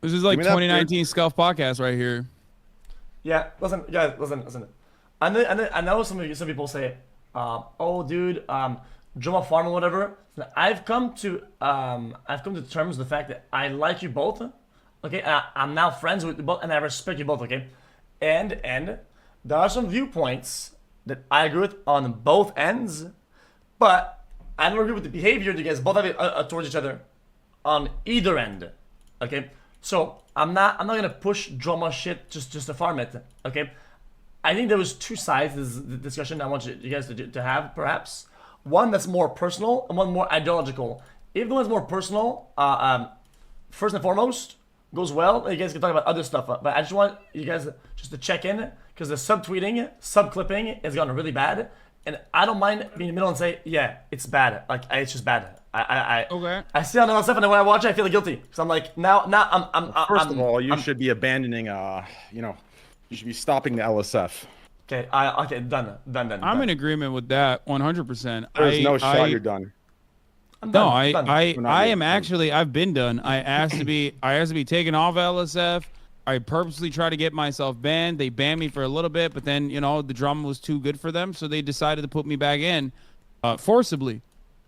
This is like 2019 Scuff podcast right here. Yeah, listen, guys, listen. I know some people say, "Oh, dude, drama farm or whatever." I've come to terms with the fact that I like you both. Okay, I'm now friends with you both, and I respect you both. Okay, and there are some viewpoints that I agree with on both ends, but I don't agree with the behavior you guys both have towards each other on either end. Okay, so I'm not gonna push drama shit just to farm it. Okay, I think there was two sides to this discussion I want you guys to have perhaps. One that's more personal and one more ideological. If the one's more personal, first and foremost, goes well. You guys can talk about other stuff, but I just want you guys just to check in because the subtweeting, subclipping has gotten really bad, and I don't mind being in the middle and say, yeah, it's bad. Like it's just bad. Okay. I see all that stuff, and then when I watch it, I feel guilty because I'm like, now First of all, you I'm- should be abandoning. You should be stopping the LSF. Okay, done. I'm in agreement with that 100%. There's no shot you're done. I'm No, done, done. I am actually, I've been done. I asked to be taken off LSF. I purposely tried to get myself banned. They banned me for a little bit, but then, the drama was too good for them. So they decided to put me back in, forcibly,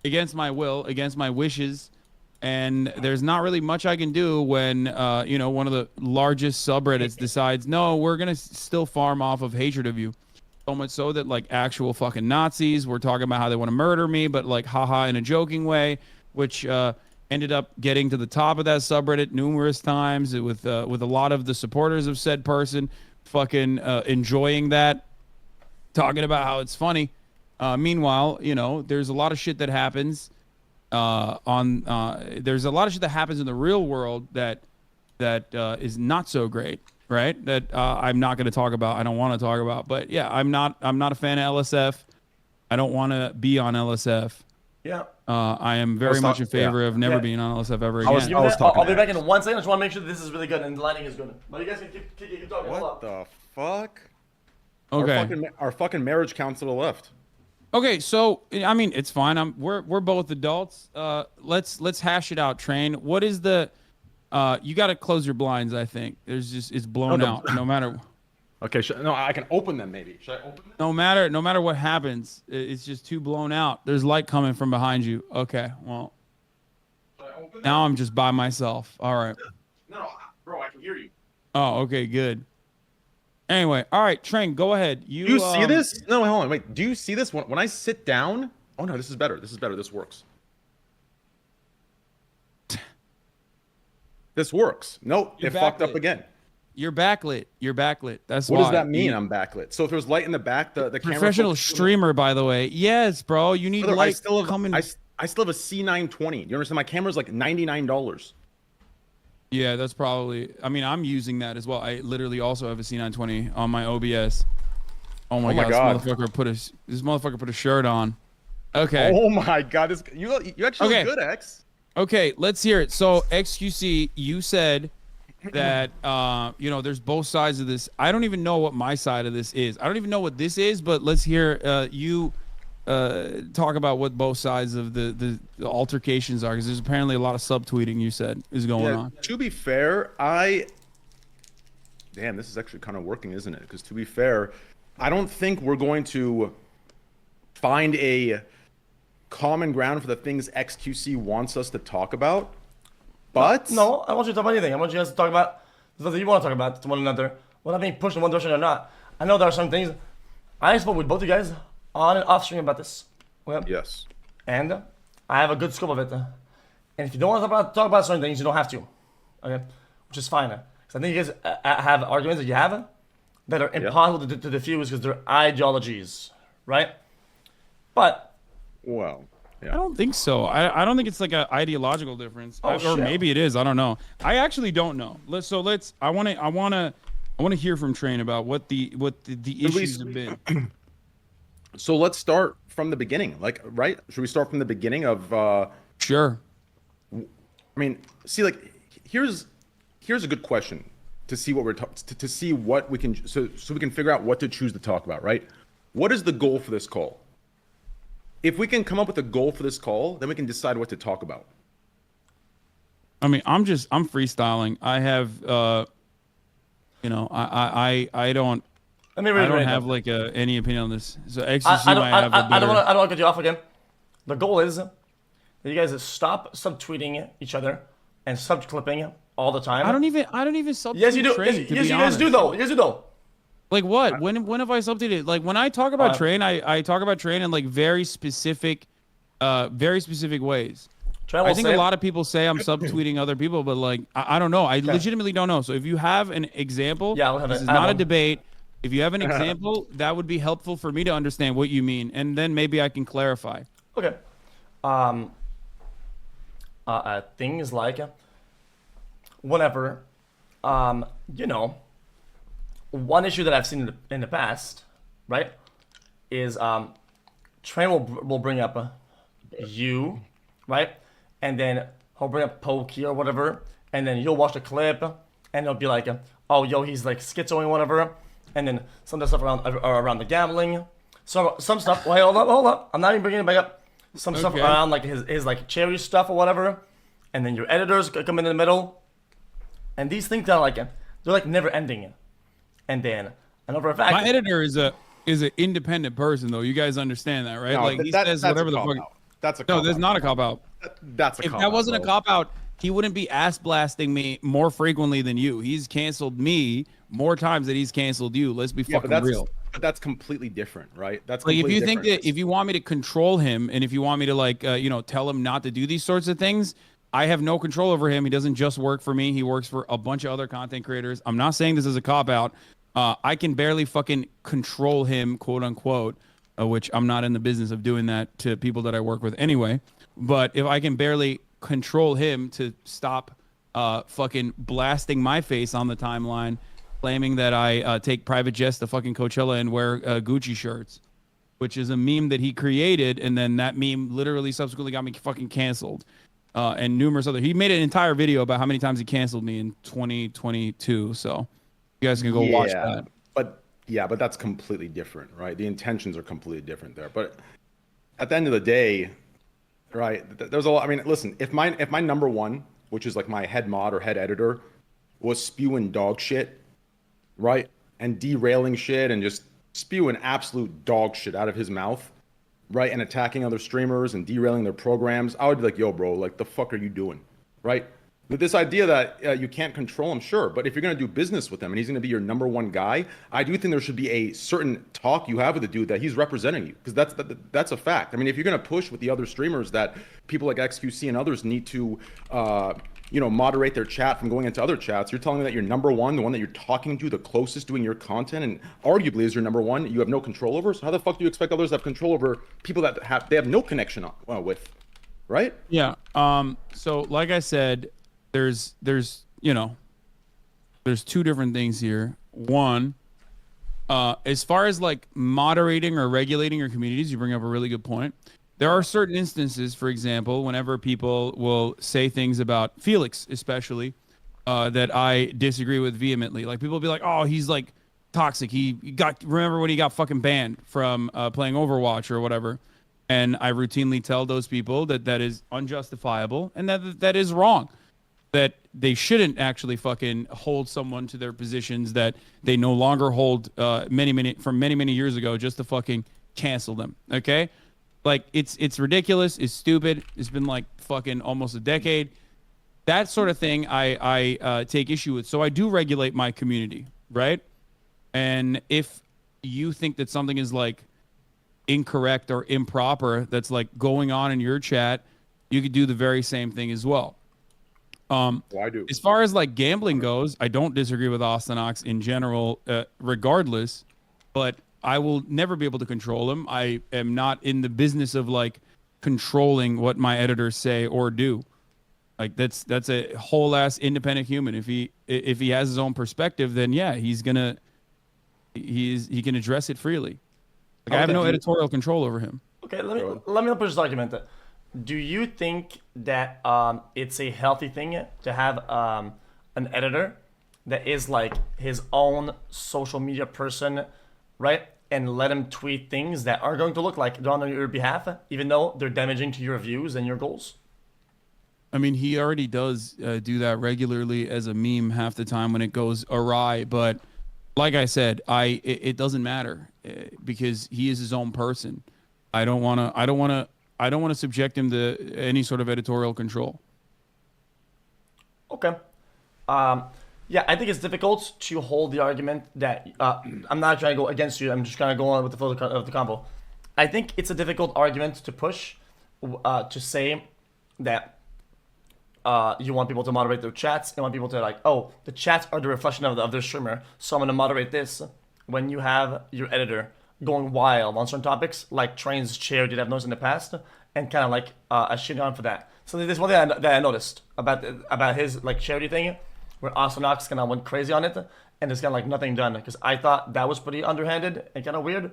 against my will, against my wishes. And there's not really much I can do when, one of the largest subreddits decides, no, we're going to still farm off of hatred of you. So much so that like actual fucking Nazis were talking about how they want to murder me, but like haha in a joking way, which ended up getting to the top of that subreddit numerous times with a lot of the supporters of said person fucking enjoying that, talking about how it's funny. Meanwhile, there's a lot of shit that happens there's a lot of shit that happens in the real world that is not so great. Right, that I'm not going to talk about. I don't want to talk about. But yeah, I'm not a fan of LSF. I don't want to be on LSF. Yeah. I am very much in favor of never being on LSF ever again. I'll be back in 1 second. I just want to make sure that this is really good and the lighting is good. But you guys can keep talking. What the fuck? Okay. Our fucking marriage counselor left. Okay, so I mean it's fine. We're both adults. Let's hash it out. Train. What is the you got to close your blinds. I think it's blown out. No matter. Okay, no, I can open them maybe. Should I open them? No matter what happens, it's just too blown out. There's light coming from behind you. Okay, well. Now I'm just by myself. All right. No, bro, I can hear you. Oh, okay, good. Anyway, all right, Train, go ahead. Do you see this? No, hold on, wait. Do you see this when I sit down? Oh no, this is better. This works. This works. Nope, it fucked up again. You're backlit. That's what does that mean? I'm backlit. So if there's light in the back, the camera. Professional streamer, by the way. Yes, bro. You need light coming. I still have a C920. You understand? My camera's like $99. Yeah, that's probably. I mean, I'm using that as well. I literally also have a C920 on my OBS. Oh my god! This motherfucker put a shirt on. Okay. Oh my god! You actually look good, X. Okay, let's hear it. So xQc, you said that there's both sides of this. I don't even know what my side of this is. I don't even know what this is, but let's hear you talk about what both sides of the altercations are, because there's apparently a lot of subtweeting you said is going on. To be fair, damn, this is actually kind of working, isn't it? Because to be fair, I don't think we're going to find a common ground for the things xQc wants us to talk about. But no, I want you to talk about anything. I want you guys to talk about the stuff that you want to talk about to one another. Whether being pushed in one direction or not. I know there are some things. I spoke with both of you guys on and off stream about this. Okay? Yes. And I have a good scope of it. And if you don't want to talk about certain things, you don't have to. Okay? Which is fine. Because I think you guys have arguments that you have that are impossible to diffuse because they're ideologies. Right? But well, yeah. I don't think so. I don't think it's like an ideological difference, or maybe it is. I don't know. I actually don't know. I want to hear from Train about what the issues have been. So let's start from the beginning. Right? Should we start from the beginning of? Sure. I mean, see, here's a good question to see what to see what we can so we can figure out what to choose to talk about. Right? What is the goal for this call? If we can come up with a goal for this call, then we can decide what to talk about. I mean, I'm freestyling. I have, you know, I don't, Let me I don't reiterate have that. like any opinion on this. So XQC I don't might have a I don't better. want to cut you off again. The goal is that you guys stop subtweeting each other and subclipping all the time. I don't even subtweet Yes, you do. Train, Yes, to yes be you guys honest. do though. You guys do though. Like what? When have I subtweeted? Like when I talk about Train, I talk about Train in like very specific ways. Trent I will think say a lot of people say I'm subtweeting other people, but like I don't know. I Okay. legitimately don't know. So if you have an example, Yeah, I'll have this it. is I have not a one. debate. If you have an example, that would be helpful for me to understand what you mean, and then maybe I can clarify. Okay. Things like whenever, you know, one issue that I've seen in the past, right, is Train will bring up you, right, and then he'll bring up Pokey or whatever, and then you'll watch the clip, and it'll be like, oh, yo, he's like schizoing, whatever, and then some of the stuff around the gambling, some stuff. Wait, hold up, I'm not even bringing it back up. Some stuff Okay. around like his like charity stuff or whatever, and then your editors come in the middle, and these things are like they're like never ending, and then another fact. My editor is an independent person, though. You guys understand that, right? No, like he that- says that's whatever a the cop fuck. out. That's a No, cop there's out. not a cop out. That's a If cop that out, wasn't a bro. cop out, he wouldn't be ass blasting me more frequently than you. He's canceled me more times than he's canceled you. Let's be Yeah, fucking but real. that's completely different, right? That's Like if completely you think different. that if you want me to control him and if you want me to like tell him not to do these sorts of things, I have no control over him. He doesn't just work for me. He works for a bunch of other content creators. I'm not saying this is a cop out. I can barely fucking control him, quote unquote, which I'm not in the business of doing that to people that I work with anyway. But if I can barely control him to stop fucking blasting my face on the timeline, claiming that I take private jets to fucking Coachella and wear Gucci shirts, which is a meme that he created, and then that meme literally subsequently got me fucking canceled. And numerous other. He made an entire video about how many times he canceled me in 2022. So you guys can go watch that. But that's completely different, right? The intentions are completely different there. But at the end of the day, right? There's a lot. I mean, listen, if my number one, which is like my head mod or head editor, was spewing dog shit, right, and derailing shit and just spewing absolute dog shit out of his mouth, right, and attacking other streamers and derailing their programs, I would be like, yo, bro, like the fuck are you doing, right? With this idea that you can't control him, sure, but if you're gonna do business with him and he's gonna be your number one guy, I do think there should be a certain talk you have with the dude that he's representing you, because that's a fact. I mean, if you're gonna push with the other streamers that people like xQc and others need to, moderate their chat from going into other chats, you're telling me that your number one, the one that you're talking to the closest, doing your content, and arguably is your number one, you have no control over. So how the fuck do you expect others to have control over people that they have no connection with, right? Yeah. So like I said, there's two different things here. One, as far as like moderating or regulating your communities, you bring up a really good point. There are certain instances, for example, whenever people will say things about Felix, especially, that I disagree with vehemently. Like people will be like, "Oh, he's like toxic. Remember when he got fucking banned from playing Overwatch or whatever?" And I routinely tell those people that that is unjustifiable and that is wrong. That they shouldn't actually fucking hold someone to their positions that they no longer hold many years ago just to fucking cancel them. Okay? Like it's ridiculous, it's stupid. It's been like fucking almost a decade. That sort of thing I take issue with. So I do regulate my community, right? And if you think that something is like incorrect or improper that's like going on in your chat, you could do the very same thing as well. Well, I do. As far as like gambling goes, I don't disagree with Ostenox in general, regardless, but I will never be able to control him. I am not in the business of like controlling what my editors say or do. Like that's a whole ass independent human. If he has his own perspective, then yeah, he can address it freely. Like I have no editorial control over him. Okay, let me push this argument. Do you think that it's a healthy thing to have an editor that is like his own social media person, right? And let him tweet things that are going to look like they're on your behalf, even though they're damaging to your views and your goals? I mean, he already does do that regularly as a meme half the time when it goes awry. But like I said, it doesn't matter because he is his own person. I don't want to subject him to any sort of editorial control. Okay. Yeah, I think it's difficult to hold the argument that I'm not trying to go against you. I'm just trying to go on with the flow of the convo. I think it's a difficult argument to push to say that you want people to moderate their chats and want people to like, oh, the chats are the reflection of their streamer, so I'm gonna moderate this. When you have your editor going wild on certain topics, like Train's chair did have noticed in the past, and kind of like shitting on for that. So there's one thing that I noticed about his like charity thing, where Astronax kind of went crazy on it, and there's kind of like nothing done because I thought that was pretty underhanded and kind of weird.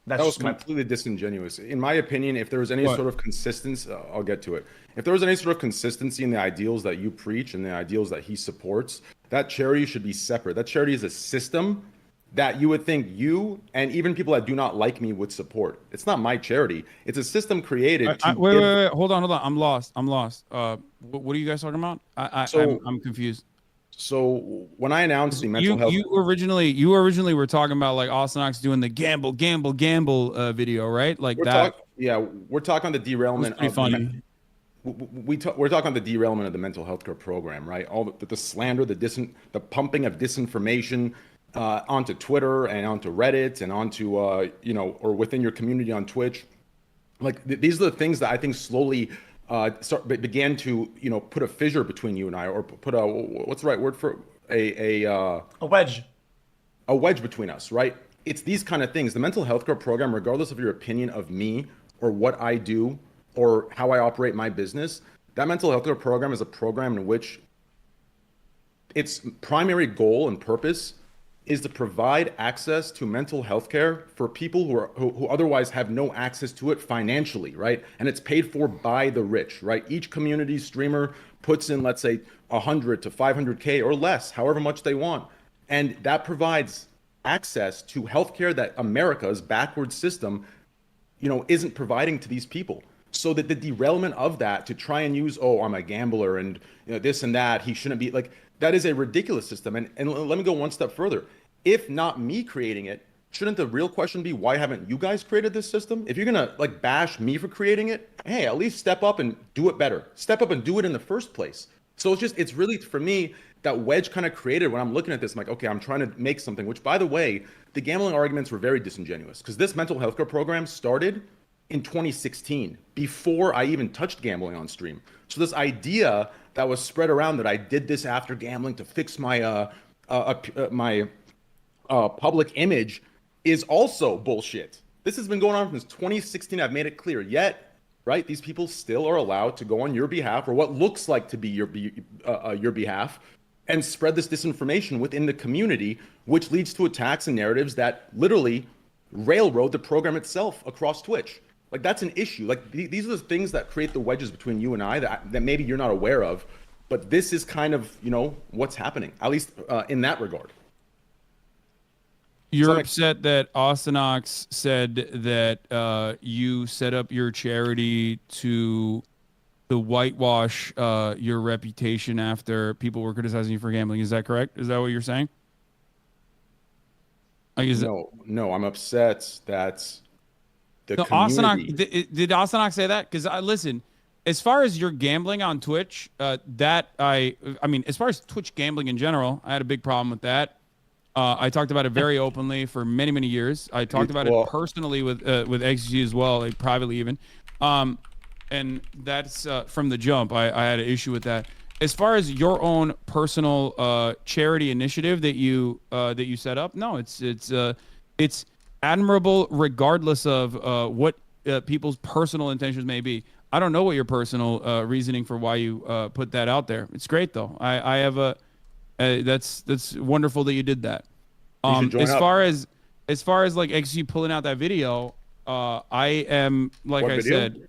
That's That was just my completely disingenuous. In my opinion, if there was any What? sort of consistency, I'll get to it. If there was any sort of consistency in the ideals that you preach and the ideals that he supports, that charity should be separate. That charity is a system that you would think you and even people that do not like me would support. It's not my charity. It's a system created to Wait. Hold on. I'm lost. What are you guys talking about? So- I'm confused. So when I announced the mental health, You originally were talking about like Austin doing the gamble video, right? Like that. we're talking the derailment Pretty of funny. we're talking the derailment of the mental health care program, right? All the slander, the pumping of disinformation onto Twitter and onto Reddit and onto or within your community on Twitch. Like these are the things that I think slowly began to put a fissure between you and I, or put a what's the right word for a wedge. a wedge between us, right? It's these kind of things. The mental health care program, regardless of your opinion of me or what I do or how I operate my business, that mental health care program is a program in which its primary goal and purpose is to provide access to mental health care for people who otherwise have no access to it financially, right? And it's paid for by the rich, right? Each community streamer puts in, let's say, 100 to 500K or less, however much they want. And that provides access to healthcare that America's backward system, isn't providing to these people. So that the derailment of that to try and use, oh, I'm a gambler and this and that, he shouldn't be like, that is a ridiculous system. And let me go one step further. If not me creating it, shouldn't the real question be, why haven't you guys created this system? If you're gonna like bash me for creating it, hey, at least step up and do it better. Step up and do it in the first place. So it's really, for me, that wedge kind of created when I'm looking at this. I'm like, okay, I'm trying to make something, which by the way, the gambling arguments were very disingenuous because this mental health care program started in 2016, before I even touched gambling on stream. So this idea that was spread around that I did this after gambling to fix my public image is also bullshit. This has been going on since 2016. I've made it clear. Yet, right, these people still are allowed to go on your behalf, or what looks like to be your behalf, and spread this disinformation within the community, which leads to attacks and narratives that literally railroad the program itself across Twitch. Like, that's an issue. Like, these are the things that create the wedges between you and I that maybe you're not aware of. But this is kind of, what's happening, at least in that regard. You're upset that Austinox said that you set up your charity to whitewash your reputation after people were criticizing you for gambling. Is that correct? Is that what you're saying? Like, No, I'm upset that the No, community... did Asanox say that? Because listen, as far as your gambling on Twitch, I mean, as far as Twitch gambling in general, I had a big problem with that. I talked about it very openly for many, many years. I talked about it personally with xQc as well, like privately even. And that's from the jump. I had an issue with that. As far as your own personal charity initiative that you set up, no, it's admirable regardless of what people's personal intentions may be. I don't know what your personal reasoning for why you put that out there. It's great though. I have that's wonderful that you did that. As far as like xQc pulling out that video, I am like What I video? said,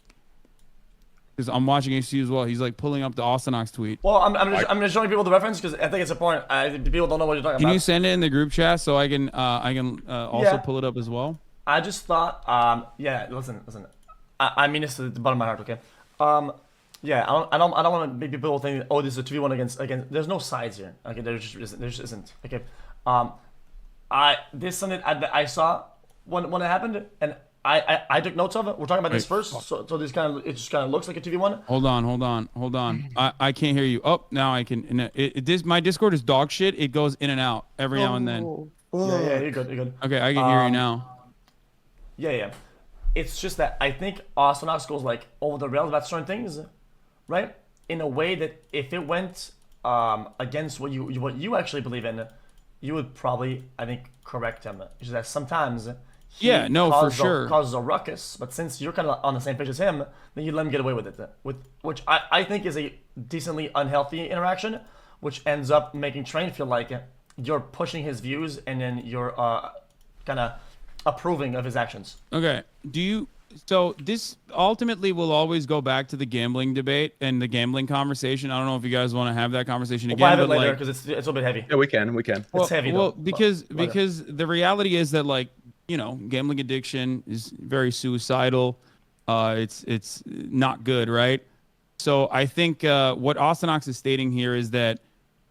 because I'm watching xQc as well. He's like pulling up the Austinox tweet. Well, I'm just showing people the reference because I think it's important. People don't know what you're talking Can about. you send it in the group chat so I can also pull it up as well? I just thought, yeah, listen. I mean this to the bottom of my heart, okay? Yeah, I don't want to make people think, oh, this is a 2v1 against. There's no sides here. Okay, there just isn't. Okay, um, this is something I saw when it happened, and I took notes of it. We're talking about this first, so this it just kind of looks like a 2v1. Hold on. I can't hear you. Oh, now I can. This my Discord is dog shit. It goes in and out every now and then. Yeah, you're good, you're good. Okay, I can hear you now. Yeah. It's just that I think Astronauts goes like over the rails about certain things, right? In a way that if it went against what you actually believe in, you would probably, I think, correct him. It's just that sometimes he causes a ruckus, but since you're kind of on the same page as him, then you let him get away with it, which I think is a decently unhealthy interaction, which ends up making Train feel like you're pushing his views and then you're kind of approving of his actions. Okay. So this ultimately will always go back to the gambling debate and the gambling conversation. I don't know if you guys want to have that conversation again. We'll have it later because it's a little bit heavy. Yeah, we can. It's heavy though. Well, because the reality is that, like, you know, gambling addiction is very suicidal. It's not good, right? So I think what Ostenox is stating here is that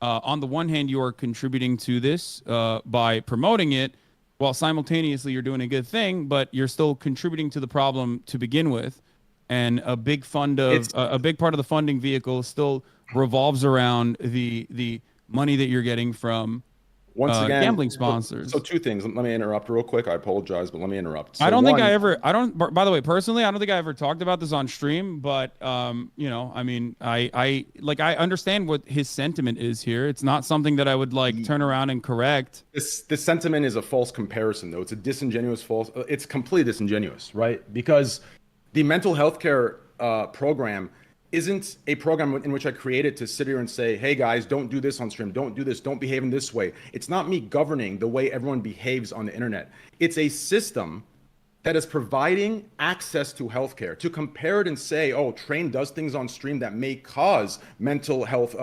on the one hand, you are contributing to this by promoting it, while simultaneously you're doing a good thing, but you're still contributing to the problem to begin with. And a big part of the funding vehicle still revolves around the money that you're getting from gambling sponsors. So two things. Let me interrupt real quick. I apologize, but let me interrupt. So by the way, personally, I don't think I ever talked about this on stream, but you know, I mean, I understand what his sentiment is here. It's not something that I would like turn around and correct. This sentiment is a false comparison, though. It's a disingenuous it's completely disingenuous, right? Because the mental health care program isn't a program in which I created to sit here and say, hey guys, don't do this on stream, don't do this, don't behave in this way. It's not me governing the way everyone behaves on the internet. It's a system that is providing access to healthcare. To compare it and say, oh, Train does things on stream that may cause mental health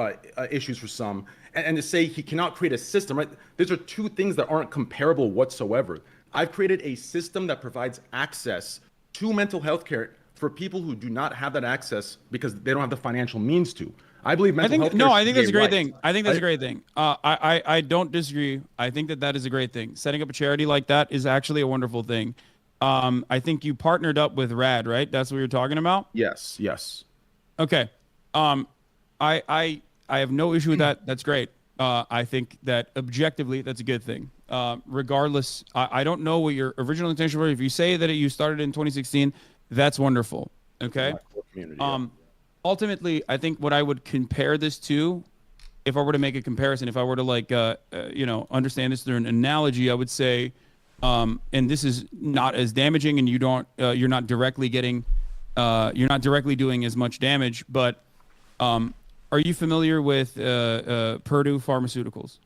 issues for some, and to say he cannot create a system, right? These are two things that aren't comparable whatsoever. I've created a system that provides access to mental health care for people who do not have that access because they don't have the financial means to. I believe mental health care. No, I think that's a great thing. I think that's a great thing. I don't disagree. I think that is a great thing. Setting up a charity like that is actually a wonderful thing. I think you partnered up with Rad, right? That's what you're talking about? Yes. Okay. I have no issue with that. That's great. I think that objectively, that's a good thing. Regardless, I don't know what your original intention was. If you say that you started in 2016, that's wonderful. Okay. Ultimately, I think what I would compare this to, if I were to make a comparison, if I were to like, you know, understand this through an analogy, I would say, and this is not as damaging, and you're not directly getting, you're not directly doing as much damage. But are you familiar with Purdue Pharmaceuticals?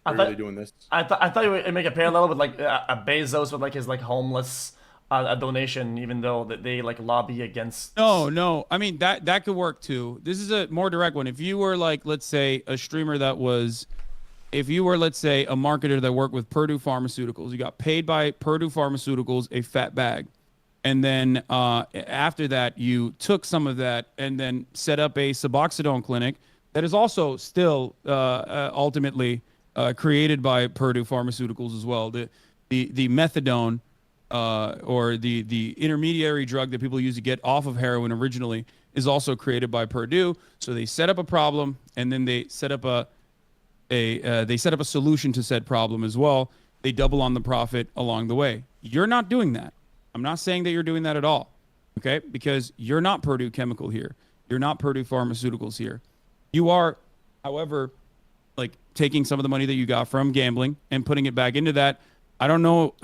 Really doing this? I thought you would make a parallel with like a Bezos with like his like homeless a donation, even though that they like lobby against. No. I mean that could work too. This is a more direct one. If you were like, let's say, a streamer if you were, let's say, a marketer that worked with Purdue Pharmaceuticals, you got paid by Purdue Pharmaceuticals a fat bag, and then after that you took some of that and then set up a Suboxone clinic that is also still ultimately created by Purdue Pharmaceuticals as well. The methadone or the intermediary drug that people use to get off of heroin originally is also created by Purdue. So they set up a problem, and then they set up a solution to said problem as well. They double on the profit along the way. You're not doing that. I'm not saying that you're doing that at all, okay? Because you're not Purdue Chemical here. You're not Purdue Pharmaceuticals here. You are, however, like taking some of the money that you got from gambling and putting it back into that. I don't know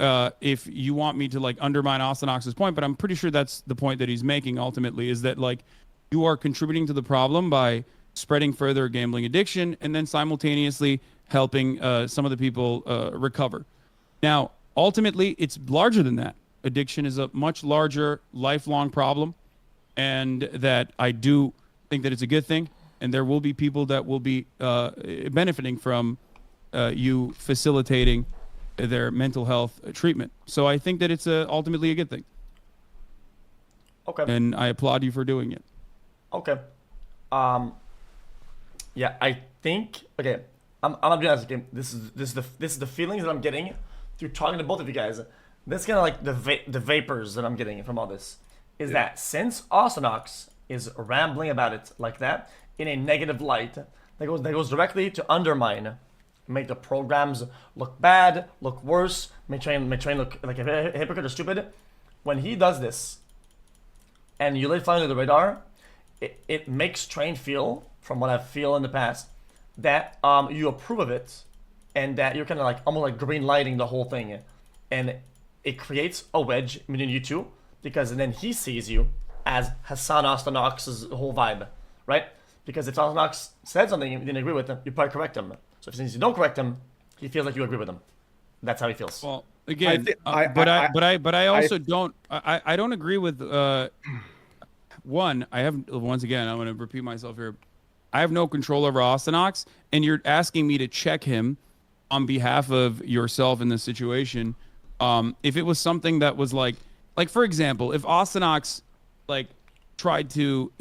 if you want me to like undermine Ostenox's point, but I'm pretty sure that's the point that he's making ultimately, is that like you are contributing to the problem by spreading further gambling addiction and then simultaneously helping some of the people recover. Now, ultimately, it's larger than that. Addiction is a much larger lifelong problem, and that I do think that it's a good thing. And there will be people that will be benefiting from you facilitating their mental health treatment. So I think that it's ultimately a good thing. Okay. and I applaud you for doing it. Okay. Yeah, I think. Okay, I'm gonna be honest. Okay, this is the feelings that I'm getting through talking to both of you guys. This kind of like the vapors that I'm getting from all this is that since Ausinox is rambling about it like that in a negative light, that goes directly to undermine, make the programs look bad, look worse, may train look like a hypocrite or stupid. When he does this, and you let it fly under the radar, it makes Train feel, from what I feel in the past, that you approve of it, and that you're kind of like almost like green lighting the whole thing, and it creates a wedge between you two, because then he sees you as Hassan Ostanox's whole vibe, right? Because if Ostanox said something you didn't agree with him, you probably correct him. So since you don't correct him, he feels like you agree with him. That's how he feels. Well, again, but I also don't. I don't agree with. One, I have once again. I'm going to repeat myself here. I have no control over Ostanox, and you're asking me to check him on behalf of yourself in this situation. If it was something that was like for example, if Ostanox like tried to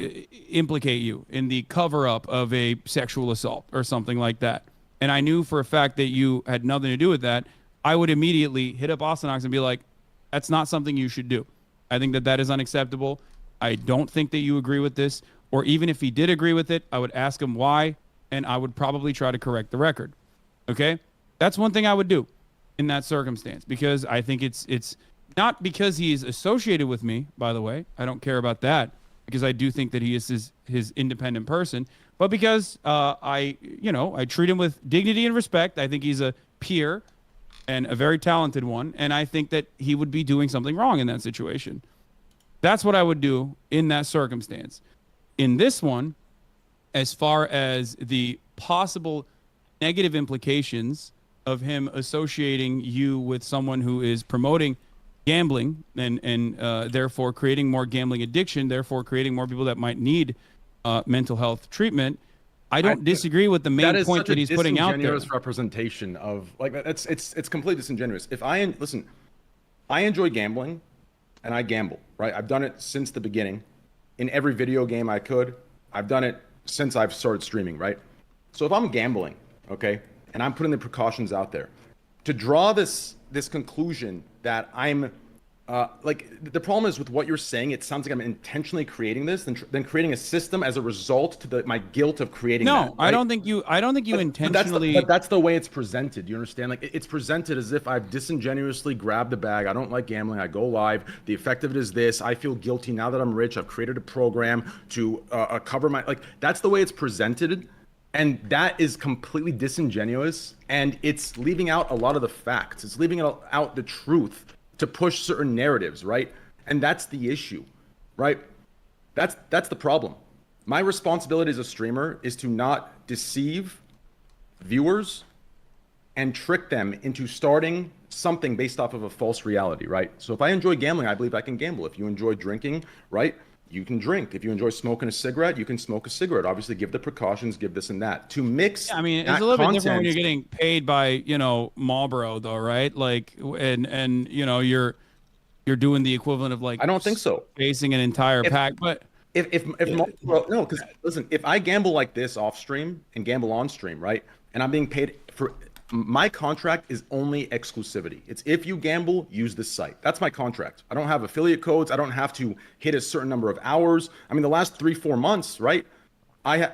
implicate you in the cover up of a sexual assault or something like that, and I knew for a fact that you had nothing to do with that, I would immediately hit up Ostanox and be like, that's not something you should do. I think that is unacceptable. I don't think that you agree with this. Or even if he did agree with it, I would ask him why, and I would probably try to correct the record. Okay? That's one thing I would do in that circumstance, because I think it's not because he's associated with me, by the way. I don't care about that, because I do think that he is his independent person, but because I treat him with dignity and respect. I think he's a peer and a very talented one, and I think that he would be doing something wrong in that situation. That's what I would do in that circumstance. In this one, as far as the possible negative implications of him associating you with someone who is promoting gambling and therefore creating more gambling addiction, therefore creating more people that might need mental health treatment, I don't disagree with the main point that he's putting out there. Disingenuous representation of like it's completely disingenuous. If I enjoy gambling, and I gamble, right? I've done it since the beginning. In every video game I could. I've done it since I've started streaming, right? So if I'm gambling, okay, and I'm putting the precautions out there, to draw this conclusion that I'm the problem is with what you're saying, it sounds like I'm intentionally creating this, then creating a system as a result to my guilt of creating that. No, right? I don't think you intentionally. But that's the way it's presented. You understand? Like it's presented as if I've disingenuously grabbed the bag. I don't like gambling. I go live. The effect of it is this. I feel guilty now that I'm rich. I've created a program to cover my That's the way it's presented, and that is completely disingenuous. And it's leaving out a lot of the facts. It's leaving out the truth to push certain narratives, right? And that's the issue, right? That's the problem. My responsibility as a streamer is to not deceive viewers and trick them into starting something based off of a false reality, right? So if I enjoy gambling, I believe I can gamble. If you enjoy drinking, right, you can drink. If you enjoy smoking a cigarette, you can smoke a cigarette. Obviously, give the precautions, give this and that. To mix, I mean, it's a little bit different when you're getting paid by, Marlboro, though, right? Like, and you're doing the equivalent of like. I don't think so. Facing an entire pack, but if Marlboro, no, because listen, if I gamble like this off stream and gamble on stream, right, and I'm being paid for. My contract is only exclusivity. It's if you gamble, use this site. That's my contract. I don't have affiliate codes. I don't have to hit a certain number of hours. I mean, the last 3-4 months, right? I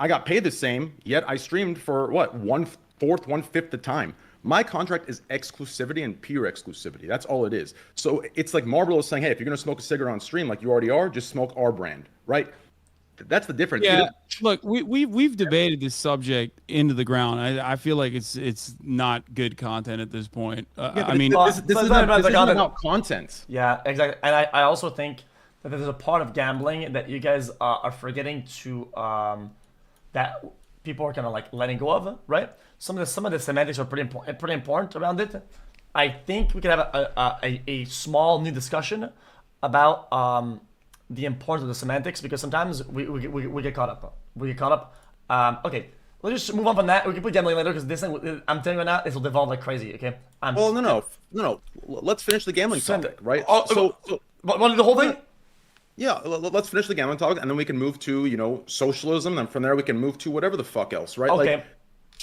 got paid the same, yet I streamed for what, 1/4, 1/5 the time. My contract is exclusivity and pure exclusivity. That's all it is. So it's like Marlboro is saying, hey, if you're gonna smoke a cigarette on stream like you already are, just smoke our brand, right? That's the difference. Yeah, look, we've debated this subject into the ground. I feel like it's not good content at this point. I mean, this is not about content. Yeah, exactly. And I also think that there's a part of gambling that you guys are forgetting to that people are kind of like letting go of, right? Some of the semantics are pretty important around it. I think we could have a small new discussion about the importance of the semantics, because sometimes we get caught up. Okay, let's just move on from that. We can put gambling later, because this thing, I'm telling you right now, this will devolve like crazy. Okay. No. Let's finish the gambling topic, right? Want to do the whole thing? Yeah, let's finish the gambling talk, and then we can move to, socialism. And from there, we can move to whatever the fuck else, right? Okay.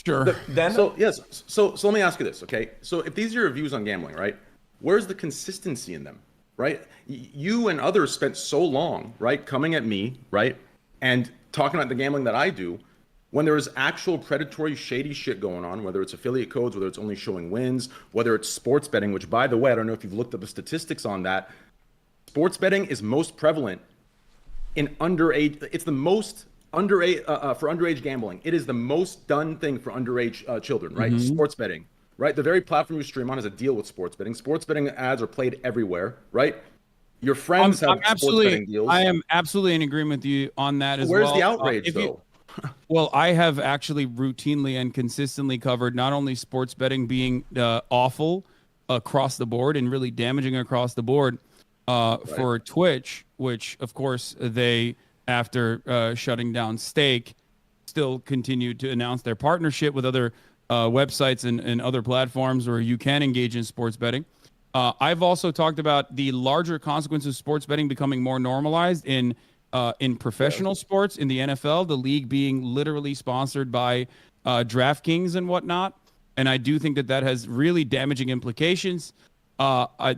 Sure. Then So yes, so let me ask you this, okay? So if these are your views on gambling, right? Where's the consistency in them, right? You and others spent so long, right, coming at me, right, and talking about the gambling that I do, when there is actual predatory, shady shit going on, whether it's affiliate codes, whether it's only showing wins, whether it's sports betting, which, by the way, I don't know if you've looked up the statistics on that. Sports betting is most prevalent in underage. It's the most underage for underage gambling. It is the most done thing for underage children, right? Sports betting, right? The very platform you stream on has a deal with sports betting. Sports betting ads are played everywhere, right? Your friends have sports betting deals. I am absolutely in agreement with you on that as well. Where's the outrage, though? Well, I have actually routinely and consistently covered not only sports betting being awful across the board and really damaging across the board for Twitch, which, of course, they, after shutting down Stake, still continued to announce their partnership with other websites and other platforms where you can engage in sports betting. I've also talked about the larger consequences of sports betting becoming more normalized in professional sports, in the NFL, the league being literally sponsored by DraftKings and whatnot. And I do think that that has really damaging implications.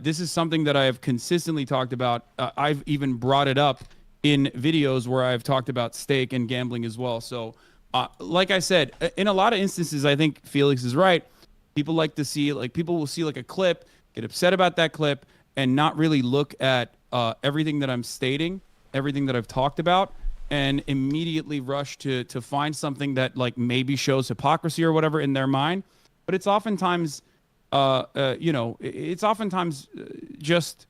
This is something that I have consistently talked about. I've even brought it up in videos where I've talked about stake and gambling as well. So, like I said, in a lot of instances, I think Felix is right. People like to see, people will see like a clip, get upset about that clip, and not really look at everything that I'm stating, everything that I've talked about, and immediately rush to find something that maybe shows hypocrisy or whatever in their mind. But it's oftentimes, just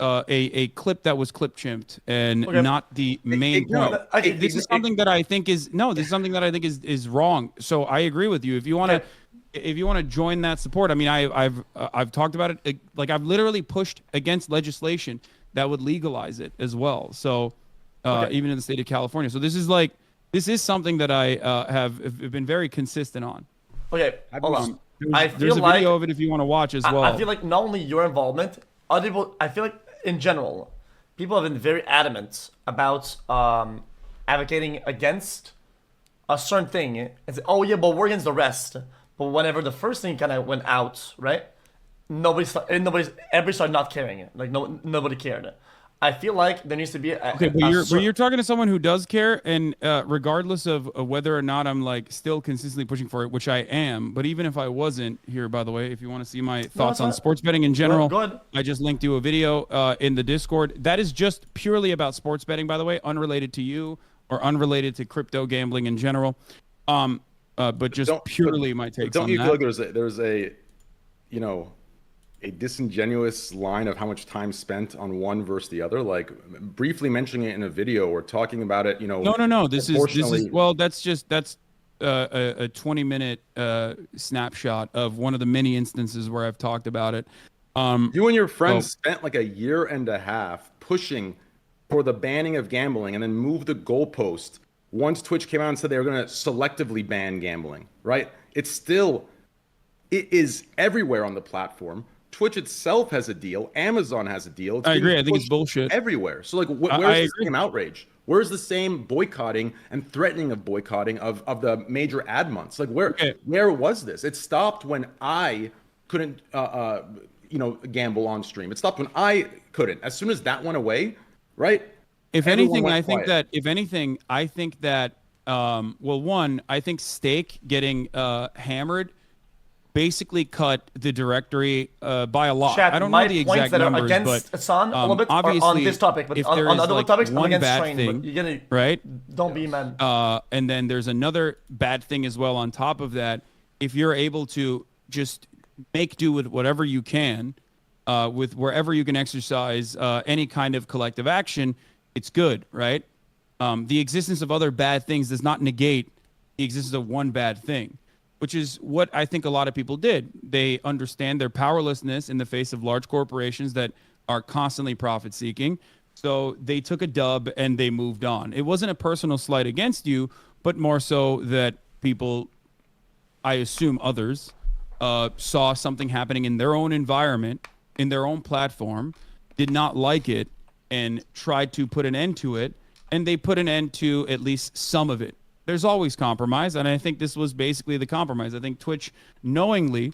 a clip that was clip chimped and not the main point. This is something that I think is wrong. So I agree with you. If you want to join that support, I mean, I've talked about it. I've literally pushed against legislation that would legalize it as well. So even in the state of California. So this is something that I have been very consistent on. Okay, hold on. There's a video of it if you want to watch as well. I feel like not only your involvement, other people. I feel like in general, people have been very adamant about advocating against a certain thing and say, "Oh yeah, but we're against the rest." But whenever the first thing kind of went out, right? Everybody started not caring. Nobody cared. I feel like there needs to be but you're talking to someone who does care, and regardless of whether or not I'm still consistently pushing for it, which I am, but even if I wasn't here, by the way, if you want to see my thoughts on sports betting in general, I just linked you a video in the Discord that is just purely about sports betting, by the way, unrelated to you or unrelated to crypto gambling in general, but just purely my takes on that. Don't you feel like there's a disingenuous line of how much time spent on one versus the other, briefly mentioning it in a video or talking about it, No. This is well, that's a 20-minute snapshot of one of the many instances where I've talked about it. You and your friends spent a year and a half pushing for the banning of gambling and then moved the goalpost once Twitch came out and said they were going to selectively ban gambling, right? It is everywhere on the platform. Twitch itself has a deal. Amazon has a deal. I agree. I think it's bullshit everywhere. So where's the same outrage? Where's the same boycotting and threatening of boycotting of the major ad months? Where was this? It stopped when I couldn't gamble on stream. It stopped when I couldn't. As soon as that went away, right? If anything, I think that one, I think Stake getting hammered basically cut the directory by a lot. Chat, I don't know the exact numbers, against but Hasan a little bit obviously, on this topic, but on other topics, I'm against Train. Thing, you're gonna, right? Don't be man. And then there's another bad thing as well on top of that. If you're able to just make do with whatever you can, with wherever you can exercise any kind of collective action, it's good, right? The existence of other bad things does not negate the existence of one bad thing, which is what I think a lot of people did. They understand their powerlessness in the face of large corporations that are constantly profit-seeking. So they took a dub and they moved on. It wasn't a personal slight against you, but more so that people, I assume others, saw something happening in their own environment, in their own platform, did not like it, and tried to put an end to it, and they put an end to at least some of it. There's always compromise, and I think this was basically the compromise. I think Twitch knowingly,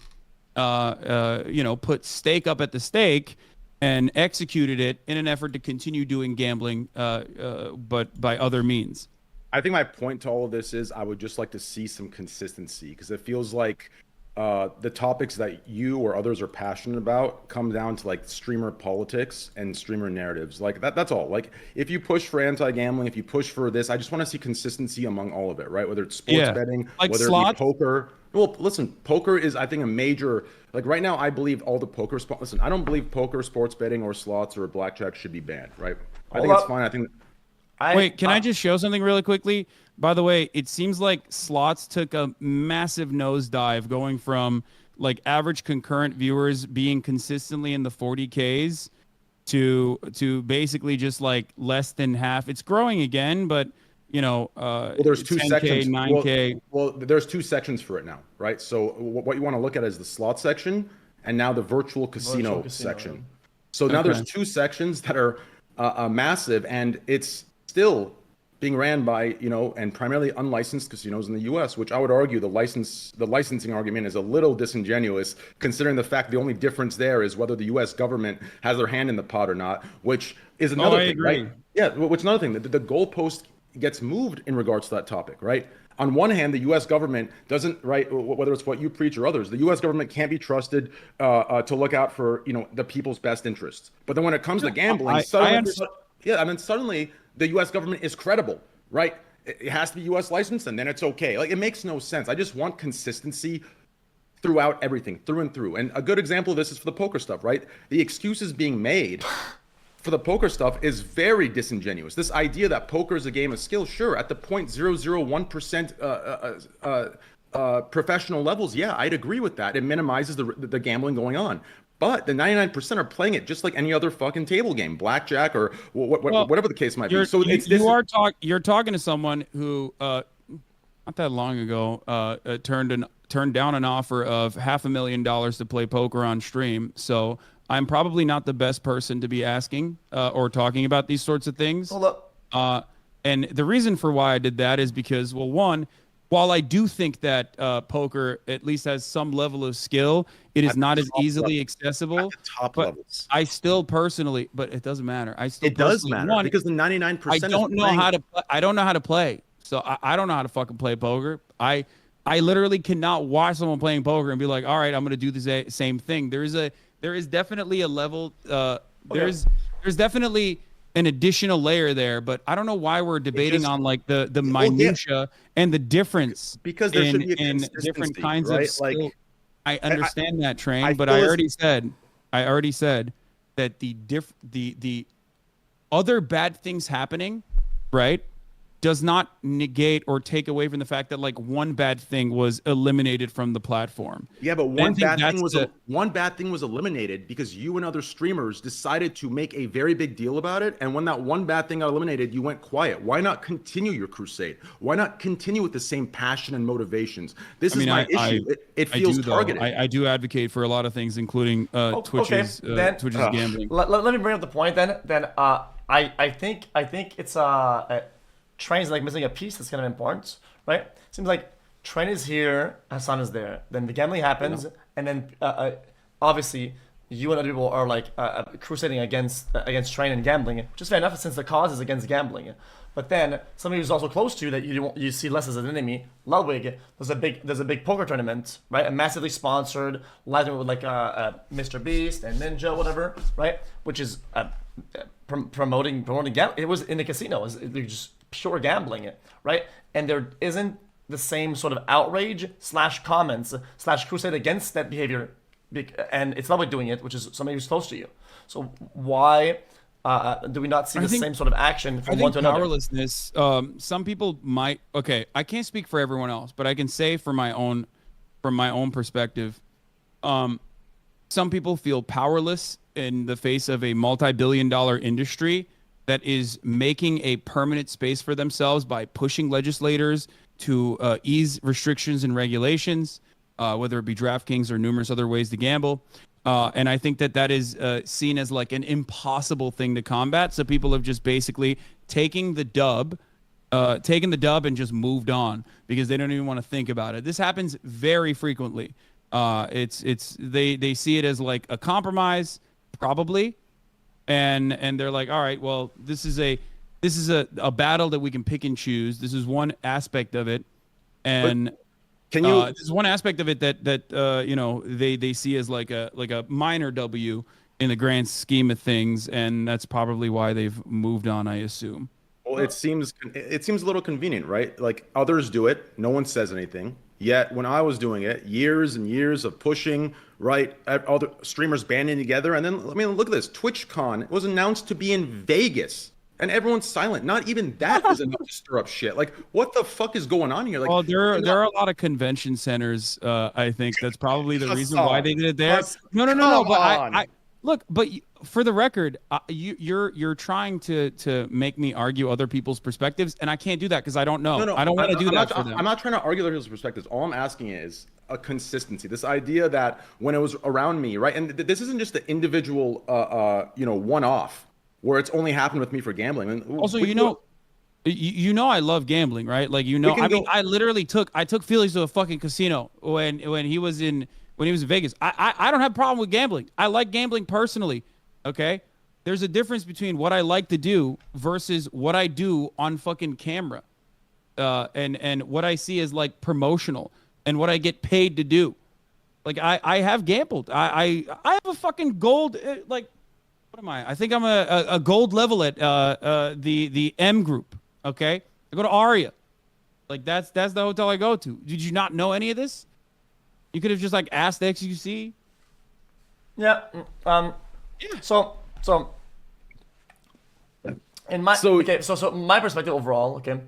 put stake up at the stake and executed it in an effort to continue doing gambling, but by other means. I think my point to all of this is I would just like to see some consistency, because it feels like the topics that you or others are passionate about come down to like streamer politics and streamer narratives. Like that's all. Like if you push for anti-gambling, if you push for this, I just want to see consistency among all of it, right? Whether it's sports betting, like whether slots? it be poker. Well, listen, poker is, I think, a major, like right now, I believe all the poker, listen, I don't believe poker, sports betting, or slots or blackjack should be banned, right? I think it's fine. I think. Wait, can I just show something really quickly? By the way, it seems like slots took a massive nosedive, going from like average concurrent viewers being consistently in the 40Ks to basically just like less than half. It's growing again, but well, there's two 10K, sections. 9K. Well, there's two sections for it now, right? So what you want to look at is the slot section and now the virtual casino section. So now there's two sections that are massive, and it's still being ran by, and primarily unlicensed casinos in the U.S., which I would argue the licensing argument is a little disingenuous, considering the fact the only difference there is whether the U.S. government has their hand in the pot or not, which is another thing, right? Yeah, which is another thing. The goalpost gets moved in regards to that topic, right? On one hand, the U.S. government doesn't, right, whether it's what you preach or others, the U.S. government can't be trusted to look out for, the people's best interests. But then when it comes to gambling, suddenly the U.S. government is credible, right? It has to be U.S. licensed, and then it's okay. Like, it makes no sense. I just want consistency throughout everything, through and through. And a good example of this is for the poker stuff, right? The excuses being made for the poker stuff is very disingenuous. This idea that poker is a game of skill, sure, at the 0.001% professional levels, yeah, I'd agree with that. It minimizes the gambling going on. But the 99% are playing it just like any other fucking table game, blackjack or whatever the case might be. So you're talking to someone who not that long ago turned down an offer of $500,000 to play poker on stream. So I'm probably not the best person to be asking or talking about these sorts of things. Hold up. And the reason for why I did that is because, well, one, while I do think that poker at least has some level of skill, it is not as easily accessible. At the top levels. I still personally, but it doesn't matter. It does matter because the 99%. I don't know how to. I don't know how to play, so I don't know how to fucking play poker. I literally cannot watch someone playing poker and be like, all right, I'm gonna do the same thing. There is definitely a level. There's definitely an additional layer there, but I don't know why we're debating on like the minutia and the difference because there should be a in different kinds of skill. Like, I understand that, Train, but I already said that the other bad things happening, right, does not negate or take away from the fact that like one bad thing was eliminated from the platform. Yeah, but one bad thing was eliminated because you and other streamers decided to make a very big deal about it. And when that one bad thing got eliminated, you went quiet. Why not continue your crusade? Why not continue with the same passion and motivations? This is my issue. It feels targeted. I do advocate for a lot of things, including Twitch's gambling. Let me bring up the point then. I think it's Train's like missing a piece that's kind of important, right? Seems like Train is here, Hasan is there. Then the gambling happens, and then obviously you and other people are like crusading against Train and gambling, which is fair enough since the cause is against gambling. But then somebody who's also close to you that you see less as an enemy, Ludwig, there's a big poker tournament, right? A massively sponsored, live with like Mr. Beast and Ninja, whatever, right? Which is promoting gambling. It was in the casino. They're just pure gambling, right? And there isn't the same sort of outrage / comments / crusade against that behavior, and it's Ludwig doing it, which is somebody who's close to you. So why do we not see the same sort of action from one to another? Powerlessness. Some people might. Okay, I can't speak for everyone else, but I can say from my own perspective, some people feel powerless in the face of a multi-billion-dollar industry that is making a permanent space for themselves by pushing legislators to ease restrictions and regulations, whether it be DraftKings or numerous other ways to gamble. And I think that that is seen as like an impossible thing to combat. So people have just basically taken the dub and just moved on because they don't even want to think about it. This happens very frequently. They see it as like a compromise, probably, and they're like, all right, well, this is a battle that we can pick and choose. This is one aspect of it, and Can you? this is one aspect of it that you know, they see as like a minor W in the grand scheme of things, and that's probably why they've moved on, I assume. Well, it seems a little convenient, right? Like others do it, no one says anything. Yet when I was doing it, years and years of pushing, right? All the streamers banding together, and then I mean, look at this. TwitchCon was announced to be in Vegas, and everyone's silent. Not even that is enough to stir up shit. Like, what the fuck is going on here? Like, Well, there are a lot of convention centers. I think that's probably the reason why they did it there. No. But I look. But for the record, you're trying to make me argue other people's perspectives, and I can't do that because I don't know. I don't want to do that for them. I'm not trying to argue other people's perspectives. All I'm asking is a consistency. This idea that when it was around me, right? And this isn't just the individual, one-off where it's only happened with me for gambling. And Also, you know I love gambling, right? Like, you know, I mean, I literally took Felix to a fucking casino when he was in Vegas. I don't have a problem with gambling. I like gambling personally. Okay, there's a difference between what I like to do versus what I do on fucking camera, and what I see as like promotional and what I get paid to do. Like, I have gambled. I have a fucking gold, like, what am I? I think I'm a gold level at the M group. Okay, I go to Aria. Like, that's the hotel I go to. Did you not know any of this? You could have just like asked xQc. Yeah. So in my so my perspective overall, okay,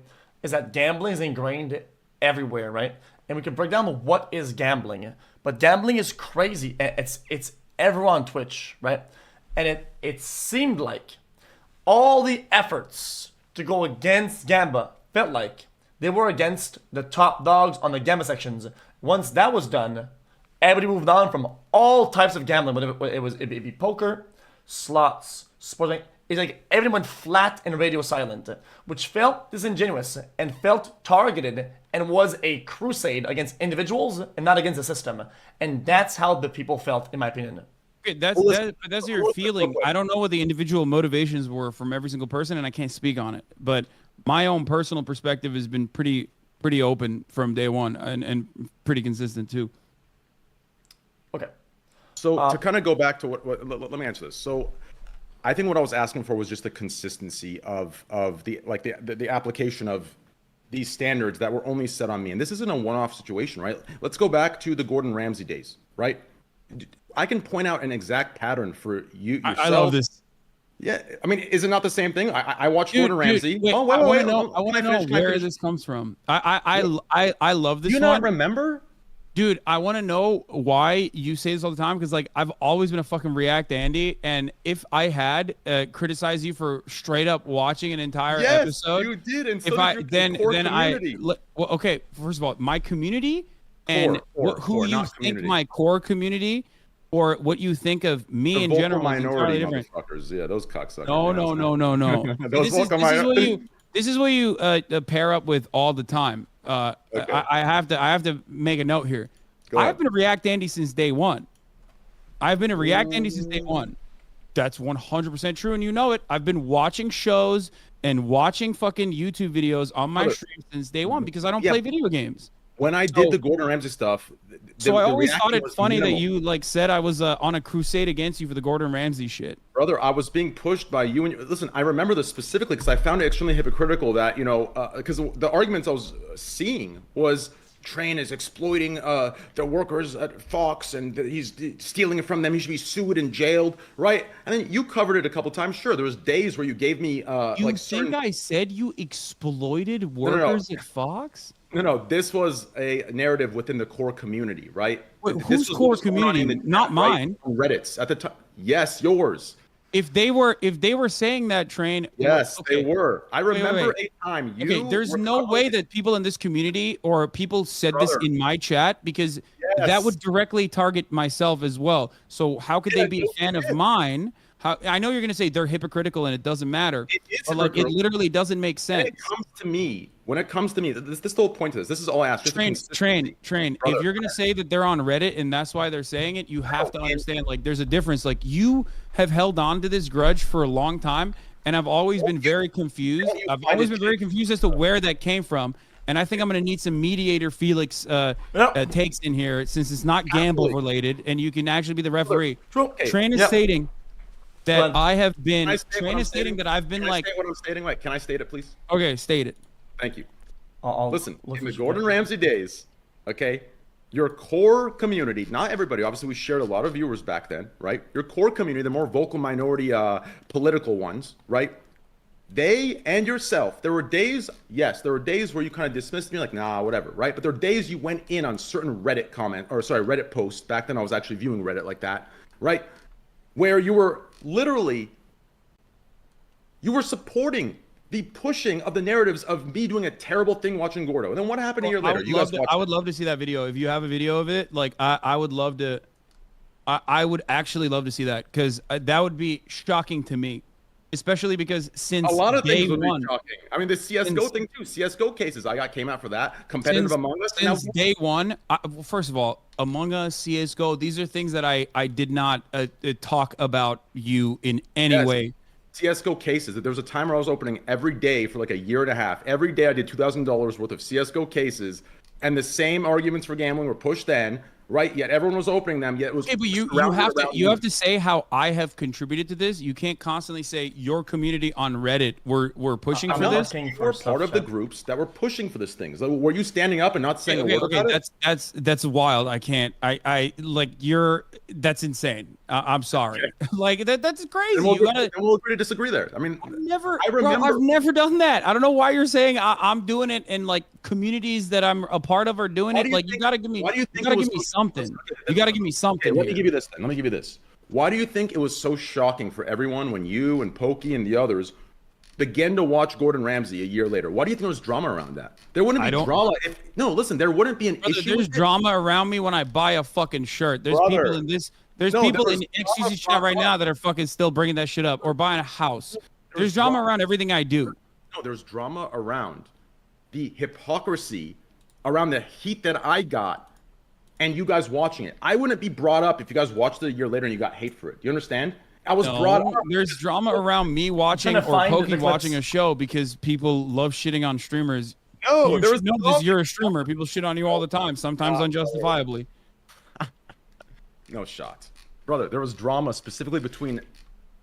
is that gambling is ingrained everywhere, right? And we can break down what is gambling. But gambling is crazy. It's everyone on Twitch, right? And it seemed like all the efforts to go against Gamba felt like they were against the top dogs on the Gamba sections. Once that was done, everybody moved on from all types of gambling. It'd be poker, slots, sporting. It's like everyone went flat and radio silent, which felt disingenuous and felt targeted and was a crusade against individuals and not against the system. And that's how the people felt, in my opinion. Okay, that's your feeling. I don't know what the individual motivations were from every single person, and I can't speak on it. But my own personal perspective has been pretty open from day one, and pretty consistent too. Okay. So to kind of go back to what let me answer this. So I think what I was asking for was just the consistency of the application of these standards that were only set on me. And this isn't a one-off situation, right? Let's go back to the Gordon Ramsay days, right? I can point out an exact pattern for you yourself. I love this. Yeah, I mean, is it not the same thing? I watched Gordon Ramsay. Wait, I want to know where this comes from. I love this. Do you not remember? Dude, I want to know why you say this all the time, because like I've always been a fucking React Andy, and if I had criticized you for straight up watching an entire episode, you did. And so if I then community. well, okay, first of all, my community and who you think my core community, or what you think of me in general is entirely different. Yeah, those cocksuckers. No. This is what you pair up with all the time. Okay. I have to make a note here. I've been a React Andy since day one. I've been a React Andy since day one. That's 100% true, and you know it. I've been watching shows and watching fucking YouTube videos on my stream since day one because I don't play video games. When I did the Gordon Ramsay stuff, I always thought it funny that you like said I was on a crusade against you for the Gordon Ramsay shit. Brother, I was being pushed by you. And listen, I remember this specifically because I found it extremely hypocritical that, because the arguments I was seeing was Train is exploiting the workers at Fox and he's stealing it from them. He should be sued and jailed, right? And then you covered it a couple times. Sure, there was days where you gave me you think I said you exploited workers at Fox? No, this was a narrative within the core community, right? Wait, whose core community? Not mine. Right? Reddit's at the time. Yes, yours. If they were saying that, Train. Yes, they were. I remember a time you. Okay, there's no way that people in this community or people said this in my chat because that would directly target myself as well. So how could they be a fan of mine? How, I know you're going to say they're hypocritical and it doesn't matter, but like it literally doesn't make sense. When it comes to me, this is the whole point of this. This is all I ask. Train. Brother, If you're going to say that they're on Reddit and that's why they're saying it, you have to understand like there's a difference. Like you have held on to this grudge for a long time, and I've always been very confused. I've always been very confused as to where that came from. And I think I'm going to need some mediator Felix takes in here since it's not gamble related and you can actually be the referee. Train is stating that I have been stating that I've been like what I'm stating. Like, can I state it, please? Okay, state it. Thank you. Listen, in the Gordon Ramsay days, okay, your core community, not everybody, obviously we shared a lot of viewers back then, right? Your core community, the more vocal minority political ones, right? They and yourself, there were days, yes, there were days where you kind of dismissed me like, nah, whatever, right? But there were days you went in on certain Reddit posts. Back then I was actually viewing Reddit like that, right? Where you were literally, you were supporting the pushing of the narratives of me doing a terrible thing watching Gordo. And then what happened a year later? I would love to see that video. If you have a video of it, like I would love to, I would actually love to see that because that would be shocking to me. Especially because since a lot of day things would one, be shocking. I mean, the CS:GO thing too. CS:GO cases came out for that. Competitive Among Us. Since day one, well, first of all, Among Us, CS:GO, these are things that I did not talk about you in any way. CS:GO cases. There was a time where I was opening every day for like a year and a half. Every day I did $2,000 worth of CS:GO cases, and the same arguments for gambling were pushed then. Right, yet everyone was opening them. Yet it was okay, but you have to say how I have contributed to this. You can't constantly say your community on Reddit were pushing for this. You were part of the groups that were pushing for this thing. So were you standing up and not saying a word about it? That's wild. I can't. I like you're. That's insane. I'm sorry. Okay. Like that's crazy. We'll agree to disagree there. I mean, I've never done that. I don't know why you're saying I'm doing it and like communities that I'm a part of are doing it. Like you gotta give me. You gotta give me something. You got to give me something. Let me give you this then. Let me give you this. Why do you think it was so shocking for everyone when you and Pokey and the others began to watch Gordon Ramsay a year later? Why do you think there was drama around that? There wouldn't be drama if listen, there wouldn't be an issue. There's drama around me when I buy a fucking shirt. There's people in this. There's people in xQc chat right now that are fucking still bringing that shit up or buying a house. There's drama around everything I do. No, there's drama around the hypocrisy, around the heat that I got. And you guys watching it. I wouldn't be brought up if you guys watched it a year later and you got hate for it. Do you understand? I was brought up. There's drama around me watching or Pokey watching a show because people love shitting on streamers. No, you're a streamer. People shit on you all the time, sometimes unjustifiably. No shot. Brother, there was drama specifically between,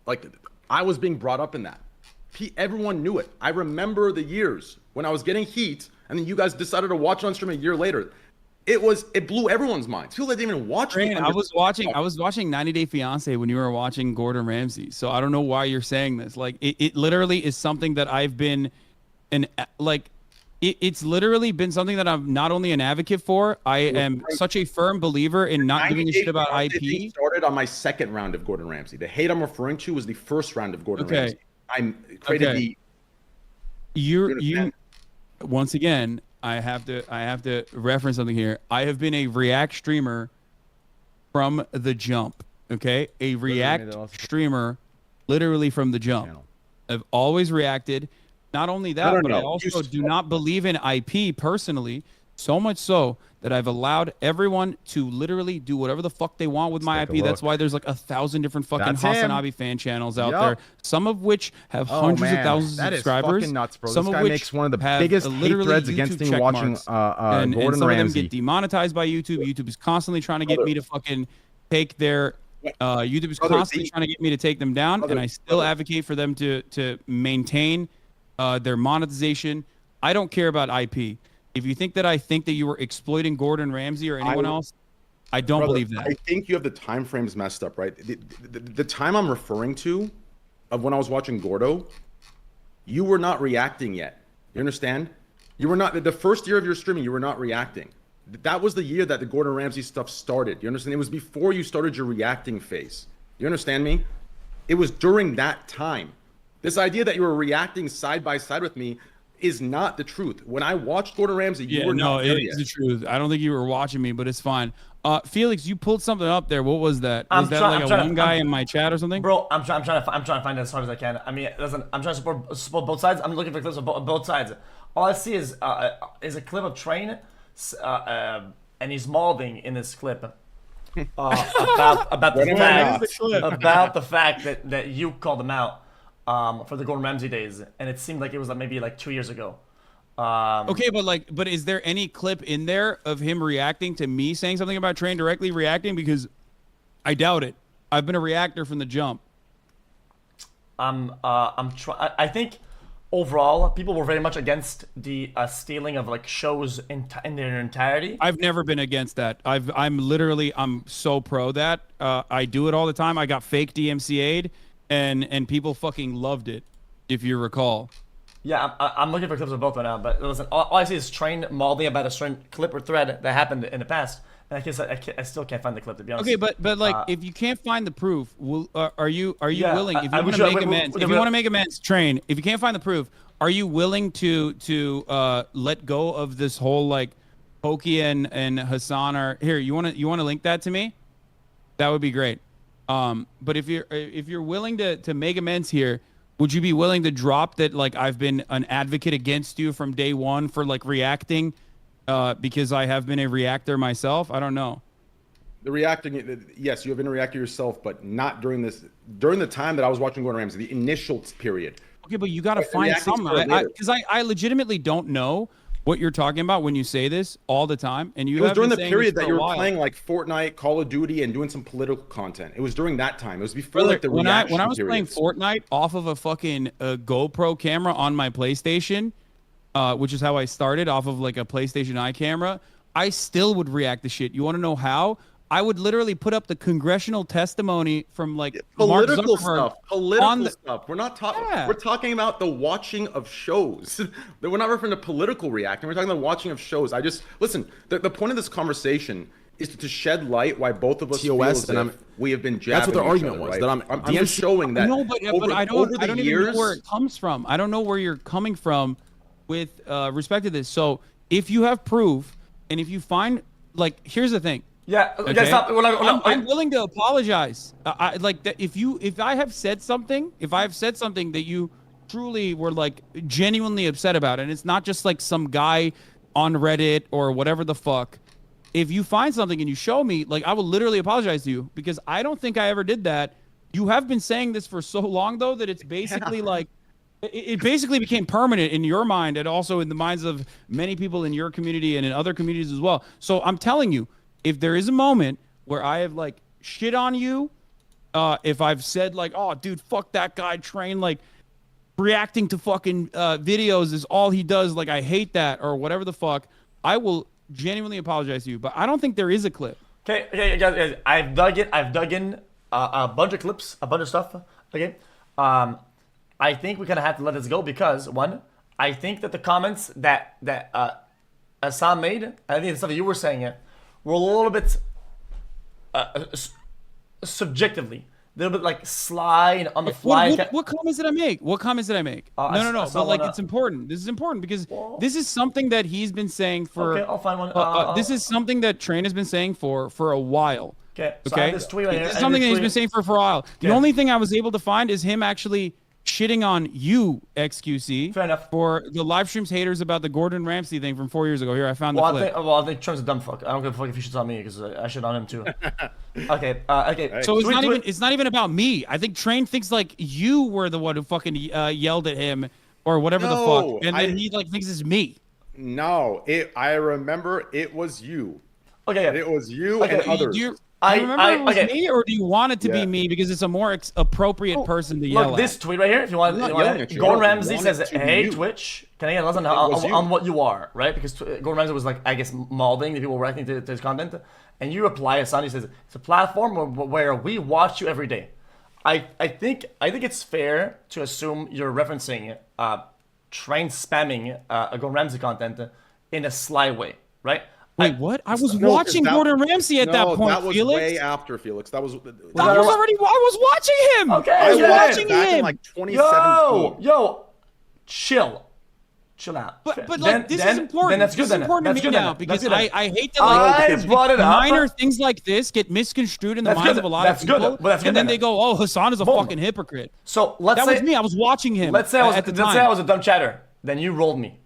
like, I was being brought up in that. Everyone knew it. I remember the years when I was getting heat and then you guys decided to watch on stream a year later. It blew everyone's minds. People that didn't even watch it. I was watching 90 Day Fiance when you were watching Gordon Ramsay. So I don't know why you're saying this. Like it literally is something that I've been it's literally been something that I'm not only an advocate for. I am such a firm believer in not giving a shit about IP. Started on my second round of Gordon Ramsay. The hate I'm referring to was the first round of Gordon Ramsay. I created you once again. I have to reference something here. I have been a React streamer from the jump. Okay, a React streamer, literally from the jump. I've always reacted. Not only that, but I also do not believe in IP personally. So much so that I've allowed everyone to literally do whatever the fuck they want with my IP. That's why there's like 1,000 different fucking Hasanabi fan channels out there. Some of which have hundreds of thousands of subscribers. That is fucking nuts, bro. Some this guy of which makes one of the biggest hate threads against me watching and Gordon some Ramsay. of them get demonetized by YouTube. YouTube is constantly trying to get me to fucking take their YouTube is constantly trying to get me to take them down, and I still advocate for them to maintain their monetization. I don't care about IP. If you think that I think that you were exploiting Gordon Ramsay or anyone else, I don't believe that. I think you have the time frames messed up, right? The time I'm referring to of when I was watching Gordo, you were not reacting yet. You understand? You were not, the first year of your streaming, you were not reacting. That was the year that the Gordon Ramsay stuff started. You understand? It was before you started your reacting phase. You understand me? It was during that time. This idea that you were reacting side by side with me, is not the truth. When I watched Gordon Ramsay, you were no, not it there is yet. the truth. I don't think you were watching me, but it's fine. Felix, you pulled something up there. What was that? Was that like a one guy in my chat or something? Bro, I'm trying to find it as hard as I can. I mean, listen, I'm trying to support both sides. I'm looking for clips of both sides. All I see is a clip of Train, and he's molding in this clip about the fact that you called him out for the Gordon Ramsay days, and it seemed like it was maybe 2 years ago. Okay, but is there any clip in there of him reacting to me saying something about Train directly reacting? Because I doubt it. I've been a reactor from the jump. I think overall people were very much against the stealing of shows in their entirety. I've never been against that. I'm so pro that. I do it all the time. I got fake DMCA'd and people fucking loved it, if you recall. Yeah, I'm looking for clips of both right now, but listen, all I see is Train molding about a certain clip or thread that happened in the past, and I still can't find the clip, to be honest. Okay, but if you can't find the proof, are you willing? If you want to make amends, if you want to make amends, Train. If you can't find the proof, are you willing to let go of this whole Pokey and Hasan are here? You want to link that to me? That would be great. But if you're willing to make amends here, would you be willing to drop that I've been an advocate against you from day one for reacting because I have been a reactor myself? I don't know. The reacting, yes, you have been a reactor yourself, but not during the time that I was watching Gordon Ramsay, the initial period. Okay, but you got to find something. Because I legitimately don't know what you're talking about when you say this all the time. And you it was during the period that you were playing Fortnite, Call of Duty, and doing some political content. It was during that time. It was before the when I was periods. playing Fortnite off of a fucking GoPro camera on my PlayStation, which is how I started, off of a PlayStation Eye camera, I still would react to shit. You want to know how? I would literally put up the congressional testimony from political stuff. Political stuff. We're not talking. Yeah. We're talking about the watching of shows. We're not referring to political reacting. We're talking about watching of shows. Listen. The point of this conversation is to shed light why both of us feel as if we have been jabbing. That's what their argument other, was. Right? That I'm just showing that. No, but I don't even know where it comes from. I don't know where you're coming from with respect to this. So if you have proof, and if you find here's the thing. Yeah, okay. I'm willing to apologize. If I have said something that you truly were genuinely upset about, and it's not just some guy on Reddit or whatever the fuck. If you find something and you show me, I will literally apologize to you, because I don't think I ever did that. You have been saying this for so long though that it's basically it basically became permanent in your mind, and also in the minds of many people in your community and in other communities as well. So I'm telling you, if there is a moment where I have shit on you, if I've said oh dude, fuck that guy Train, reacting to fucking videos is all he does, I hate that, or whatever the fuck, I will genuinely apologize to you. But I don't think there is a clip. Okay, guys, I've dug in a bunch of clips, a bunch of stuff. Okay, I think we kind of have to let this go, because one, I think that the comments that Hasan made, I think the stuff that you were saying were a little bit subjectively, a little bit sly and on the fly. What comments did I make? No. But it's important. This is important because this is something that he's been saying for. Okay, I'll find one. This is something that Train has been saying for a while. Okay. So I have this tweet right here. This is something that he's been saying for a while. The only thing I was able to find is him actually shitting on you, xQc. Fair enough. For the live streams haters about the Gordon Ramsay thing from 4 years ago. Here, I found the clip. I think Trump's a dumb fuck. I don't give a fuck if he shits on me, because I shit on him too. Okay. So it's not even about me. I think Train thinks you were the one who fucking yelled at him or whatever the fuck, and then he thinks it's me. No, I remember it was you. Okay. Yeah. It was you and others. I remember it was me, or do you want it to be me because it's a more appropriate person to yell at? Look, this tweet right here, if you want, Gordon Ramsay says, "Hey, Twitch, can I get a lesson on what you are?" Right? Because Gordon Ramsay was I guess, molding the people reacting to his content, and you reply, Hasan, he says, "It's a platform where we watch you every day." I think it's fair to assume you're referencing Train spamming Gordon Ramsay content in a sly way, right? Wait, what? I was watching Gordon Ramsay at that point, that was Felix. way after, Felix. I was watching him. Okay, I was watching back him. in 2017. Yo, chill. Chill out. But like this is important. Then that's good. This is important That's to me good now then. because That's good then. I hate that like I brought it up. minor things like this get misconstrued in the That's minds good. of a lot That's of good. people, But that's good and then then. they go, "Oh, Hasan is a Boom. fucking hypocrite." So let's That say was me. I was watching him. Let's say I was at the let's time. say I was a dumb chatter. Then you rolled me.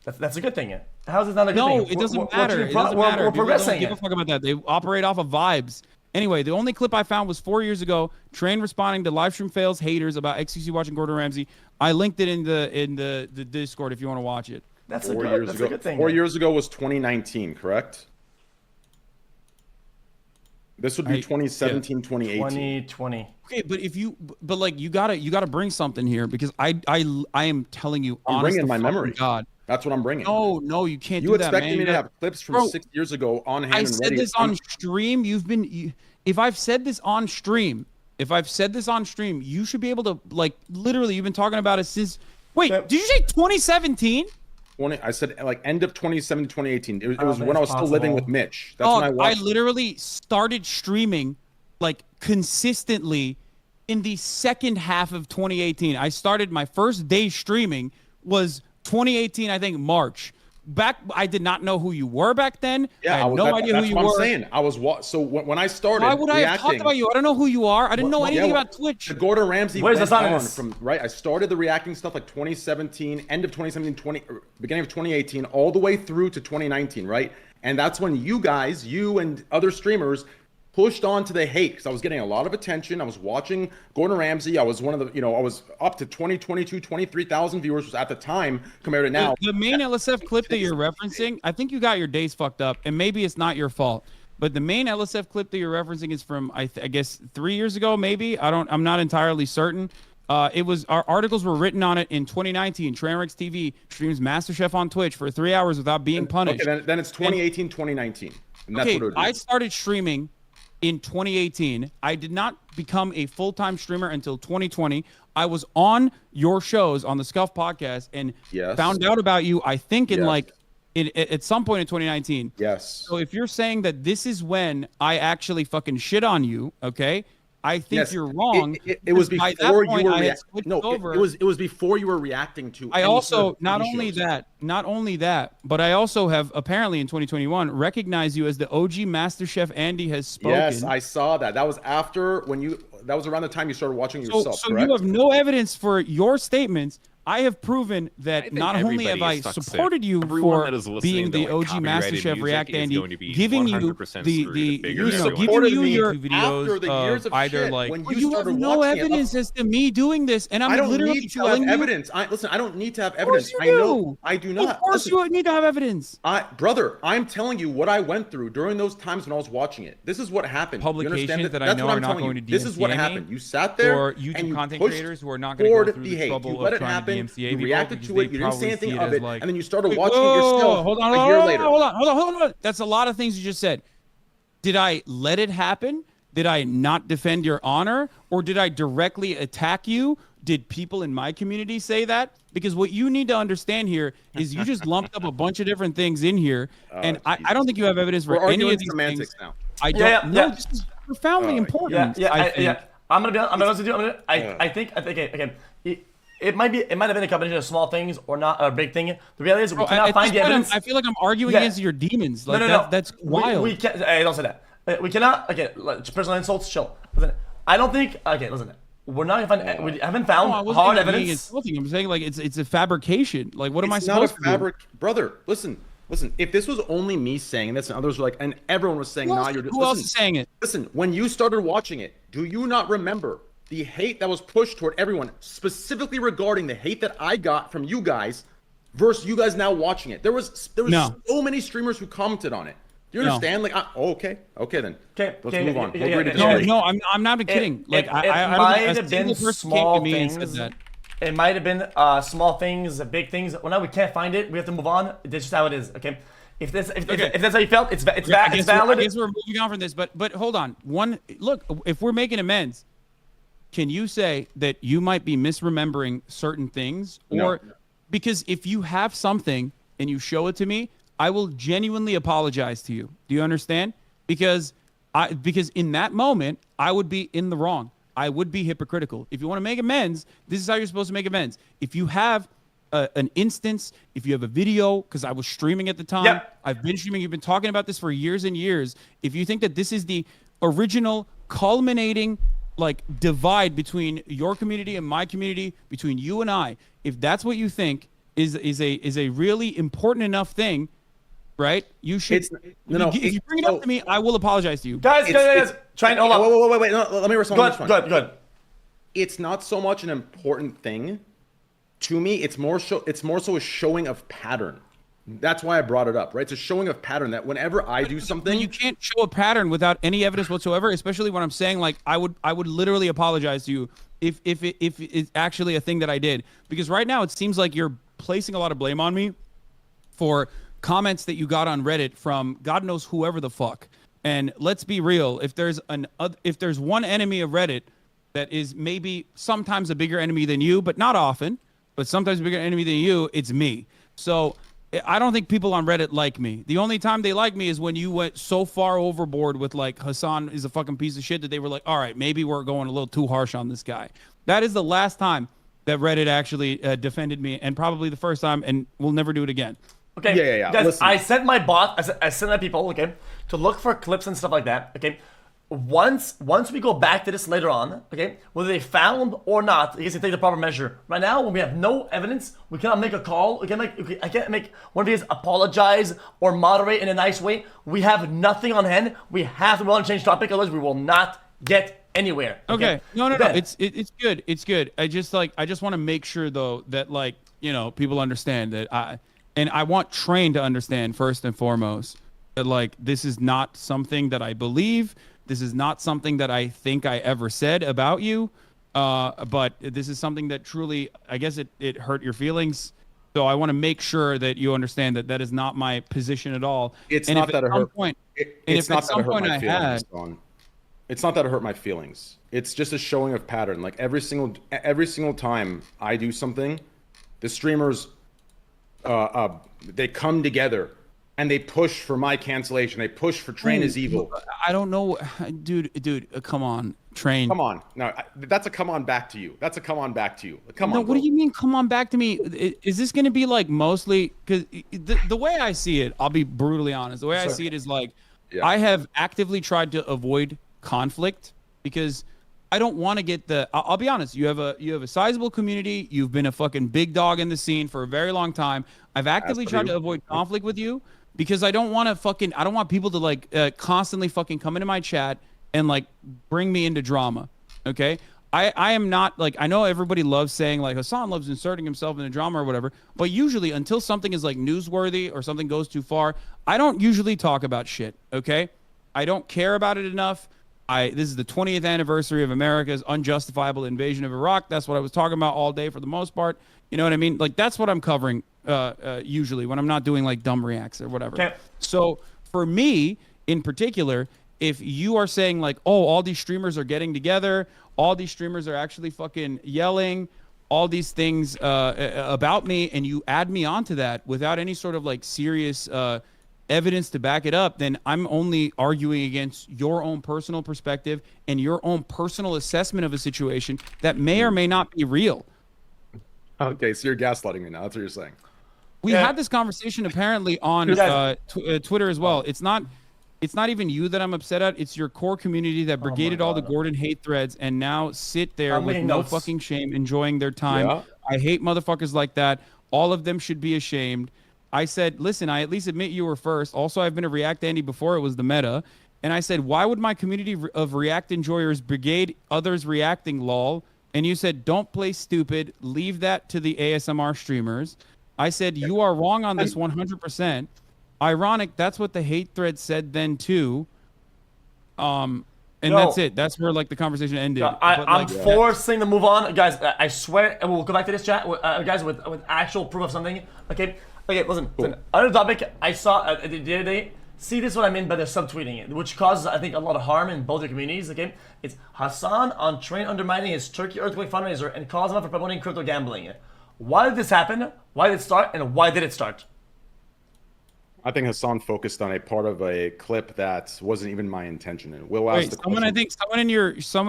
That's a good thing. How's it not a good thing? No, it doesn't matter. It doesn't We're matter. People don't progressing give a it. fuck about that. They operate off of vibes. Anyway, the only clip I found was 4 years ago. Train responding to live stream fails haters about xQc watching Gordon Ramsay. I linked it in the Discord if you want to watch it. That's 4 years that's ago. a good thing. 4 years ago was 2019, correct? This would be 2017, 2018. 2020. Okay, but like you gotta bring something here because I am telling you, I'm honest bringing to my fucking memory. God. That's what I'm bringing. No, you can't You do that, expected man. me to have clips from Bro, 6 years ago on hand I and said ready. this on stream. If I've said this on stream, you should be able to like literally. You've been talking about it since. Wait, did you say 2017? I said like end of 2017, 2018. It was think when I was it's still living possible. with Mitch. That's when I I watched. literally started streaming like consistently in the second half of 2018. I started my first day streaming was 2018, I think March. I did not know who you were back then. I had no idea who you were. That's what I'm saying. I was so when I started. Why would I have talked about you? I don't know who you are. I didn't know anything about Twitch. The Gordon Ramsay Where's went the sign on this? from right. I started the reacting stuff like 2017, end of 2017, beginning of 2018, all the way through to 2019, right? And that's when you and other streamers pushed on to the hate because I was getting a lot of attention. I was watching Gordon Ramsay. I was one of the, I was up to 23,000 viewers was at the time compared to now. The main LSF clip that you're referencing, I think you got your days fucked up, and maybe it's not your fault. But the main LSF clip that you're referencing is from, I guess, 3 years ago, maybe. I'm not entirely certain. Our articles were written on it in 2019. Trainwreckstv streams MasterChef on Twitch for 3 hours without being punished. Okay, then it's 2018, 2019. And that's what it would be. I started streaming in 2018. I did not become a full-time streamer until 2020. I was on your shows on the Scuff podcast and found out about you, I think, at some point in 2019. Yes. So if you're saying that this is when I actually fucking shit on you, okay, I think you're wrong. It was before you were reacting. No, over. it was before you were reacting to. I any also sort of not TV only shows. that, but I also have apparently in 2021 recognized you as the OG MasterChef. Andy has spoken. Yes, I saw that. That was after that was around the time you started watching yourself. So correct? you have no evidence for your statements. I have proven that not only have I supported you for being the OG MasterChef React Andy, giving you your after the years of either shit, like when you have no evidence as to me doing this, and I'm literally telling you. Evidence. Listen, I don't need to have evidence. I know I do not. Of course you need to have evidence. Brother, I'm telling you what I went through during those times when I was watching it. This is what happened. Publications that I know are not going to DMCA This is what happened. You sat there or YouTube content creators who are not going to go through the trouble of trying to DMCA you people reacted to it. You didn't say anything of it, and then you started watching it yourself a year later. Hold on. That's a lot of things you just said. Did I let it happen? Did I not defend your honor? Or did I directly attack you? Did people in my community say that? Because what you need to understand here is you just lumped up a bunch of different things in here, and I don't think you have evidence for any of these semantics things. Now. I don't know. This is profoundly important. I'm gonna be honest with you. I think okay. It might have been a combination of small things or not a big thing. The reality is we cannot find the evidence. I feel like I'm arguing against your demons. Like, no. That's wild. We can't. Hey, don't say that. We cannot. Okay, personal insults. Chill. Listen, I don't think. Okay, listen. We're not gonna find. We haven't found hard evidence. I'm saying like it's a fabrication. Like what am I supposed to do? Brother, listen. If this was only me saying this and others were like, and everyone was saying, nah, you're. Who else is saying it? Listen, when you started watching it, do you not remember the hate that was pushed toward everyone, specifically regarding the hate that I got from you guys versus you guys now watching it? There was so many streamers who commented on it. Do you understand? Like, okay then. Okay, let's move on. No, I'm not kidding. Like, I might have been small things. It might have been small things, big things. Well, now we can't find it. We have to move on. That's just how it is. Okay. If that's how you felt, it's valid. I guess we're moving on from this, but hold on. Look, if we're making amends, can you say that you might be misremembering certain things? Or because if you have something and you show it to me, I will genuinely apologize to you. Do you understand? Because in that moment, I would be in the wrong. I would be hypocritical. If you want to make amends, this is how you're supposed to make amends. If you have an instance, if you have a video, because I was streaming at the time, Yep. I've been streaming, you've been talking about this for years and years. If you think that this is the original culminating like divide between your community and my community, between you and I, if that's what you think is a really important enough thing, right? You should. If you bring it up to me, I will apologize to you. Guys, try and hold on. Wait. No, let me respond to this one. Good. It's not so much an important thing to me. It's more so a showing of pattern. That's why I brought it up, right? It's a showing of pattern that whenever I do something, you can't show a pattern without any evidence whatsoever. Especially when I'm saying like I would literally apologize to you if it's actually a thing that I did, because right now it seems like you're placing a lot of blame on me for comments that you got on Reddit from God knows whoever the fuck. And let's be real, if there's one enemy of Reddit that is maybe sometimes a bigger enemy than you, but not often, but sometimes a bigger enemy than you, it's me. So I don't think people on Reddit like me. The only time they like me is when you went so far overboard with like Hasan is a fucking piece of shit that they were like, all right, maybe we're going a little too harsh on this guy. That is the last time that Reddit actually defended me, and probably the first time, and we'll never do it again. Okay. Yeah. Guys, Listen. I sent my bot, I sent my people, okay, to look for clips and stuff like that, okay? Once we go back to this later on, okay, whether they found or not, you guys can take the proper measure. Right now, when we have no evidence, we cannot make a call. I can't make one of you guys apologize or moderate in a nice way. We have nothing on hand. We have to be able to change topic, otherwise we will not get anywhere. Okay. No. It's good. It's good. I just want to make sure though that like, you know, people understand that I want Train to understand first and foremost that like this is not something that I believe. This is not something that I think I ever said about you, but this is something that truly, I guess it hurt your feelings. So I want to make sure that you understand that that is not my position at all. It's not that it hurt. It's not that it hurt my feelings. It's not that it hurt my feelings. It's just a showing of pattern. Like every single time I do something, the streamers, they come together. And they push for my cancellation. They push for Train is evil. I don't know, dude. Come on, Train. Come on. No, that's a come on back to you. That's a come on back to you. Come on. No, what do you mean? Come on back to me. Is this going to be like mostly because the way I see it? I'll be brutally honest. The way I see it is like I have actively tried to avoid conflict because I don't want to get the. I'll be honest. You have a sizable community. You've been a fucking big dog in the scene for a very long time. I've actively tried to avoid conflict with you. Because I don't want people to like constantly fucking come into my chat and like bring me into drama. Okay. I am not like, I know everybody loves saying like Hasan loves inserting himself in the drama or whatever, but usually until something is like newsworthy or something goes too far, I don't usually talk about shit. Okay. I don't care about it enough. This is the 20th anniversary of America's unjustifiable invasion of Iraq. That's what I was talking about all day for the most part. You know what I mean? Like that's what I'm covering usually when I'm not doing like dumb reacts or whatever. Okay. So for me in particular, if you are saying like, oh, all these streamers are getting together, all these streamers are actually fucking yelling, all these things about me, and you add me onto that without any sort of like serious evidence to back it up, then I'm only arguing against your own personal perspective and your own personal assessment of a situation that may or may not be real. Okay, so you're gaslighting me now. That's what you're saying. We had this conversation apparently on Twitter as well. It's not even you that I'm upset at. It's your core community that brigaded all the Gordon hate threads and now sit there with no fucking shame, enjoying their time. Yeah. I hate motherfuckers like that. All of them should be ashamed. I said, listen, I at least admit you were first. Also, I've been a React Andy before it was the meta. And I said, why would my community of React enjoyers brigade others reacting, lol? And you said, don't play stupid. Leave that to the ASMR streamers. I said, you are wrong on this 100%. Ironic, that's what the hate thread said then too. And that's it. That's where like the conversation ended. I'm forcing to move on. Guys, I swear, and we'll go back to this chat, guys, with actual proof of something. Okay, listen. Cool. Another topic I saw the other day. See, this is what I mean by the subtweeting it, which causes, I think, a lot of harm in both your communities, okay? It's Hasan on Train undermining his Turkey earthquake fundraiser and calls him out for promoting crypto gambling. Why did this happen? Why did it start? And why did it start? I think Hasan focused on a part of a clip that wasn't even my intention. And Will asked the question. I think someone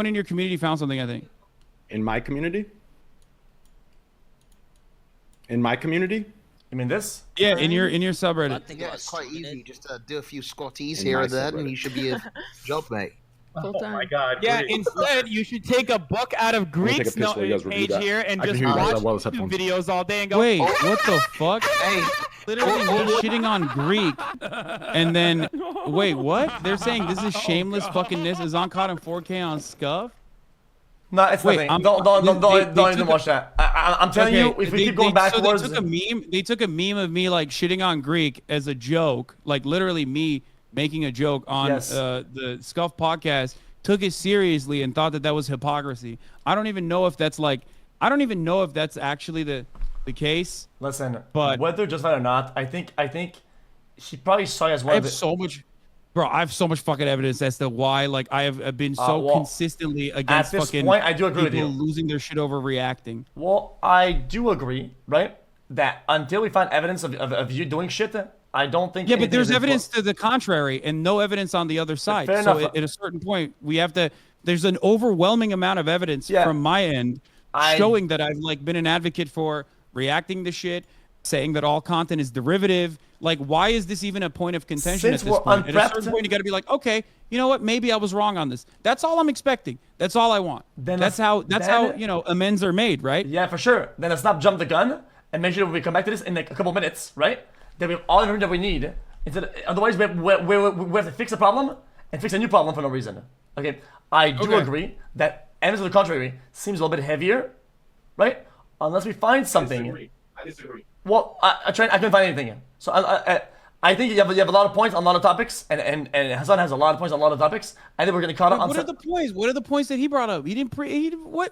in your community found something, I think. In my community? In my community? You mean this? Yeah, in your subreddit. I think it's quite easy. Just do a few squatties In here my and there, subreddit. and you should be a job mate. Oh my God. Yeah, instead you should take a book out of gonna take a Greek's piss while you guys review page that. here and I can just hear you guys watch that well as YouTube headphones. videos all day and go. Wait, what the fuck? Hey, Literally me shitting on Greek, and then wait, what? They're saying this is shameless fuckingness. Is on caught in 4K on Scuff? No, it's Wait, nothing. I'm- Don't they even took watch that. I'm telling you, if we keep going backwards, so they took a meme of me like shitting on Greek as a joke, like literally me making a joke on Yes. the Scuff podcast. Took it seriously and thought that was hypocrisy. I don't even know if that's actually the case. listen. But- Whether justified or not, I think he probably saw you as I one of have the. so much, bro. I have so much fucking evidence as to why, like, I have been so well, consistently against this fucking point, I do agree with people you. losing their shit over reacting. Well, I do agree, right? That until we find evidence of you doing shit, I don't think. Yeah, but anything there's is evidence to the contrary and no evidence on the other side. fair So enough. at a certain point, we have to. There's an overwhelming amount of evidence Yeah. from my end I- showing that I've like been an advocate for reacting to shit, saying that all content is derivative. Like, why is this even a point of contention Since at this we're point? At a certain unprepped- point, you got to be like, okay, you know what? Maybe I was wrong on this. That's all I'm expecting. That's all I want. Then that's how amends are made, right? Yeah, for sure. Then let's not jump the gun and make sure we come back to this in like a couple minutes, right? That we have all the information that we need. Otherwise, we have to fix a problem and fix a new problem for no reason. Okay, I do Okay. agree that evidence to the contrary seems a little bit heavier, right? Unless we find something. I disagree. Well, I couldn't find anything. So I think you have a lot of points on a lot of topics, and Hasan has a lot of points on a lot of topics. I think we're gonna caught up on. What are the points? What are the points that he brought up? He didn't what?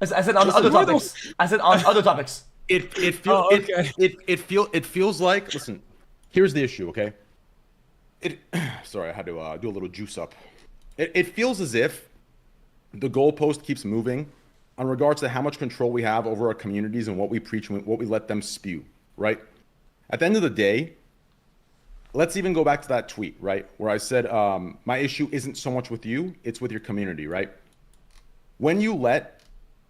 I said on other what are topics. I said on other topics. It feels Oh, okay. it feels like, listen, here's the issue, okay? Sorry, I had to do a little juice up. It feels as if the goalpost keeps moving on regards to how much control we have over our communities and what we preach and what we let them spew, right? At the end of the day, let's even go back to that tweet, right? Where I said, my issue isn't so much with you, it's with your community, right? When you let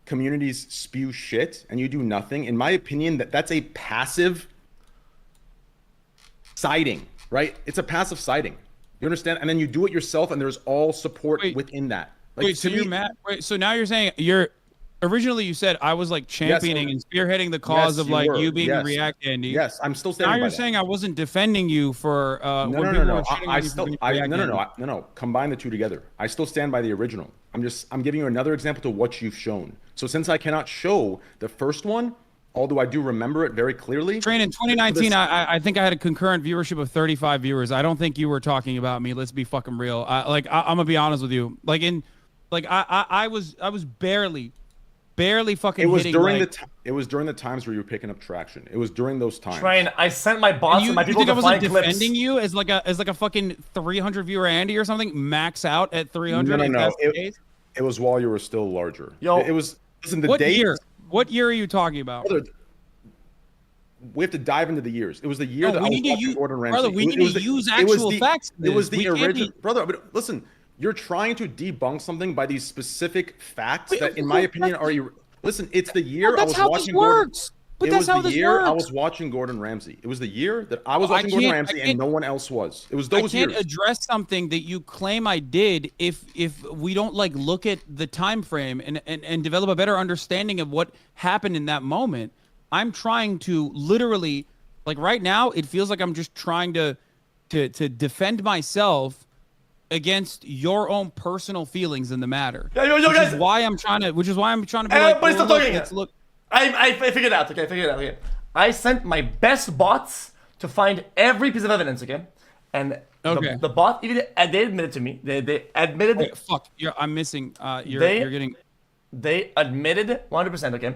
communities spew shit and you do nothing, in my opinion, that's a passive siding, right? It's a passive siding. You understand? And then you do it yourself, and there's all support Wait. within that. Like, Wait, so to you're me- mad? Wait, so now you're saying originally you said I was like championing and spearheading the cause Yes, of you like were. you being Yes. a React Andy. Yes, I'm still Now standing you're by that. saying I wasn't defending you for No, when no, people no, were no. shitting I on you for still, being I, React no, no, Andy. no, no. Combine the two together. I still stand by the original. I'm giving you another example to what you've shown. So since I cannot show the first one, although I do remember it very clearly. Train in 2019, I think I had a concurrent viewership of 35 viewers. I don't think you were talking about me. Let's be fucking real. I'm gonna be honest with you. I was barely fucking. It was hitting, during like, it was during the times where you were picking up traction. It was during those times. Train. I sent my bots You, and my you people think I to wasn't find clips. defending you as like a fucking 300 viewer Andy or something? Max out at 300. No, if no. that's the case? It was while you were still larger. Yo. It was. Listen, the What date. year? What year are you talking about? Brother, we have to dive into the years. It was the year No, that we I was need to watching use- Gordon Ramsay. brother, we It need was to the- use it was actual the- facts in It was this. the We can't original, be- brother. But listen, you're trying to debunk something by these specific facts Wait, that, in my opinion, are. Listen, it's the year No, I that's was how this watching Gordon. works. But It that's was how the this year I works. was watching Gordon Ramsay. It was the year that I was I watching Gordon can't- I Ramsay can't- and no one else was. It was I those can't years. address something that you claim I did if we don't like look at the time frame and develop a better understanding of what happened in that moment. I'm trying to literally, like right now, it feels like I'm just trying to defend myself against your own personal feelings in the matter. Yo, which guys. is why I'm trying to be like, Everybody's well, still look, talking. let's look. I figured it out. Okay, I figured it out. Okay, I sent my best bots to find every piece of evidence. Okay, and Okay. the bot even they admitted to me. They admitted. Wait, fuck, I'm missing. You're getting. They admitted 100%. Okay,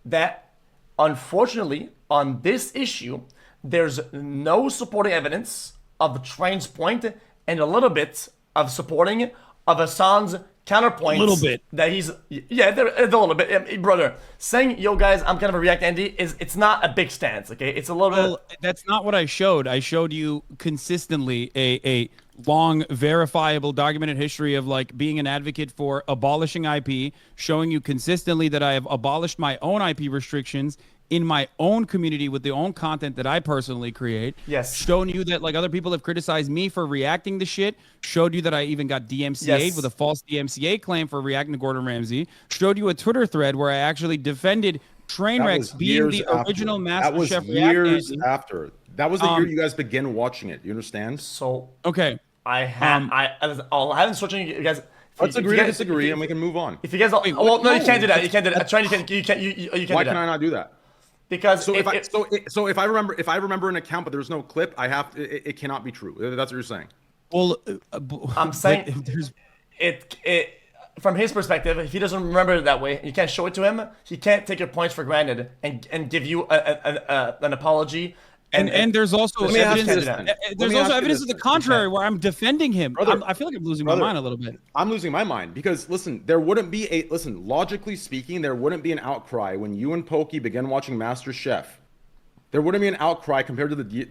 that unfortunately on this issue, there's no supporting evidence of the Train's point and a little bit of supporting of Hasan's counterpoints. Little bit. That he's they're a little bit, brother. Saying yo guys, I'm kind of a React Andy it's not a big stance. Okay, it's a little Well, bit. that's not what I showed. I showed you consistently a long, verifiable, documented history of like being an advocate for abolishing IP, showing you consistently that I have abolished my own IP restrictions in my own community with the own content that I personally create. Yes. Shown you that like other people have criticized me for reacting to shit. Showed you that I even got DMCA'd Yes. with a false DMCA claim for reacting to Gordon Ramsay. Showed you a Twitter thread where I actually defended Trainwrecks being the original That was MasterChef years react after. That was the year you guys began watching it. You understand? So Okay. I haven't switching you guys. Let's if you agree to guys- disagree, if- and we can move on. If you guys don't, Wait, well, what? no, you No, can't do that. You that's- can't do that. Trying you can't you can't Why do can I that not do that? because So if if I remember an account, but there's no clip, it cannot be true. That's what you're saying. Well, I'm saying there's it from his perspective, if he doesn't remember it that way, you can't show it to him. He can't take your points for granted and give you an apology. And there's also Let me ask you evidence. this then. There's Let me also ask you evidence this to the then. contrary where I'm defending him. Brother, I feel like I'm losing brother, my mind a little bit. I'm losing my mind because listen, there wouldn't be a listen. Logically speaking, there wouldn't be an outcry when you and Pokey began watching Master Chef. There wouldn't be an outcry compared to the year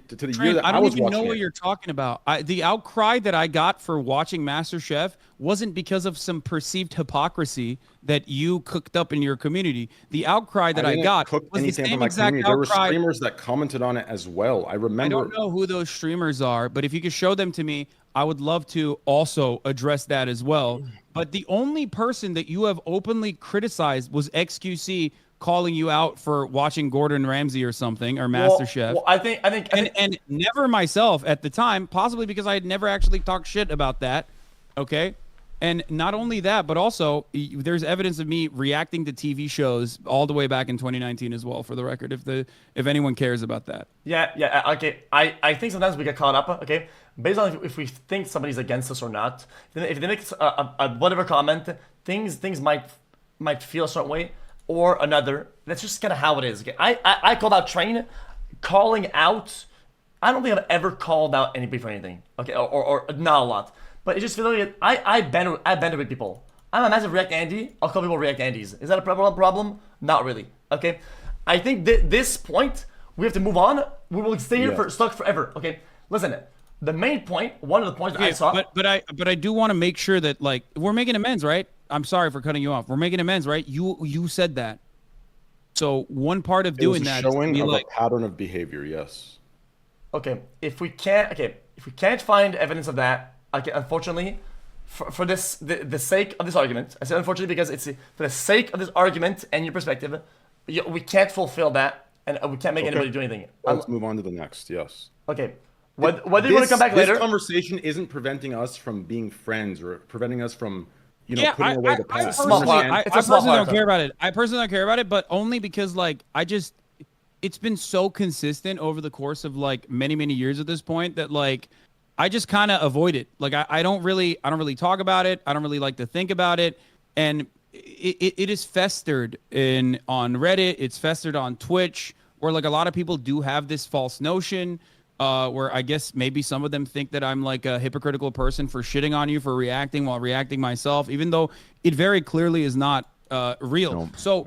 that I I don't was even watching know what it. you're talking about. The outcry that I got for watching MasterChef wasn't because of some perceived hypocrisy that you cooked up in your community. The outcry that I didn't got cook was the anything same from my exact community. There were outcry. streamers that commented on it as well. I remember. I don't know who those streamers are, but if you could show them to me, I would love to also address that as well. But the only person that you have openly criticized was xQc calling you out for watching Gordon Ramsay or something or MasterChef. Well, I think And never myself at the time, possibly because I had never actually talked shit about that. Okay. And not only that, but also there's evidence of me reacting to TV shows all the way back in 2019 as well, for the record, if anyone cares about that. Yeah, okay. I think sometimes we get caught up, okay? Based on if we think somebody's against us or not. If they make a whatever comment, things might feel a certain way or another. That's just kind of how it is. Okay? I called out Train, calling out. I don't think I've ever called out anybody for anything, okay? Or not a lot. But it just feels like I bend with people. I'm a massive React Andy. I'll call people React Andies. Is that a problem? Not really. Okay. I think this point we have to move on. We will stay here stuck forever. Okay. Listen. The main point, one of the points that I saw. But I do want to make sure that like we're making amends, right? I'm sorry for cutting you off. We're making amends, right? You said that. So one part of doing that is to showing be of like, a pattern of behavior. Yes. Okay. If we can't find evidence of that, okay, unfortunately, for this the sake of this argument, I said unfortunately because it's for the sake of this argument and your perspective, we can't fulfill that, and we can't make anybody do anything. Let's move on to the next. Yes. Okay. Whether you want to come back later. This conversation isn't preventing us from being friends or preventing us from, putting away the past. I It's a small personally don't part. care about it. I personally don't care about it, but only because like it's been so consistent over the course of like many years at this point that like I just kind of avoid it. Like I don't really talk about it. I don't really like to think about it, and it is festered on Reddit. It's festered on Twitch, where like a lot of people do have this false notion. Where I guess maybe some of them think that I'm like a hypocritical person for shitting on you for reacting while reacting myself, even though it very clearly is not real. So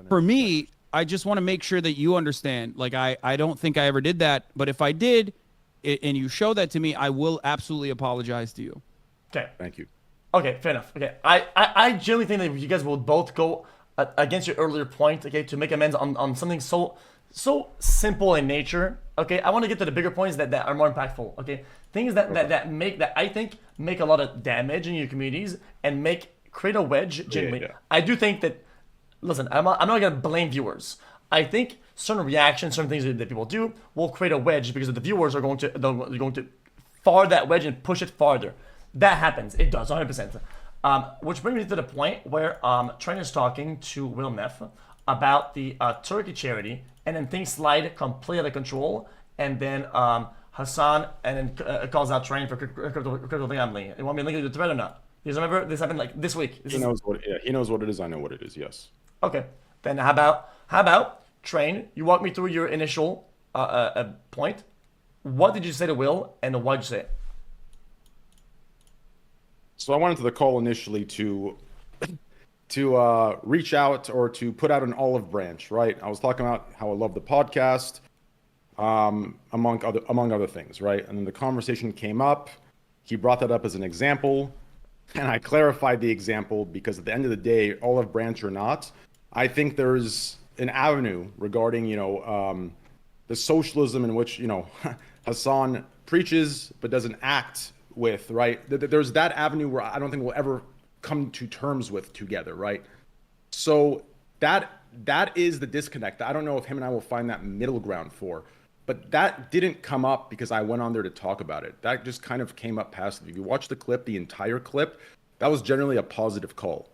for me, I just want to make sure that you understand. Like I don't think I ever did that, but if I did, and you show that to me, I will absolutely apologize to you. Okay. Thank you. Okay, fair enough. Okay, I genuinely think that you guys will both go against your earlier point. Okay, to make amends on something so simple in nature. Okay, I want to get to the bigger points that are more impactful. Okay, things that I think make a lot of damage in your communities and create a wedge. Genuinely, I do think that. Listen, I'm not gonna blame viewers. I think certain reactions, certain things that people do will create a wedge because the viewers are going to far that wedge and push it farther. That happens. It does 100%. Which brings me to the point where Train is talking to Will Neff about the Turkey charity, and then things slide completely out of control, and then Hasan and then calls out Train for crypto family. You want me to link to the thread or not? Because remember, this happened like this week. He knows what it is. I know what it is. Yes. Okay. Then how about Train? You walk me through your initial point. What did you say to Will, and why did you say it? So I went into the call initially to reach out or to put out an olive branch, right? I was talking about how I love the podcast, among other things, right? And then the conversation came up. He brought that up as an example, and I clarified the example because at the end of the day, olive branch or not, I think there's an avenue regarding, the socialism in which, Hasan preaches but doesn't act with, right? There's that avenue where I don't think we'll ever come to terms with together, right? So that is the disconnect. I don't know if him and I will find that middle ground for, but that didn't come up because I went on there to talk about it. That just kind of came up passively. If you watch the clip, the entire clip, that was generally a positive call,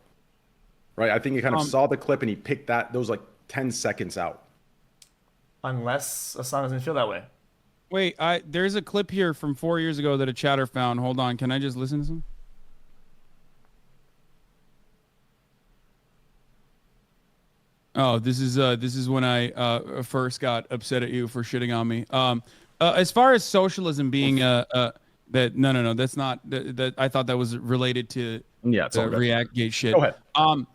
right? I think he kind of saw the clip and he picked those like 10 seconds out. Unless Hasan doesn't feel that way. Wait, there's a clip here from 4 years ago that a chatter found. Hold on, can I just listen to some? Oh, this is when I first got upset at you for shitting on me. As far as socialism being no, that's not that. I thought that was related to It's all the good. React-gate shit. Go ahead.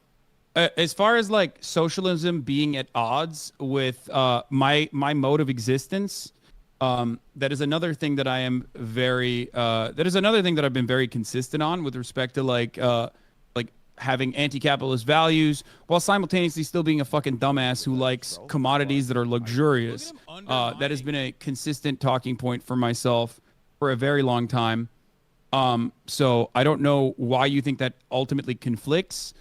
As far as like socialism being at odds with my mode of existence, that is another thing that I am very that is another thing that I've been very consistent on with respect to like having anti-capitalist values while simultaneously still being a fucking dumbass who likes commodities that are luxurious. That has been a consistent talking point for myself for a very long time. So I don't know why you think that ultimately conflicts.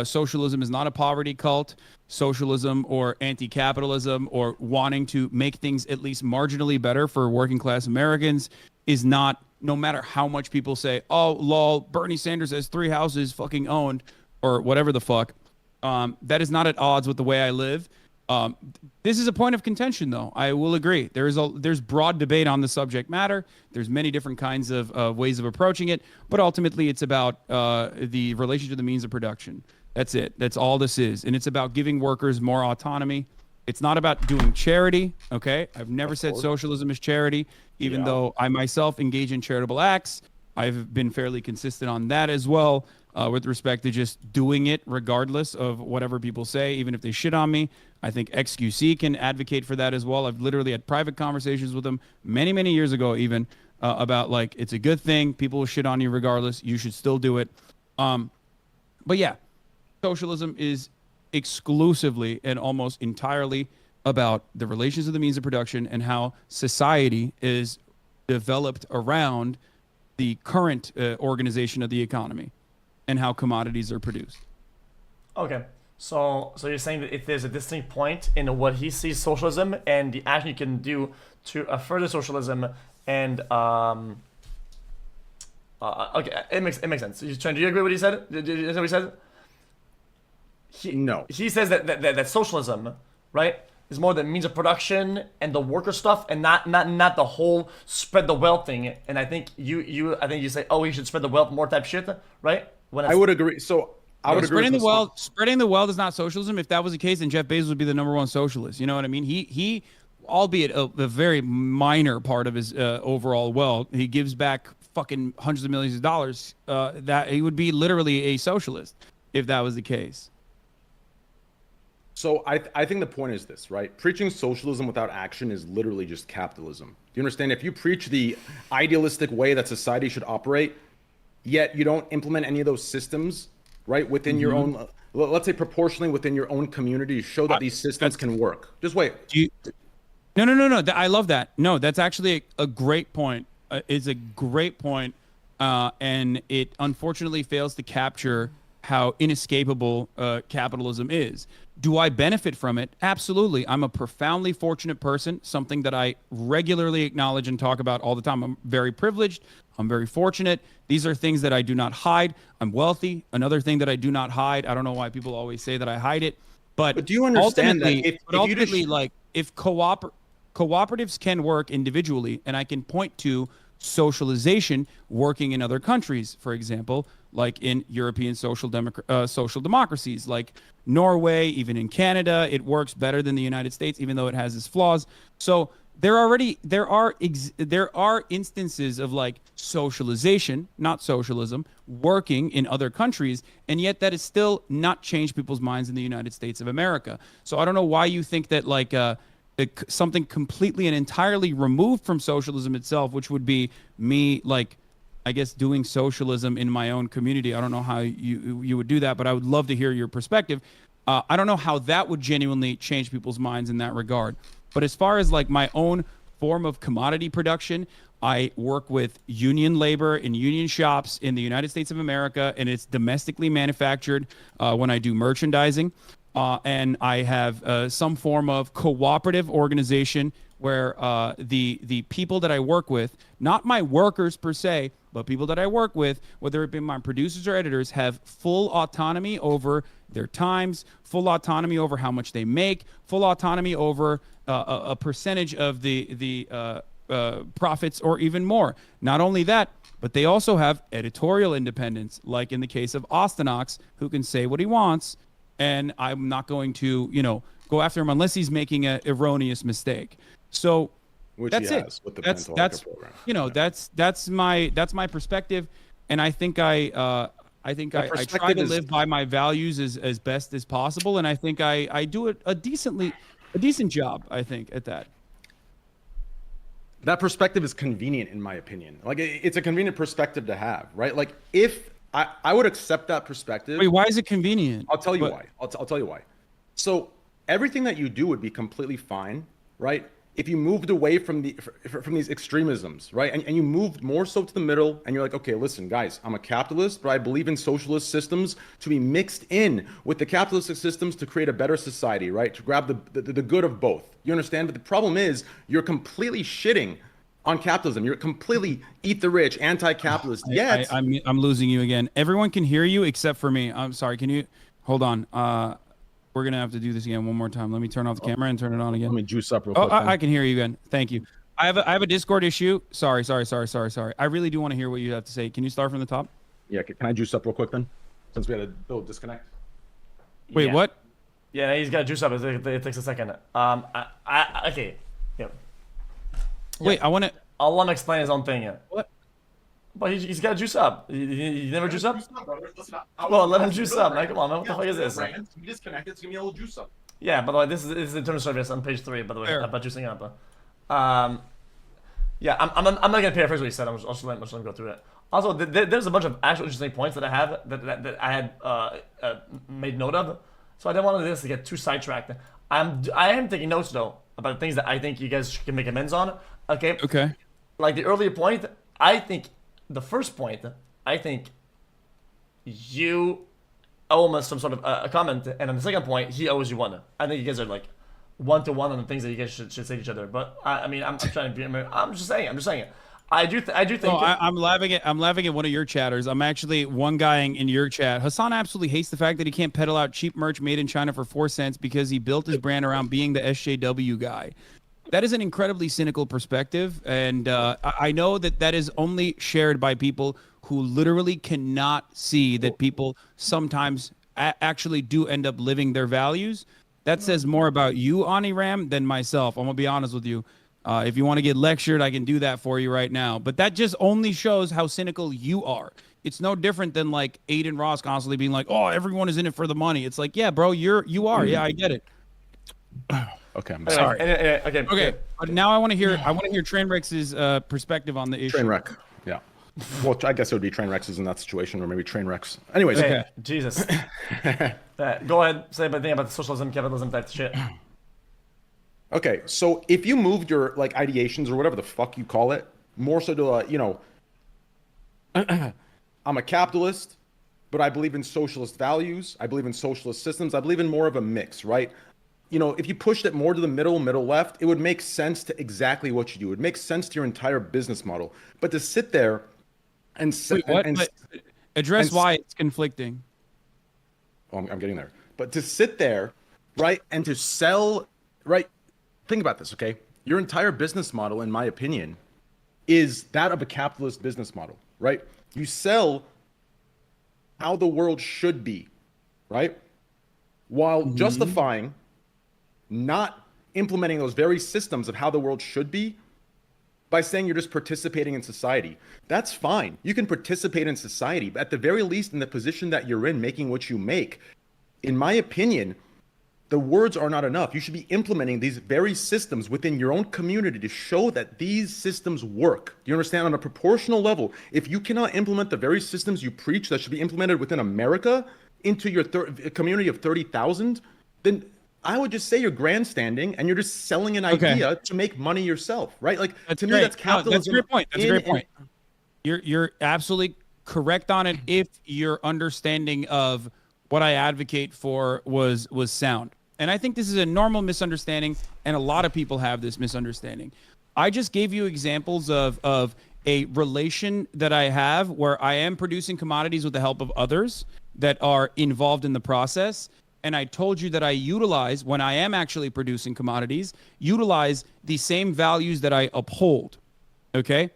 Socialism is not a poverty cult. Socialism or anti-capitalism or wanting to make things at least marginally better for working class Americans is not, no matter how much people say, oh, lol, Bernie Sanders has 3 houses fucking owned or whatever the fuck. That is not at odds with the way I live. This is a point of contention, though. I will agree. There's broad debate on the subject matter. There's many different kinds of ways of approaching it, but ultimately it's about the relationship to the means of production. That's it. That's all this is, and it's about giving workers more autonomy. It's not about doing charity. Okay, I've never said socialism is charity, even though I myself engage in charitable acts. I've been fairly consistent on that as well. With respect to just doing it regardless of whatever people say, even if they shit on me. I think xQc can advocate for that as well. I've literally had private conversations with them many, many years ago even about like, it's a good thing. People will shit on you regardless. You should still do it. But yeah, socialism is exclusively and almost entirely about the relations of the means of production and how society is developed around the current organization of the economy and how commodities are produced. Okay, so you're saying that if there's a distinct point in what he sees socialism and the action you can do to further socialism, and okay, it makes sense. Do you agree with what he said? Did you know what he said? No. He says that socialism, right, is more the means of production and the worker stuff, and not the whole spread the wealth thing. And I think you say, oh, you should spread the wealth more type shit, right? I would agree. So I would agree. Spreading the wealth is not socialism. If that was the case, then Jeff Bezos would be the #1 socialist. You know what I mean? He albeit a very minor part of his overall wealth, he gives back fucking hundreds of millions of dollars. That he would be literally a socialist if that was the case. So I think the point is this, right? Preaching socialism without action is literally just capitalism. Do you understand? If you preach the idealistic way that society should operate, yet you don't implement any of those systems, right, within your own, let's say proportionally within your own community to show that these systems can work. Just wait. No. I love that. No, that's actually a great point. It's a great point, and it unfortunately fails to capture how inescapable capitalism is. Do I benefit from it? Absolutely. I'm a profoundly fortunate person, something that I regularly acknowledge and talk about all the time. I'm very privileged. I'm very fortunate. These are things that I do not hide. I'm wealthy. Another thing that I do not hide. I don't know why people always say that I hide it. But do you understand that if cooperatives can work individually, and I can point to socialization working in other countries, for example, like in European social democracies like Norway, even in Canada, it works better than the United States, even though it has its flaws. So there are instances of like socialization, not socialism, working in other countries, and yet that has still not changed people's minds in the United States of America. So I don't know why you think that like something completely and entirely removed from socialism itself, which would be me like, I guess, doing socialism in my own community. I don't know how you would do that, but I would love to hear your perspective. I don't know how that would genuinely change people's minds in that regard. But as far as like my own form of commodity production, I work with union labor in union shops in the United States of America, and it's domestically manufactured when I do merchandising. And I have some form of cooperative organization where the people that I work with, not my workers per se, but people that I work with, whether it be my producers or editors, have full autonomy over their times, full autonomy over how much they make, full autonomy over a percentage of the profits or even more. Not only that, but they also have editorial independence, like in the case of Austinox, who can say what he wants, and I'm not going to, go after him unless he's making an erroneous mistake. So Which that's he it. has with the That's Pentalaika program. that's my perspective, and I think I try to live by my values as best as possible, and I think I do a decent job, I think, at that. That perspective is convenient, in my opinion. Like, it's a convenient perspective to have, right? Like, if I would accept that perspective. Wait, why is it convenient? I'll tell you why. I'll tell you why. So everything that you do would be completely fine, right? If you moved away from these extremisms, right? And you moved more so to the middle, and you're like, okay, listen, guys, I'm a capitalist, but I believe in socialist systems to be mixed in with the capitalistic systems to create a better society, right? To grab the good of both. You understand? But the problem is you're completely shitting on capitalism. You're completely eat the rich, anti-capitalist. Yet I'm losing you again. Everyone can hear you except for me. I'm sorry. Can you hold on? We're gonna have to do this again one more time. Let me turn off the camera and turn it on again. Let me juice up real quick. I can hear you again. Thank you. I have a Discord issue. Sorry. I really do want to hear what you have to say. Can you start from the top? Yeah, can I juice up real quick then? Since we had a little disconnect. Wait, Yeah. what? Yeah, he's got to juice up. It takes a second. Okay. Yeah. Wait, I want to. I'll let him explain his own thing. Yeah. What? But he's got to juice up. You never juice up? Well, let him juice up, man. Come on, man. What the fuck is this? We disconnected. It's gonna be a little juice up. Yeah, by the way, this is internal service on page 3, by the way, Fair. about juicing up. Yeah, I'm not gonna paraphrase what he said. I'm just letting him go through it. Also, there's a bunch of actual interesting points that I have that I had made note of. So I didn't want this to get too sidetracked. I am taking notes though about things that I think you guys can make amends on. Okay. Okay. Like the earlier point, I think the first point, I think you owe him some sort of a comment, and on the second point, he owes you one. I think you guys are like 1-to-1 on the things that you guys should say to each other. But I mean, I'm trying to be. I'm just saying it. I do think. No, I'm laughing at one of your chatters. I'm actually one guying in your chat. Hasan absolutely hates the fact that he can't peddle out cheap merch made in China for 4 cents because he built his brand around being the SJW guy. That is an incredibly cynical perspective, and I know that is only shared by people who literally cannot see that people sometimes actually do end up living their values. That says more about you, Aniram, than myself. I'm gonna be honest with you. If you want to get lectured, I can do that for you right now. But that just only shows how cynical you are. It's no different than like Aiden Ross constantly being like, "Oh, everyone is in it for the money." It's like, yeah, bro, you are. Yeah, I get it. Okay, I'm Sorry. Okay. Okay, but now I want to hear Trainwreck's perspective on the issue. Trainwreck. Yeah. Well, I guess it would be Trainwrecks in that situation, or maybe Trainwrecks. Anyways. Okay. Jesus. Go ahead. Say a thing about the socialism, capitalism, that shit. Okay, so if you moved your like ideations or whatever the fuck you call it, more so to I'm a capitalist, but I believe in socialist values. I believe in socialist systems. I believe in more of a mix, right? If you pushed it more to the middle left, it would make sense to exactly what you do. It makes sense to your entire business model. But to sit there and address why it's conflicting. Oh, I'm getting there. But to sit there, right, and to sell, right? Think about this, okay? Your entire business model, in my opinion, is that of a capitalist business model, right? You sell how the world should be, right? While justifying not implementing those very systems of how the world should be by saying you're just participating in society. That's fine. You can participate in society, but at the very least in the position that you're in, making what you make, in my opinion, the words are not enough. You should be implementing these very systems within your own community to show that these systems work. Do you understand? On a proportional level, if you cannot implement the very systems you preach that should be implemented within America, into your community of 30,000, then I would just say you're grandstanding and you're just selling an idea to make money yourself, right? Like to me, that's capitalism. That's a great point. That's a great point. You're absolutely correct on it if your understanding of what I advocate for was sound. And I think this is a normal misunderstanding, and a lot of people have this misunderstanding. I just gave you examples of a relation that I have where I am producing commodities with the help of others that are involved in the process. And I told you that I utilize, when I am actually producing commodities, utilize the same values that I uphold, okay?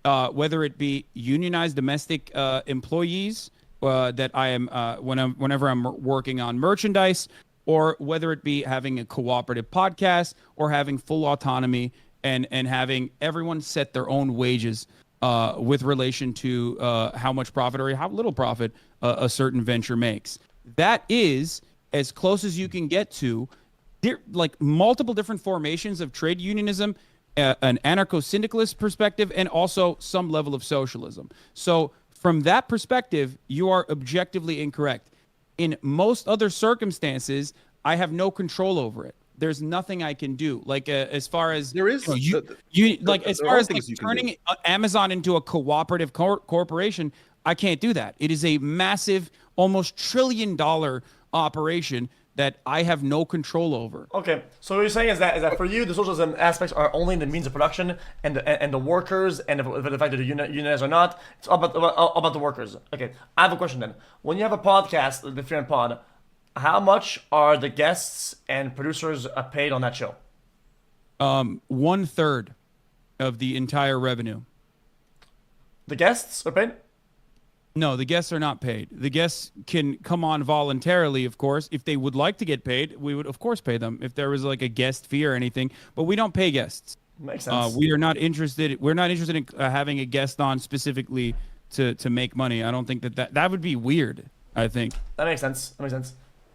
Whether it be unionized domestic employees that I am, whenever I'm working on merchandise, or whether it be having a cooperative podcast or having full autonomy and having everyone set their own wages with relation to how much profit or how little profit a certain venture makes. That is as close as you can get to like multiple different formations of trade unionism, an anarcho-syndicalist perspective, and also some level of socialism. So from that perspective, you are objectively incorrect. In most other circumstances, I have no control over it. There's nothing I can do. Like as far as there is, as far as like turning Amazon into a cooperative corporation, I can't do that. It is a massive, almost $1 trillion operation that I have no control over. Okay, so what you're saying is that for you, the socialism aspects are only the means of production and the workers, and the fact that they're unionized or not. It's all about the workers. Okay, I have a question then. When you have a podcast, the Fear and Pod, how much are the guests and producers paid on that show? 1/3 of the entire revenue. The guests are paid? No, the guests are not paid. The guests can come on voluntarily, of course. If they would like to get paid, we would, of course, pay them if there was like a guest fee or anything. But we don't pay guests. Makes sense. We are not interested. We're not interested in having a guest on specifically to make money. I don't think that would be weird. I think that makes sense. That makes sense.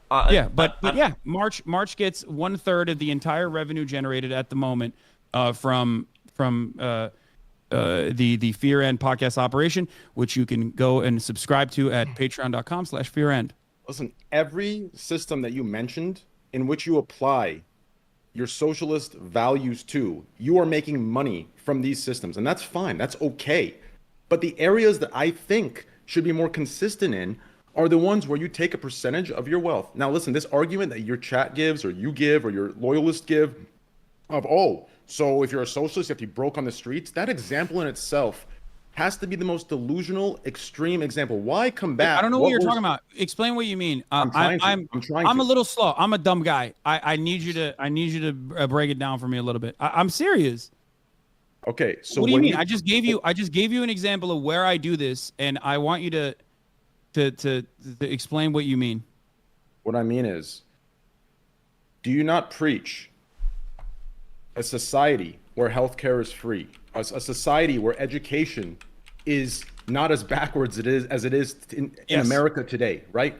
But yeah, March gets 1/3 of the entire revenue generated at the moment from the Fear End podcast operation, which you can go and subscribe to at patreon.com/fearend. Listen, every system that you mentioned in which you apply your socialist values to, you are making money from these systems, and that's fine. That's okay. But the areas that I think should be more consistent in are the ones where you take a percentage of your wealth. Now, listen, this argument that your chat gives or you give or your loyalists give of, so if you're a socialist, you have to be broke on the streets, that example in itself has to be the most delusional, extreme example. Why combat? I don't know what you're talking about. Explain what you mean. I'm a little slow. I'm a dumb guy. I need you to break it down for me a little bit. I'm serious. Okay, so what do you mean? I just gave you an example of where I do this, and I want you to explain what you mean. What I mean is, do you not preach a society where healthcare is free, a society where education is not as backwards as it is in America today, right?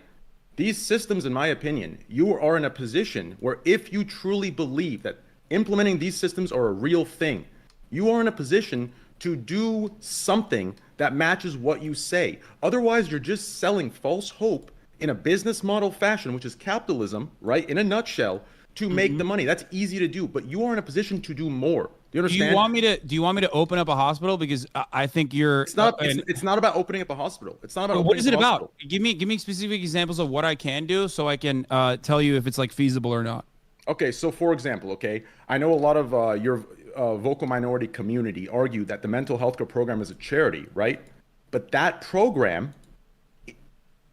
These systems, in my opinion, you are in a position where if you truly believe that implementing these systems are a real thing, you are in a position to do something that matches what you say. Otherwise, you're just selling false hope in a business model fashion, which is capitalism, right? In a nutshell, to make the money. That's easy to do, but you are in a position to do more. Do you understand? Do you want me to open up a hospital? Because I think you're. It's not. It's not about opening up a hospital. It's not about. What is it about? Give me specific examples of what I can do, so I can tell you if it's like feasible or not. Okay, so for example, I know a lot of your vocal minority community argue that the mental health care program is a charity, right? But that program,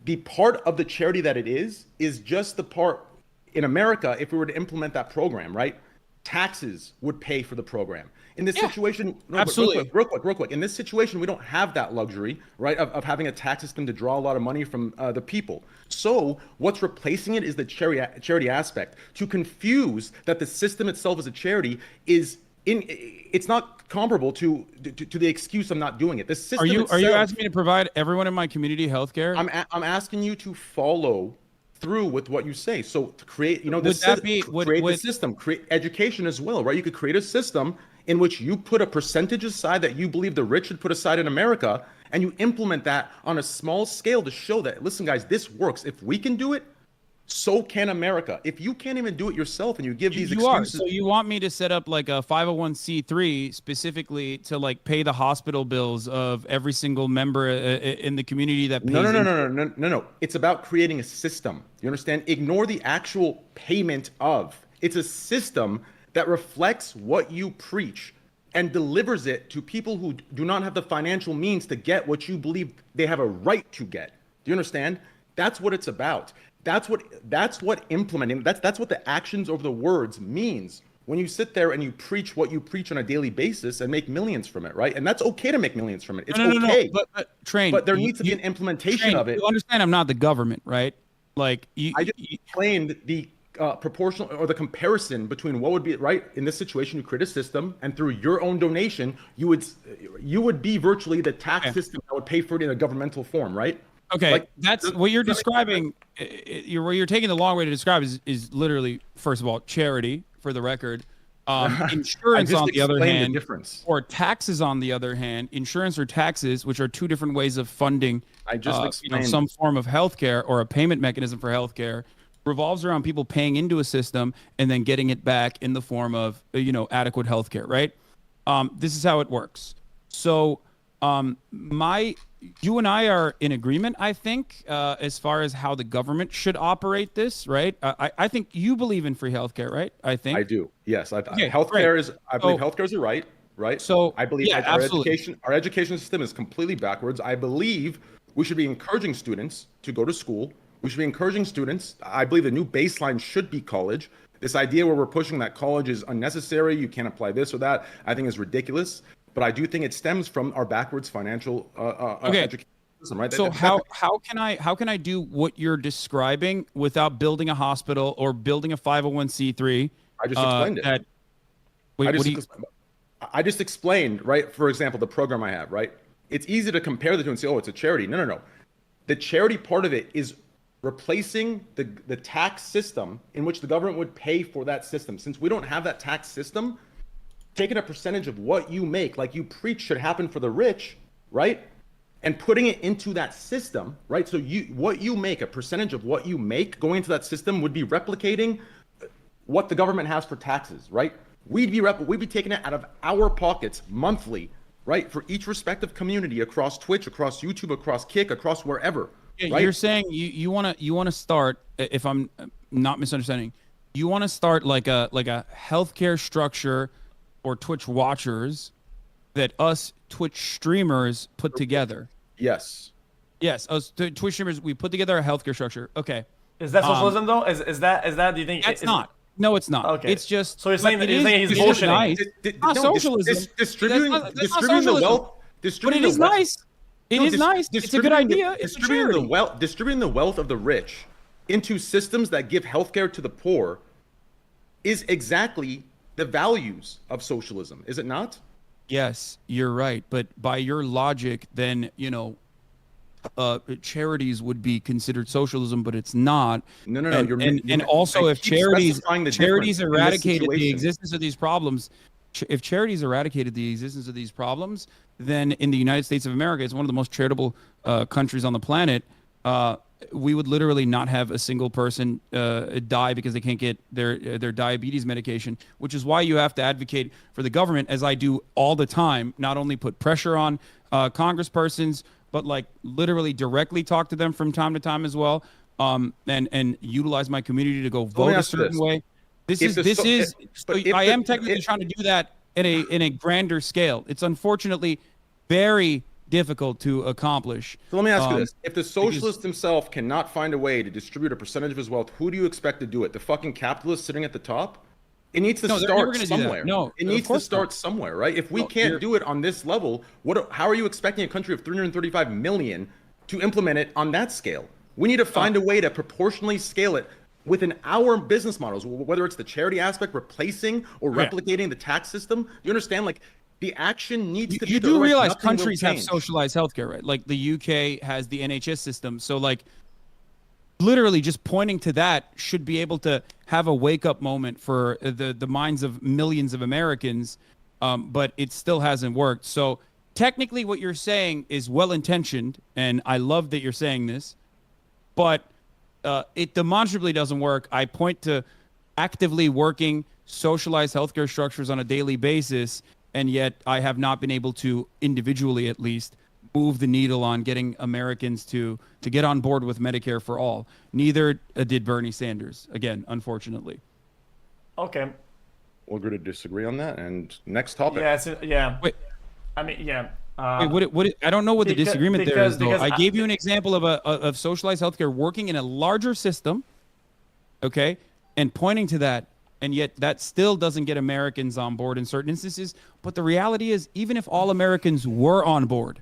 the part of the charity that it is just the part. In America, if we were to implement that program, right, taxes would pay for the program. In this situation, absolutely. Real quick. In this situation, we don't have that luxury, right, of having a tax system to draw a lot of money from the people. So what's replacing it is the charity aspect. To confuse that the system itself as a charity it's not comparable to the excuse I'm not doing it. The system are you asking me to provide everyone in my community health care? I'm asking you to follow through with what you say. So to create, create the system, create education as well, right? You could create a system in which you put a percentage aside that you believe the rich should put aside in America, and you implement that on a small scale to show that, listen, guys, this works. If we can do it, so can America. If you can't even do it yourself and you give these excuses. So you want me to set up like a 501c3 specifically to like pay the hospital bills of every single member in the community that pays No. It's about creating a system. You understand? Ignore the actual payment of. It's a system that reflects what you preach and delivers it to people who do not have the financial means to get what you believe they have a right to get. Do you understand? That's what it's about. That's what implementing, that's what the actions over the words means when you sit there and you preach what you preach on a daily basis and make millions from it, right? And that's okay to make millions from it. It's okay. But there needs to be an implementation of it. You understand I'm not the government, right? Like I just explained the proportional or the comparison between what would be right in this situation. You create a system, and through your own donation, you would be virtually the tax system that would pay for it in a governmental form, right? Okay, like, that's what you're describing. Where you're taking the long way to describe is literally, first of all, charity. For the record, insurance on the other hand, or taxes on the other hand. Insurance or taxes, which are two different ways of funding. I just explained some form of healthcare or a payment mechanism for healthcare, revolves around people paying into a system and then getting it back in the form of adequate healthcare. Right? This is how it works. So, you and I are in agreement, I think, as far as how the government should operate this, right? I think you believe in free healthcare, right? I think I do. Yes, healthcare is. I believe healthcare is a right, right? So I believe our education system is completely backwards. I believe we should be encouraging students to go to school. We should be encouraging students. I believe the new baseline should be college. This idea where we're pushing that college is unnecessary, you can't apply this or that, I think is ridiculous. But I do think it stems from our backwards financial education system, right? So how can I do what you're describing without building a hospital or building a 501c3? I just explained it. I just explained, right? For example, the program I have, right? It's easy to compare the two and say, oh, it's a charity. No. The charity part of it is replacing the tax system in which the government would pay for that system. Since we don't have that tax system, taking a percentage of what you make, like you preach should happen for the rich, right? And putting it into that system, right? So what you make, a percentage of what you make going into that system would be replicating what the government has for taxes, right? We'd be taking it out of our pockets monthly, right? For each respective community across Twitch, across YouTube, across Kick, across wherever. Yeah, right? You're saying you want to start, if I'm not misunderstanding, you want to start like a healthcare structure or Twitch watchers that us Twitch streamers put together. Yes. Yes, us Twitch streamers, we put together a healthcare structure. Okay. Is that socialism though? Is that? Do you think that's not? No, it's not. Okay. It's just. So you're saying he's bullshitting. Nice. Not socialism. Distributing the wealth. But it is nice. It is nice. It's a good idea. It's a charity. Distributing the wealth of the rich into systems that give healthcare to the poor is exactly the values of socialism, is it not? Yes, you're right. But by your logic, then, charities would be considered socialism, but it's not. No. And also, if charities eradicated the existence of these problems, then in the United States of America, it's one of the most charitable countries on the planet. We would literally not have a single person die because they can't get their diabetes medication, which is why you have to advocate for the government, as I do all the time, not only put pressure on congresspersons, but like literally directly talk to them from time to time as well, and utilize my community to go vote a certain way. I am technically trying to do that in a grander scale. It's unfortunately very difficult to accomplish. So let me ask you this. If the socialist himself cannot find a way to distribute a percentage of his wealth, who do you expect to do it? The fucking capitalist sitting at the top? It needs to start somewhere. No, it needs to start somewhere, right? If we can't do it on this level, how are you expecting a country of 335 million to implement it on that scale? We need to find a way to proportionally scale it within our business models, whether it's the charity aspect, replacing or replicating the tax system. You understand? Like, the action needs to be. You do realize countries have socialized healthcare, right? Like the UK has the NHS system. So like literally just pointing to that should be able to have a wake up moment for the minds of millions of Americans. But it still hasn't worked. So technically what you're saying is well intentioned, and I love that you're saying this, but it demonstrably doesn't work. I point to actively working socialized healthcare structures on a daily basis, and yet I have not been able to, individually at least, move the needle on getting Americans to get on board with Medicare for all. Neither did Bernie Sanders, again, unfortunately. Okay. We'll agree to disagree on that. And next topic. Yeah. Wait. I mean, yeah. Wait, I don't know what the disagreement there is, though. because I gave you an example of socialized healthcare working in a larger system, okay, and pointing to that, and yet that still doesn't get Americans on board in certain instances. But the reality is, even if all Americans were on board,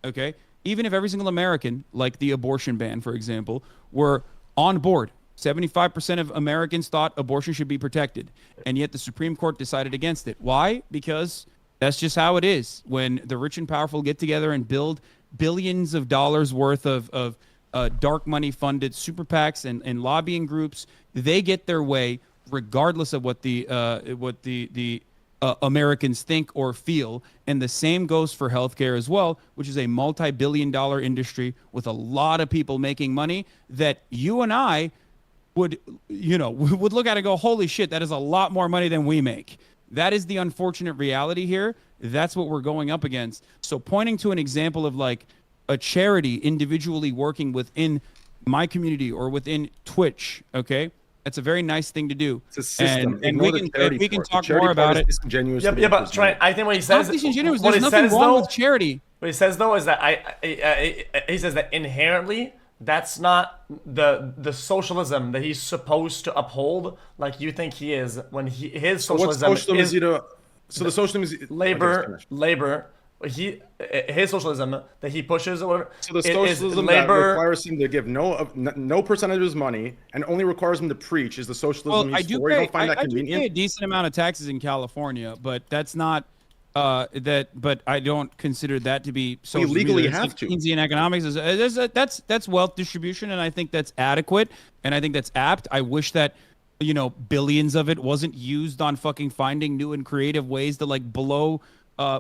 okay, even if every single American, like the abortion ban, for example, were on board, 75% of Americans thought abortion should be protected, and yet the Supreme Court decided against it. Why? Because that's just how it is. When the rich and powerful get together and build billions of dollars worth of dark money funded super PACs and lobbying groups, they get their way regardless of what the Americans think or feel. And the same goes for healthcare as well, which is a multi-billion-dollar industry with a lot of people making money that you and I would look at it and go, holy shit, that is a lot more money than we make. That is the unfortunate reality here. That's what we're going up against. So pointing to an example of like a charity individually working within my community or within Twitch, okay? That's a very nice thing to do. It's a system. And we can talk more about it. Yeah, but try. I think what he says. There's nothing wrong with charity. What he says though is that he says that inherently that's not the socialism that he's supposed to uphold, like you think he is. When his socialism is the socialism is labor. His socialism that he pushes, or whatever. So the socialism that requires him to give no percentage of his money and only requires him to preach is the socialism he's for. You don't find that convenient? I do pay a decent amount of taxes in California, but that's not but I don't consider that to be so. We legally have to. Keynesian economics that's wealth distribution, and I think that's adequate, and I think that's apt. I wish that billions of it wasn't used on fucking finding new and creative ways to like blow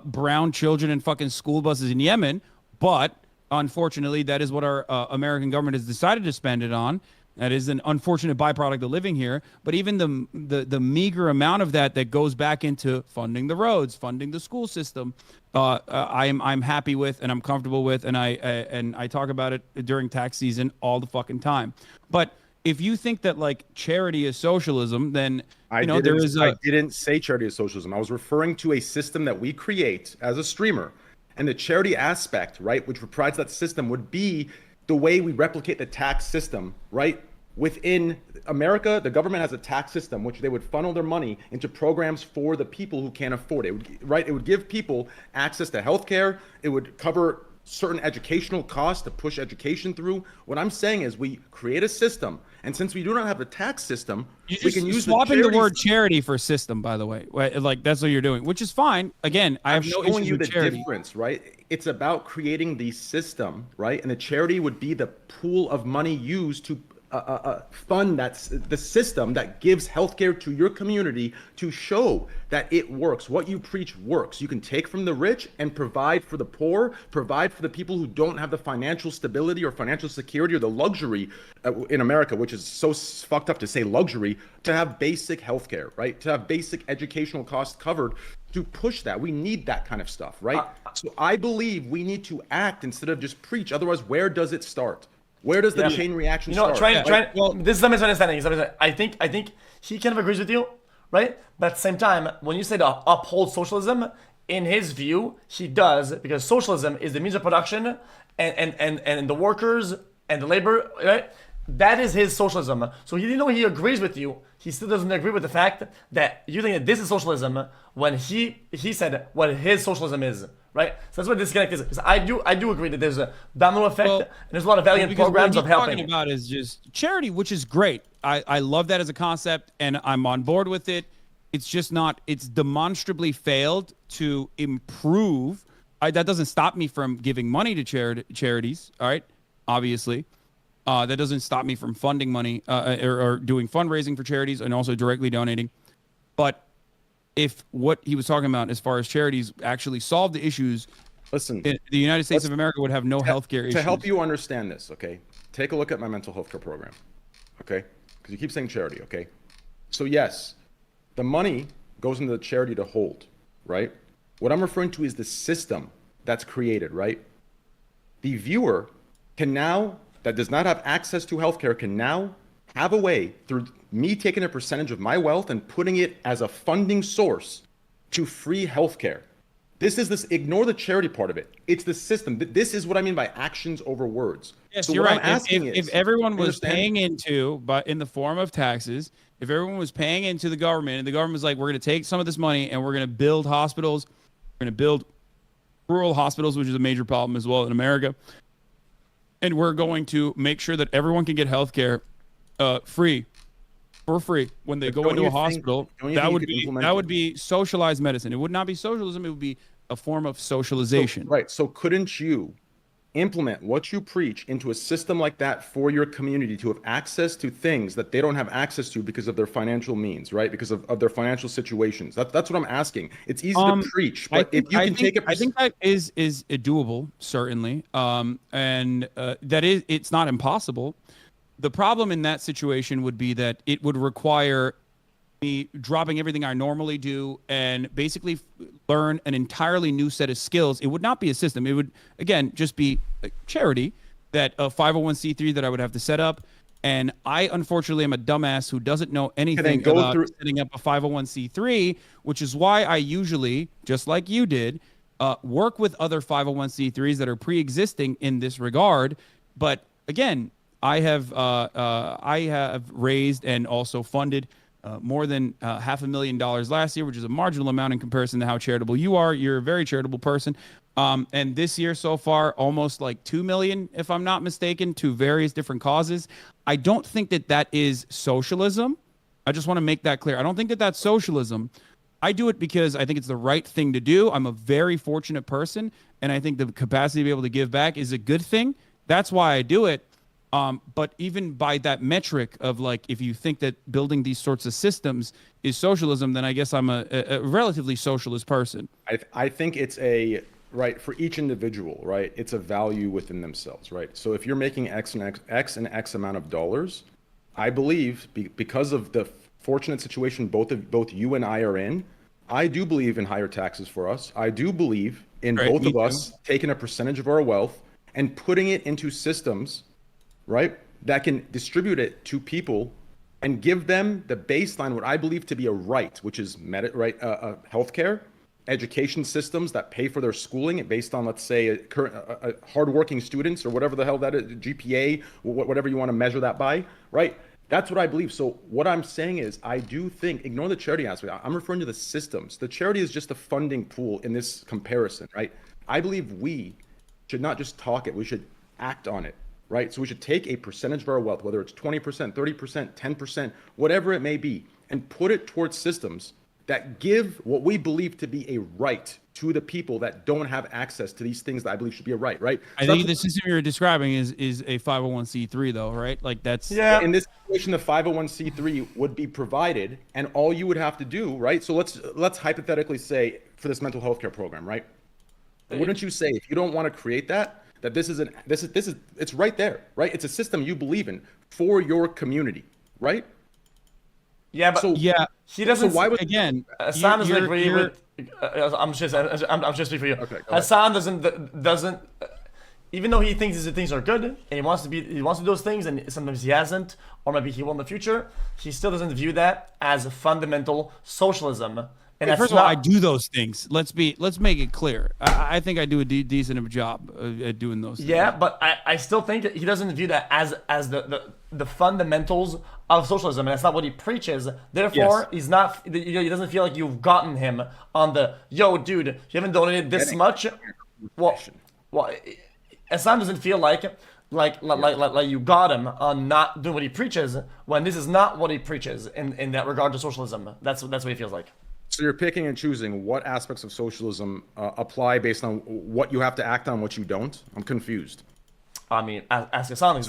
brown children in fucking school buses in Yemen, but unfortunately, that is what our American government has decided to spend it on. That is an unfortunate byproduct of living here. But even the meager amount of that goes back into funding the roads, funding the school system, I'm happy with and I'm comfortable with, and I talk about it during tax season all the fucking time. But if you think that like charity is socialism, then I didn't say charity is socialism. I was referring to a system that we create as a streamer, and the charity aspect, right, which provides that system, would be the way we replicate the tax system, right? Within America, the government has a tax system which they would funnel their money into programs for the people who can't afford it. It would give people access to healthcare. It would cover certain educational costs to push education through. What I'm saying is we create a system, and since we do not have a tax system, we can use swapping the word charity for system, by the way. Like that's what you're doing, which is fine. Again, I have no issues with charity. Difference, right? It's about creating the system, right? And the charity would be the pool of money used to fund the system that gives healthcare to your community to show that it works. What you preach works. You can take from the rich and provide for the poor, provide for the people who don't have the financial stability or financial security or the luxury in America, which is so fucked up to say luxury, to have basic healthcare, right? To have basic educational costs covered. To push that, we need that kind of stuff, right? So I believe we need to act instead of just preach. Otherwise, where does it start? Where does the chain reaction start? This is a misunderstanding. I think he kind of agrees with you, right? But at the same time, when you say to uphold socialism, in his view, he does, because socialism is the means of production and the workers and the labor, right? That is his socialism. So even though he agrees with you, he still doesn't agree with the fact that you think that this is socialism when he said what his socialism is, right? So that's what this disconnect is. Because I do agree that there's a domino effect and there's a lot of valiant programs of helping. What he's talking about is just charity, which is great. I love that as a concept and I'm on board with it. It's just not, it's demonstrably failed to improve. That doesn't stop me from giving money to charities, all right? Obviously. That doesn't stop me from funding money or doing fundraising for charities and also directly donating. But if what he was talking about as far as charities actually solve the issues Listen, the United States of America would have no healthcare issues. To help you understand this, okay, take a look at my mental health care program, okay? Because you keep saying charity, okay? So yes, the money goes into the charity to hold, right? What I'm referring to is the system that's created, right? The viewer can now, that does not have access to healthcare, can now have a way through me taking a percentage of my wealth and putting it as a funding source to free healthcare. Ignore the charity part of it. It's the system. This is what I mean by actions over words. Yes, so you're what right. I'm asking If everyone was paying into, but in the form of taxes, if everyone was paying into the government and the government was like, we're going to take some of this money and we're going to build hospitals, we're going to build rural hospitals, which is a major problem as well in America. And we're going to make sure that everyone can get health care for free when they go into a hospital. That would be socialized medicine. It would not be socialism. It would be a form of socialization. Right. So couldn't you implement what you preach into a system like that for your community to have access to things that they don't have access to because of their financial means, right? Because of their financial situations. That's what I'm asking. It's easy to preach, but if you can take it, I think that is doable, certainly. And it's not impossible. The problem in that situation would be that it would require me dropping everything I normally do and basically learn an entirely new set of skills. It would not be a system. It would, again, just be a charity, that a 501c3 that I would have to set up. And I, unfortunately, am a dumbass who doesn't know anything about setting up a 501c3, which is why I usually, just like you did, work with other 501c3s that are pre-existing in this regard. But again, I have raised and also funded more than $500,000 last year, which is a marginal amount in comparison to how charitable you are. You're a very charitable person. And this year so far, almost like 2 million, if I'm not mistaken, to various different causes. I don't think that that is socialism. I just want to make that clear. I don't think that that's socialism. I do it because I think it's the right thing to do. I'm a very fortunate person, and I think the capacity to be able to give back is a good thing. That's why I do it. But even by that metric of like, if you think that building these sorts of systems is socialism, then I guess I'm a relatively socialist person. I think it's right, for each individual, right? It's a value within themselves, right? So if you're making X and X amount of dollars, I believe because of the fortunate situation both you and I are in, I do believe in higher taxes for us. I do believe in both of us taking a percentage of our wealth and putting it into systems, right, that can distribute it to people and give them the baseline, what I believe to be a right, which is healthcare, education systems that pay for their schooling based on, let's say, hardworking students or whatever the hell that is, GPA, whatever you want to measure that by, right? That's what I believe. So what I'm saying is, I do think, ignore the charity aspect. I'm referring to the systems. The charity is just a funding pool in this comparison, right? I believe we should not just talk it, we should act on it. Right? So we should take a percentage of our wealth, whether it's 20%, 30%, 10%, whatever it may be, and put it towards systems that give what we believe to be a right to the people that don't have access to these things that I believe should be a right, right? I think the system you're describing is a 501c3 though, right? Like that's... Yeah. In this situation, the 501c3 would be provided, and all you would have to do, right? So let's hypothetically say for this mental health care program, right? Wouldn't you say, if you don't want to create that this is it's right there, right? It's a system you believe in for your community, right? Yeah, but he doesn't. So why would Hasan doesn't agree with? I'm just speaking for you. Okay, Hasan doesn't. Even though he thinks these things are good and he wants to do those things, and sometimes he hasn't, or maybe he will in the future, he still doesn't view that as a fundamental socialism. And first of all, I do those things. Let's make it clear. I think I do a decent job at doing those things. Yeah, but I still think that he doesn't view that as the fundamentals of socialism, and that's not what he preaches. Therefore, he doesn't feel like you've gotten him on the, yo, dude, you haven't donated this much. Well, Hasan doesn't feel like you got him on not doing what he preaches, when this is not what he preaches in that regard to socialism. That's what he feels like. So you're picking and choosing what aspects of socialism apply based on what you have to act on, what you don't? I'm confused. I mean, ask Hasan.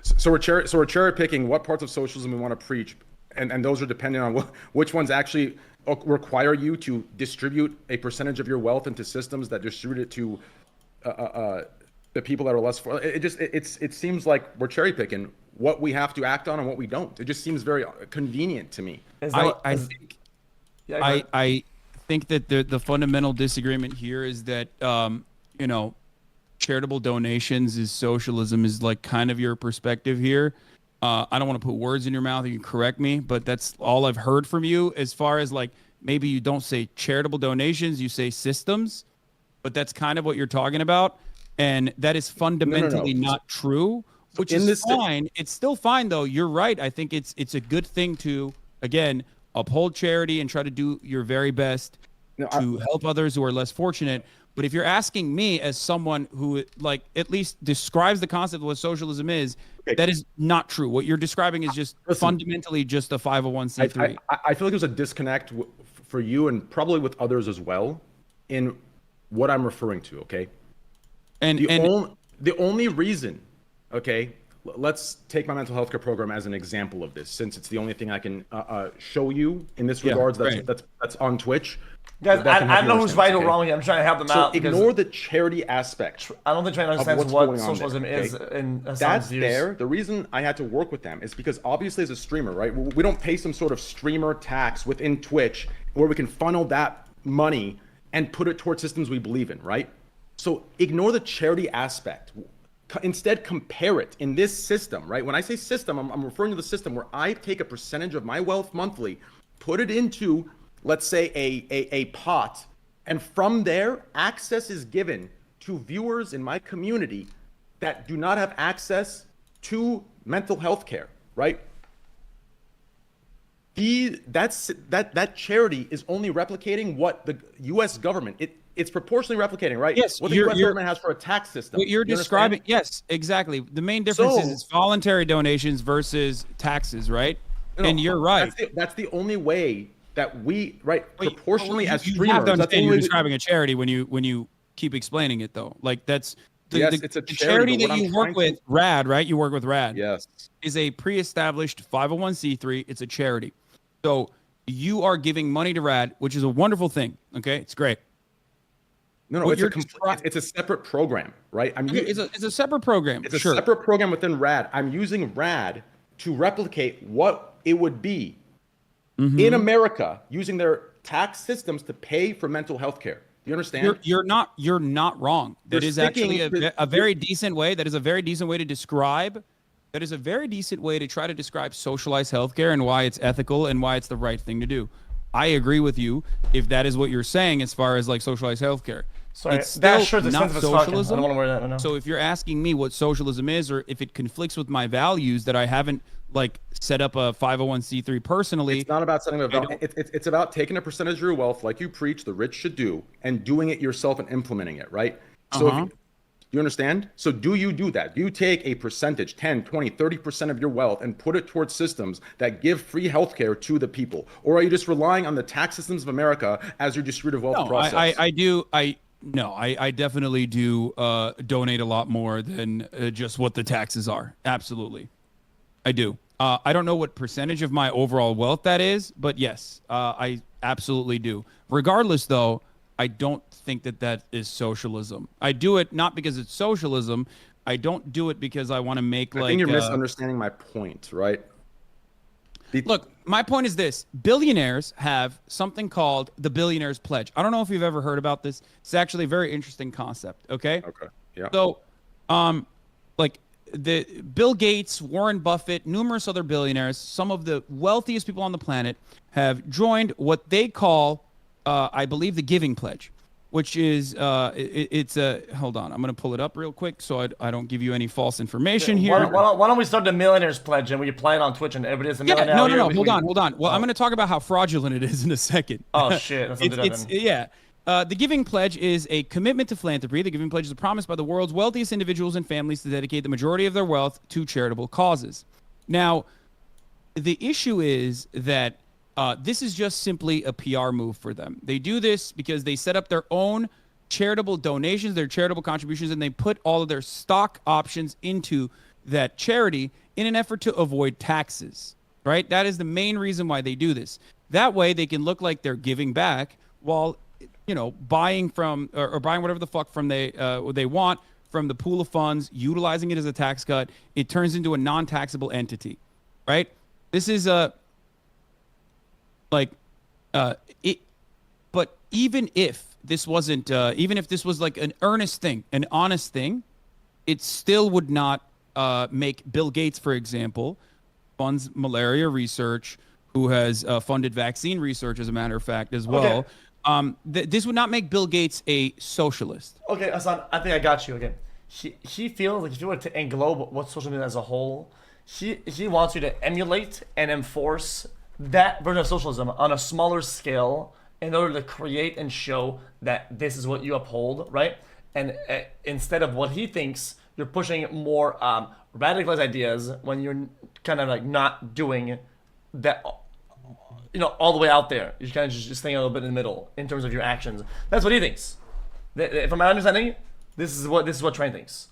So we're cherry picking what parts of socialism we want to preach, and those are dependent on which ones actually require you to distribute a percentage of your wealth into systems that distribute it to the people that are less. It seems like we're cherry picking what we have to act on and what we don't. It just seems very convenient to me. I think that the fundamental disagreement here is that charitable donations is socialism is like kind of your perspective here. I don't want to put words in your mouth. You can correct me, but that's all I've heard from you. As far as like maybe you don't say charitable donations, you say systems, but that's kind of what you're talking about, and that is fundamentally not true. Which is fine. It's still fine though. You're right. I think it's a good thing to again uphold charity and try to do your very best to help others who are less fortunate. But if you're asking me as someone who like at least describes the concept of what socialism is, that is not true. What you're describing is just fundamentally just a 501c3. I feel like there's a disconnect for you and probably with others as well in what I'm referring to. Okay. And the only reason, okay, let's take my mental health care program as an example of this, since it's the only thing I can show you in this regards that's on Twitch. Guys, I don't know who's right or wrong here. I'm trying to help them out. Ignore the charity aspect. I don't think Train understands what socialism is in Hasan's views. There. The reason I had to work with them is because obviously as a streamer, right, we don't pay some sort of streamer tax within Twitch where we can funnel that money and put it towards systems we believe in, right? So ignore the charity aspect. Instead, compare it in this system, right? When I say system, I'm referring to the system where I take a percentage of my wealth monthly, put it into, let's say, a pot, and from there, access is given to viewers in my community that do not have access to mental health care, right? That charity is only replicating what the U.S. government, it's proportionally replicating, right? Yes, what the U.S. government has for a tax system. What you're describing, yes, exactly. The main difference is voluntary donations versus taxes, right? And you're right. That's the only way that we, proportionally as streamers. You have to understand you're describing a charity when you keep explaining it, though. Like that's it's a charity that you work with, RAD, right? You work with RAD. Yes. Is a pre-established 501c3. It's a charity. So you are giving money to RAD, which is a wonderful thing. Okay, it's great. No, it's a separate program, right? It's a separate program. It's a separate program within RAD. I'm using RAD to replicate what it would be in America using their tax systems to pay for mental health care. Do you understand? You're not wrong. That is actually a very decent way. That is a very decent way to describe. That is a very decent way to try to describe socialized healthcare and why it's ethical and why it's the right thing to do. I agree with you if that is what you're saying as far as like socialized healthcare. Sorry, it's still not socialism. I don't want to wear that. No. So if you're asking me what socialism is, or if it conflicts with my values that I haven't like set up a 501c3 personally, it's not about setting up. It's about taking a percentage of your wealth, like you preach, the rich should do, and doing it yourself and implementing it, right? So you understand? So do you do that? Do you take a percentage, 10, 20, 30% of your wealth and put it towards systems that give free healthcare to the people? Or are you just relying on the tax systems of America as your distributive wealth process? I definitely do donate a lot more than just what the taxes are. Absolutely. I do. I don't know what percentage of my overall wealth that is, but yes, I absolutely do. Regardless, though, I don't think that is socialism. I do it not because it's socialism. I don't do it because I want to make I think you're misunderstanding my point, right? Look, my point is this. Billionaires have something called the Billionaire's Pledge. I don't know if you've ever heard about this. It's actually a very interesting concept, okay? Okay, yeah. So, like the Bill Gates, Warren Buffett, numerous other billionaires, some of the wealthiest people on the planet have joined what they call, I believe, the Giving Pledge, which is it's a hold on, I'm gonna pull it up real quick so I don't give you any false information here. Why don't we start the Millionaire's Pledge and we play it on Twitch and everybody's a millionaire? No, hold on. Well, I'm gonna talk about how fraudulent it is in a second. Oh shit, the Giving Pledge is a commitment to philanthropy. The Giving Pledge is a promise by the world's wealthiest individuals and families to dedicate the majority of their wealth to charitable causes. Now, the issue is that this is just simply a PR move for them. They do this because they set up their own charitable donations, their charitable contributions, and they put all of their stock options into that charity in an effort to avoid taxes, right? That is the main reason why they do this. That way they can look like they're giving back while, buying from or buying whatever the fuck from they want from the pool of funds, utilizing it as a tax cut. It turns into a non-taxable entity, right? This is but even if this wasn't, even if this was like an earnest thing, an honest thing, it still would not make Bill Gates, for example, funds malaria research, who has funded vaccine research, as a matter of fact, as well. Okay. This would not make Bill Gates a socialist. Okay, Hasan, I think I got you. Okay, he feels like if you were to englobe what social media as a whole, he wants you to emulate and enforce that version of socialism on a smaller scale in order to create and show that this is what you uphold, right? And instead of what he thinks, you're pushing more radicalized ideas when you're kind of like not doing that, all the way out there. You're kind of just staying a little bit in the middle in terms of your actions. That's what he thinks. From my understanding, this is what Train thinks.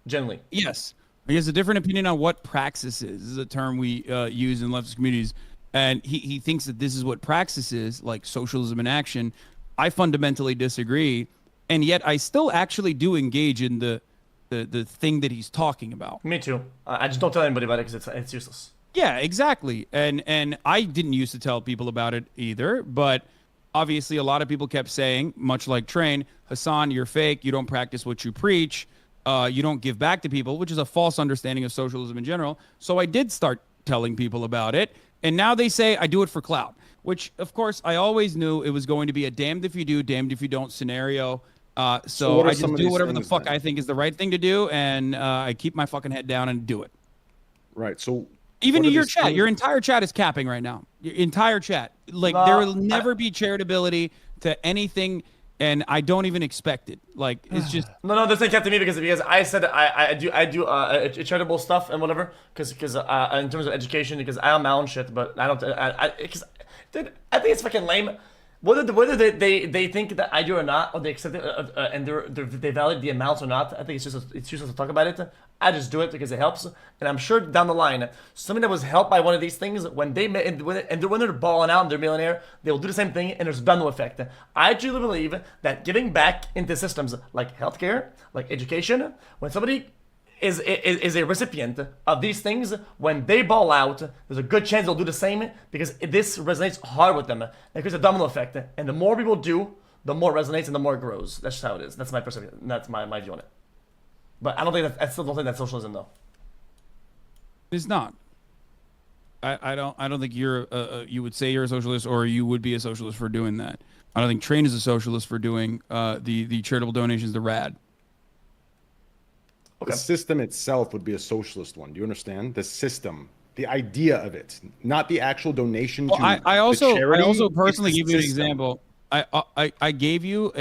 Generally. Yes. He has a different opinion on what praxis is. This is a term we use in leftist communities. And he thinks that this is what praxis is, like socialism in action. I fundamentally disagree. And yet I still actually do engage in the thing that he's talking about. Me too. I just don't tell anybody about it because it's useless. Yeah, exactly. And I didn't used to tell people about it either. But obviously a lot of people kept saying, much like Train, Hasan, you're fake. You don't practice what you preach. You don't give back to people, which is a false understanding of socialism in general. So I did start telling people about it. And now they say I do it for clout, which, of course, I always knew it was going to be a damned if you do, damned if you don't scenario. So I just do whatever the fuck I think is the right thing to do, and I keep my fucking head down and do it. Right. So even in your chat, your entire chat is capping right now. Your entire chat. Like, there will never be charitability to anything, and I don't even expect it. Like, it's just no. This ain't kept to me because I said I do charitable stuff and whatever because in terms of education because I am my own shit, but I don't because dude, I think it's fucking lame. Whether they think that I do or not, or they accept it, and they validate the amounts or not, I think it's useless to talk about it. I just do it because it helps, and I'm sure down the line, somebody that was helped by one of these things, when they're balling out and they're millionaire, they will do the same thing, and there's domino effect. I truly believe that giving back into systems like healthcare, like education, when somebody is a recipient of these things, when they ball out, there's a good chance they'll do the same because this resonates hard with them. It creates a domino effect, and the more people do, the more it resonates and the more it grows. That's just how it is. That's my perspective. That's my view on it. But I still don't think that's socialism, though. It's not. I don't think you would say you're a socialist or you would be a socialist for doing that. I don't think Train is a socialist for doing the charitable donations to RAD. Okay. The system itself would be a socialist one. Do you understand? The system, the idea of it, not the actual donation to I also personally give you an example. I gave you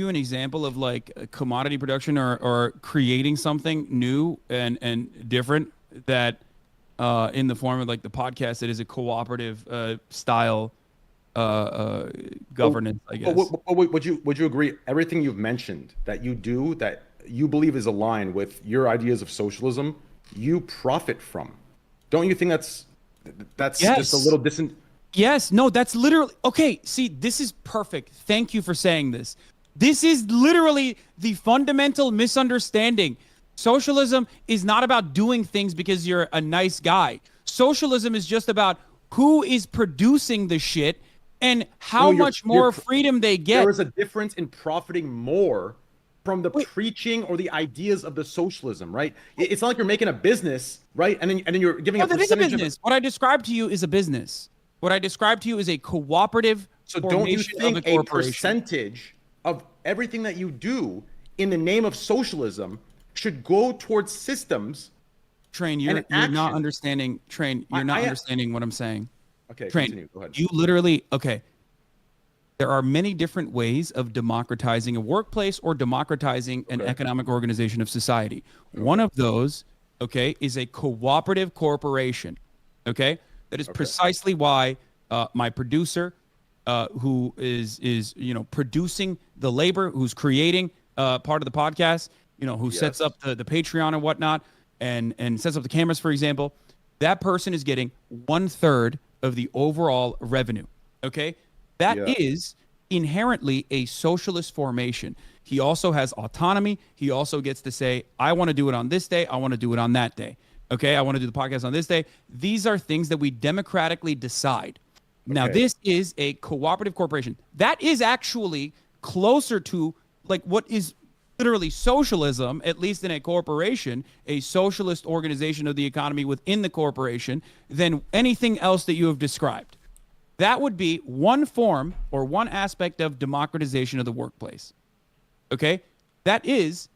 an example of like a commodity production or creating something new and different that in the form of like the podcast that is a cooperative style governance, I guess. Would you agree everything you've mentioned that you do that you believe is aligned with your ideas of socialism, you profit from? Don't you think that's yes. Just a little distant? Yes, no, that's literally okay. See, this is perfect. Thank you for saying this. This is literally the fundamental misunderstanding. Socialism is not about doing things because you're a nice guy. Socialism is just about who is producing the shit and how much more freedom they get. There is a difference in profiting more from the preaching or the ideas of the socialism, right? It's not like you're making a business, right? And then you're giving a percentage that is a business. What I described to you is a business. What I described to you is a cooperative formation don't you think of a corporation. A percentage of everything that you do in the name of socialism should go towards systems? Train, you're not understanding. Train, you're not understanding what I'm saying. Okay, Train, continue. Go ahead. You literally, okay. There are many different ways of democratizing a workplace or democratizing an economic organization of society. One of those, okay, is a cooperative corporation, okay? That is precisely why my producer, who is producing the labor, who's creating part of the podcast, who sets up the Patreon and whatnot, and sets up the cameras, for example, that person is getting 1/3 of the overall revenue. Okay? That Yeah. is inherently a socialist formation. He also has autonomy. He also gets to say, I want to do it on this day. I want to do it on that day. Okay? I want to do the podcast on this day. These are things that we democratically decide. Now, Okay. this is a cooperative corporation. That is actually closer to like what is literally socialism, at least in a corporation, a socialist organization of the economy within the corporation, than anything else that you have described. That would be one form or one aspect of democratization of the workplace. Okay? That is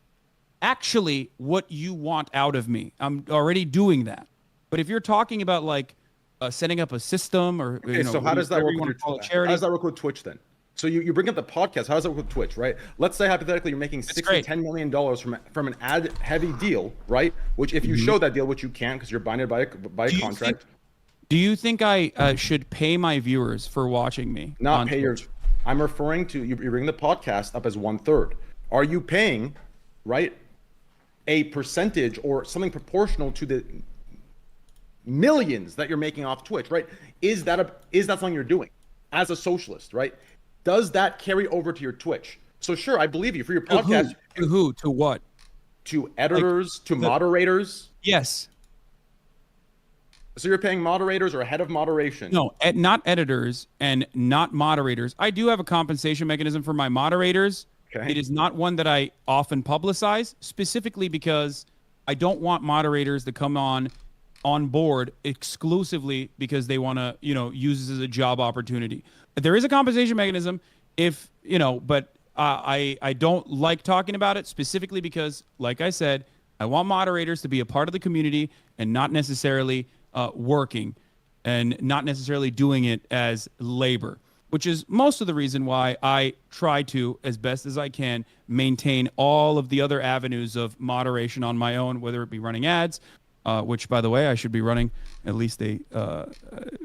actually what you want out of me. I'm already doing that. But if you're talking about like setting up a system or Okay, so how does that work with your How charity? does that work with Twitch then? So you bring up the podcast. How does that work with Twitch, right? Let's say hypothetically you're making $10 million from an ad heavy deal, right? Which if you show that deal, which you can't because you're binded by a contract. Do you think I should pay my viewers for watching me? Not pay your. I'm referring to you bring the podcast up as 1/3. Are you paying, right, a percentage or something proportional to the millions that you're making off Twitch, right? Is that something you're doing as a socialist, right? Does that carry over to your Twitch? So sure, I believe you for your podcast. To who? To what? To editors, to moderators. Yes. So you're paying moderators or a head of moderation? No, not editors and not moderators. I do have a compensation mechanism for my moderators. Okay. It is not one that I often publicize, specifically because I don't want moderators to come on board exclusively because they want to, use this as a job opportunity. There is a compensation mechanism but I don't like talking about it specifically because, like I said, I want moderators to be a part of the community and not necessarily working and not necessarily doing it as labor, which is most of the reason why I try to, as best as I can, maintain all of the other avenues of moderation on my own, whether it be running ads, which, by the way, I should be running at least a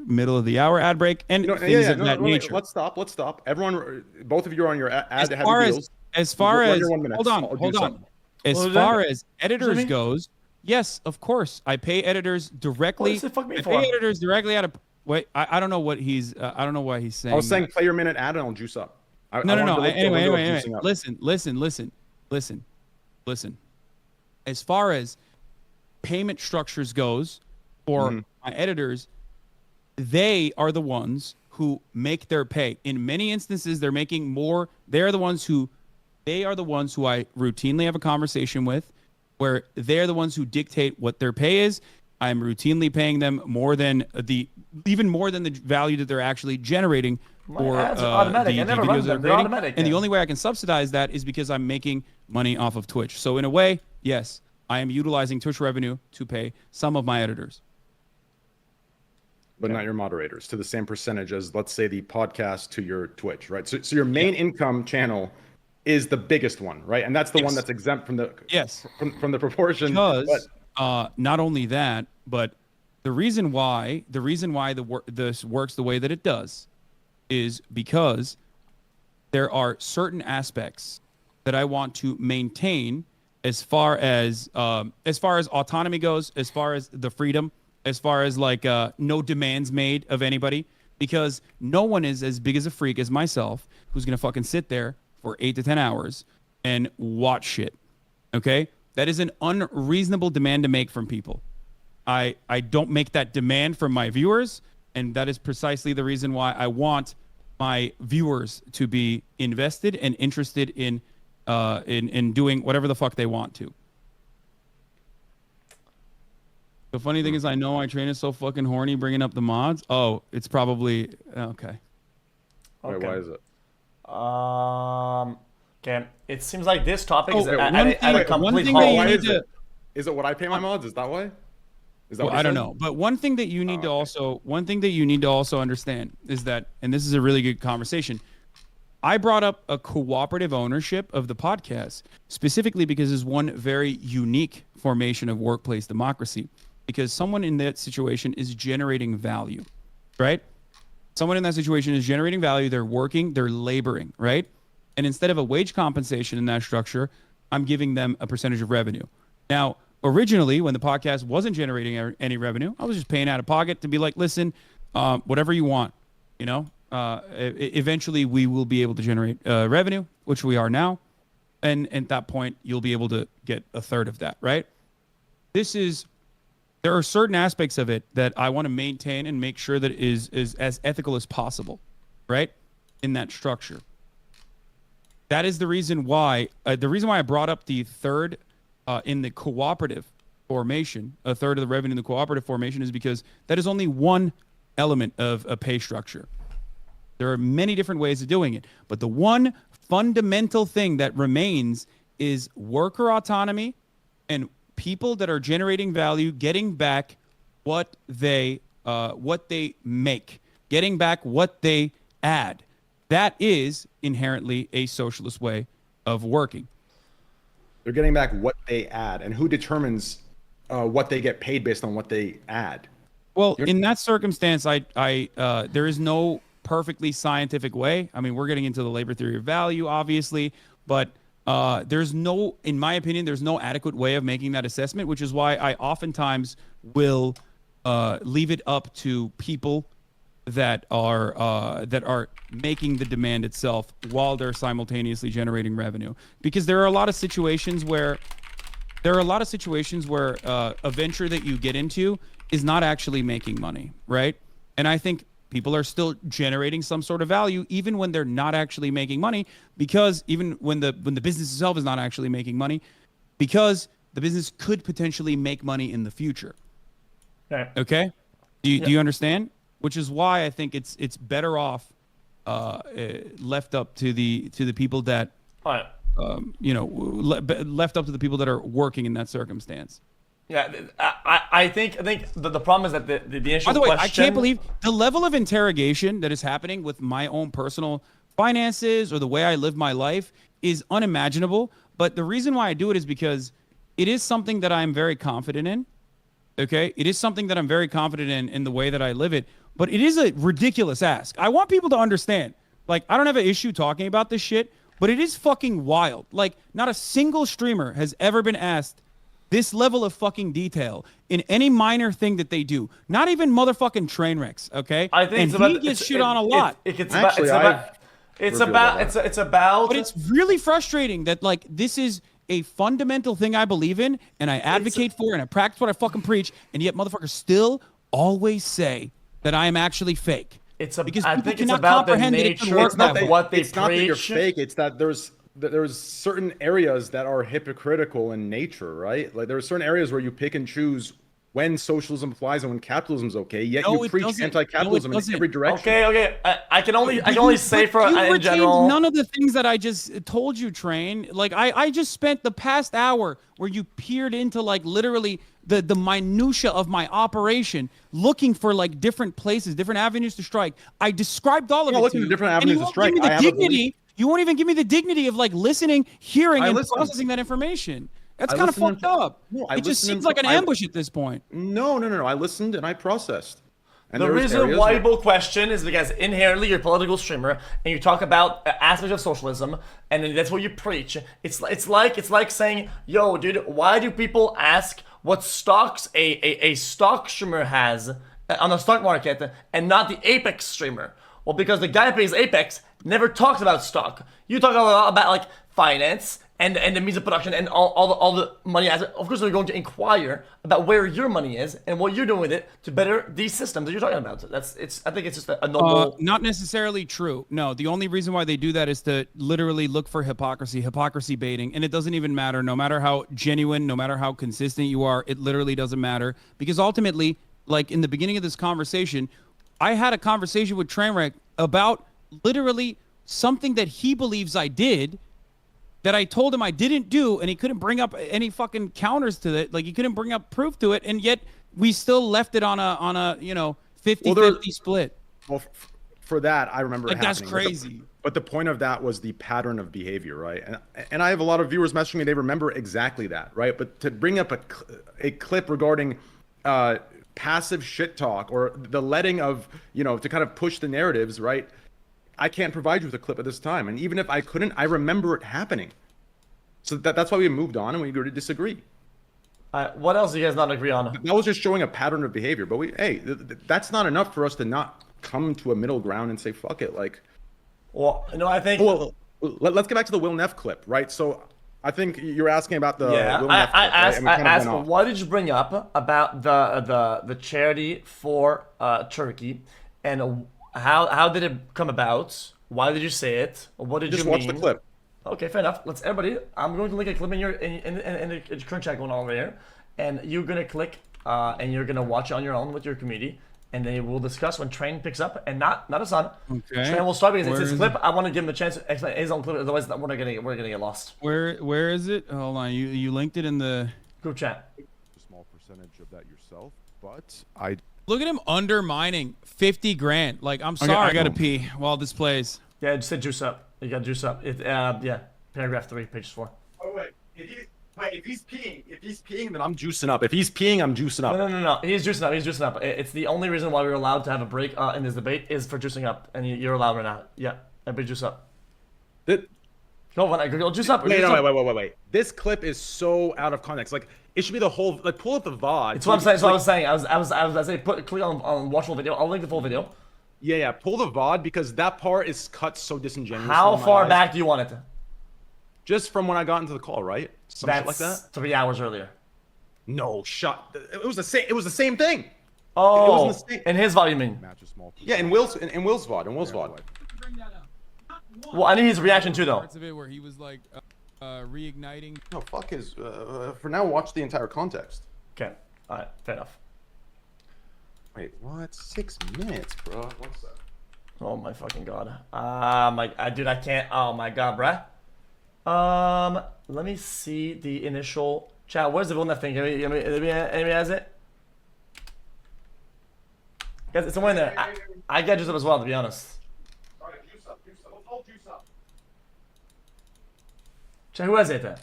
middle of the hour ad break and things of that nature. Let's stop. Everyone, both of you are on your ad As heavy far deals. as far as hold on. As far as editors goes, yes, of course, I pay editors directly. What does it fuck me I for? pay editors directly out of. Wait, I don't know what he's. I don't know why he's saying. I was saying play your minute ad and I'll juice up. No. Anyway. Listen. As far as payment structures goes for my editors, they are the ones who make their pay. In many instances, they're making more. They are the ones who I routinely have a conversation with, where they're the ones who dictate what their pay is. I'm routinely paying them even more than the value that they're actually generating for ads are automatic. the I never videos run that they're them. They're creating. automatic, And the yeah. only way I can subsidize that is because I'm making money off of Twitch. So in a way, yes, I am utilizing Twitch revenue to pay some of my editors. But not your moderators to the same percentage as, let's say, the podcast to your Twitch, right? So your main income channel is the biggest one, right? And that's the one that's exempt from the from the proportion. Because not only that, but the reason why this works the way that it does is because there are certain aspects that I want to maintain as far as autonomy goes, as far as the freedom, as far as no demands made of anybody, because no one is as big as a freak as myself who's gonna fucking sit there for 8 to 10 hours and watch shit. Okay? That is an unreasonable demand to make from people. I don't make that demand from my viewers, and that is precisely the reason why I want my viewers to be invested and interested in doing whatever the fuck they want to. The funny thing is, I know I train is so fucking horny bringing up the mods. Oh, it's probably okay. Wait, why is it? Okay. It seems like this topic is wait, at a complete Why halt. is it? Is it what I pay my mods? Is that why? Is that Well, what I don't know, but one thing that you need to also understand is that, and this is a really good conversation. I brought up a cooperative ownership of the podcast specifically because it's one very unique formation of workplace democracy. Because someone in that situation is generating value, right? Someone in that situation is generating value. They're working, they're laboring, right? And instead of a wage compensation in that structure, I'm giving them a percentage of revenue. Now, originally, when the podcast wasn't generating any revenue, I was just paying out of pocket to be like, listen, whatever you want. You know, eventually we will be able to generate revenue, which we are now, and at that point you'll be able to get a third of that, right? There are certain aspects of it that I want to maintain and make sure that it is as ethical as possible, right? In that structure. That is the reason why I brought up the third in the cooperative formation, a third of the revenue in the cooperative formation, is because that is only one element of a pay structure. There are many different ways of doing it, but the one fundamental thing that remains is worker autonomy and people that are generating value getting back what they make, getting back what they add. That is inherently a socialist way of working. They're getting back what they add, and who determines what they get paid based on what they add? Well, in that circumstance, there is no perfectly scientific way. I mean, we're getting into the labor theory of value, obviously, but there's no, in my opinion, there's no adequate way of making that assessment, which is why I oftentimes will leave it up to people that are making the demand itself while they're simultaneously generating revenue. Because there are a lot of situations where a venture that you get into is not actually making money, right? And I think people are still generating some sort of value even when they're not actually making money, because even when the business itself is not actually making money, because the business could potentially make money in the future. Right. Okay? Do you understand? Which is why I think it's better off left up to the people that All right. left up to the people that are working in that circumstance. Yeah, I think the problem is that the initial By the way, question... I can't believe the level of interrogation that is happening with my own personal finances or the way I live my life is unimaginable. But the reason why I do it is because it is something that I'm very confident in. Okay? It is something that I'm very confident in the way that I live it. But it is a ridiculous ask. I want people to understand. Like, I don't have an issue talking about this shit, but it is fucking wild. Like, not a single streamer has ever been asked this level of fucking detail in any minor thing that they do. Not even motherfucking Trainwrecks, okay? I think and he gets shit on a lot. It's about. But it's really frustrating that, like, this is a fundamental thing I believe in and I advocate for and I practice what I fucking preach, and yet motherfuckers still always say that I am actually fake. I think it's cannot about the comprehend that it nature can work of that way. what they It's not that you're preach. fake. It's that there's certain areas that are hypocritical in nature, right? Like there are certain areas where you pick and choose when socialism applies and when capitalism is okay. Yet you preach anti-capitalism in every direction. Okay. I can only say for in general. None of the things that I just told you, Train. Like I just spent the past hour where you peered into like literally the minutia of my operation, looking for like different places, different avenues to strike. I described all of it. Looking to at you, different and avenues you to won't strike. give me I the have a dignity. You won't even give me the dignity of like listening, hearing, and listened. processing that information. That's I kind of listened fucked up. No, I It just listened seems like an I- ambush at this point. No. I listened and I processed. And The there was reason areas why where- people question is because inherently you're a political streamer and you talk about aspects of socialism and then that's what you preach. It's like saying, yo, dude, why do people ask what stocks a stock streamer has on the stock market and not the Apex streamer? Well, because the guy who plays Apex never talks about stock. You talk a lot about like finance and the means of production and all the money assets. Of course, we're going to inquire about where your money is and what you're doing with it to better these systems that you're talking about. I think it's just a noble. Not necessarily true. No, the only reason why they do that is to literally look for hypocrisy baiting, and it doesn't even matter. No matter how genuine, no matter how consistent you are, it literally doesn't matter, because ultimately, like in the beginning of this conversation, I had a conversation with Trainwreck about literally something that he believes I did, that I told him I didn't do, and he couldn't bring up any fucking counters to it. Like he couldn't bring up proof to it, and yet we still left it on a 50-50 split. Well, for that, I remember Like it that's happening. crazy. But the point of that was the pattern of behavior, right? And I have a lot of viewers messaging me; they remember exactly that, right? But to bring up a clip regarding passive shit talk or the letting of, to kind of push the narratives, right? I can't provide you with a clip at this time. And even if I couldn't, I remember it happening. So that's why we moved on and we agreed to disagree. What else do you guys not agree on? That was just showing a pattern of behavior. But that's not enough for us to not come to a middle ground and say fuck it. Like, well, no, I think. Well, let's get back to the Will Neff clip, right? So I think you're asking about the Yeah, Will Neff clip, I right? And we kind of asked, went off. what did you bring up about the charity for Turkey, and how did it come about? Why did you say it? What did Just you watch mean? the clip. Okay, fair enough. Let's everybody. I'm going to link a clip in the current chat going on over there, and you're gonna click and you're gonna watch it on your own with your community, and then we'll discuss when Train picks up, and not Hasan. Okay. Train will start because it's Where his is clip. I want to give him a chance to explain his own clip. Otherwise, we're gonna get lost. Where is it? Hold on. You linked it in the Group chat. A small percentage of that yourself, but I Look at him undermining 50 grand. Like, I'm sorry, I gotta pee while this plays. Yeah, just said juice up. You got juice up. It yeah. Paragraph 3, page 4. Oh wait, if he's peeing, then I'm juicing up. If he's peeing, I'm juicing up. No. He's juicing up. He's juicing up. It's the only reason why we're allowed to have a break in this debate is for juicing up, and you're allowed right now. Yeah, everybody juice up. Go juice up. Wait. This clip is so out of context. Like, it should be the whole. Like, pull up the VOD. It's what I'm saying. That's what I was saying. I was saying, click on watch full video. I'll link the full video. Yeah. Pull the VOD because that part is cut so disingenuous. How far back do you want it? Just from when I got into the call, right? Some shit like that. 3 hours earlier. No, it was the same. It was the same thing. Oh, It wasn't the same. in his VOD, you mean? Yeah, in Will's VOD. Well, I need his reaction too, though. Parts of it where he was like reigniting. No, fuck his. For now, watch the entire context. Okay. All right. Fair enough. Wait, what? 6 minutes, bro. What's that? Oh my fucking god. Dude, I can't. Oh my god, bruh. Let me see the initial chat. Where's the Will Neff thing? Anybody has it? Guys, it's somewhere in there. I got juice up as well, to be honest. Alright, juice up. Let's all juice up. Chat, who has it then?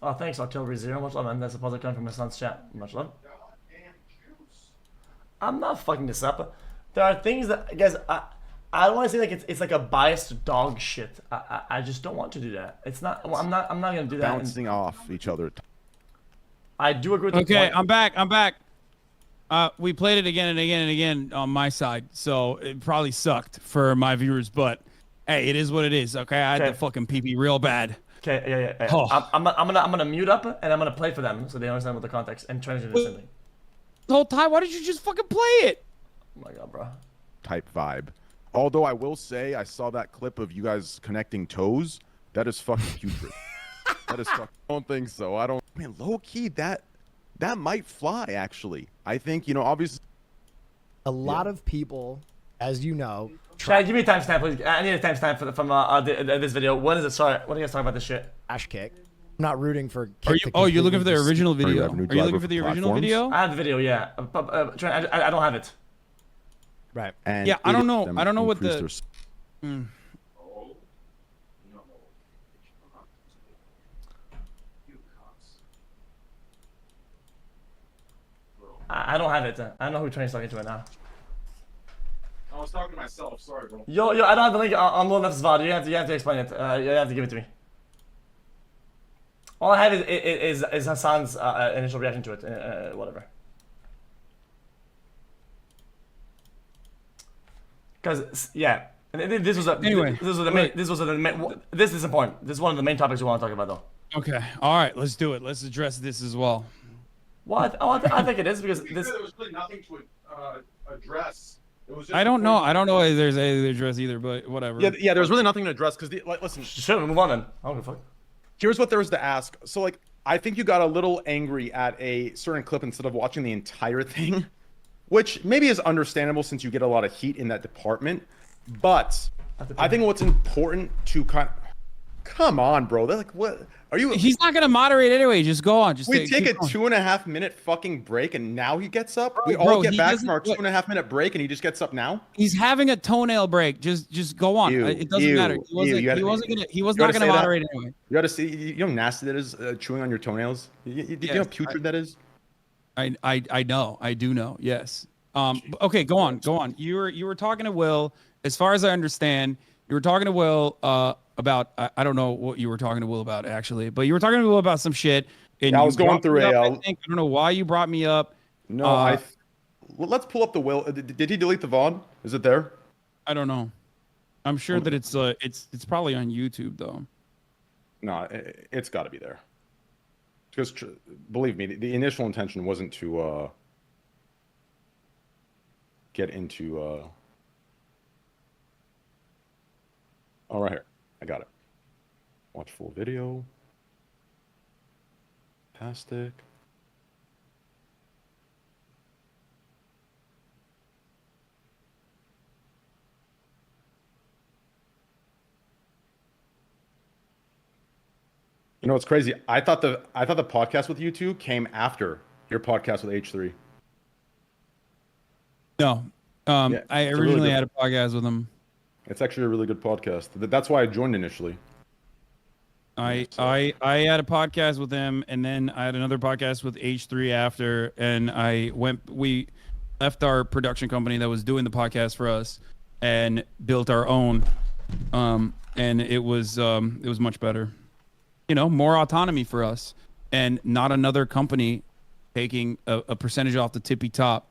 Oh, thanks, October 0. Much love, man. That's a positive comment from my son's chat. Much love. I'm not fucking this up. There are things that, guys, I don't want to say like it's like a biased dog shit. I just don't want to do that. It's not. Well, I'm not gonna do that. Bouncing off each other. I do agree with the Okay, point. I'm back. We played it again and again and again on my side, so it probably sucked for my viewers. But hey, it is what it is. Okay, I had to fucking pee real bad. Okay, yeah. Oh. I'm gonna mute up and I'm gonna play for them so they understand what the context and try to do the same thing. The whole time, why did you just fucking play it? Oh my god, bro. Type vibe. Although I will say, I saw that clip of you guys connecting toes. That is fucking putrid. That is fucking. I don't think so. I don't. Man, low key, that might fly. Actually, I think obviously. A lot of people, as you know. Chad, give me a timestamp, please. I need a timestamp from this video. When is it? Sorry, when are you guys talking about this shit? Ash kick. I'm not rooting for. You're looking for the original video. Are you Are you looking for the original video? I have the video, yeah. I don't have it. Right. And Yeah, I don't know. I don't know what the. I don't have it. I don't know who Train's talking to right now. I was talking to myself. Sorry, bro. Yo, I don't have the link on Lil Neff's VOD. You have to explain it. You have to give it to me. All I have is Hasan's initial reaction to it. Whatever. Because yeah, and this was Anyway, this is important. This is one of the main topics we want to talk about, though. Okay. All right. Let's do it. Let's address this as well. Well, I think it is because this. There was really nothing to address. It was just I don't know. I don't know if there's anything to address either, but whatever. Yeah. There was really nothing to address because listen. Sure, move on then. I don't give a fuck. Here's what there was to ask. So like, I think you got a little angry at a certain clip instead of watching the entire thing, which maybe is understandable since you get a lot of heat in that department. But I think what's important to come on, bro. They're like, what are you? He's not gonna moderate anyway. Just go on. Just We take a keep going. 2.5 minute fucking break, and now he gets up. We Bro, all get he back doesn't- from our 2.5 minute break, and he just gets up now. He's having a toenail break. Just go on. It doesn't matter. He was not gonna moderate anyway. You gotta see. You know how nasty that is, chewing on your toenails. You know how putrid that is. I know. I do know. Yes. Okay. Go on. You were talking to Will. As far as I understand, You were talking to Will about I don't know what you were talking to Will about actually, but you were talking to Will about some shit. And Yeah, I was you going brought me through up, a. I think. I don't know why you brought me up. No, well, let's pull up the will. Did he delete the VOD? Is it there? I don't know. I'm sure that it's probably on YouTube though. No, it's got to be there. Because believe me, the initial intention wasn't to get into. Oh, right here. I got it. Watch full video. Fantastic. You know what's crazy? I thought the podcast with you two came after your podcast with H3. No, Yeah, I it's a really originally good- had a podcast with him. It's actually a really good podcast. That's why I joined initially. I had a podcast with him, and then I had another podcast with H3 after, and we left our production company that was doing the podcast for us and built our own, and it was much better, more autonomy for us, and not another company taking a percentage off the tippy top.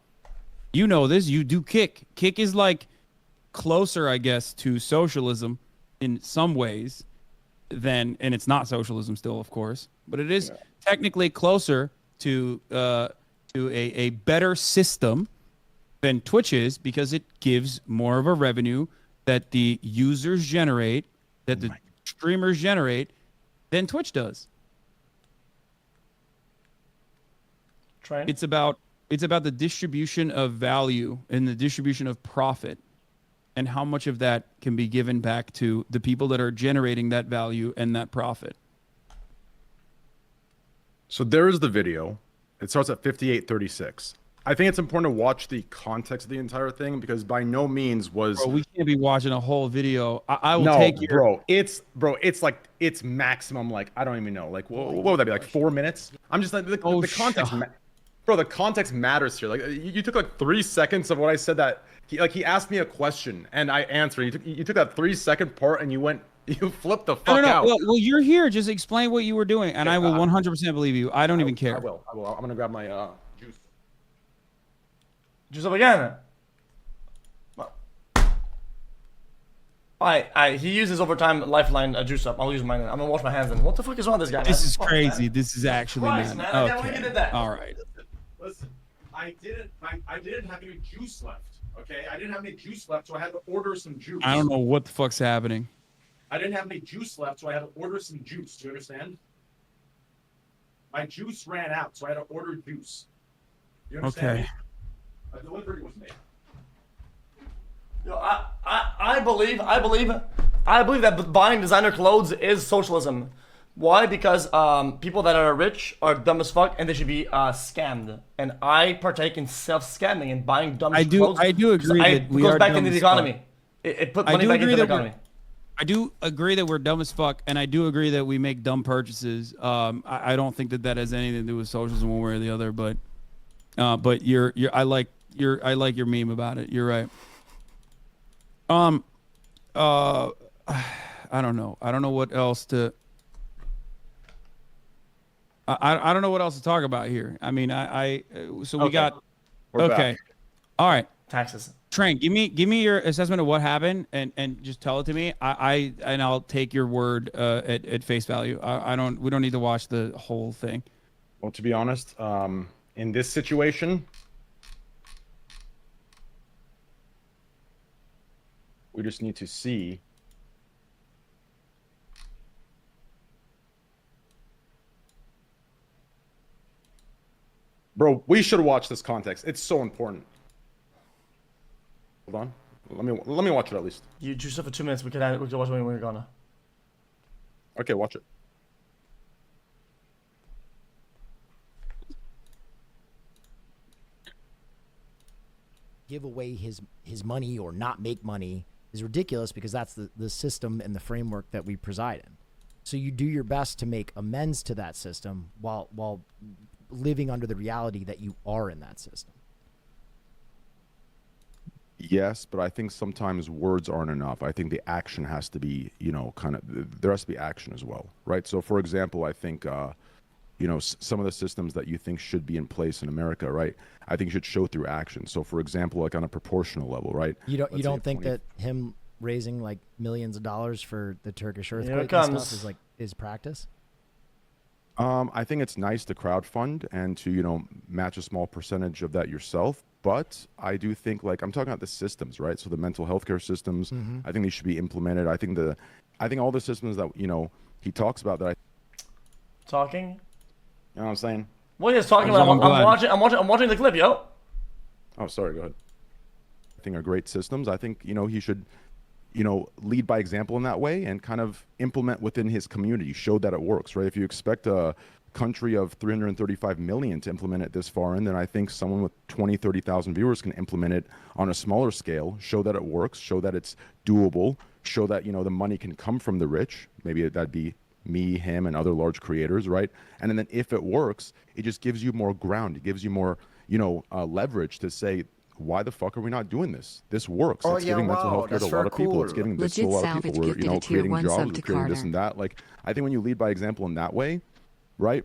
You know this. You do Kick is like closer, I guess, to socialism in some ways than, and it's not socialism still, of course, but it is technically closer to a better system than Twitch is, because it gives more of a revenue that the users generate, that the streamers generate, than Twitch does. Train. It's about the distribution of value and the distribution of profit, and how much of that can be given back to the people that are generating that value and that profit. So there is the video. It starts at 58:36. I think it's important to watch the context of the entire thing, because by no means was. Bro, we can't be watching a whole video. I will No, take your. It's maximum, like, I don't even know, like, what would that be, like 4 minutes? I'm just like, the context, bro, the context matters here. Like, you took like 3 seconds of what I said, that he asked me a question and I answered. You took that 3-second part and you flipped the fuck out. Well, you're here. Just explain what you were doing, and I will 100% believe you. I don't even care. I will. I'm gonna grab my juice. Juice up again. He uses overtime lifeline juice up. I'll use mine. I'm gonna wash my hands then. What the fuck is wrong with this guy? This man? is Fuck, crazy. man. This is actually Christ, mad. man, I can't believe you did that. All right. Listen, I didn't have any juice left. Okay, I didn't have any juice left, so I had to order some juice. I don't know what the fuck's happening. I didn't have any juice left, so I had to order some juice. Do you understand? My juice ran out, so I had to order juice. You understand? Okay. A delivery was made. Yo, I believe that buying designer clothes is socialism. Why? Because people that are rich are dumb as fuck and they should be scammed. And I partake in self-scamming and buying dumb clothes. I do agree that we goes are back dumb into the as fuck. economy. It put money back into the economy. I do agree that we're dumb as fuck, and I do agree that we make dumb purchases. I don't think that has anything to do with socialism one way or the other. But I like your meme about it. You're right. I don't know. I don't know what else to. I don't know what else to talk about here. I mean, so we got. We're Okay. back. All right. Taxes. Train, give me your assessment of what happened, and just tell it to me. And I'll take your word at face value. We don't need to watch the whole thing. Well, to be honest, in this situation, we just need to see. Bro, we should watch this context. It's so important. Hold on. Let me watch it at least. You juice up for 2 minutes. We can watch it when we're gonna. Okay, watch it. Give away his money or not make money is ridiculous, because that's the system and the framework that we preside in. So you do your best to make amends to that system while living under the reality that you are in that system. Yes, but I think sometimes words aren't enough. I think the action has to be, kind of, there has to be action as well, right? So, for example, I think, some of the systems that you think should be in place in America, right? I think should show through action. So, for example, like on a proportional level, right? You Let's don't say think 20 that him raising like millions of dollars for the Turkish Here it earthquake and comes. stuff is practice? I think it's nice to crowdfund and to, match a small percentage of that yourself. But I do think, like, I'm talking about the systems, right? So the mental health care systems, I think they should be implemented. I think all the systems that, he talks about that Talking? you know what I'm saying? What are you guys talking I'm about? I'm glad. watching the clip, yo. Oh, sorry, go ahead. I think are great systems. I think, he should, lead by example in that way and kind of implement within his community, show that it works, right? If you expect a country of 335 million to implement it this far in, then I think someone with 20, 30,000 viewers can implement it on a smaller scale, show that it works, show that it's doable, show that, the money can come from the rich. Maybe that'd be me, him, and other large creators, right? And then if it works, it just gives you more ground. It gives you more, leverage to say, why the fuck are we not doing this? This works. Oh, It's yeah, giving mental wow, health care to that's a lot very of people. It's cool. giving this to a Legit lot of people. Salvage We're, gifted a tier creating 1 jobs, sub we're to creating this Carter. and that. Like, I think when you lead by example in that way, right,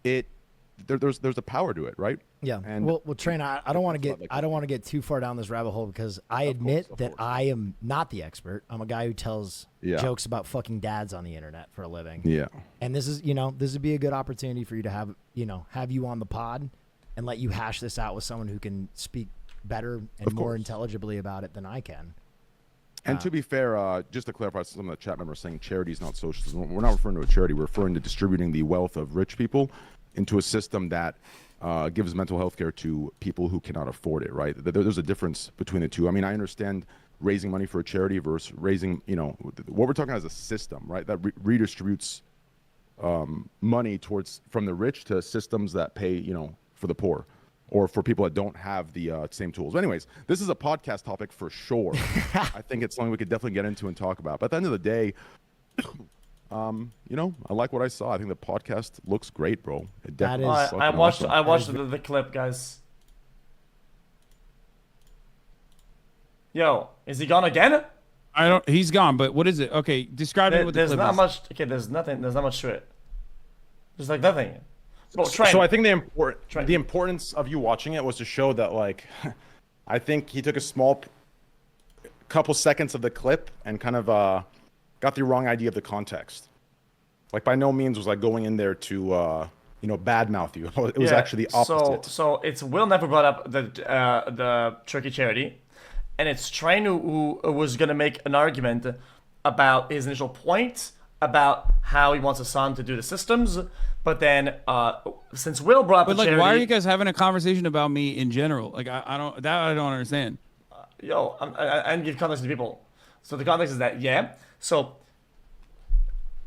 there's a power to it, right? Yeah. And well, Train, I don't want to about, get like, I don't want to get too far down this rabbit hole because I admit that I am not the expert. I'm a guy who tells Yeah. jokes about fucking dads on the internet for a living. Yeah. And this is, this would be a good opportunity for you to have you on the pod and let you hash this out with someone who can speak better and more intelligibly about it than I can. And to be fair, just to clarify, some of the chat members saying charity is not socialism. We're not referring to a charity. We're referring to distributing the wealth of rich people into a system that gives mental health care to people who cannot afford it, right? There's a difference between the two. I mean, I understand raising money for a charity versus raising, what we're talking about is a system, right? That redistributes money from the rich to systems that pay, for the poor or for people that don't have the same tools. But anyways, this is a podcast topic for sure. I think it's something we could definitely get into and talk about. But at the end of the day, I like what I saw. I think the podcast looks great, bro. It definitely That is- I watched the clip, guys. Yo, is he gone again? He's gone. But what is it? Okay, describe it with the There's clip not is. much. Okay, there's nothing. There's not much to it. There's like nothing. Bro, Train. So I think the importance of you watching it was to show that, like, I think he took a small couple seconds of the clip and kind of got the wrong idea of the context. Like, by no means was like going in there to badmouth you. It was actually the opposite. So it's Will never brought up the Turkey charity, and it's Train who was gonna make an argument about his initial point about how he wants Hasan to do the systems, but then since Will brought up But the like, charity, why are you guys having a conversation about me in general? Like, I don't understand. Yo, I give context to people. So the context is that, so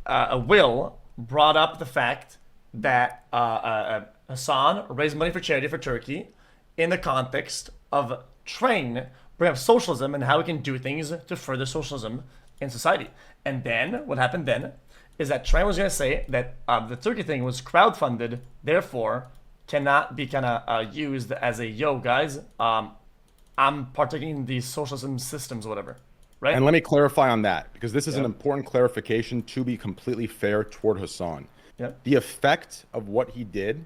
Will brought up the fact that Hasan raised money for charity for Turkey in the context of Train bring up socialism and how we can do things to further socialism in society. And then, what happened then is that Train was going to say that the Turkey thing was crowdfunded, therefore cannot be kind of used as a, yo, guys, I'm partaking in these socialism systems or whatever, right? And let me clarify on that, because this is an important clarification to be completely fair toward Hasan. Yep. The effect of what he did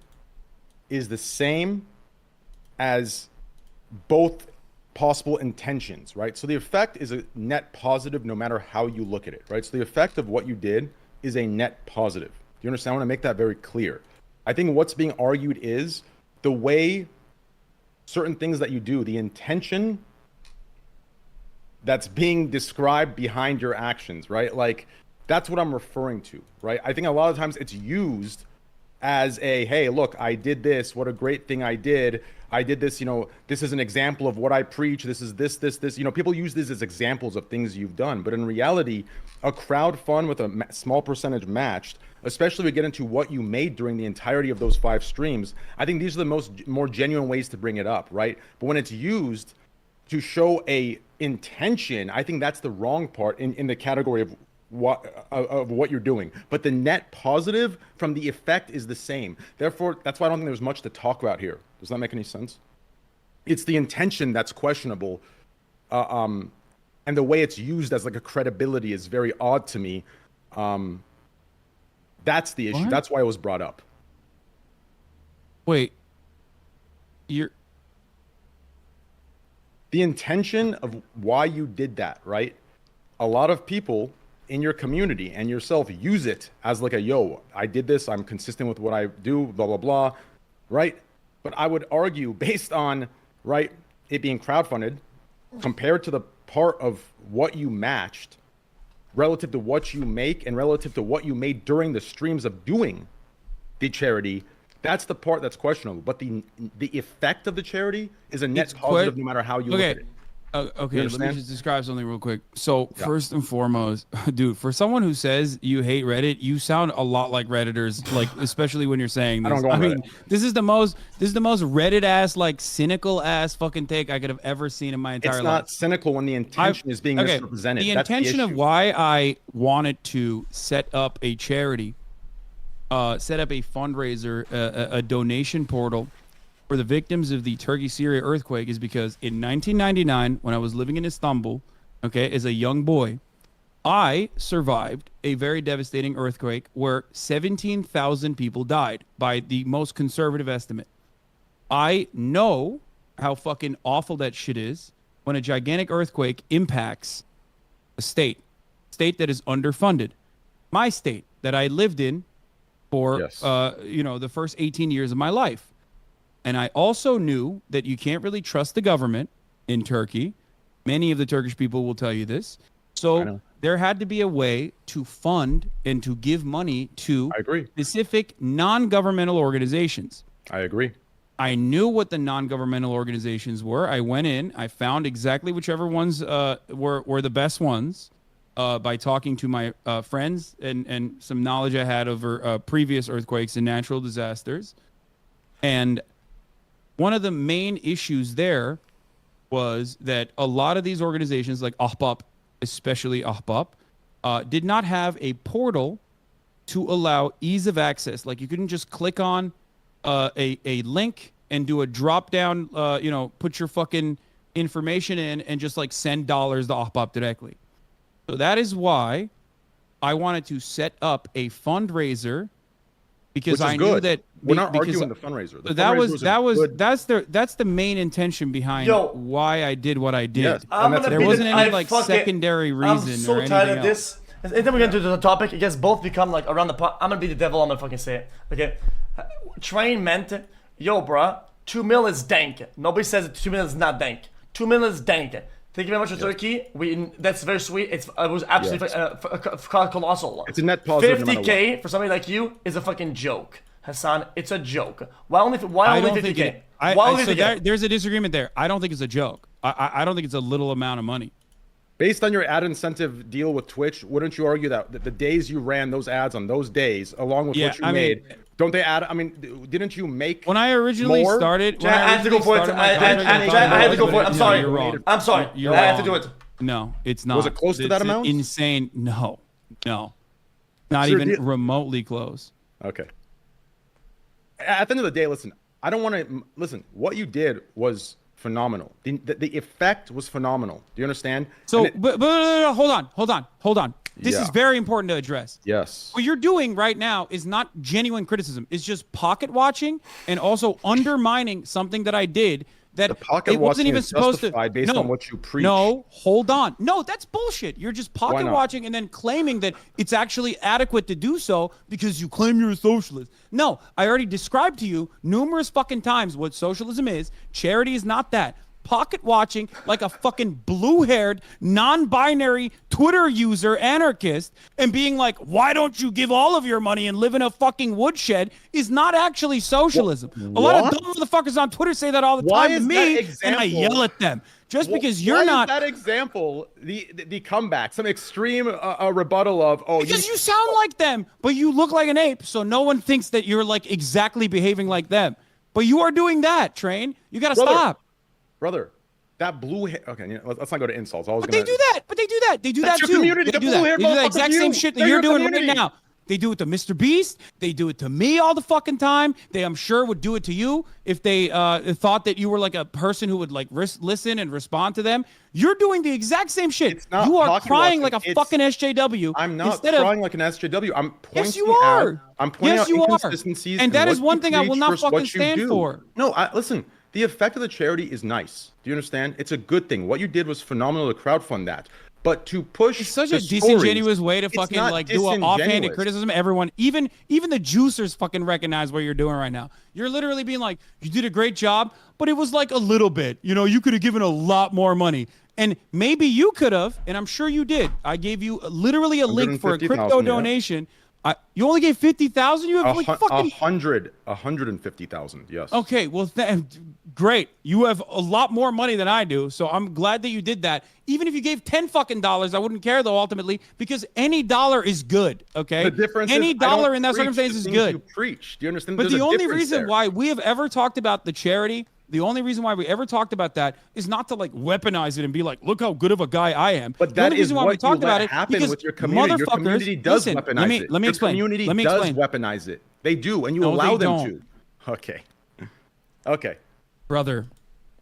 is the same as both possible intentions, right? So the effect is a net positive no matter how you look at it, right? So the effect of what you did is a net positive. Do you understand? I want to make that very clear. I think what's being argued is the way certain things that you do, the intention that's being described behind your actions, right? Like, that's what I'm referring to, right? I think a lot of times it's used as a, hey, look, I did this. What a great thing I did. I did this, this is an example of what I preach. This is this. People use this as examples of things you've done. But in reality, a crowd fund with a small percentage matched, especially we get into what you made during the entirety of those 5 streams, I think these are the more genuine ways to bring it up, right? But when it's used to show a intention, I think that's the wrong part in the category of what you're doing. But the net positive from the effect is the same. Therefore, that's why I don't think there's much to talk about here. Does that make any sense? It's the intention that's questionable and the way it's used as like a credibility is very odd to me. That's the issue. What? That's why it was brought up. Wait. The intention of why you did that, right? A lot of people in your community and yourself use it as like a, yo, I did this, I'm consistent with what I do, blah, blah, blah, right? But I would argue based on, right, it being crowdfunded compared to the part of what you matched relative to what you make and relative to what you made during the streams of doing the charity, that's the part that's questionable. But the effect of the charity is a net positive no matter how you look at it. Okay, let me just describe something real quick. So first and foremost, dude, for someone who says you hate Reddit, you sound a lot like Redditors, like especially when you're saying this. I mean, this is the most Reddit ass, like cynical ass fucking take I could have ever seen in my entire life. It's not cynical when the intention is being misrepresented. The intention of why I wanted to set up a charity, set up a fundraiser, a donation portal for the victims of the Turkey-Syria earthquake is because in 1999, when I was living in Istanbul, okay, as a young boy, I survived a very devastating earthquake where 17,000 people died by the most conservative estimate. I know how fucking awful that shit is when a gigantic earthquake impacts a state that is underfunded. My state that I lived in for, the first 18 years of my life. And I also knew that you can't really trust the government in Turkey. Many of the Turkish people will tell you this. So there had to be a way to fund and to give money to specific non-governmental organizations. I agree. I knew what the non-governmental organizations were. I went in. I found exactly whichever ones were the best ones by talking to my friends and some knowledge I had over previous earthquakes and natural disasters. And one of the issues issues there was that a lot of these organizations, like Ahbap, especially Ahbap, did not have a portal to allow ease of access. Like you couldn't just click on a link and do a drop down, put your fucking information in and just like send dollars to Ahbap directly. So that is why I wanted to set up a fundraiser because I knew that we're not arguing the fundraiser. That's the main intention behind why I did what I did. Yes, there wasn't any like secondary reason. I'm so or tired of else. this. And then we get into the topic. It gets both become like around the pot. I'm gonna be the devil. I'm gonna fucking say it. Okay, Train meant, yo, bruh, 2 mil is dank. Nobody says that 2 mil is not dank. 2 mil is dank. Thank you very much for Turkey. That's very sweet. It was absolutely colossal. It's a net positive. 50K for somebody like you is a fucking joke, Hasan. It's a joke. Why only 50K? There's a disagreement there. I don't think it's a joke. I don't think it's a little amount of money. Based on your ad incentive deal with Twitch, wouldn't you argue that the days you ran those ads on those days, along with what you made, don't they add? I mean, didn't you make when I originally started? I had to go for it. I had to go for it. I'm sorry. You're wrong. I'm sorry. You're I have to do it. No, it's not. Was it close to that amount? Insane. No, not even remotely close. Okay. At the end of the day, listen. I don't want to listen. What you did was phenomenal. The effect was phenomenal. Do you understand? So, but hold on. This is very important to address. Yes. What you're doing right now is not genuine criticism. It's just pocket watching and also undermining something that I did that it wasn't even supposed to. Based on what you preach. No, hold on. No, that's bullshit. You're just pocket watching and then claiming that it's actually adequate to do so because you claim you're a socialist. No, I already described to you numerous fucking times what socialism is. Charity is not that. Pocket watching like a fucking blue-haired, non-binary Twitter user anarchist and being like, why don't you give all of your money and live in a fucking woodshed is not actually socialism. A lot of dumb motherfuckers on Twitter say that all the time to me, and I yell at them. Just because you're not... Why is that example the comeback, some extreme rebuttal of, because you sound like them, but you look like an ape, so no one thinks that you're like exactly behaving like them. But you are doing that, Train. You gotta stop. Brother, that blue hair. Okay, let's not go to insults. They do that. They do that That's too. Community, They do that. They do the exact same shit that you're doing right now. They do it to Mr. Beast. They do it to me all the fucking time. They, I'm sure, would do it to you if they thought that you were like a person who would like listen and respond to them. You're doing the exact same shit. It's not You are talking crying about like a it. fucking SJW. I'm not instead crying of, like an SJW. I'm pointing yes, you are. out. I'm pointing Yes, out you are. inconsistencies. And in that is what one you thing I will preach not versus fucking what you stand do. for. No, listen. The effect of the charity is nice. Do you understand? It's a good thing. What you did was phenomenal to crowdfund that. But to push it's such the a disingenuous stories, way to it's fucking not like do an offhanded disingenuous. criticism. Everyone, even the juicers fucking recognize what you're doing right now. You're literally being like, you did a great job, but it was like a little bit. You know, you could have given a lot more money. And maybe you could have, and I'm sure you did. I gave you literally a link for a crypto 150,000, yeah. donation. You only gave 50,000. You have like fucking 150,000. Yes. Okay, well, great. You have a lot more money than I do, so I'm glad that you did that. Even if you gave $10 fucking, I wouldn't care though ultimately, because any dollar is good. Okay, The difference any is I dollar don't in that preach circumstance the is things good. You preach. Do you understand? But There's the a only difference reason there. why we have ever talked about the charity, the only reason why we ever talked about that is not to like weaponize it and be like, look how good of a guy I am. But The that only is reason why what we talked you about let it happen because with your community. Your community does listen, weaponize it. Let me Your explain. community Let me does explain. weaponize it. They do, and you No, allow they them don't. to. Okay. Okay. Brother,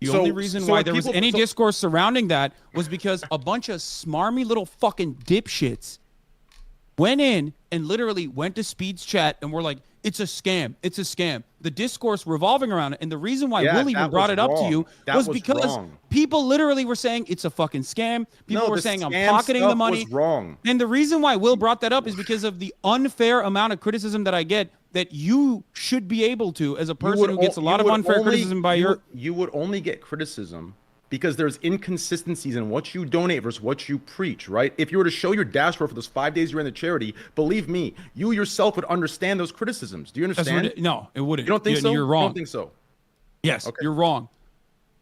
the So- only reason so why if there was people- any so- discourse surrounding that was because a bunch of smarmy little fucking dipshits went in and literally went to Speed's chat and were like, it's a scam. It's a scam. The discourse revolving around it. And the reason why Yeah, Will even that brought was it up to wrong. you That was was because wrong. people literally were saying it's a fucking scam. People No, were the saying I'm scam pocketing the stuff money. was wrong. And the reason why Will brought that up is because of the unfair amount of criticism that I get that you should be able to as a person who gets a lot of unfair criticism by You would only get criticism because there's inconsistencies in what you donate versus what you preach, right? If you were to show your dashboard for those 5 days you ran the charity, believe me, you yourself would understand those criticisms. Do you That's understand? no, it wouldn't. You don't think so? You're wrong. I don't think so. Yes, Okay. you're wrong.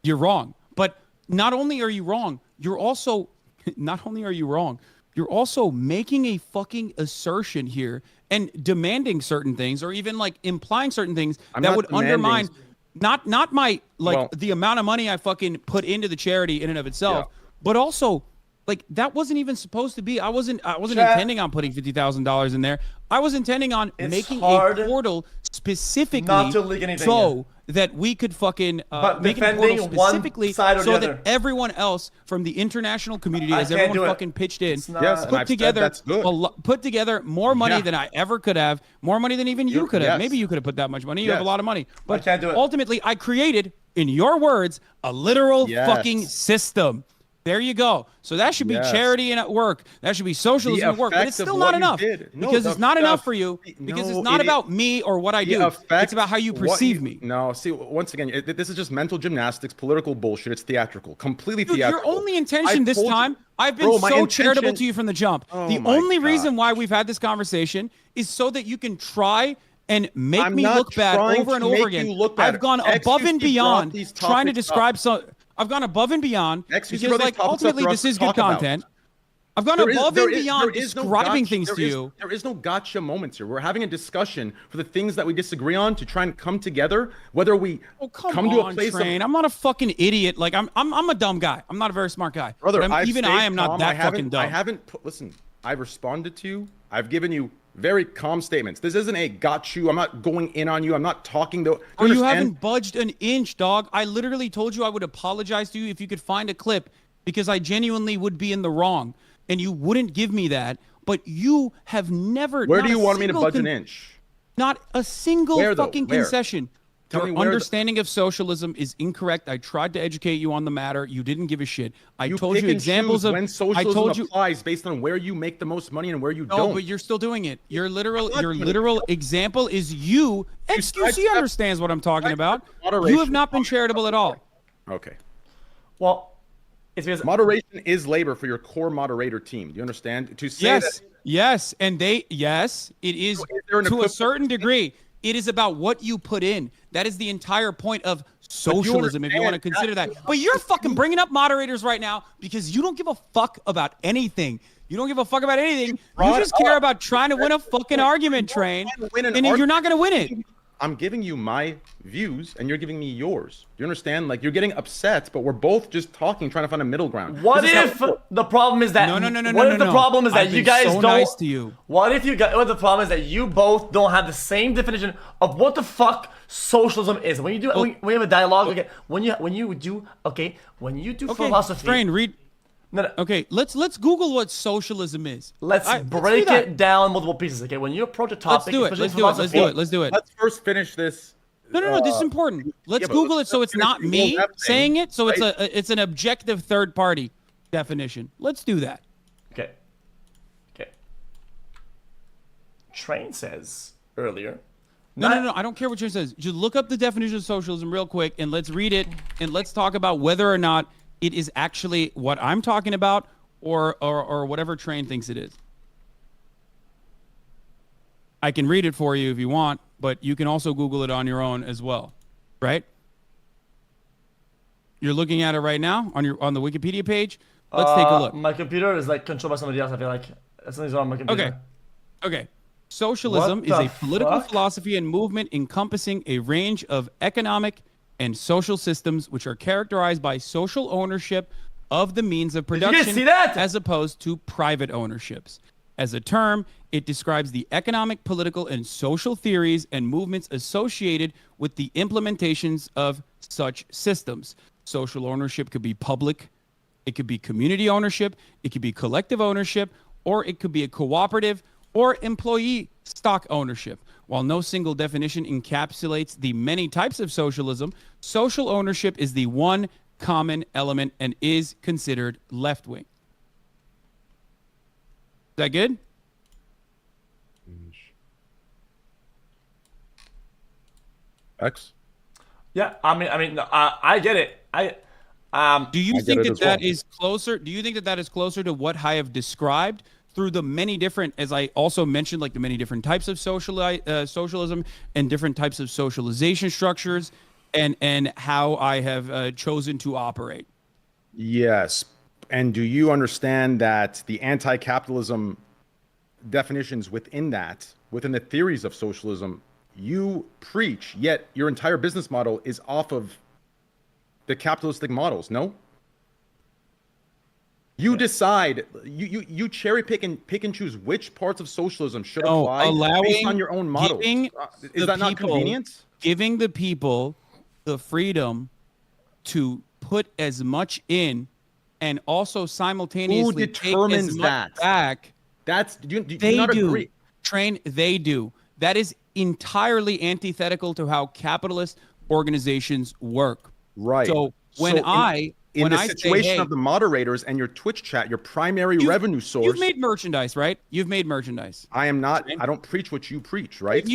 You're wrong. But not only are you wrong, you're also not only are you wrong, you're also making a fucking assertion here and demanding certain things or even like implying certain things I'm that not would demanding- undermine not my like Well- the amount of money I fucking put into the charity in and of itself, Yeah. but also like that wasn't even supposed to be. I wasn't Chat. intending on putting $50,000 in there. I was intending on It's making hard a portal specifically not to leak anything so that we could fucking But make a portal defending one specifically side or so the that other. everyone else from the international community, I as can't everyone do it. fucking pitched in, It's not- Yes, and put I've said together that's good. put together more money Yeah. than I ever could have, more money than even you could have. yes. Maybe you could have put that much money. You have a Yes. lot of money, but can't do it. ultimately, I created, in your words, a literal Yes. fucking system. There you go. So that should be Yes. charity and at work. That should be socialism at work. But effect it's of still what not you enough did. No, because the it's not enough effect- for you because No, it's not it- about me or what I The do. effect- It's about how you what perceive me. No, see, once again, this is just mental gymnastics, political bullshit. It's theatrical, completely Dude, theatrical. your only intention I this told you- time, I've been Bro, my so charitable intention- to you from the jump. Oh The my only reason God. why we've had this conversation is so that you can try and make I'm me not look bad trying over and to over make again. you look bad. I've gone above XQC and brought beyond these trying to topics describe up. some. I've gone above and beyond XQC because, brought these like, topics up ultimately, for us this is to good talk about. content. I've gone There is- above there and is- beyond there is no describing gotcha- things there to is- you. There is no gotcha moments here. We're having a discussion for the things that we disagree on to try and come together. Whether we Oh, come to on, a place Train. of I'm not a fucking idiot. Like I'm a dumb guy. I'm not a very smart guy. brother, But I've even stayed I am not calm. that I haven't, fucking dumb. I haven't put, listen. I've responded to you. I've given you very calm statements. This isn't a got you. I'm not going in on you. I'm not talking though. Or you haven't budged an inch, dog. I literally told you I would apologize to you if you could find a clip because I genuinely would be in the wrong. And you wouldn't give me that. But you have never. Where not do you a want me to single budge an inch? Not a single Where, though? fucking Where? concession. Tell me Your where the- understanding of socialism is incorrect. I tried to educate you on the matter. You didn't give a shit. I You told pick you and examples choose of. when I socialism told you. applies based on where you make the most money and where you No, don't. but you're still doing it. Your literal not doing it. example is you. XQC sidestep- understands what I'm talking about. moderation. You have not been charitable at all. Okay. Well, it's because Moderation is labor for your core moderator team. Do you understand? To say Yes, that yes, and it is So is there an to a equivalent- certain degree. It is about what you put in. That is the entire point of socialism, if you want to understand consider that. that- But you're fucking bringing up moderators right now because you don't give a fuck about anything. You don't give a fuck about anything. You brought just care up- about trying to win a fucking argument, Train, win an and you're not going to win it. I'm giving you my views and you're giving me yours. Do you understand? Like, you're getting upset, but we're both just talking, trying to find a middle ground. What This is how if it works. the problem is that No. What if the problem is that I've you been guys so don't? nice to you. What if the problem is that you both don't have the same definition of what the fuck socialism is? When you do when you have a dialogue, okay, when you do philosophy, Train, read. No. Okay, let's Google what socialism is. Let's break it down multiple pieces. Okay, when you approach a topic, Let's do it. especially Let's do it. Let's first finish this. No. This is important. Let's yeah, but Google let's it so it's not finish the me whole thing, saying it. So right? it's an objective third party definition. Let's do that. Okay. Train says earlier. No. I don't care what Train says. Just look up the definition of socialism real quick and let's read it and let's talk about whether or not it is actually what I'm talking about or whatever Train thinks it is. I can read it for you if you want, but you can also Google it on your own as well, right? You're looking at it right now on the Wikipedia page. Let's take a look. My computer is like controlled by somebody else. I feel like something's on my computer. Okay. Socialism What is the a political fuck? philosophy and movement encompassing a range of economic and social systems which are characterized by social ownership of the means of you guys production see that? as opposed to private ownerships. As a term, it describes the economic, political, and social theories and movements associated with the implementations of such systems. Social ownership could be public, it could be community ownership, it could be collective ownership, or it could be a cooperative or employee stock ownership. While no single definition encapsulates the many types of socialism, social ownership is the one common element and is considered left-wing. Is that good? X. Yeah, I mean, I get it. Do you I get think it that as that well. is closer? Do you think that that is closer to what I have described through the many different, as I also mentioned, like the many different types of socialism and different types of socialization structures, and how I have chosen to operate? Yes. And do you understand that the anti-capitalism definitions within the theories of socialism, you preach, yet your entire business model is off of the capitalistic models, no? You decide, you cherry pick and choose which parts of socialism should apply based on your own models. Is that not convenient? Giving the people the freedom to put as much in and also simultaneously Who determines take as much that? back. Do you They not do. agree? Train, they do. That is entirely antithetical to how capitalist organizations work. Right. So when in the say, situation hey, of the moderators and your Twitch chat, your primary revenue source. You've made merchandise, right? You've made merchandise. I am not. I don't preach what you preach, right?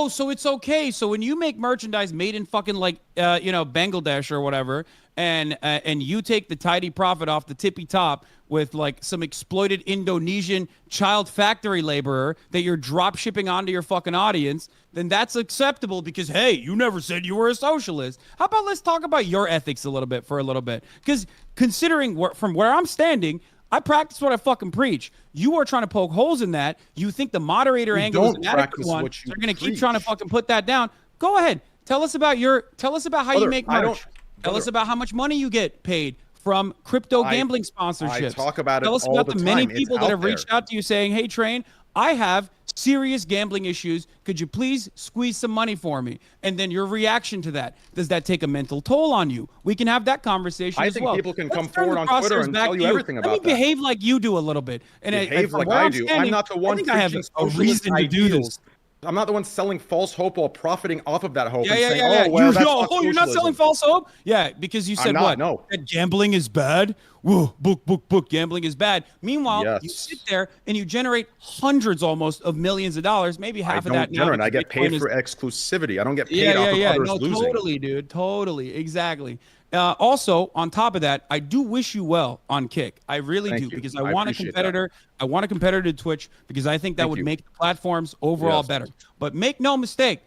So it's okay. So when you make merchandise made in fucking like Bangladesh or whatever, and you take the tidy profit off the tippy top with like some exploited Indonesian child factory laborer that you're drop shipping onto your fucking audience, then that's acceptable because, hey, you never said you were a socialist. How about let's talk about your ethics a little bit for a little bit? Because considering from where I'm standing, I practice what I fucking preach. You are trying to poke holes in that. You think the moderator angle is an adequate one. So you're going to keep trying to fucking put that down. Go ahead. Tell us about how you make merch. Tell us about how much money you get paid from crypto gambling sponsorships. I talk about it Tell us all about the many time. people that have reached out to you saying, hey, Train, I have serious gambling issues. Could you please squeeze some money for me? And then your reaction to that. Does that take a mental toll on you? We can have that conversation as well. I think people can come turn forward the on Twitter crosshairs and back tell to you everything about Let me that. behave like you do a little bit. And Behave from like where I I'm do. standing, I'm not the one I think I have preaching a reason to do this. I'm not the one selling false hope while profiting off of that hope Yeah. oh, well, that's not You're not socialism. selling false hope? Yeah, because you said what? No. That gambling is bad? Whoa, book, gambling is bad. Meanwhile, Yes. you sit there and you generate hundreds almost of millions of dollars, maybe half of that now. I get paid for exclusivity. I don't get paid off of others losing. Totally, dude. Totally. Exactly. Also, on top of that, I do wish you well on Kick. I really do, because I want a competitor. I want a competitor to Twitch because I think that would make the platforms overall better. But make no mistake,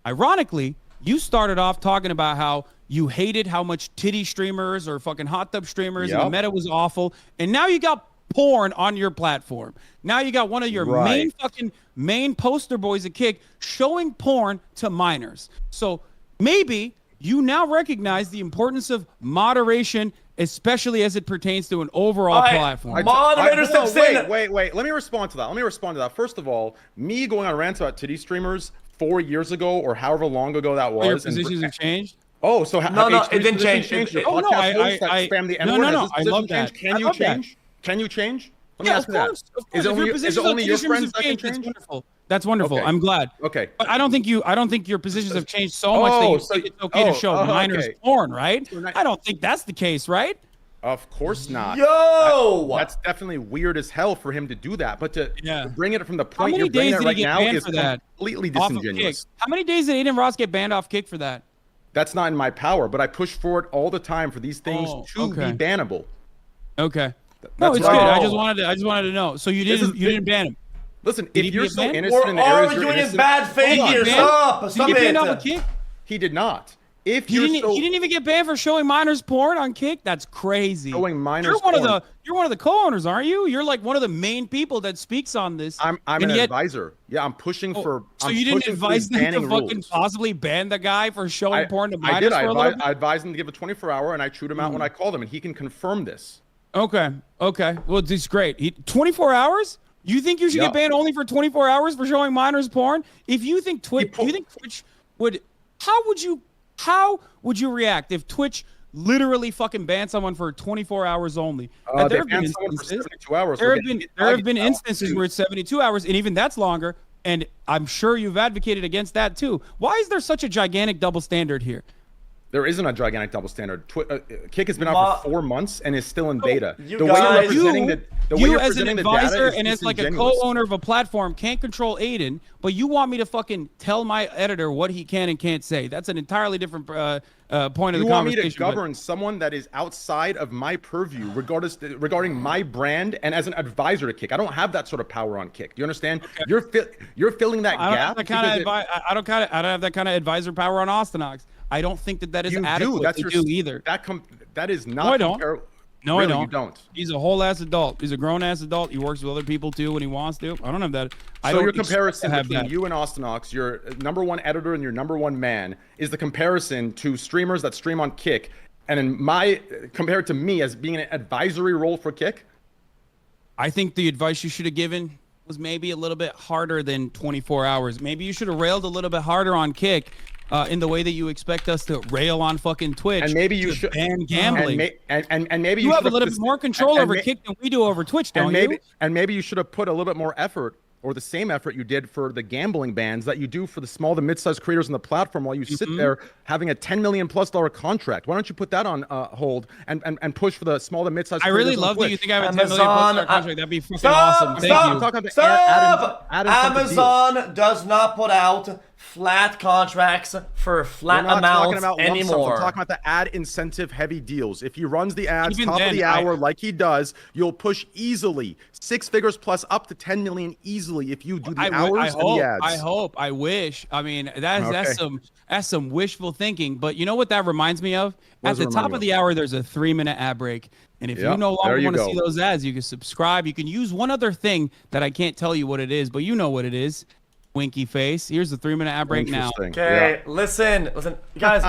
ironically, you started off talking about how you hated how much titty streamers or fucking hot tub streamers and the meta was awful. And now you got porn on your platform. Now you got one of your Right. main poster boys at Kick showing porn to minors. So maybe you now recognize the importance of moderation, especially as it pertains to an overall platform. Moderator steps in. Wait. Let me respond to that. First of all, me going on rants about titty streamers 4 years ago or however long ago that was. Your positions have changed. Oh, so No, it didn't change. Oh no, I spam the no, N-word. no, Has I this love position that. changed? Can I you love that. change? Can you change? Let me Yeah, ask of you that. course. Of Is course. it If your only your positions friends have that can changed, that's change? wonderful. That's wonderful. Okay. I'm glad. Okay. But I don't think your positions have changed so much that you think it's okay to show minors okay. porn, right? So now- I don't think that's the case, right? Of course not. Yo! That's definitely weird as hell for him to do that. But to bring it from the How point many you're bringing days it did he right get now banned is for that? completely Off of Kick. disingenuous. How many days did Aiden Ross get banned off Kick for that? That's not in my power, but I push for it all the time for these things to okay. be bannable. Okay. No, it's right. good. I just wanted to know. So you didn't ban him. Listen, Did if he you're get so banned? innocent in the We're areas you're arguing in innocent, bad faith Hold on, here. man. Stop Did it. he get banned off of Kick? he did not. If He you're didn't. so He didn't even get banned for showing minors porn on Kick. That's crazy. Showing minors You're one porn. You're one of the co-owners, aren't you? You're like one of the main people that speaks on this. I'm and an yet- advisor. Yeah, I'm pushing for. So I'm you didn't pushing for advise these them to banning fucking rules. possibly ban the guy for showing porn to minors I did. for a little bit? I advised him to give a 24-hour, and I chewed him out when I called him, and he can confirm this. Okay. Well, this is great. 24 hours? You think you should get banned only for 24 hours for showing minors porn? If you think Twitch would, how would you react if Twitch literally fucking banned someone for 24 hours only? They banned someone for 72 hours. There have been instances where it's 72 hours, and even that's longer. And I'm sure you've advocated against that too. Why is there such a gigantic double standard here? There isn't a gigantic double standard. Kick has been out for 4 months and is still in beta. You The way guys- you're representing the way You you're as an presenting the data advisor is and as like a disingenuous. co-owner of a platform can't control Aiden, but you want me to fucking tell my editor what he can and can't say. That's an entirely different point of the conversation. You want me to govern someone that is outside of my purview regarding my brand and as an advisor to Kick. I don't have that sort of power on Kick. Do you understand? Okay. You're filling that gap. I don't have that kind of advisor power on Austinox. I don't think that is adequate That's to do either. That is not. No, I don't. No, really, I don't. You don't. He's a whole ass adult. He's a grown ass adult. He works with other people too when he wants to. I don't have that. So your comparison between you and Austinox, your number one editor and your number one man, is the comparison to streamers that stream on Kick, and compared to me as being an advisory role for Kick. I think the advice you should have given was maybe a little bit harder than 24 hours. Maybe you should have railed a little bit harder on Kick. In the way that you expect us to rail on fucking Twitch, and maybe you should ban gambling, and maybe you have a little bit more control over Kick than we do over Twitch, don't you? And maybe you should have put a little bit more effort, or the same effort you did for the gambling bans that you do for the small to mid-sized creators on the platform while you sit there having a $10 million+ contract. Why don't you put that on hold and push for the small to mid-sized creators? I really love that you think I have a $10 million+ contract. That'd be fucking awesome. Thank you. Stop! Amazon does not put out flat contracts for flat amounts anymore. I'm talking about the ad incentive heavy deals. If he runs the ads top of the hour like he does, you'll push easily 6 figures plus up to 10 million easily if you do the hours and the ads. I wish. I mean, that's some wishful thinking. But you know what that reminds me of? At the top of the hour, there's a 3-minute ad break. And if you no longer want to see those ads, you can subscribe. You can use one other thing that I can't tell you what it is, but you know what it is. Winky face. Here's the 3-minute ad break now. Okay, listen, guys,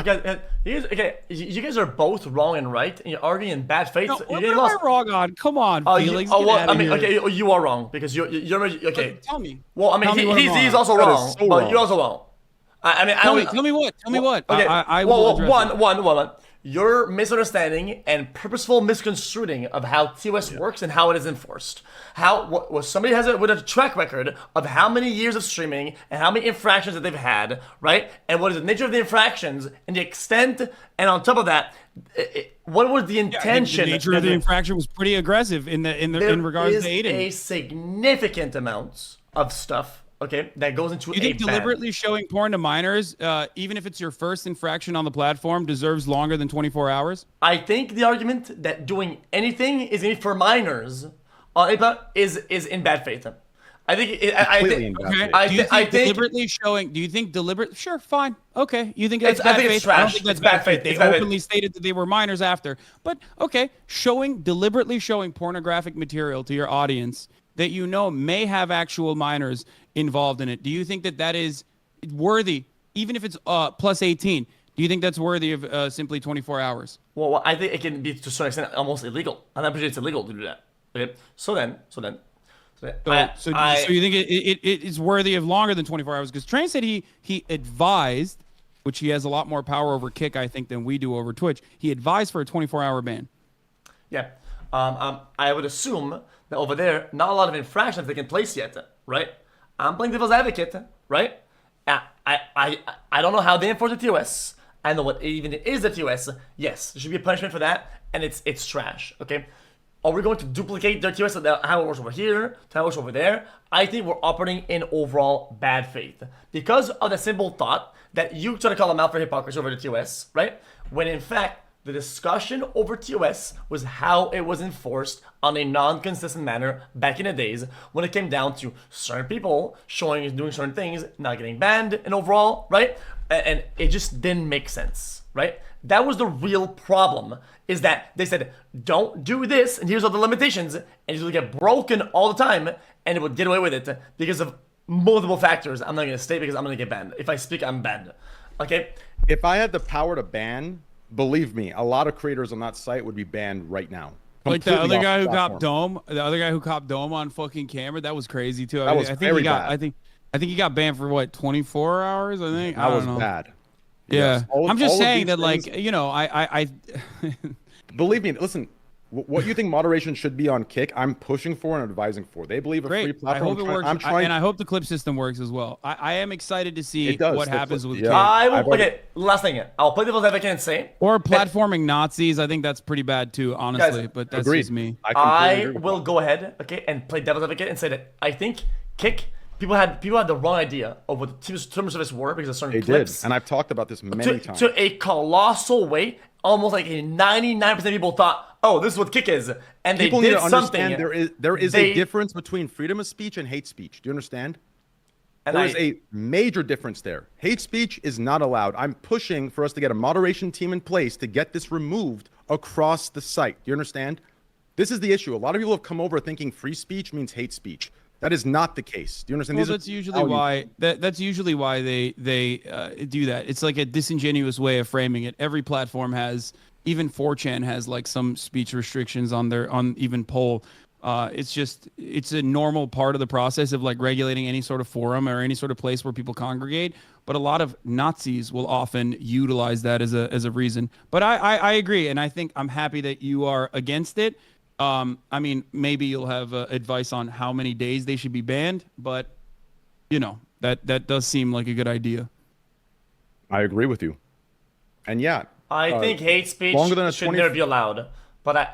you guys are both wrong and right, and you're arguing in bad faith. No, what am I wrong on? Come on, Felix. You are wrong because you're okay. Tell me. Well, I mean, he's also wrong, but you're also wrong. Tell me what. Okay, I will address it. One. Your misunderstanding and purposeful misconstruing of how TOS works and how it is enforced. What somebody has with a track record of how many years of streaming and how many infractions that they've had, right? And what is the nature of the infractions and the extent, and on top of that, what was the intention? The nature of the infraction was pretty aggressive in regards to Aiden. There is a significant amount of stuff. Okay, that goes into you think deliberately showing porn to minors, even if it's your first infraction on the platform, deserves longer than 24 hours? I think the argument that doing anything is for minors is in bad faith. I think Completely in bad Okay. faith. Do you think I think deliberately showing? Do you think deliberate? Sure, fine. Okay. You think that's I bad think faith? it's I don't trash. think that's It's bad faith. They It's bad faith. openly stated that they were minors after. But okay, deliberately showing pornographic material to your audience that you know may have actual minors involved in it. Do you think that that is worthy, even if it's plus 18? Do you think that's worthy of simply 24 hours? Well, I think it can be to a certain extent almost illegal. And I'm pretty sure it's illegal to do that. Okay. So then. So you think it is worthy of longer than 24 hours? Because Train said he advised, which he has a lot more power over Kick, I think, than we do over Twitch. He advised for a 24-hour ban. Yeah. I would assume that over there, not a lot of infractions have taken place yet, right? I'm playing devil's advocate, right? I don't know how they enforce the TOS. I know what even is the TOS. Yes, there should be a punishment for that, and it's trash, okay? Are we going to duplicate their TOS, how it works over here, to how it works over there? I think we're operating in overall bad faith. Because of the simple thought that you try to call them out for hypocrisy over the TOS, right? When in fact, the discussion over TOS was how it was enforced on a non-consistent manner back in the days when it came down to certain people doing certain things, not getting banned, and overall, right? And it just didn't make sense, right? That was the real problem, is that they said, don't do this, and here's all the limitations, and it would get broken all the time, and it would get away with it because of multiple factors. I'm not going to state because I'm going to get banned. If I speak, I'm banned, okay? If I had the power to ban, believe me, a lot of creators on that site would be banned right now. Like the Completely other guy off who the copped platform. Dome, the other guy who copped Dome on fucking camera, that was crazy too. That was I think very he got, bad. I think he got banned for what, 24 hours? I think. That I don't was know. bad. Yeah, Yes. All I'm just of these saying that, things- like, you know, I Believe me, listen, what you think moderation should be on Kick, I'm pushing for and advising for. They believe a free great. I platform. hope it works, I'm trying. and I hope the clip system works as well. I am excited to see It does. what The happens clip- with yeah. Kick. I I've will, already- okay, last thing, I'll play devil's advocate and say, Or platforming Nazis. I think that's pretty bad too, honestly. Guys, but that's Agreed. just me. completely I agree with will that. go ahead, okay, and play devil's advocate and say that I think Kick, people had the wrong idea of what the terms of service were because of certain They did, clips. and I've talked about this many times. To a colossal way, almost like a 99% of people thought, oh, this is what Kick is, and they People need did to something. understand there is They- a difference between freedom of speech and hate speech. Do you understand? And There is a major difference there. Hate speech is not allowed. I'm pushing for us to get a moderation team in place to get this removed across the site. Do you understand? This is the issue. A lot of people have come over thinking free speech means hate speech. That is not the case. Do you understand? Well, These are that's usually values. why that's usually why they do that. It's like a disingenuous way of framing it. Every platform has, even 4chan has like some speech restrictions on even poll. It's a normal part of the process of like regulating any sort of forum or any sort of place where people congregate. But a lot of Nazis will often utilize that as a reason. But I agree, and I think I'm happy that you are against it. I mean, maybe you'll have advice on how many days they should be banned, but you know, that does seem like a good idea. I agree with you. And yeah, I think hate speech longer than a should 20 never be allowed. But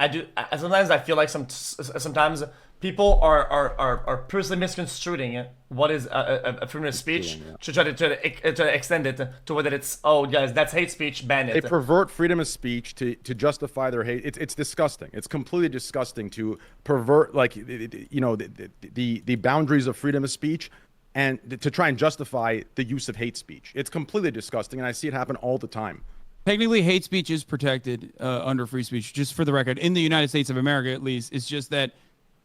sometimes I feel like sometimes people are purposely misconstruing what is a freedom of speech to try to extend it to whether it's, oh guys, that's hate speech, ban they it. pervert freedom of speech to justify their hate. It's disgusting. It's completely disgusting to pervert, like, you know, the boundaries of freedom of speech and to try and justify the use of hate speech. It's completely disgusting, and I see it happen all the time. Technically, hate speech is protected under free speech, just for the record, in the United States of America, at least. It's just that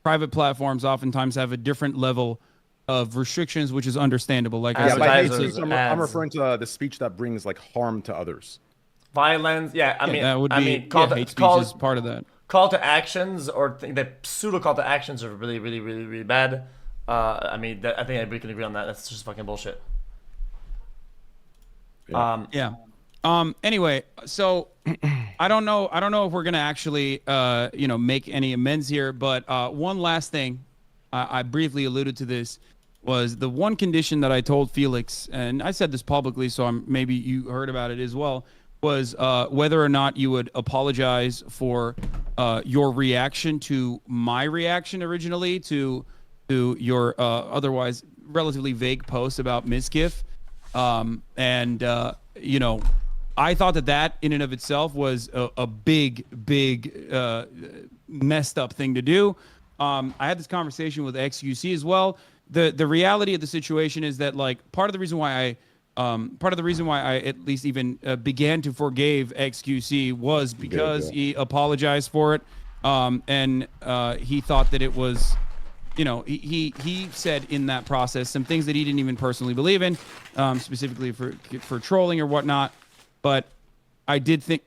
private platforms oftentimes have a different level of restrictions, which is understandable. Like I Yeah, said, by hate Advertisers, speech, I'm ads. referring to the speech that brings like harm to others. Violence, yeah. I mean, that would be, I mean, call hate to, speech is part of that. call to actions or the pseudo call to actions are really, really, really, really bad. I mean, I think we can agree on that. That's just fucking bullshit. Yeah. Anyway, so I don't know if we're gonna actually make any amends here, but one last thing, I briefly alluded to this, was the one condition that I told Felix, and I said this publicly, so maybe you heard about it as well, was whether or not you would apologize for your reaction to my reaction originally to your otherwise relatively vague post about Mizkif. I thought that in and of itself was a big messed up thing to do. I had this conversation with xQc as well. the reality of the situation is that like part of the reason why I at least even began to forgive xQc was because he apologized for it, and he thought that it was, you know, he said in that process some things that he didn't even personally believe in, specifically for trolling or whatnot. But I did think.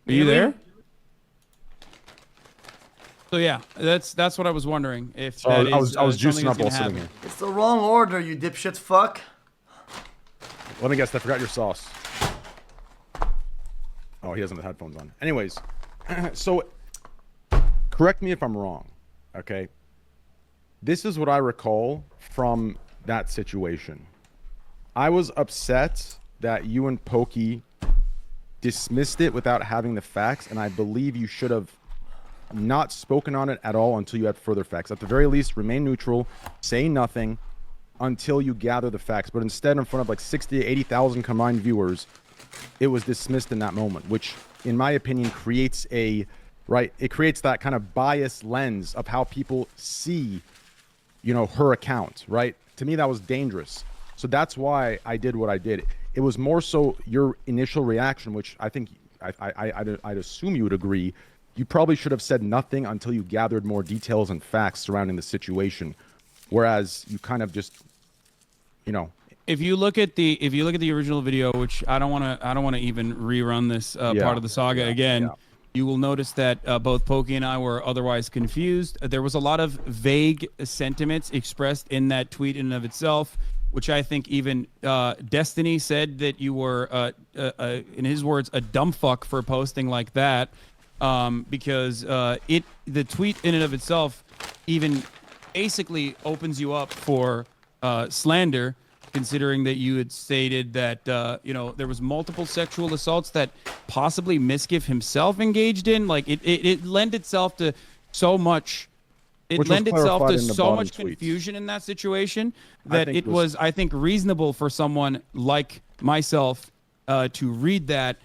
Are you there? So yeah, that's what I was wondering. If that I was juicing up while sitting sitting here. It's the wrong order, you dipshit fuck. Let me guess. I forgot your sauce. Oh, he doesn't have the headphones on. Anyways, so correct me if I'm wrong. Okay. This is what I recall from that situation. I was upset that you and Pokey dismissed it without having the facts, and I believe you should have not spoken on it at all until you had further facts. At the very least, remain neutral, say nothing until you gather the facts. But instead, in front of like 60 to 80,000 combined viewers, it was dismissed in that moment, which, in my opinion, creates it creates that kind of biased lens of how people see, you know, her account, right? To me, that was dangerous. So that's why I did what I did. It was more so your initial reaction, which I think I'd assume you would agree. You probably should have said nothing until you gathered more details and facts surrounding the situation, whereas you kind of just, you know. If you look at the original video, which I don't want to even rerun this part of the saga again, you will notice that both Pokey and I were otherwise confused. There was a lot of vague sentiments expressed in that tweet in and of itself, which I think even Destiny said that you were, in his words, a dumb fuck for posting like that. Because the tweet in and of itself even basically opens you up for slander, considering that you had stated that you know, there was multiple sexual assaults that possibly Miskiff himself engaged in. Like it lent itself to so much. It lent itself to so much confusion in that situation that it was, I think, reasonable for someone like myself to read that,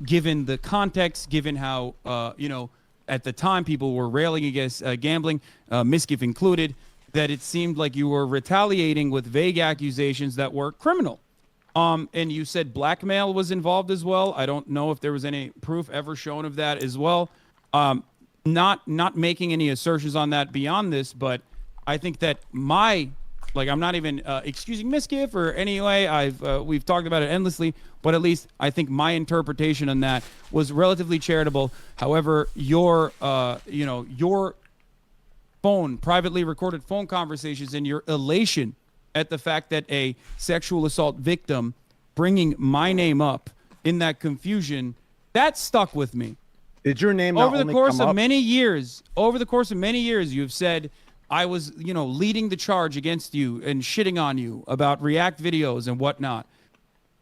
given the context, given how, you know, at the time people were railing against gambling, Miskiff included, that it seemed like you were retaliating with vague accusations that were criminal. And you said blackmail was involved as well. I don't know if there was any proof ever shown of that as well. Not making any assertions on that beyond this, but I think that I'm not even excusing Miskiff or anyway. We've talked about it endlessly, but at least I think my interpretation on that was relatively charitable. However, your privately recorded phone conversations and your elation at the fact that a sexual assault victim bringing my name up in that confusion, that stuck with me. Did your name over the course of many years? Over the course of many years, you've said I was, you know, leading the charge against you and shitting on you about React videos and whatnot.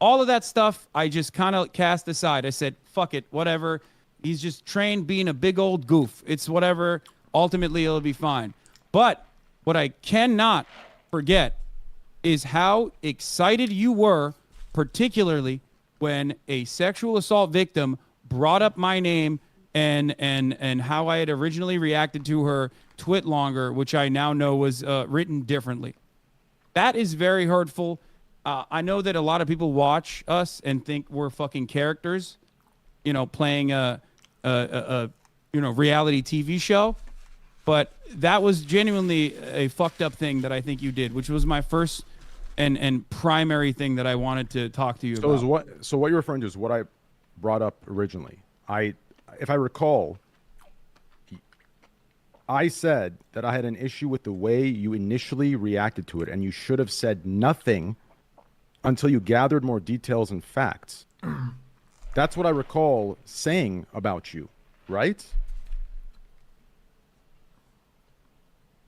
All of that stuff, I just kind of cast aside. I said, fuck it, whatever. He's just trained being a big old goof. It's whatever. Ultimately, it'll be fine. But what I cannot forget is how excited you were, particularly when a sexual assault victim brought up my name and how I had originally reacted to her twit longer, which I now know was written differently. That is very hurtful. I know that a lot of people watch us and think we're fucking characters, you know, playing a reality TV show. But that was genuinely a fucked up thing that I think you did, which was my first and primary thing that I wanted to talk to you about. So what you're referring to is what I brought up originally. If I recall, I said that I had an issue with the way you initially reacted to it, and you should have said nothing until you gathered more details and facts. That's what I recall saying about you, right?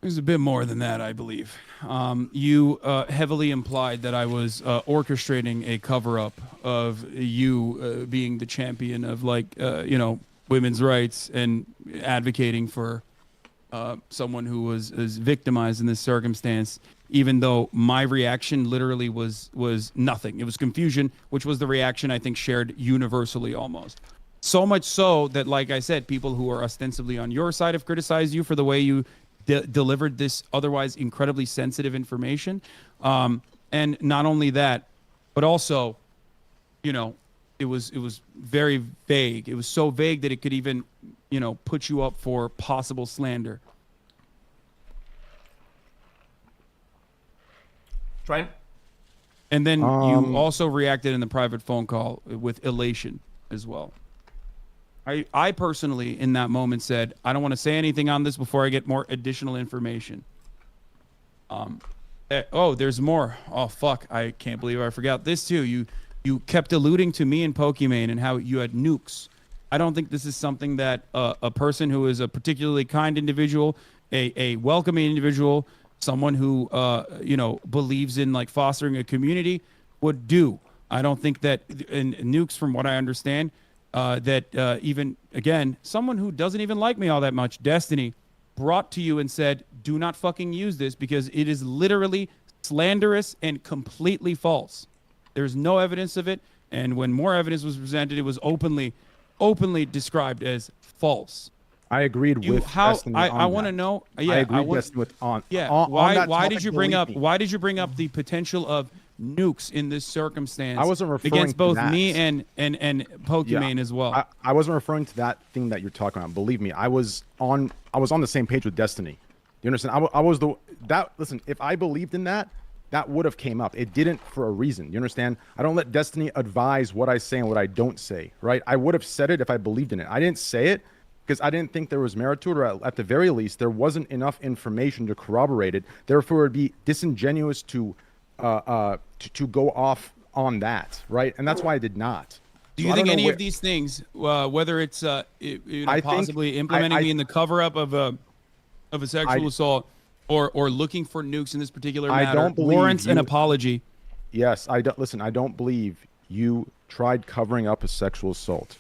There's a bit more than that, I believe. You heavily implied that I was orchestrating a cover-up of you being the champion of, like, women's rights and advocating for someone who was victimized in this circumstance, even though my reaction literally was nothing. It was confusion, which was the reaction I think shared universally almost. So much so that, like I said, people who are ostensibly on your side have criticized you for the way you delivered this otherwise incredibly sensitive information. And not only that, but also, you know, it was very vague. It was so vague that it could even, you know, put you up for possible slander. Train? And then you also reacted in the private phone call with elation as well. I personally, in that moment, said, I don't want to say anything on this before I get more additional information. Oh, there's more. Oh, fuck. I can't believe I forgot this, too. You kept alluding to me and Pokimane and how you had nukes. I don't think this is something that a person who is a particularly kind individual, a welcoming individual, someone who, you know, believes in, like, fostering a community would do. I don't think that in nukes, from what I understand, that even, again, someone who doesn't even like me all that much, Destiny, brought to you and said, do not fucking use this because it is literally slanderous and completely false. There's no evidence of it. And when more evidence was presented, it was openly described as false. I agreed with Destiny on I want to know. Yeah, I agreed with on. Yeah. On that Why topic, did you bring up? believe me. Why did you bring up the potential of nukes in this circumstance? I wasn't referring against to both that. me and Pokimane as well. I wasn't referring to that thing that you're talking about. Believe me, I was on the same page with Destiny. You understand? I was listen, if I believed in that, that would have came up. It didn't for a reason. You understand? I don't let Destiny advise what I say and what I don't say, right? I would have said it if I believed in it. I didn't say it because I didn't think there was merit to it, or at the very least, there wasn't enough information to corroborate it. Therefore, it'd be disingenuous to go off on that, right? And that's why I did not. Do you think any of these things, whether it's possibly implementing me in the cover-up of a sexual assault, or looking for nukes in this particular matter, warrants an apology? Yes, I don't believe you tried covering up a sexual assault.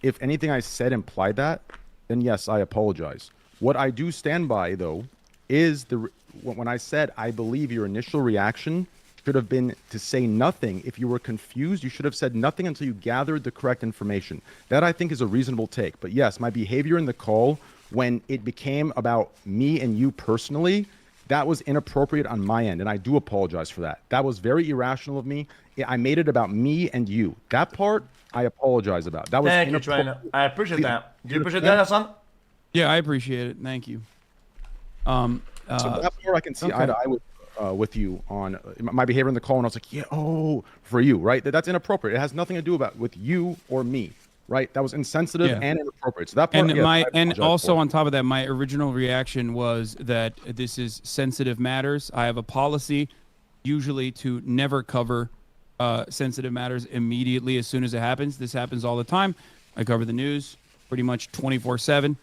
If anything I said implied that, then yes, I apologize. What I do stand by, though, is when I said I believe your initial reaction should have been to say nothing. If you were confused, you should have said nothing until you gathered the correct information. That, I think, is a reasonable take. But yes, my behavior in the call, when it became about me and you personally, that was inappropriate on my end, and I do apologize for that. That was very irrational of me. I made it about me and you. That part, I apologize about. That was Thank you, Trainer. I appreciate that. Do you appreciate that, Hasan? Yeah, I appreciate it. Thank you. So that part I can see eye to eye with you on my behavior in the call, and I was like, yeah, for you, right? That's inappropriate. It has nothing to do with you or me, right? That was insensitive and inappropriate. So that part, and also on top of that, my original reaction was that this is sensitive matters. I have a policy, usually, to never cover sensitive matters immediately as soon as it happens. This happens all the time. I cover the news pretty much 24/7.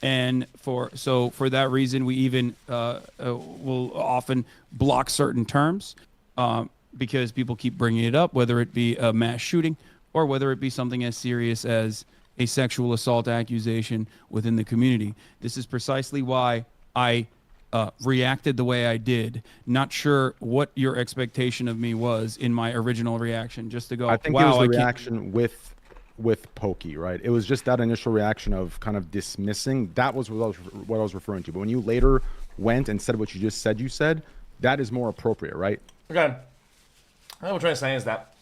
And for that reason, we even will often block certain terms because people keep bringing it up, whether it be a mass shooting or whether it be something as serious as a sexual assault accusation within the community. This is precisely why I reacted the way I did. Not sure what your expectation of me was in my original reaction. Just to go, I think it was the reaction with Pokey, right? It was just that initial reaction of kind of dismissing. That was what I was referring to. But when you later went and said what you just said, that is more appropriate, right? Okay. I think what I'm trying to say is that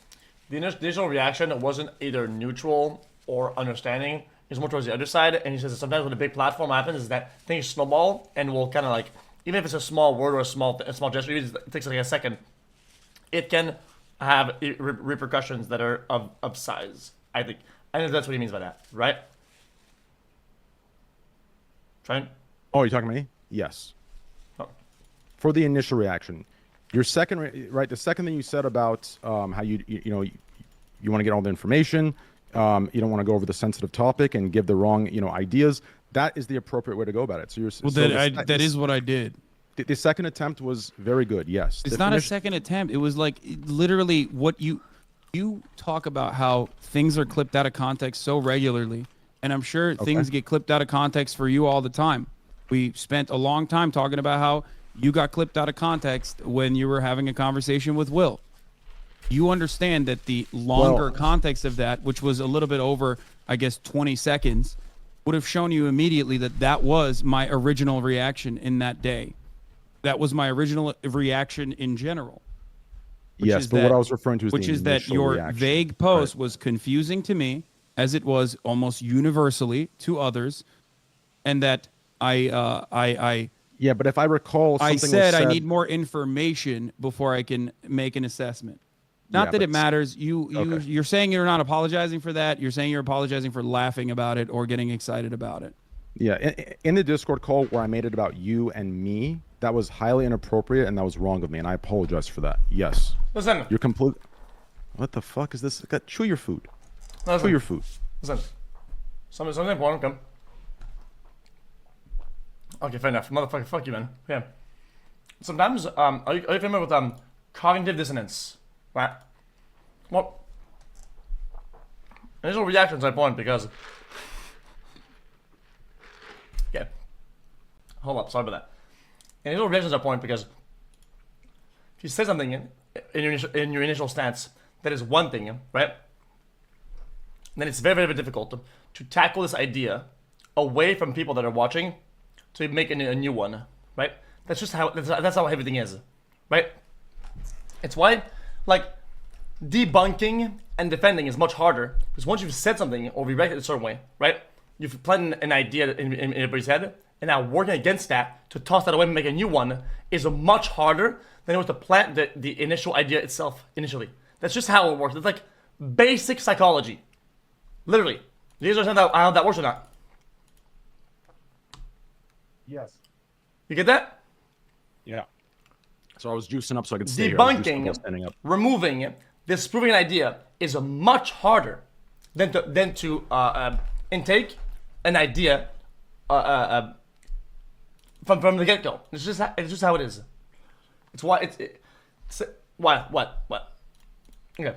the initial reaction wasn't either neutral or understanding. It's more towards the other side. And he says that sometimes when a big platform happens is that things snowball and will kind of like, even if it's a small word or a small gesture, even if it takes like a second, it can have repercussions that are of size. I think that's what he means by that, right? Trent? Oh, you're talking to me? Yes. Oh. For the initial reaction, your second, right? The second thing you said about how you want to get all the information, you don't want to go over the sensitive topic and give the wrong ideas. That is the appropriate way to go about it. So that is what I did. The second attempt was very good. Yes. It's not a second attempt. It was like literally what you talk about how things are clipped out of context so regularly, and I'm sure things get clipped out of context for you all the time. We spent a long time talking about how you got clipped out of context when you were having a conversation with Will. You understand that the longer context of that, which was a little bit over, I guess, 20 seconds, would have shown you immediately that that was my original reaction in that day. That was my original reaction in general. Yes, but what I was referring to is which the is that initial your reaction. vague post was confusing to me, as it was almost universally to others, and that Yeah, but if I recall, something I was said I need more information before I can make an assessment. Not Yeah, that but it matters. You're saying you're not apologizing for that. You're saying you're apologizing for laughing about it or getting excited about it. Yeah, in the Discord call where I made it about you and me, that was highly inappropriate and that was wrong of me, and I apologize for that. Yes. Listen. You're complete. What the fuck is this? Chew your food. Listen. Chew your food. Listen. Something important, come. Okay, fair enough. Motherfucker, fuck you, man. Yeah. Sometimes, are you familiar with cognitive dissonance? Right? Well, initial reactions I point because. Okay. Hold up, sorry about that. Initial reactions are point because if you say something in your initial stance that is one thing, right? Then it's very, very difficult to tackle this idea away from people that are watching to make a new one, right? That's just how that's how everything is, right? It's why, like, debunking and defending is much harder because once you've said something or reacted a certain way, right? You've planted an idea in everybody's head, and now working against that to toss that away and make a new one is much harder than it was to plant the initial idea itself initially. That's just how it works. It's like basic psychology, literally. Do you guys understand how that works or not? Yes. You get that? Yeah. So I was juicing up so I could stay here. I was juicing up while standing Debunking, up. removing, disproving an idea is much harder than to intake an idea from the get-go. It's just how it is. It's why it's what. Okay.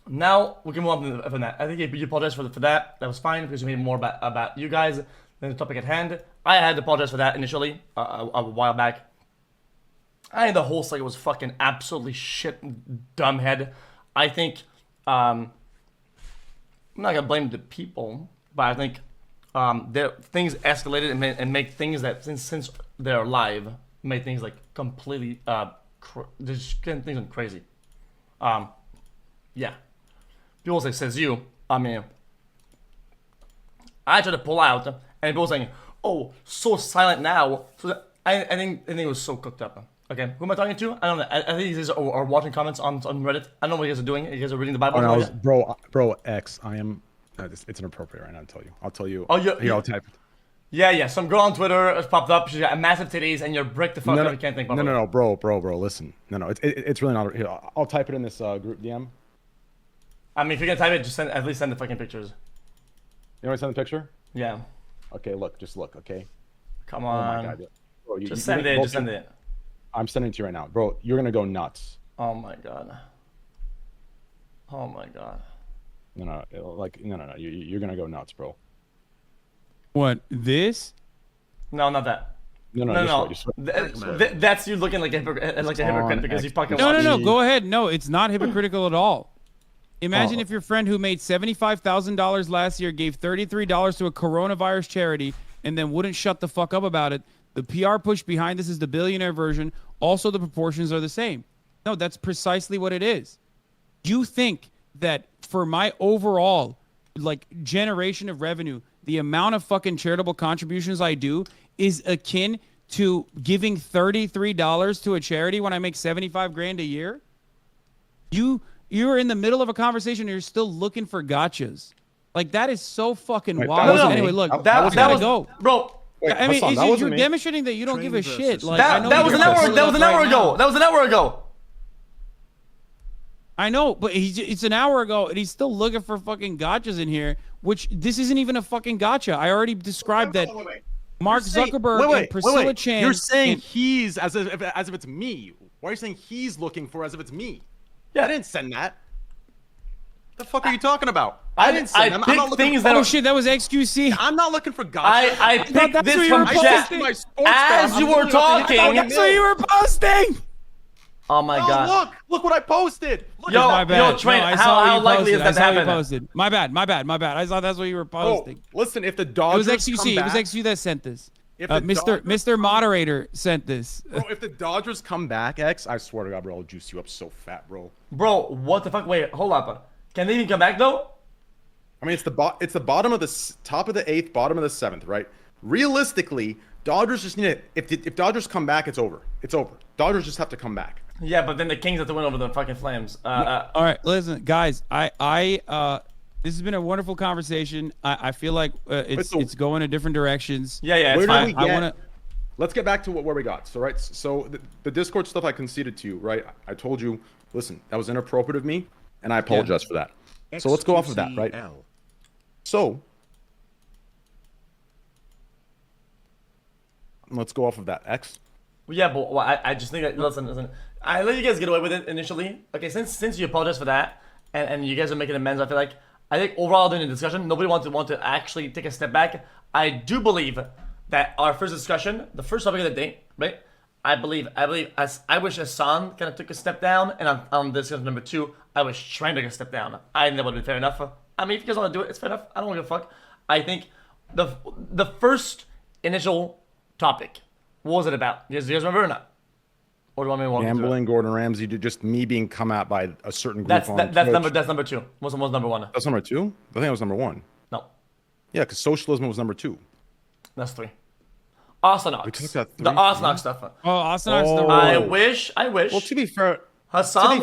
Now we can move on from that. I think you apologize for that. That was fine because you made more about you guys than the topic at hand. I had to apologize for that initially a while back. I think the whole cycle was fucking absolutely shit, dumbhead. I think I'm not gonna blame the people, but I think things escalated and make things that since they're live make things like completely just getting things crazy. Yeah. People say says you. I mean, I tried to pull out, and people saying, "Oh, so silent now." So I think it was so cooked up. Okay, who am I talking to? I don't know. I think you guys are watching comments on Reddit. I don't know what you guys are doing. You guys are reading the Bible. Oh, no, bro, X. I am. It's inappropriate right now. I'll tell you. Oh, here, I'll type it. Yeah. Some girl on Twitter has popped up. She's got massive titties, and you're bricked the fuck up. You can't think properly. No, bro. Listen. No. It's really not. Here, I'll type it in this group DM. I mean, if you're gonna type it, just at least send the fucking pictures. You want to send the picture? Yeah. Okay, just look, okay? Come on. Oh my god. Bro, just send it. I'm sending it to you right now. Bro, you're gonna go nuts. Oh my god. No. You're gonna go nuts, bro. What, this? No, not that. No. That's you looking like a hypocrite because you fucking No. Go ahead. No, it's not hypocritical at all. Imagine if your friend who made $75,000 last year gave $33 to a coronavirus charity and then wouldn't shut the fuck up about it. The PR push behind this is the billionaire version. Also, the proportions are the same. No, that's precisely what it is. You think that for my overall, generation of revenue, the amount of fucking charitable contributions I do is akin to giving $33 to a charity when I make 75 grand a year? You're in the middle of a conversation and you're still looking for gotchas. That is so fucking wild. Anyway, look, that was go. Bro, I mean, Hassan, you're demonstrating that you don't give a shit. That was an hour ago. I know, but it's an hour ago, and he's still looking for fucking gotchas in here, which this isn't even a fucking gotcha. I already described that Mark Zuckerberg and Priscilla Chan... You're saying he's as if it's me. Why are you saying he's looking for as if it's me? Yeah, I didn't send that. The fuck are you talking about? I didn't send them. I'm not looking for... Oh shit, that was xQc. I'm not looking for gotcha. I picked this from chat as you were talking. That's what you were posting. Oh my god. Look what I posted. Look Yo, My bad. yo, Train, No, I saw what how you likely is posted. that I to saw what you happen? posted. My bad. I thought that's what you were Oh, posting. listen, if the It was Dodgers XQC. come It was back, XQC that sent this. if the Mr. Dodgers Mr. Moderator sent this. bro, if the Dodgers come back, X, I swear to God, bro, I'll juice you up so fat, bro. Bro, what the fuck? Wait, hold up. Can they even come back though? I mean, it's the bottom of the top of the 8th, bottom of the 7th, right? Realistically, Dodgers just need it. If Dodgers come back, it's over. It's over. Dodgers just have to come back. Yeah, but then the Kings have to win over the fucking Flames. All right, listen, guys. This has been a wonderful conversation. I feel like it's going in different directions. Yeah, it's Where do fine. we I get? want to. Let's get back to where we got. So right, so the Discord stuff I conceded to you, right? I told you, listen, that was inappropriate of me, and I apologize for that. So let's go off of that, right? So let's go off of that. X. Yeah, but well, I just think that listen. I let you guys get away with it initially. Okay, since you apologize for that, and you guys are making amends, I think overall during the discussion, nobody want to actually take a step back. I do believe that our first discussion, the first topic of the day, right? I wish Hasan kind of took a step down, and on discussion number 2, I wish Train took a step down. I think that would be fair enough. I mean, if you guys want to do it, it's fair enough. I don't give a fuck. I think the first initial topic, what was it about? Do you guys remember or not? Or do you want me to walk you through it? Gambling, Gordon Ramsay, just me being come at by a certain group. That's on number 2. What's number 1? That's number 2. I think it was number 1. No, Yeah, because socialism was number 2. that's 3. Arsenax. took that The 3? Arsenax stuff. Oh, Austin. Oh. I wish. Well, to be fair, Hassan.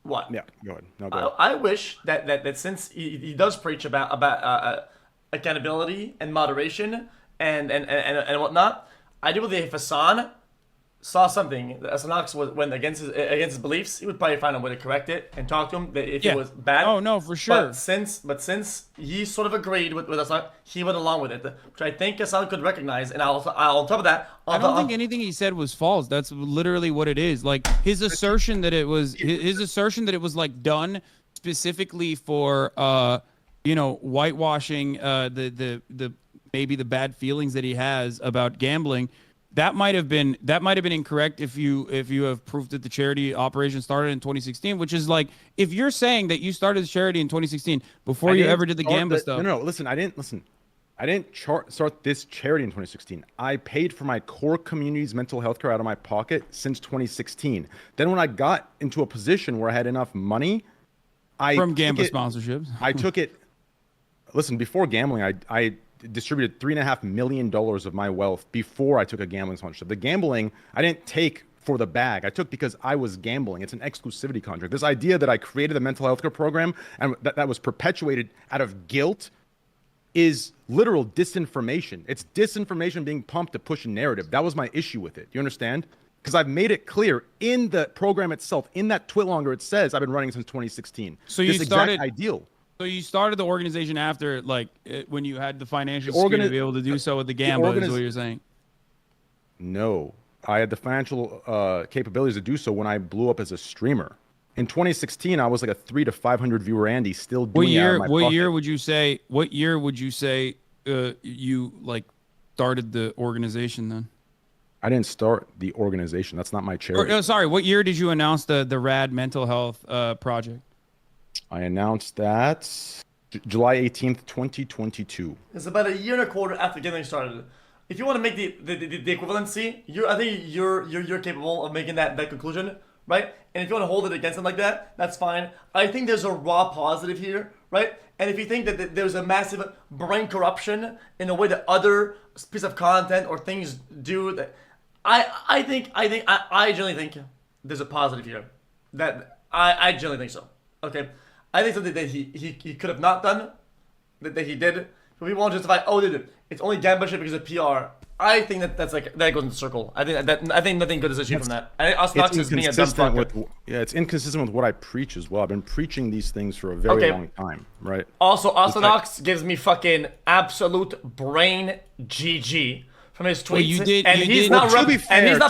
what? Yeah, go ahead. No, go ahead. I wish that since he does preach about accountability and moderation and whatnot, I do believe if Hassan saw something that Hasanax went against his beliefs, he would probably find a way to correct it and talk to him if it was bad. Oh no, for sure. But since he sort of agreed with Hassan, he went along with it, which I think Hassan could recognize. And on top of that, I don't think anything he said was false. That's literally what it is. Like his assertion that it was like done specifically for whitewashing the maybe the bad feelings that he has about gambling. That might have been incorrect if you have proof that the charity operation started in 2016, which is like if you're saying that you started the charity in 2016 before you ever did the gambling stuff. No, listen, I didn't start this charity in 2016. I paid for my core community's mental health care out of my pocket since 2016. Then when I got into a position where I had enough money, from gambling sponsorships, I took it. Listen, before gambling, I distributed $3.5 million of my wealth before I took a gambling sponsorship. The gambling I didn't take for the bag. I took because I was gambling. It's an exclusivity contract. This idea that I created a mental health care program and that was perpetuated out of guilt is literal disinformation. It's disinformation being pumped to push a narrative. That was my issue with it. You understand? Because I've made it clear in the program itself, in that Twitlonger, it says I've been running since 2016. So you this started exact ideal. So you started the organization after, when you had the financial security to be able to do so with the gambling, is what you're saying? No. I had the financial capabilities to do so when I blew up as a streamer. In 2016, I was like a 300 to 500 viewer Andy, still doing it out of my What pocket. year would you say you started the organization then? I didn't start the organization. That's not my charity. What year did you announce the RAD mental health project? I announced that July 18th, 2022. It's about a year and a quarter after getting started. If you want to make the equivalency, I think you're capable of making that conclusion, right? And if you want to hold it against him like that, that's fine. I think there's a raw positive here, right? And if you think that there's a massive brain corruption in the way that other piece of content or things do, that I genuinely think there's a positive here. That I genuinely think so. Okay. I think something that he could have not done, that he did. But people want to justify, it's only gamblership because of PR. I think that goes in the circle. I think nothing good is achieved from that. I think Osnox is being a dumb fucker. It's inconsistent with what I preach as well. I've been preaching these things for a very long time, right? Also, Osnox gives me fucking absolute brain GG from his tweets. He's not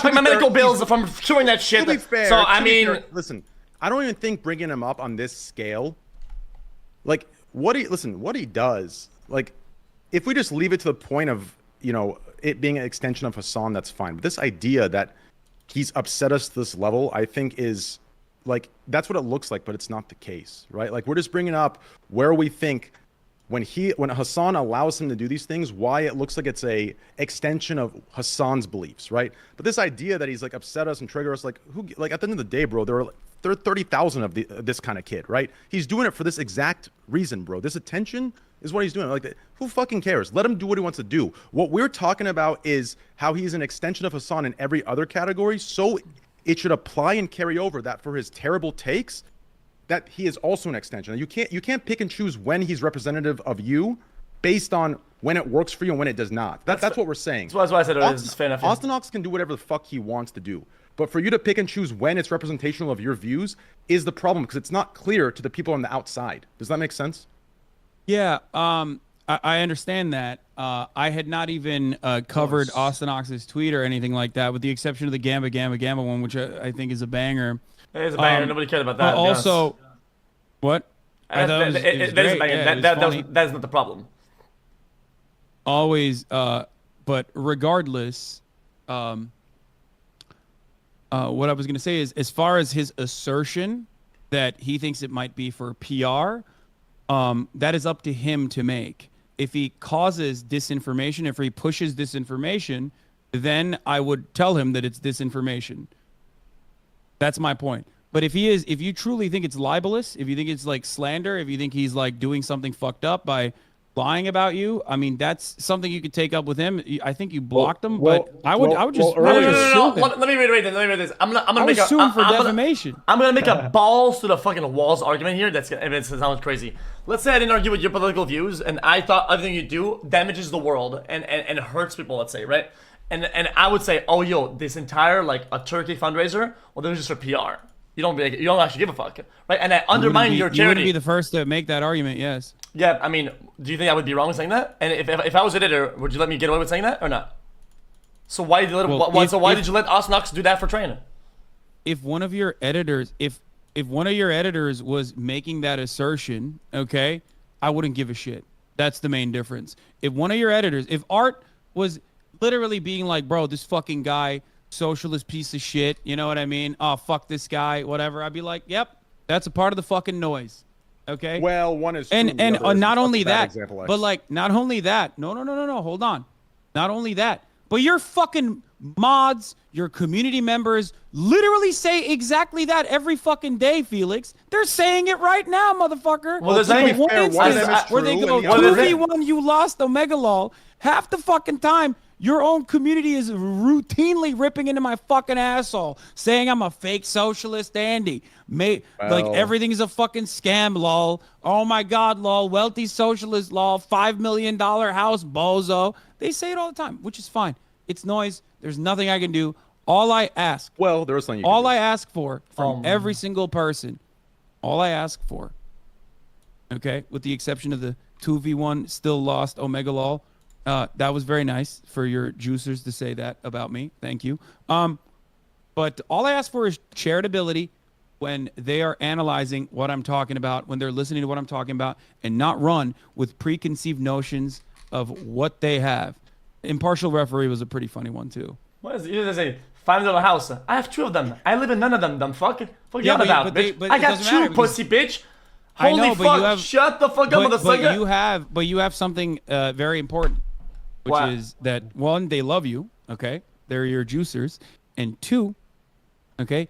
paying my medical bills from doing that shit. To be fair, so I mean, listen. I don't even think bringing him up on this scale, like what he does, like if we just leave it to the point of it being an extension of Hasan, that's fine. But this idea that he's upset us to this level, I think is like that's what it looks like, but it's not the case, right? Like we're just bringing up where we think when Hasan allows him to do these things, why it looks like it's a extension of Hasan's beliefs, right? But this idea that he's like upset us and trigger us, like who, like at the end of the day, bro, there are 30,000 of this kind of kid, right? He's doing it for this exact reason, bro. This attention is what he's doing. Like, who fucking cares? Let him do what he wants to do. What we're talking about is how he's an extension of Hasan in every other category. So it should apply and carry over that for his terrible takes, that he is also an extension. You can't pick and choose when he's representative of you based on when it works for you and when it does not. That's what we're saying. That's why I said it's fair enough. Ostenox can do whatever the fuck he wants to do. But for you to pick and choose when it's representational of your views is the problem, because it's not clear to the people on the outside. Does that make sense? Yeah, I understand that. I had not even covered Ostenox's tweet or anything like that, with the exception of the Gamma one, which I think is a banger. It is a banger. Nobody cared about that. Also, what? I thought it was that is a banger. Yeah, that is not the problem. Always, but regardless, what I was going to say is, as far as his assertion that he thinks it might be for PR, that is up to him to make. If he causes disinformation, if he pushes disinformation, then I would tell him that it's disinformation. That's my point. But if you truly think it's libelous, if you think it's like slander, if you think he's like doing something fucked up by lying about you, I mean, that's something you could take up with him. I think you blocked him, but I would just No. Let me reiterate this. I'm gonna make sue him for defamation. I'm gonna make a balls to the fucking walls argument here. It sounds crazy. Let's say I didn't argue with your political views, and I thought everything you do damages the world and hurts people. Let's say, right? And I would say, oh yo, this entire like a turkey fundraiser, well, that was just for PR. You don't actually give a fuck, right? And I undermine your charity. You wouldn't be the first to make that argument, yes. Yeah, I mean, do you think I would be wrong in saying that? And if I was an editor, would you let me get away with saying that or not? So why did you let Ostenox do that for training? If one of your editors, if one of your editors was making that assertion, okay, I wouldn't give a shit. That's the main difference. If one of your editors, if Art was literally being like, bro, this fucking guy, socialist piece of shit, you know what I mean? Oh, fuck this guy, whatever. I'd be like, yep, that's a part of the fucking noise. Okay. Well, one is true, and not only that, example, but like not only that. No. Hold on. Not only that, but your fucking mods, your community members, literally say exactly that every fucking day, Felix. They're saying it right now, motherfucker. Well, there's like one instance where they go 2v1, you lost Omega Lol. Half the fucking time, your own community is routinely ripping into my fucking asshole, saying I'm a fake socialist, Andy. Like everything's a fucking scam, lol. Oh my God, lol. Wealthy socialist, lol. $5 million house, bozo. They say it all the time, which is fine. It's noise. There's nothing I can do. All I ask. Well, there is something. I ask for from every single person. All I ask for. Okay, with the exception of the 2v1 still lost Omega lol. That was very nice for your juicers to say that about me. Thank you. But all I ask for is charitability when they are analyzing what I'm talking about, when they're listening to what I'm talking about, and not run with preconceived notions of what they have. Impartial referee was a pretty funny one too. What is it? You just say $5 house. I have 2 of them. I live in none of them. Dumb fuck. Fuck you about, bitch. I got 2, pussy bitch. Holy I know, fuck! Shut the fuck up, motherfucker. But you have something very important, which is that 1, they love you. Okay, they're your juicers, and 2, okay,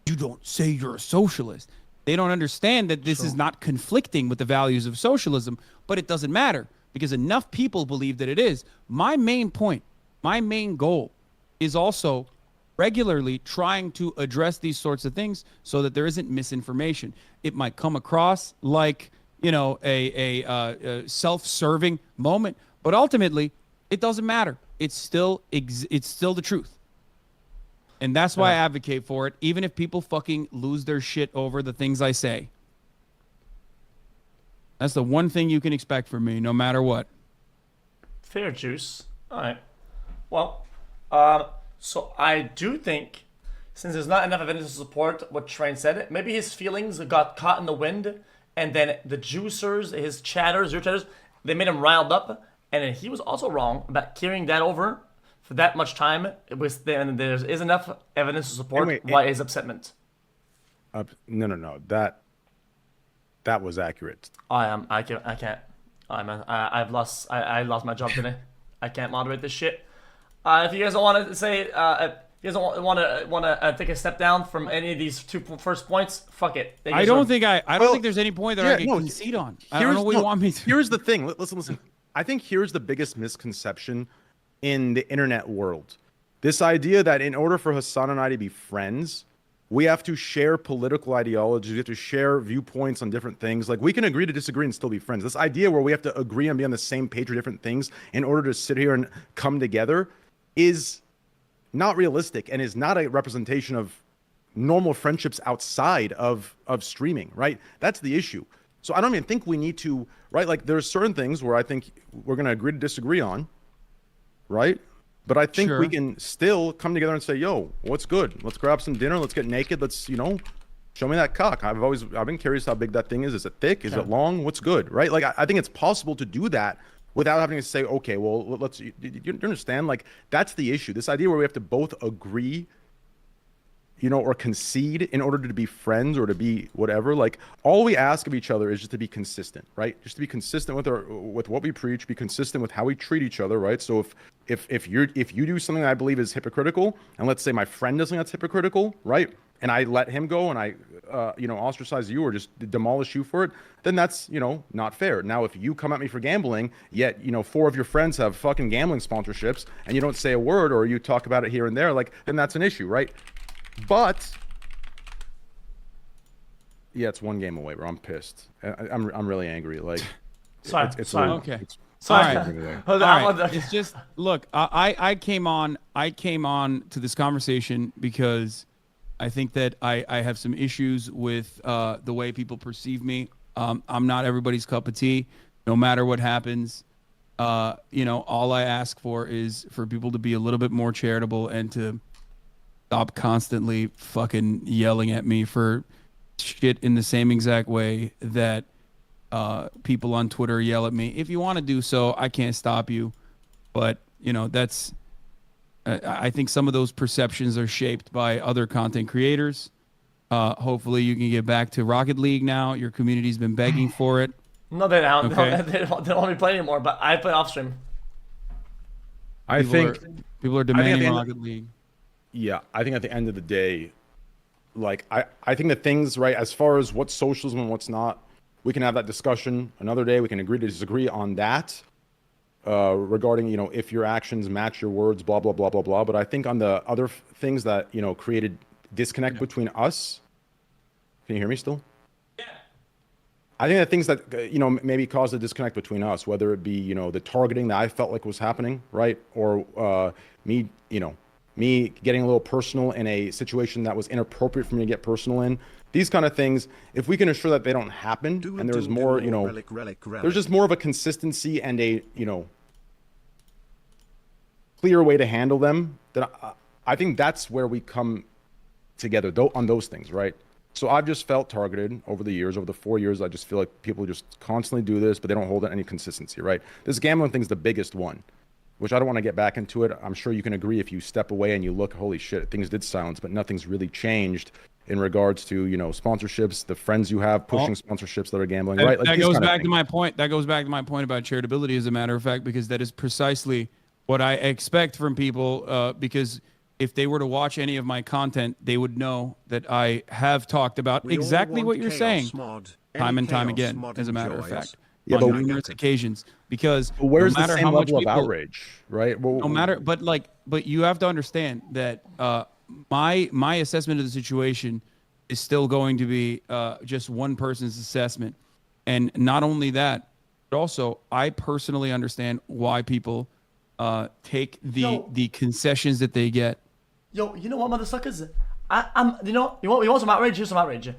you don't say you're a socialist. They don't understand that this is not conflicting with the values of socialism, but it doesn't matter because enough people believe that it is. My main point, my main goal, is also regularly trying to address these sorts of things so that there isn't misinformation. It might come across like, a self-serving moment, but ultimately it doesn't matter. It's still the truth. And that's why I advocate for it, even if people fucking lose their shit over the things I say. That's the one thing you can expect from me, no matter what. Fair juice. All right. Well, so I do think, since there's not enough evidence to support what Train said, maybe his feelings got caught in the wind, and then the juicers, his chatters, your chatters, they made him riled up, and then he was also wrong about carrying that over for that much time, and there is enough evidence to support Anyway, why his upsetment. No. That was accurate. I can't. I lost my job today. I can't moderate this shit. If you guys don't want to say, you guys don't want to take a step down from any of these two first points, fuck it. I don't think there's any point that I can concede on. I don't know what you want me to. Here's the thing. Listen. I think here's the biggest misconception in the internet world. This idea that in order for Hasan and I to be friends, we have to share political ideologies. We have to share viewpoints on different things. Like, we can agree to disagree and still be friends. This idea where we have to agree and be on the same page for different things in order to sit here and come together is not realistic and is not a representation of normal friendships outside of streaming, right? That's the issue. So I don't even think we need to, right? Like, there's certain things where I think we're going to agree to disagree on, right? But I think we can still come together and say, yo, what's good? Let's grab some dinner. Let's get naked. Let's, show me that cock. I've been curious how big that thing is. Is it thick? Is it long? What's good? Right? Like, I think it's possible to do that without having to say, okay, well, let's, you understand? Like, that's the issue. This idea where we have to both agree, or concede in order to be friends or to be whatever. Like, all we ask of each other is just to be consistent, right? Just to be consistent with what we preach, be consistent with how we treat each other, right? So if you do something that I believe is hypocritical, and let's say my friend does something that's hypocritical, right? And I let him go and I ostracize you or just demolish you for it, then that's, not fair. Now, if you come at me for gambling, yet, 4 of your friends have fucking gambling sponsorships and you don't say a word or you talk about it here and there, like, then that's an issue, right? But yeah, it's 1 game away, bro. I'm pissed. I'm really angry. Like, sorry. Okay. Sorry. All right. It's just, look, I came on to this conversation because I think that I have some issues with the way people perceive me. I'm not everybody's cup of tea, no matter what happens. All I ask for is for people to be a little bit more charitable and to stop constantly fucking yelling at me for shit in the same exact way that people on Twitter yell at me. If you want to do so, I can't stop you. But, that's... I think some of those perceptions are shaped by other content creators. Hopefully you can get back to Rocket League now. Your community's been begging for it. No, they don't. Okay. They don't want me to play anymore, but I play off stream. People are demanding Rocket League. Yeah, I think at the end of the day, like, I think that things, right, as far as what's socialism and what's not, we can have that discussion another day. We can agree to disagree on that regarding, if your actions match your words, blah, blah, blah, blah, blah. But I think on the other things that, created disconnect between us. Can you hear me still? Yeah. I think the things that, maybe caused a disconnect between us, whether it be, the targeting that I felt like was happening, right? Or me getting a little personal in a situation that was inappropriate for me to get personal in. These kind of things, if we can assure that they don't happen, and there's more, there's just more of a consistency and a, clear way to handle them, then I think that's where we come together on those things, right? So I've just felt targeted over the years, over the 4 years. I just feel like people just constantly do this, but they don't hold any consistency, right? This gambling thing's the biggest one, which I don't want to get back into it. I'm sure you can agree if you step away and you look, holy shit, things did silence, but nothing's really changed in regards to, sponsorships, the friends you have pushing sponsorships that are gambling, right? Like, that goes back to my point. That goes back to my point about charitability, as a matter of fact, because that is precisely what I expect from people, because if they were to watch any of my content, they would know that I have talked about exactly what you're saying time and time again, as a matter of fact. Yeah, on numerous occasions, because where's no matter the same how much level people, of outrage, right? No matter, but you have to understand that my assessment of the situation is still going to be just one person's assessment, and not only that, but also I personally understand why people take the concessions that they get. Yo, you know what, motherfuckers? You want some outrage? Here's some outrage.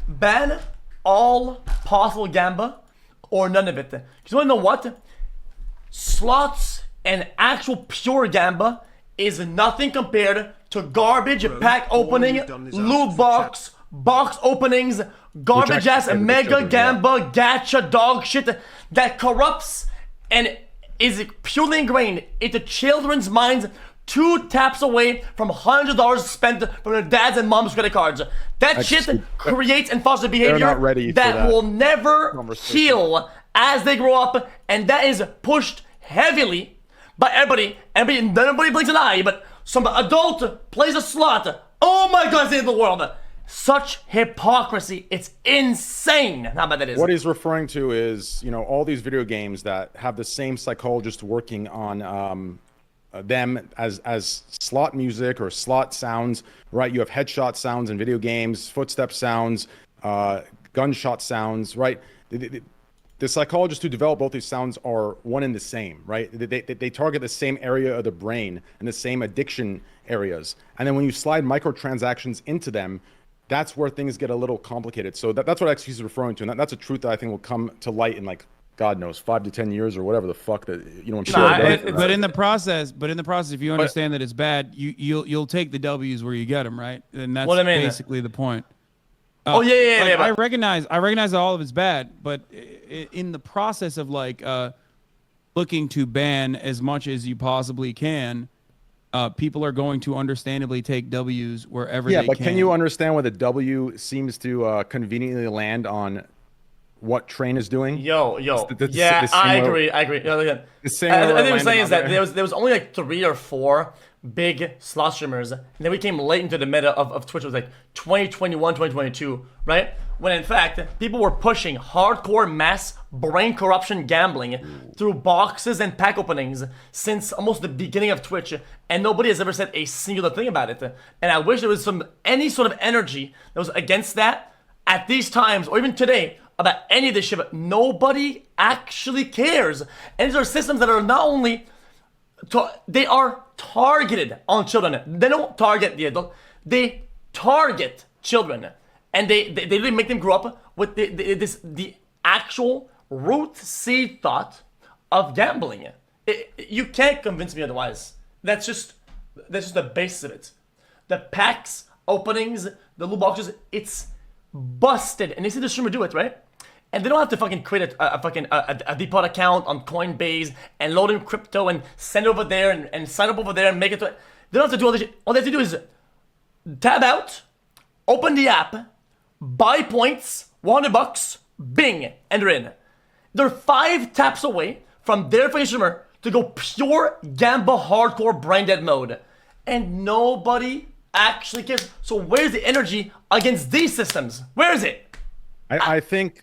Ban all possible gamba or none of it. Because you want to know what? Slots and actual pure gamba is nothing compared to garbage pack opening, loot box openings, garbage ass mega gamba gacha dog shit that corrupts and is purely ingrained into children's minds 2 taps away from $100 spent from their dads and moms' credit cards. That shit creates and fosters behavior not ready for that that will never conversation. heal as they grow up, and that is pushed heavily by everybody. Nobody blinks an eye, but some adult plays a slot. Oh my God, it's the end of the world. Such hypocrisy. It's insane how bad that is. What he's referring to is, you know, all these video games that have the same psychologist working on them as slot music or slot sounds, right? You have headshot sounds in video games, footstep sounds, gunshot sounds, right? The psychologists who develop both these sounds are one and the same, right? They target the same area of the brain and the same addiction areas. And then when you slide microtransactions into them, that's where things get a little complicated. So that's what xQc is referring to, and that's a truth that I think will come to light in, like, God knows, 5 to 10 years or whatever the fuck that, you know. But in the process, if you understand that it's bad, you'll take the W's where you get them, right? And that's basically the point. Yeah. I recognize that all of it's bad, but in the process of looking to ban as much as you possibly can, people are going to understandably take W's wherever they can. Yeah, but can you understand where the W seems to conveniently land on what Train is doing? I agree. The same thing I'm saying is that there was only like 3 or 4 big slot streamers, and then we came late into the meta of Twitch. It was like 2021, 2022, right? When in fact, people were pushing hardcore mass brain corruption gambling through boxes and pack openings since almost the beginning of Twitch, and nobody has ever said a singular thing about it. And I wish there was any sort of energy that was against that at these times, or even today, about any of this shit, but nobody actually cares. And these are systems that are not only they are targeted on children. They don't target the adult. They target children, and they really make them grow up with the actual root seed thought of gambling. You can't convince me otherwise. That's just the basis of it. The packs, openings, the loot boxes, it's busted. And they see the streamer do it, right? And they don't have to fucking create a depot account on Coinbase and load in crypto and send it over there and sign up over there and make it. They don't have to do all this shit. All they have to do is tab out, open the app, buy points, $100, bing, and they're in. They're 5 taps away from their fucking streamer to go pure gamble hardcore brain dead mode. And nobody actually cares. So where's the energy against these systems? Where is it? I think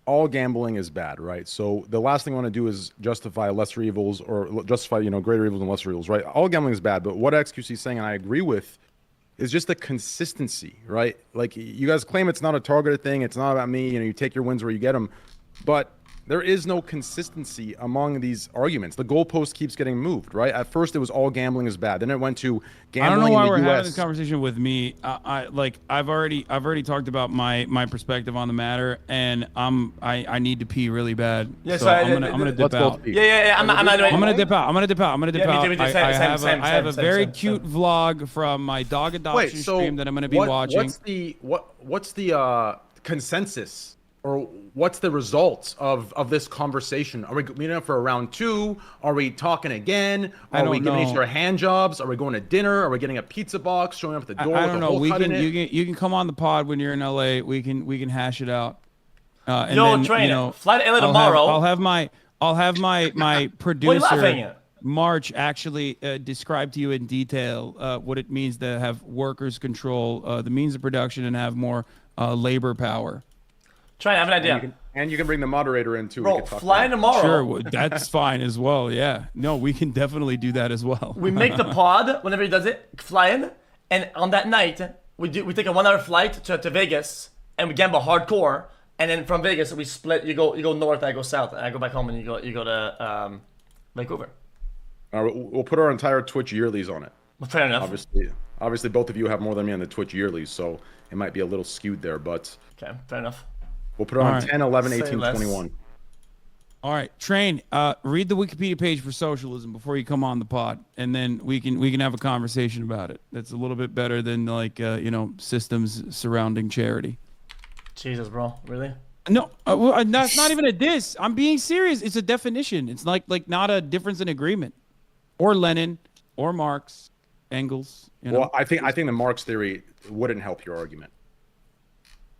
all gambling is bad, right? So the last thing I want to do is justify lesser evils or justify, you know, greater evils and lesser evils, right? All gambling is bad, but what xQc is saying, and I agree with, is just the consistency, right? Like, you guys claim it's not a targeted thing, it's not about me, you know, you take your wins where you get them, but there is no consistency among these arguments. The goalpost keeps getting moved, right? At first, it was all gambling is bad. Then it went to gambling. I don't know why we're in the having US. this conversation with me. I've already talked about my perspective on the matter, and I need to pee really bad. Yeah, so I'm gonna dip out. Yeah. I'm gonna dip out. I'm gonna dip out. Yeah, me too. I have a very cute vlog from my dog adoption stream that I'm gonna be watching. What's the consensus, or what's the results of this conversation? Are we meeting up for a round 2? Are we talking again? Are we giving each other hand jobs? Are we going to dinner? Are we getting a pizza box, showing up at the door? I don't know. You can come on the pod when you're in LA. We can hash it out. And Yo, then, Train, you know, fly to LA tomorrow. I'll have my producer March actually describe to you in detail what it means to have workers control the means of production and have more labor power. Try and have an idea. And you can bring the moderator in too. Bro, fly tomorrow. Sure, that's fine as well. Yeah, no, we can definitely do that as well. We make the pod whenever he does it, fly in, and on that night we take a 1-hour flight to Vegas and we gamble hardcore, and then from Vegas we split. You go north, I go south, and I go back home, and you go to Vancouver. We'll put our entire Twitch yearlies on it. Well, fair enough. Obviously, both of you have more than me on the Twitch yearlies, so it might be a little skewed there, but okay, fair enough. We'll put it on 10, 11, Say 18, less. 21. All right, Train. Read the Wikipedia page for socialism before you come on the pod, and then we can have a conversation about it. That's a little bit better than systems surrounding charity. Jesus, bro, really? No, that's not even a diss. I'm being serious. It's a definition. It's like not a difference in agreement. Or Lenin, or Marx, Engels. You know? Well, I think the Marx theory wouldn't help your argument.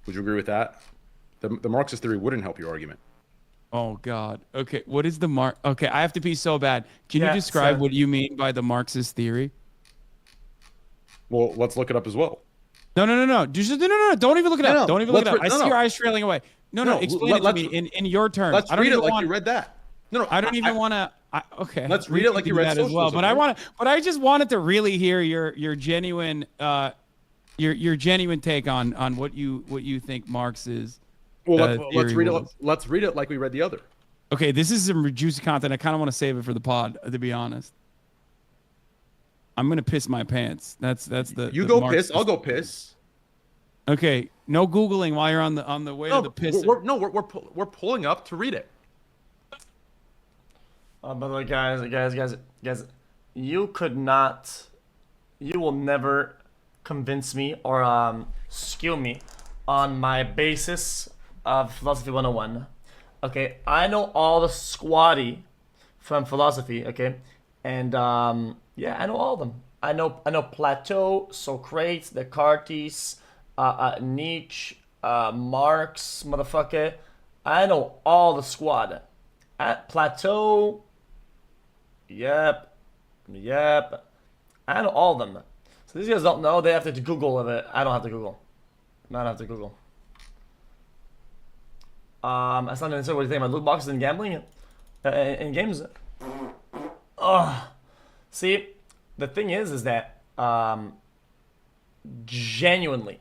Would you agree with that? The Marxist theory wouldn't help your argument. Oh God. Okay, what is the Marx? Okay, I have to pee so bad. Can you Yeah, describe so- what you mean by the Marxist theory? Well, let's look it up as well. No. No. Don't even look it up. No, Don't even look it let's up. re- I no, see no. your eyes trailing away. No. Explain it to let's- me in your terms. Let's I don't read it even like want, you read that. No, I don't even want to. Okay. Let's we read it can like you do read that as well. socialism, But I right? want to. But I just wanted to really hear your genuine your genuine take on what you think Marx is. Well, let's theory read it. was. Let's read it like we read the other. Okay, this is some juicy content. I kind of want to save it for the pod, to be honest. I'm gonna piss my pants. That's the. You the go Marxist- piss. I'll go piss. Okay, no googling while you're on the way to No, the piss. we're pulling up to read it. By the way, guys, you could not, you will never convince me or skew me on my basis of philosophy 101. Okay, I know all the squatty from philosophy. Okay, and yeah, I know all of them. I know Plato, Socrates, Descartes, Nietzsche, Marx, motherfucker. I know all the squad. At Plateau. Yep. I know all of them. So these guys don't know. They have to Google it. I don't have to Google. I don't have to Google. That's not necessarily what you think about loot boxes and gambling in games. See, the thing is that genuinely,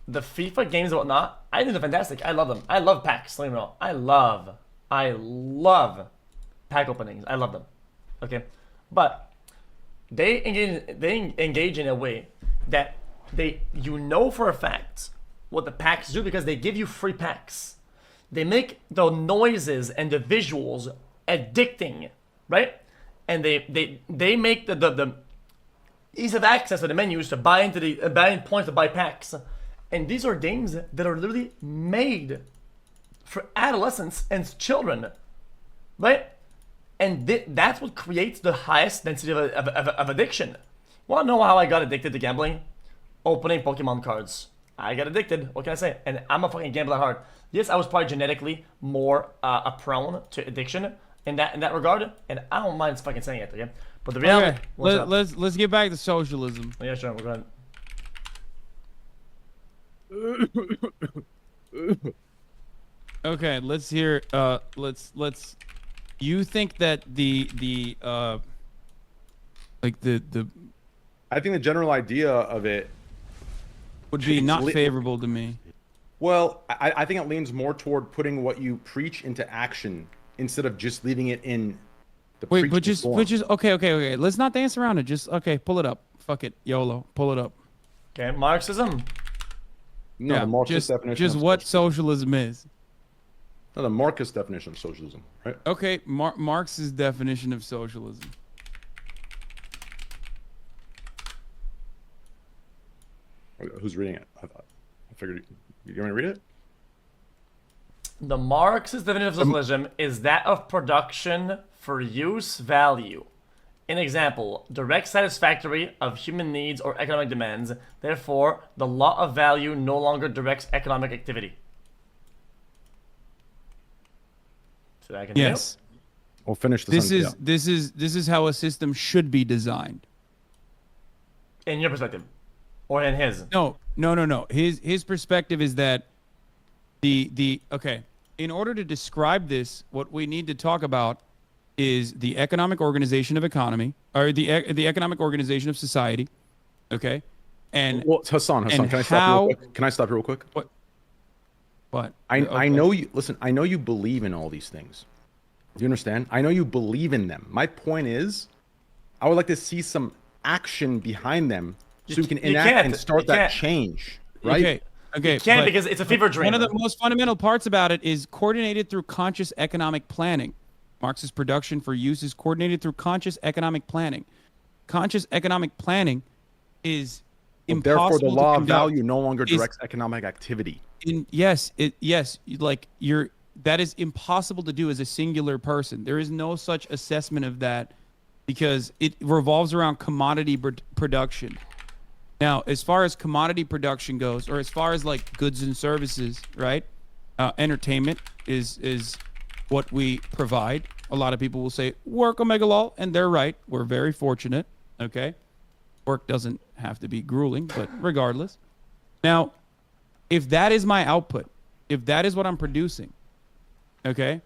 the FIFA games and whatnot, I think they're fantastic. I love them. I love packs. Let me know. I love pack openings. I love them. Okay, but they engage in a way that you know for a fact what the packs do because they give you free packs. They make the noises and the visuals addicting, right? And they make the ease of access to the menus to buy into the buying points to buy packs. And these are games that are literally made for adolescents and children, right? And that's what creates the highest density of addiction. Want to know how I got addicted to gambling? Opening Pokemon cards. I got addicted. What can I say? And I'm a fucking gambler at heart. Yes, I was probably genetically more prone to addiction in that regard, and I don't mind fucking saying it, okay? But the reality. Okay, let's get back to socialism. Yeah, sure. We'll go ahead. Okay, let's hear. Let's. You think that the like the I think the general idea of it. would be It's not li- favorable to me. Well, I think it leans more toward putting what you preach into action instead of just leaving it in the Wait, preaching but just form. okay. Let's not dance around it. Just okay, pull it up. Fuck it, YOLO, pull it up. Okay, Marxism. No, the Marxist definition. just of what socialism. socialism is. No, the Marxist definition of socialism, right? Okay, Marx's definition of socialism. Who's reading it? I figured you want me to read it? The Marxist definition of socialism is that of production for use value. An example, direct satisfactory of human needs or economic demands. Therefore, the law of value no longer directs economic activity. So I continue? Yes. We'll finish the This sentence, this is how a system should be designed. In your perspective. Or in his. No. His perspective is that okay. In order to describe this, what we need to talk about is the economic organization of economy, or the economic organization of society. Okay. And Well, Hassan, and can I stop how- real quick? Can I stop real quick? what? I Okay. know you. Listen, I know you believe in all these things. Do you understand? I know you believe in them. My point is, I would like to see some action behind them so we can You enact can't. and start You that can't. change, right? Okay. Can't but because it's a fever dream. one of the most fundamental parts about it is coordinated through conscious economic planning. Marx's production for use is coordinated through conscious economic planning. Conscious economic planning is Therefore, the impossible to law of conduct value no longer is- directs economic activity. Like that is impossible to do as a singular person. There is no such assessment of that because it revolves around commodity production. Now, as far as commodity production goes, or as far as like goods and services, right? Entertainment is what we provide. A lot of people will say work omega lol, and they're right. We're very fortunate. Okay, work doesn't have to be grueling, but regardless. Now, if that is my output, if that is what I'm producing, okay,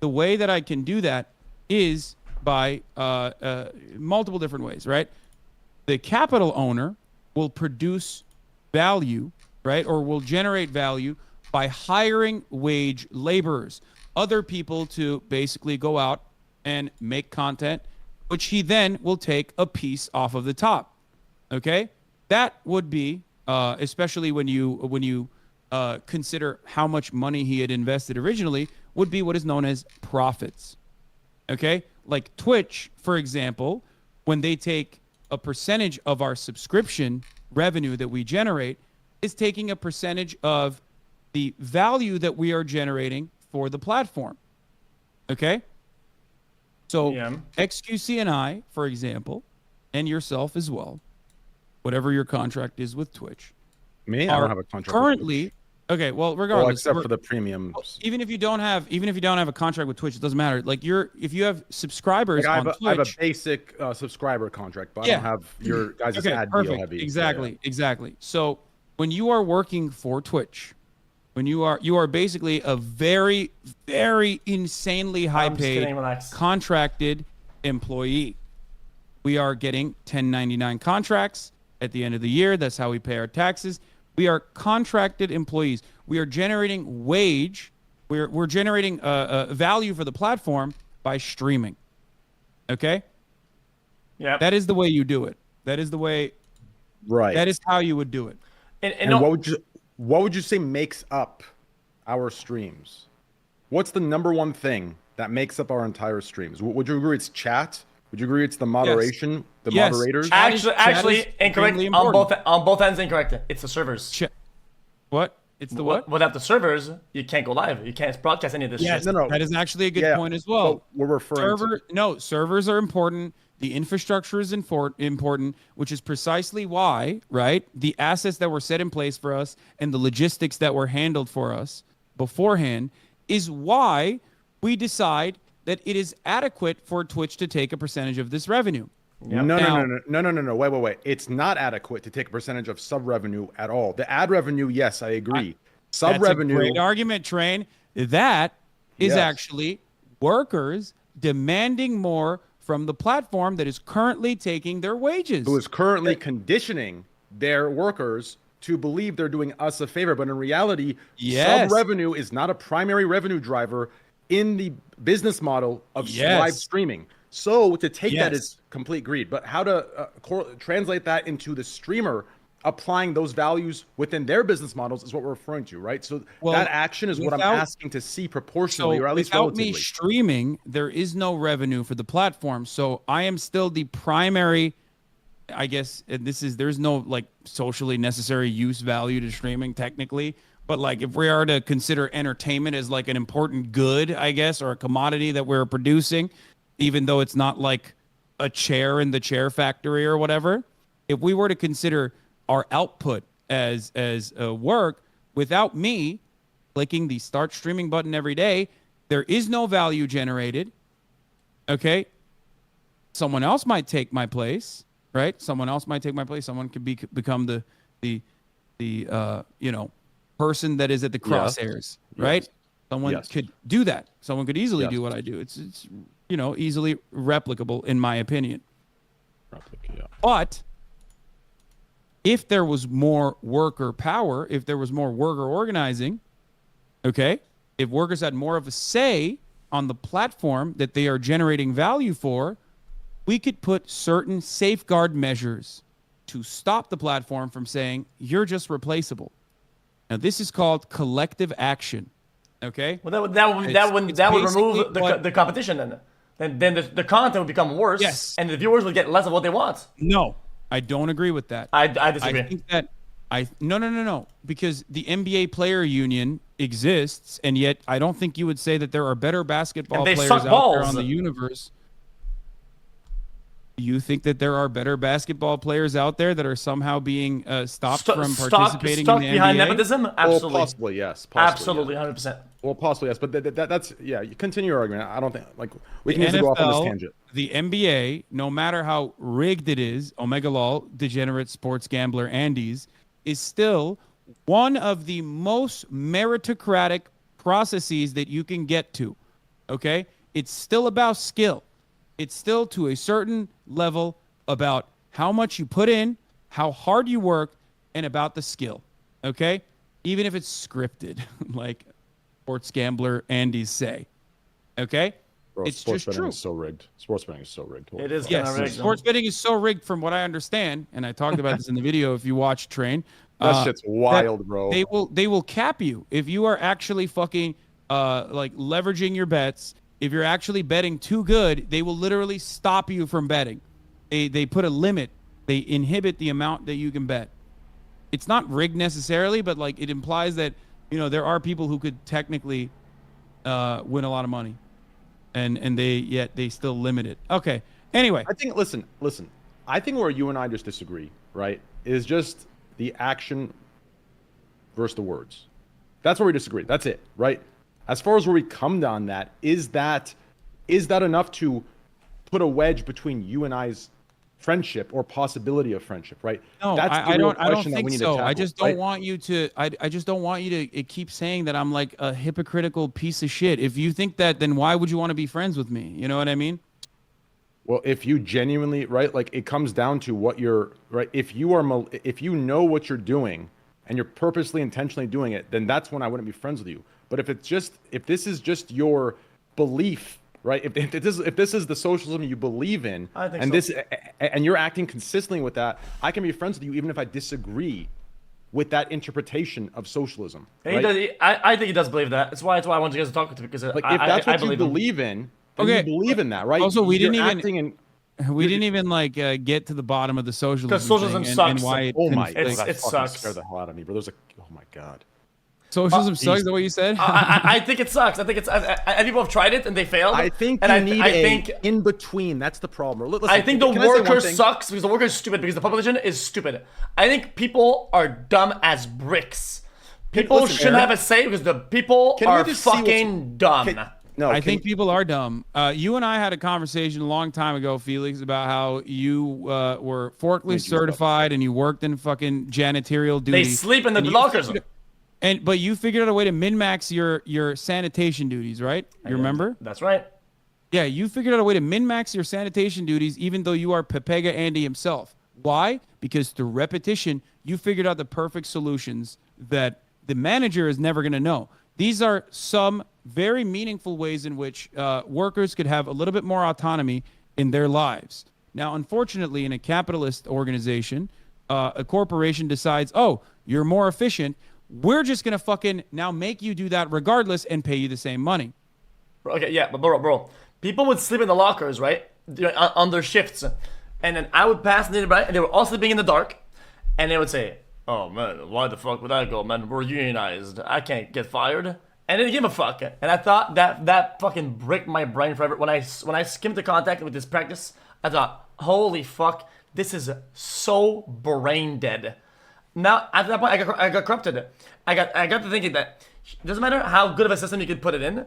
the way that I can do that is by multiple different ways, right? The capital owner will produce value, right, or will generate value by hiring wage laborers, other people to basically go out and make content, which he then will take a piece off of the top. Okay, that would be especially when you consider how much money he had invested originally, would be what is known as profits. Okay, like Twitch, for example, when they take a percentage of our subscription revenue that we generate, is taking a percentage of the value that we are generating for the platform. Okay? So Yeah. xQc and I, for example, and yourself as well, whatever your contract is with Twitch, Me, I are don't have a contract. with currently okay. Well, regardless, Well, except we're- for the premium. even if you don't have a contract with Twitch, it doesn't matter. Like if you have subscribers Like I on have a Twitch, basic subscriber contract, but I Yeah. don't have your guys' okay, ad deal perfect, heavy. exactly. So when you are working for Twitch, when you are basically a very, very insanely high I'm just paid kidding, relax. contracted employee. We are getting 1099 contracts at the end of the year. That's how we pay our taxes. We are contracted employees. We are generating wage. We're generating value for the platform by streaming. Okay? Yeah. That is the way you do it. That is the way. Right. That is how you would do it. And And no, what would you say makes up our streams? What's the number one thing that makes up our entire streams? Would you agree it's chat? Would you agree it's the moderation, the Yes. moderators? Chat is actually incorrect extremely on both ends. Incorrect. It's the servers. What? It's the what? Without the servers, you can't go live. You can't broadcast any of this Yes, shit. No. that is actually a good Yeah, point as well. but we're referring to Servers are important. The infrastructure is important, which is precisely why, right? The assets that were set in place for us and the logistics that were handled for us beforehand is why we decide that it is adequate for Twitch to take a percentage of this revenue. No. Wait. It's not adequate to take a percentage of sub revenue at all. The ad revenue, yes, I agree. Sub That's revenue. a great argument, Train. That is Yes. actually workers demanding more from the platform that is currently taking their wages. Who is currently conditioning their workers to believe they're doing us a favor, but in reality, Yes. sub revenue is not a primary revenue driver in the business model of Yes. live streaming. So to take that Yes. is complete greed. But how to translate that into the streamer applying those values within their business models is what we're referring to, right? So Well, that action is what I'm without- asking to see proportionally, So or at least without relatively. me streaming, there is no revenue for the platform. So I am still the primary, I guess, and there's no like socially necessary use value to streaming technically. But like if we are to consider entertainment as like an important good, I guess, or a commodity that we're producing, even though it's not like a chair in the chair factory or whatever, if we were to consider our output as work, without me clicking the start streaming button every day, there is no value generated. Okay, someone else might take my place, right? Someone else might take my place. Someone could become the person that is at the crosshairs, right? Yes. Someone Yes. could do that. Someone could easily Yes. do what I do. It's easily replicable in my opinion. But if there was more worker power, if there was more worker organizing, okay, if workers had more of a say on the platform that they are generating value for, we could put certain safeguard measures to stop the platform from saying, you're just replaceable. Now, this is called collective action, okay? Well, that would basically remove what- the competition then. Then the content would become worse, Yes. and the viewers would get less of what they want. No, I don't agree with that. I disagree. I think that no, because the NBA player union exists, and yet I don't think you would say that there are better basketball And they players suck out there balls. on the universe. You think that there are better basketball players out there that are somehow being stopped from participating stuck in the behind NBA? nepotism? Well, Absolutely. possibly yes. Possibly, Absolutely, yes. 100%. Well, possibly yes, but that's yeah. You continue your argument. I don't think like we The can easily go off on this NFL, tangent. the NBA, no matter how rigged it is, Omega Lol, degenerate sports gambler Andes, is still one of the most meritocratic processes that you can get to. Okay? It's still about skill. It's still to a certain level about how much you put in, how hard you work, and about the skill. Okay? Even if it's scripted, like sports gambler Andes say. Okay? Bro, It's sports just betting true. is so rigged. Sports betting is so rigged. Holy It is fuck. kinda Yes, rigged. sports betting is so rigged from what I understand, and I talked about this in the video if you watch Train. That shit's that wild, bro. They will cap you if you are actually fucking like leveraging your bets. If you're actually betting too good, they will literally stop you from betting. They put a limit. They inhibit the amount that you can bet. It's not rigged necessarily, but like it implies that there are people who could technically win a lot of money, and they still limit it. Okay. Anyway, I think listen. I think where you and I just disagree, right, is just the action versus the words. That's where we disagree. That's it, right? As far as where we come down, is that enough to put a wedge between you and I's friendship or possibility of friendship, right? no, That's I the real don't. I don't question that think we need to so. I tackle, just don't right? want you to. I just don't want you to keep saying that I'm like a hypocritical piece of shit. If you think that, then why would you want to be friends with me? You know what I mean? Well, if you genuinely, right, like it comes down to what you're, right, if you know what you're doing and you're purposely, intentionally doing it, then that's when I wouldn't be friends with you. But if this is just your belief, right, if this is the socialism you believe in, I think and so. and you're acting consistently with that, I can be friends with you even if I disagree with that interpretation of socialism. He Right? does, I think he does believe that. That's why I wanted you guys to talk to him, because Like if that's what you believe him. believe in, then Okay. you believe in that, right? Also, we You're didn't even- acting in- We didn't even like get to the bottom of the socialism. Because socialism thing sucks. And why it Oh my conflicts. god, it that fucking sucks. scared the hell out of me, bro. There's oh my god. Socialism sucks. Is that what you said? I think it sucks. I think it's. People have tried it and they failed. I think and you need I a think in between. That's the problem. Listen, I think the can I say one worker thing? sucks because the worker is stupid because the population is stupid. I think people are dumb as bricks. People Listen, shouldn't Aaron, have a say because the people can we are just see what's- fucking dumb. No, I think people are dumb. You and I had a conversation a long time ago, Felix, about how you were forklift certified and you worked in fucking janitorial duty. They sleep in the And you lockers. but you figured out a way to min-max your sanitation duties, right? You remember? That's right. Yeah, you figured out a way to min-max your sanitation duties, even though you are Pepega Andy himself. Why? Because through repetition, you figured out the perfect solutions that the manager is never going to know. These are some very meaningful ways in which workers could have a little bit more autonomy in their lives. Now, unfortunately, in a capitalist organization, a corporation decides, oh, you're more efficient. We're just going to fucking now make you do that regardless and pay you the same money. Okay, yeah, but bro, people would sleep in the lockers, right, on their shifts, and then I would pass nearby, and they were all sleeping in the dark, and they would say, "Oh man, why the fuck would I go, man? We're unionized. I can't get fired." And they didn't give a fuck, and I thought that fucking bricked my brain forever. When I skimmed the contact with this practice, I thought, "Holy fuck, this is so brain dead." Now at that point, I got corrupted. I got to thinking that it doesn't matter how good of a system you could put it in.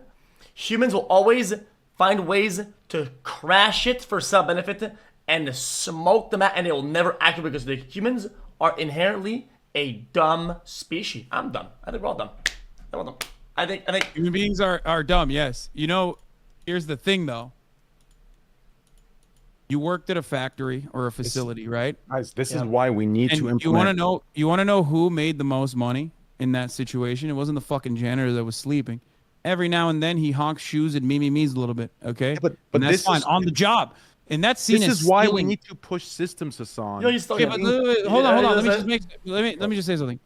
Humans will always find ways to crash it for self-benefit and smoke them out, and they will never act because the humans are inherently a dumb species. I'm dumb. I think we're all dumb. I'm all dumb. I think Human beings are dumb, yes. You know, here's the thing, though. You worked at a factory or a facility, right? Guys, this is why we need to And implement. you want to know who made the most money in that situation? It wasn't the fucking janitor that was sleeping. Every now and then he honks shoes and me's a little bit, okay? but and that's this fine is- on the job. And that's seen This as is why we stealing. need to push systems, Hassan. you still Okay, but hold on. Let me Yeah, just say something.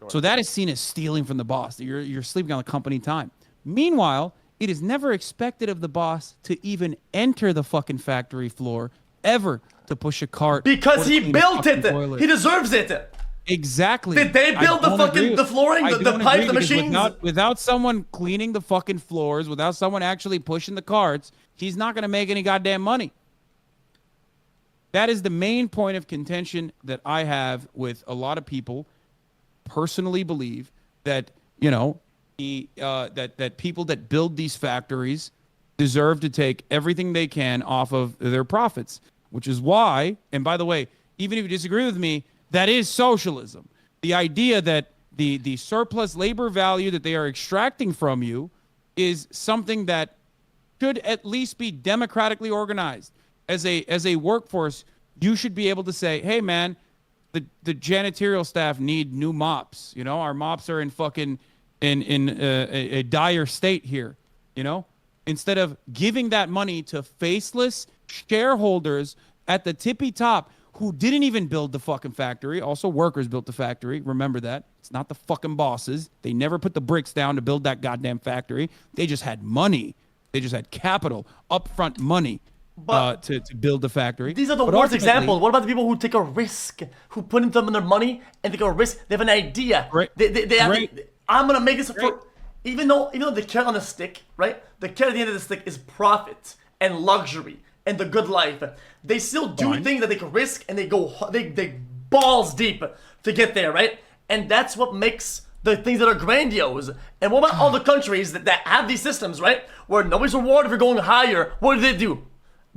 So that is seen as stealing from the boss. You're sleeping on the company time. Meanwhile, it is never expected of the boss to even enter the fucking factory floor ever to push a cart. or Because to he clean a built fucking it. toilet. He deserves it. Exactly. Did they I build the don't agree fucking with- the flooring, I the don't pipe, agree the because machines? Without someone cleaning the fucking floors, without someone actually pushing the carts, he's not gonna make any goddamn money. That is the main point of contention that I have with a lot of people. Personally, believe that that people that build these factories deserve to take everything they can off of their profits, which is why. And by the way, even if you disagree with me, that is socialism. The idea that the surplus labor value that they are extracting from you is something that should at least be democratically organized. As a workforce, you should be able to say, hey man, the janitorial staff need new mops. Our mops are in fucking in a dire state here. Instead of giving that money to faceless shareholders at the tippy top who didn't even build the fucking factory. Also, workers built the factory. Remember that. It's not the fucking bosses. They never put the bricks down to build that goddamn factory. They just had money. They just had capital, upfront money to build the factory. These are the But worst ultimately- examples. What about the people who take a risk, who put in them their money and take a risk? They have an idea. Right. They have, Right. I'm gonna make this Right. for. Even though the carrot on the stick, right? The carrot at the end of the stick is profit and luxury and the good life. They still do Fine. things that they can risk, and they balls deep to get there, right? And that's what makes the things that are grandiose. And what about all the countries that have these systems, right? Where nobody's rewarded for going higher. What do?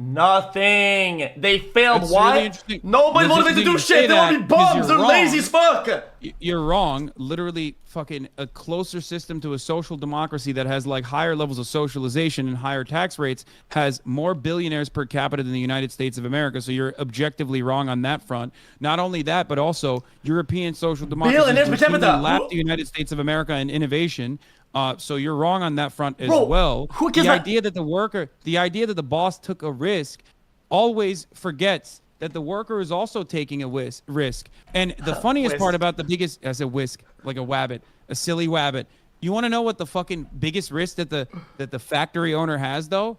Nothing. They failed. That's Why? really interesting. Nobody's That's motivated to do interesting you shit. say They want to that be because bums. They're you're lazy wrong. as fuck. You're wrong. Literally, fucking a closer system to a social democracy that has like higher levels of socialization and higher tax rates has more billionaires per capita than the United States of America. So you're objectively wrong on that front. Not only that, but also European social democracies Billionaires per routinely capita. lap the United States of America in innovation. So you're wrong on that front as Bro, well. who gives The a- idea that the idea that the boss took a risk always forgets that the worker is also taking a risk. And the funniest Whisk. part about the biggest, as a whisk, like a wabbit, a silly wabbit. You want to know what the fucking biggest risk that the factory owner has though?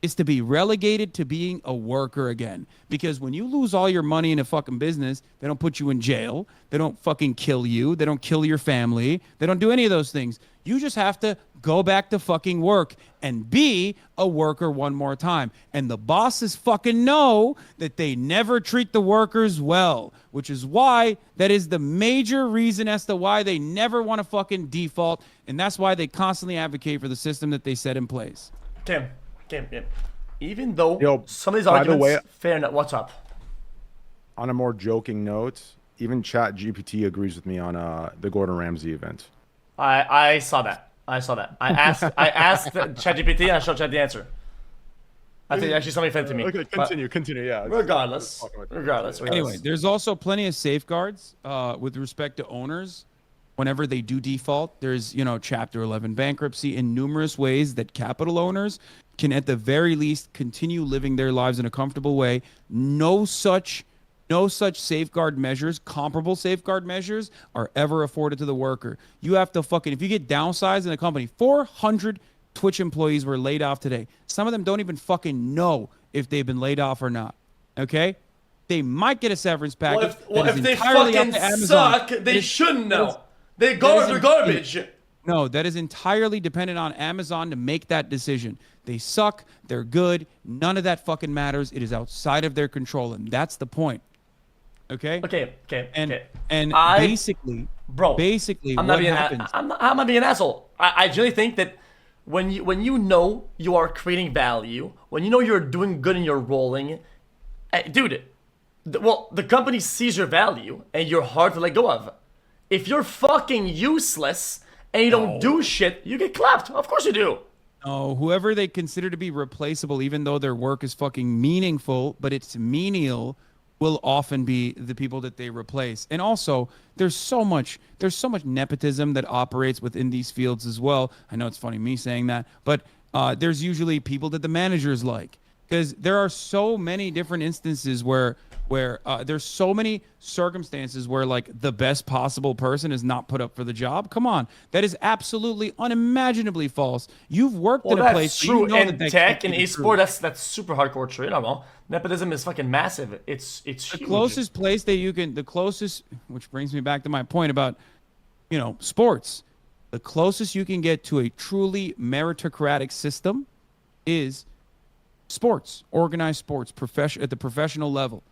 Is to be relegated to being a worker again. Because when you lose all your money in a fucking business, they don't put you in jail. They don't fucking kill you. They don't kill your family. They don't do any of those things. You just have to go back to fucking work and be a worker one more time. And the bosses fucking know that they never treat the workers well, which is why that is the major reason as to why they never want to fucking default. And that's why they constantly advocate for the system that they set in place. Kim. Even though Yo, some of these by the arguments, way- fair enough. What's up? On a more joking note, even ChatGPT agrees with me on the Gordon Ramsay event. I saw that. I asked ChatGPT and I showed Chat the answer. I think actually somebody fed it to me. Okay, But continue. Yeah. regardless. Anyway, there's also plenty of safeguards with respect to owners. Whenever they do default, there's, Chapter 11 bankruptcy in numerous ways that capital owners can at the very least continue living their lives in a comfortable way. No such safeguard measures, comparable safeguard measures are ever afforded to the worker. You have to if you get downsized in a company, 400 Twitch employees were laid off today. Some of them don't even fucking know if they've been laid off or not. Okay? They might get a severance package. If they fucking suck, they shouldn't know. They're garbage. No, that is entirely dependent on Amazon to make that decision. They suck. They're good. None of that fucking matters. It is outside of their control, and that's the point. Okay. Okay. And basically, I'm not what being happens? I'm not being an asshole. I generally think that when you know you are creating value, when you know you're doing good and you're rolling, dude. The company sees your value and you're hard to let go of. If you're fucking useless and you don't do shit, you get clapped. Of course you do. No, whoever they consider to be replaceable, even though their work is fucking meaningful, but it's menial, will often be the people that they replace. And also, there's so much nepotism that operates within these fields as well. I know it's funny me saying that, but there's usually people that the managers like. Because there are so many different instances where where there's so many circumstances where like the best possible person is not put up for the job. Come on, that is absolutely unimaginably false. You've worked Well, in a that's place, so true you know in that tech can't and be the esport. truth. That's super hardcore true. I don't know. Nepotism is fucking massive. It's The huge. closest place that you can, which brings me back to my point about, sports. The closest you can get to a truly meritocratic system is sports, organized sports, at the professional level.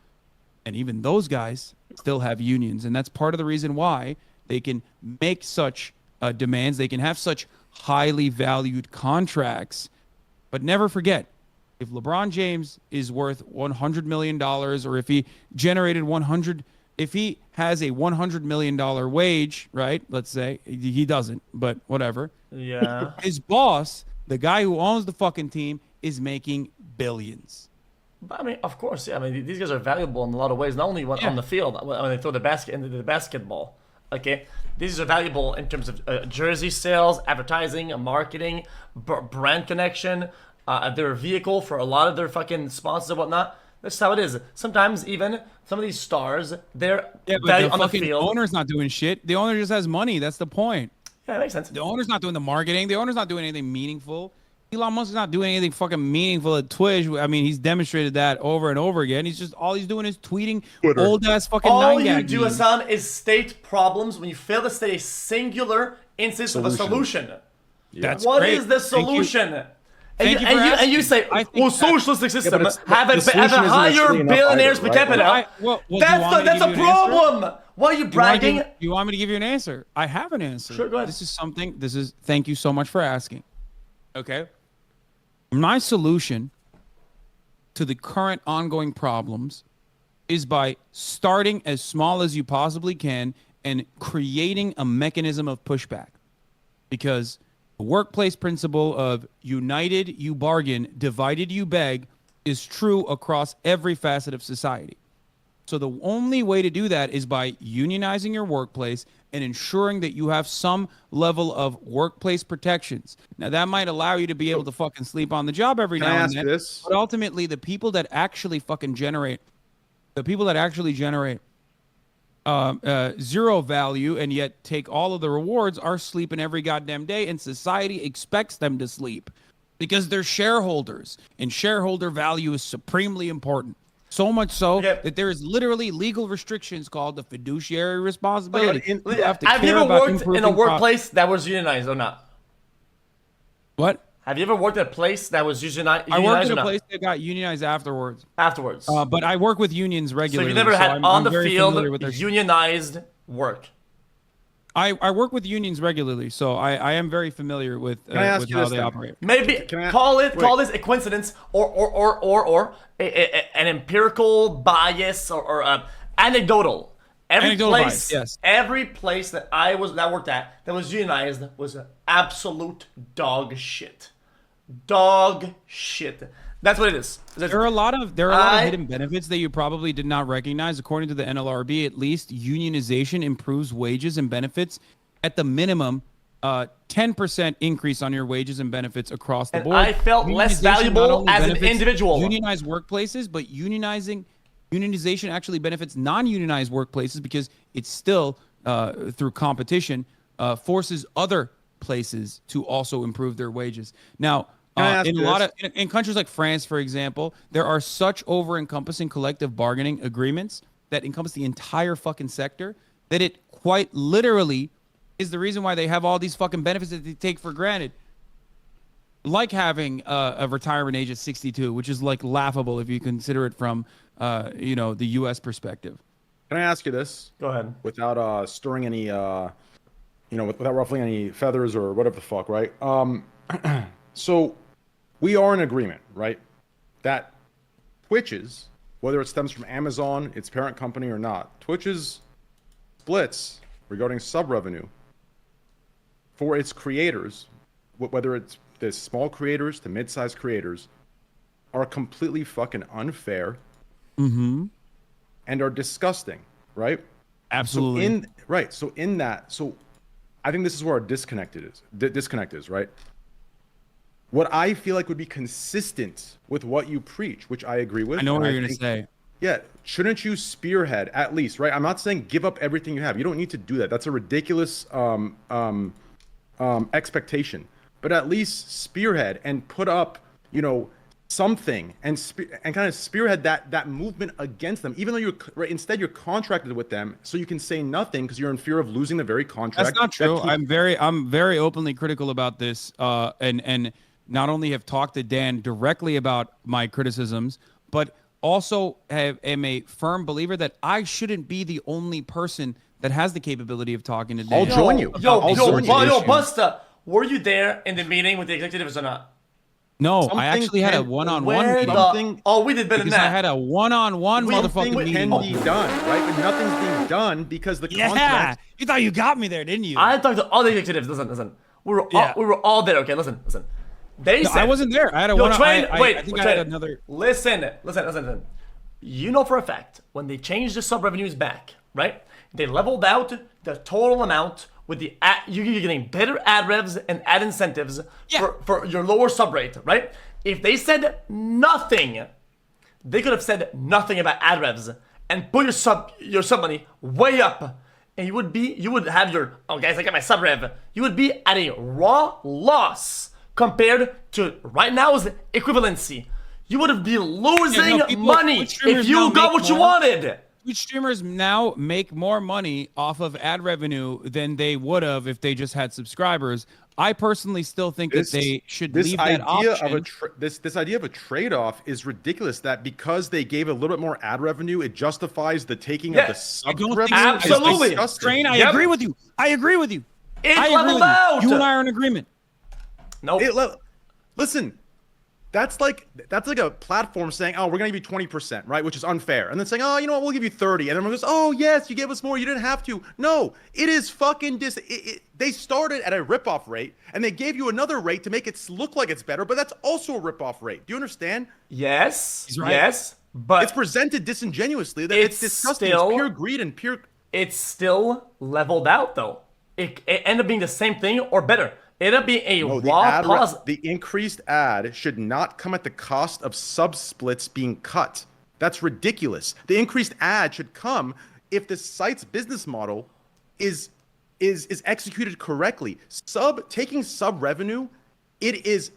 And even those guys still have unions. And that's part of the reason why they can make such demands. They can have such highly valued contracts. But never forget, if LeBron James is worth $100 million, or if he generated if he has a $100 million wage, right? Let's say he doesn't, but whatever. Yeah. His boss, the guy who owns the fucking team, is making billions. But I mean, of course, yeah. I mean, these guys are valuable in a lot of ways. Not only on the field, when they throw the basket into the basketball. Okay, these are valuable in terms of jersey sales, advertising, marketing, brand connection. They're a vehicle for a lot of their fucking sponsors and whatnot. That's how it is. Sometimes even some of these stars, they're value on the field. The owner's not doing shit. The owner just has money. That's the point. Yeah, that makes sense. The owner's not doing the marketing. The owner's not doing anything meaningful. Elon Musk is not doing anything fucking meaningful at Twitch. I mean, he's demonstrated that over and over again. All he's doing is tweeting old ass fucking All 9gag you do, memes. Hasan, is state problems when you fail to state a singular instance of a solution. That's What great. is the Thank you. solution? Thank you for And you asking. say, I think well, that- socialistic system but have the a solution isn't higher actually enough billionaires either, per right? capita. Do you want me to That's a give you an answer? problem. Why are you bragging? You want me to give you an answer? I have an answer. Sure, go ahead. Thank you so much for asking. Okay. My solution to the current ongoing problems is by starting as small as you possibly can and creating a mechanism of pushback. Because the workplace principle of united you bargain, divided you beg is true across every facet of society. So the only way to do that is by unionizing your workplace and ensuring that you have some level of workplace protections. Now that might allow you to be able to fucking sleep on the job every Can I now and ask then. this? But ultimately, the people that actually generate zero value and yet take all of the rewards are sleeping every goddamn day, and society expects them to sleep because they're shareholders, and shareholder value is supremely important. So much so that there is literally legal restrictions called the fiduciary responsibility. Okay, You have to have you care ever about worked in improving a workplace that was unionized or not? What? Have you ever worked at a place that was unionized I worked in or a not? place that got unionized afterwards. Afterwards. But I work with unions So regularly. you never had I'm on the very field familiar with their unionized work. I work with unions regularly, so I am very familiar with I ask you how this they then? operate. Maybe call this a coincidence or an empirical bias or anecdotal. Anecdotal bias, yes. Every place that worked at that was unionized was absolute dog shit. Dog shit. That's what it is. There are a lot of hidden benefits that you probably did not recognize. According to the NLRB, at least unionization improves wages and benefits at the minimum 10% increase on your wages and benefits across the And board. I felt less Unionization not valuable only as an benefits individual. Unionized workplaces, but unionization actually benefits non-unionized workplaces because it's still through competition forces other places to also improve their wages. Now, in countries like France, for example, there are such over-encompassing collective bargaining agreements that encompass the entire fucking sector that it quite literally is the reason why they have all these fucking benefits that they take for granted. Like having a retirement age at 62, which is like laughable if you consider it from the U.S. perspective. Can I ask you this? Go ahead. Without stirring any, without ruffling any feathers or whatever the fuck, right? So we are in agreement, right? That Twitch's, whether it stems from Amazon, its parent company or not, Twitch's splits regarding sub-revenue for its creators, whether it's the small creators to mid-sized creators, are completely fucking unfair and are disgusting, right? Absolutely. So I think this is where our disconnect is, right? What I feel like would be consistent with what you preach, which I agree with. I know and what you're going to think say. Yeah, shouldn't you spearhead at least, right? I'm not saying give up everything you have. You don't need to do that. That's a ridiculous expectation. But at least spearhead and put up, you know, something and kind of spearhead that movement against them. Even though instead you're contracted with them, so you can say nothing because you're in fear of losing the very contract. That's not true. I'm very openly critical about this, and not only have talked to Dan directly about my criticisms, but also am a firm believer that I shouldn't be the only person that has the capability of talking to Dan. I'll join you. Yo, Busta, were you there in the meeting with the executives or not? No, I actually had a one-on-one meeting. Oh, we did better than Because that. I had a one-on-one motherfucking Something meeting. can be done, right? But nothing's being done because the contract. You thought you got me there, didn't you? I talked to all the executives. Listen. We were all there. Okay, listen. They said I wasn't there. I had a one. I think I had another. Listen. You know for a fact when they changed the sub revenues back, right? They leveled out the total amount with the you're getting better ad revs and ad incentives for your lower sub rate, right? If they said nothing, they could have said nothing about ad revs and put your sub money way up, and you would have your guys, I got my sub rev. You would be at a raw loss compared to right now's equivalency. You would have been losing money if you got what you wanted. Twitch streamers now make more money off of ad revenue than they would have if they just had subscribers. I personally still think that they should leave that option. This idea of a trade-off is ridiculous. That because they gave a little bit more ad revenue, it justifies the taking of the sub revenue. Absolutely. Train, I agree with you. It's leveled out. You and I are in agreement. No. Listen. That's like a platform saying, "Oh, we're gonna give you 20%, right?" Which is unfair, and then saying, "Oh, you know what? We'll give you 30," and everyone goes, "Oh, yes, you gave us more. You didn't have to." No, it is fucking they started at a rip-off rate, and they gave you another rate to make it look like it's better, but that's also a rip-off rate. Do you understand? Yes. He's right. Yes. But it's presented disingenuously. That it's disgusting. It's pure greed and pure. It's still leveled out though. It ended up being the same thing or better. It'll be a raw pause. The increased ad should not come at the cost of sub splits being cut. That's ridiculous. The increased ad should come if the site's business model is executed correctly. Taking sub revenue, it is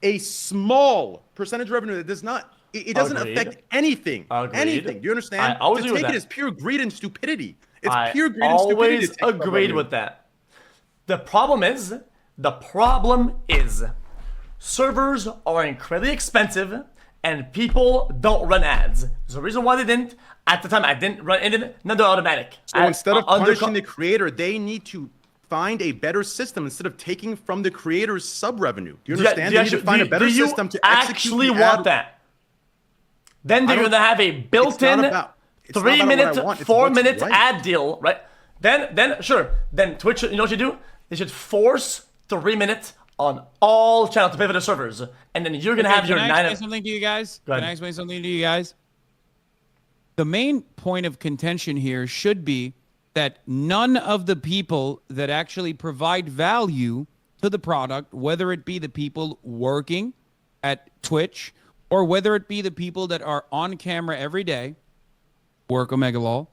a small percentage revenue that does not. It doesn't affect anything. Anything. Do you understand? I always to agree take with it that. is pure greed and stupidity. It's I pure greed and stupidity. always to take sub agreed revenue. with that. The problem is servers are incredibly expensive and people don't run ads. There's a reason why they didn't. At the time, I didn't run it. Now they're automatic. So instead of punishing the creator, they need to find a better system instead of taking from the creator's sub revenue. Do you understand? They need to find a better system to actually want that. Then they're gonna have a built-in 3-minute, 4-minute ad deal, right? Then Twitch, you know what you do? They should force 3-minute on all channels to pay for the servers, and then you're gonna have your 9. Can I explain something to you guys? Can I explain something to you guys? The main point of contention here should be that none of the people that actually provide value to the product, whether it be the people working at Twitch or whether it be the people that are on camera every day, work Omega Law,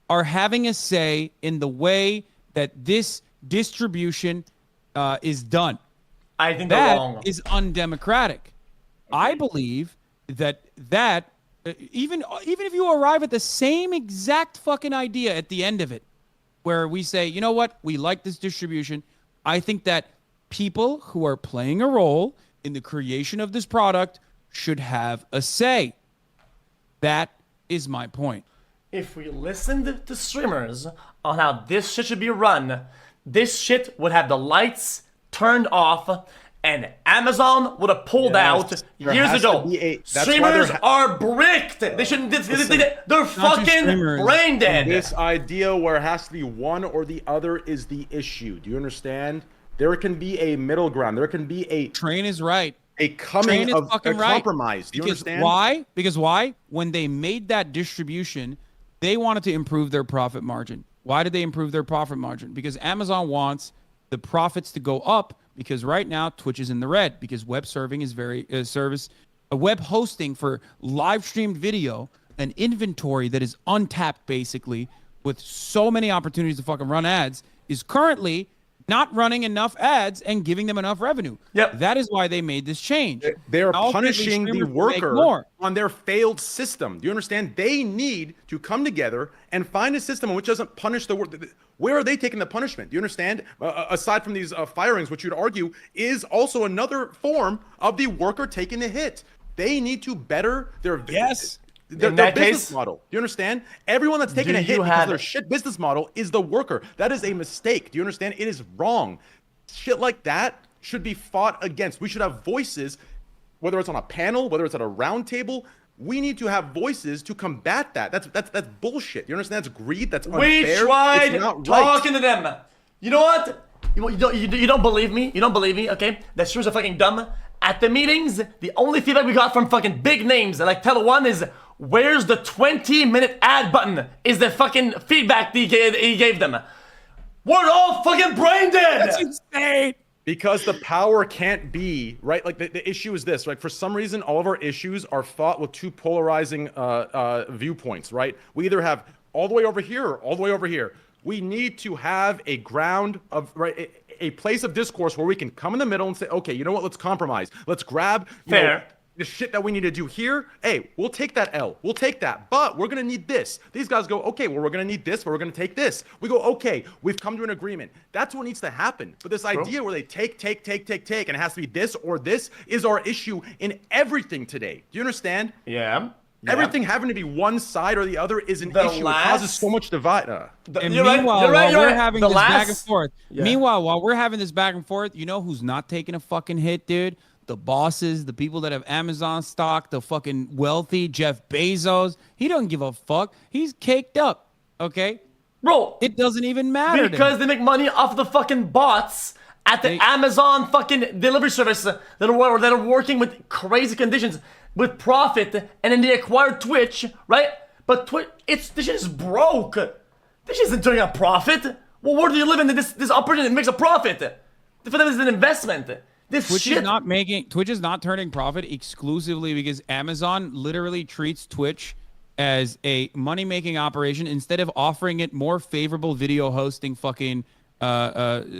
are having a say in the way that this distribution is done. I think they're wrong. That is undemocratic. I believe that even if you arrive at the same exact fucking idea at the end of it, where we say, you know what, we like this distribution, I think that people who are playing a role in the creation of this product should have a say. That is my point. If we listened to streamers on how this shit should be run, this shit would have the lights turned off and Amazon would have pulled out years ago. Streamers are bricked. They shouldn't. They're fucking brain dead. This idea where it has to be one or the other is the issue. Do you understand? There can be a middle ground. There can be a Train is right. A coming of a compromise. Do you understand? Why? Because why? When they made that distribution, they wanted to improve their profit margin. Why did they improve their profit margin? Because Amazon wants the profits to go up, because right now Twitch is in the red because web serving is very web hosting for live streamed video an inventory that is untapped, basically, with so many opportunities to fucking run ads, is currently not running enough ads and giving them enough revenue. Yep. That is why they made this change. They're Ultimately, punishing the streamers will make worker more. on their failed system. Do you understand? They need to come together and find a system which doesn't punish the work. Where are they taking the punishment? Do you understand? Aside from these firings, which you'd argue is also another form of the worker taking the hit. They need to better their Yes. their that business case- model. Do you understand? Everyone that's taking Do a hit you because have- their shit business model is the worker. That is a mistake. Do you understand? It is wrong. Shit like that should be fought against. We should have voices, whether it's on a panel, whether it's at a round table. We need to have voices to combat that. That's bullshit. You understand? That's greed. That's unfair. We tried It's not talking right. to them. You know what? You don't believe me? You don't believe me? Okay? That streamers are fucking dumb. At the meetings, the only feedback we got from fucking big names like Tele1 is, where's the 20-minute ad button? Is the fucking feedback he gave them. We're all fucking brain dead. That's insane. Because the power can't be, right? Like the issue is this, right? For some reason, all of our issues are fought with two polarizing viewpoints, right? We either have all the way over here or all the way over here. We need to have a ground of, right, a place of discourse where we can come in the middle and say, okay, you know what? Let's compromise. Let's grab Fair. the shit that we need to do here. Hey, we'll take that L. We'll take that. But we're going to need this. These guys go, okay, well, we're going to need this, but we're going to take this. We go, okay, we've come to an agreement. That's what needs to happen. But this idea where they take, and it has to be this or this is our issue in everything today. Do you understand? Yeah. Everything having to be one side or the other is an The issue. It causes so much divide. And You're right, meanwhile, you're right, while you're we're right. having The this back and last- forth, Yeah. meanwhile, while we're having this back and forth, you know who's not taking a fucking hit, dude? The bosses, the people that have Amazon stock, the fucking wealthy Jeff Bezos. He doesn't give a fuck. He's caked up, okay? Bro, It doesn't even matter. to because him. they make money off the fucking bots at the They- Amazon fucking delivery service that are working with crazy conditions with profit, and then they acquired Twitch, right? But this shit is broke. This shit isn't turning a profit. Well, where do you live in this opportunity that makes a profit? For them, it's an investment. This Twitch shit. is not turning profit exclusively because Amazon literally treats Twitch as a money-making operation instead of offering it more favorable video hosting fucking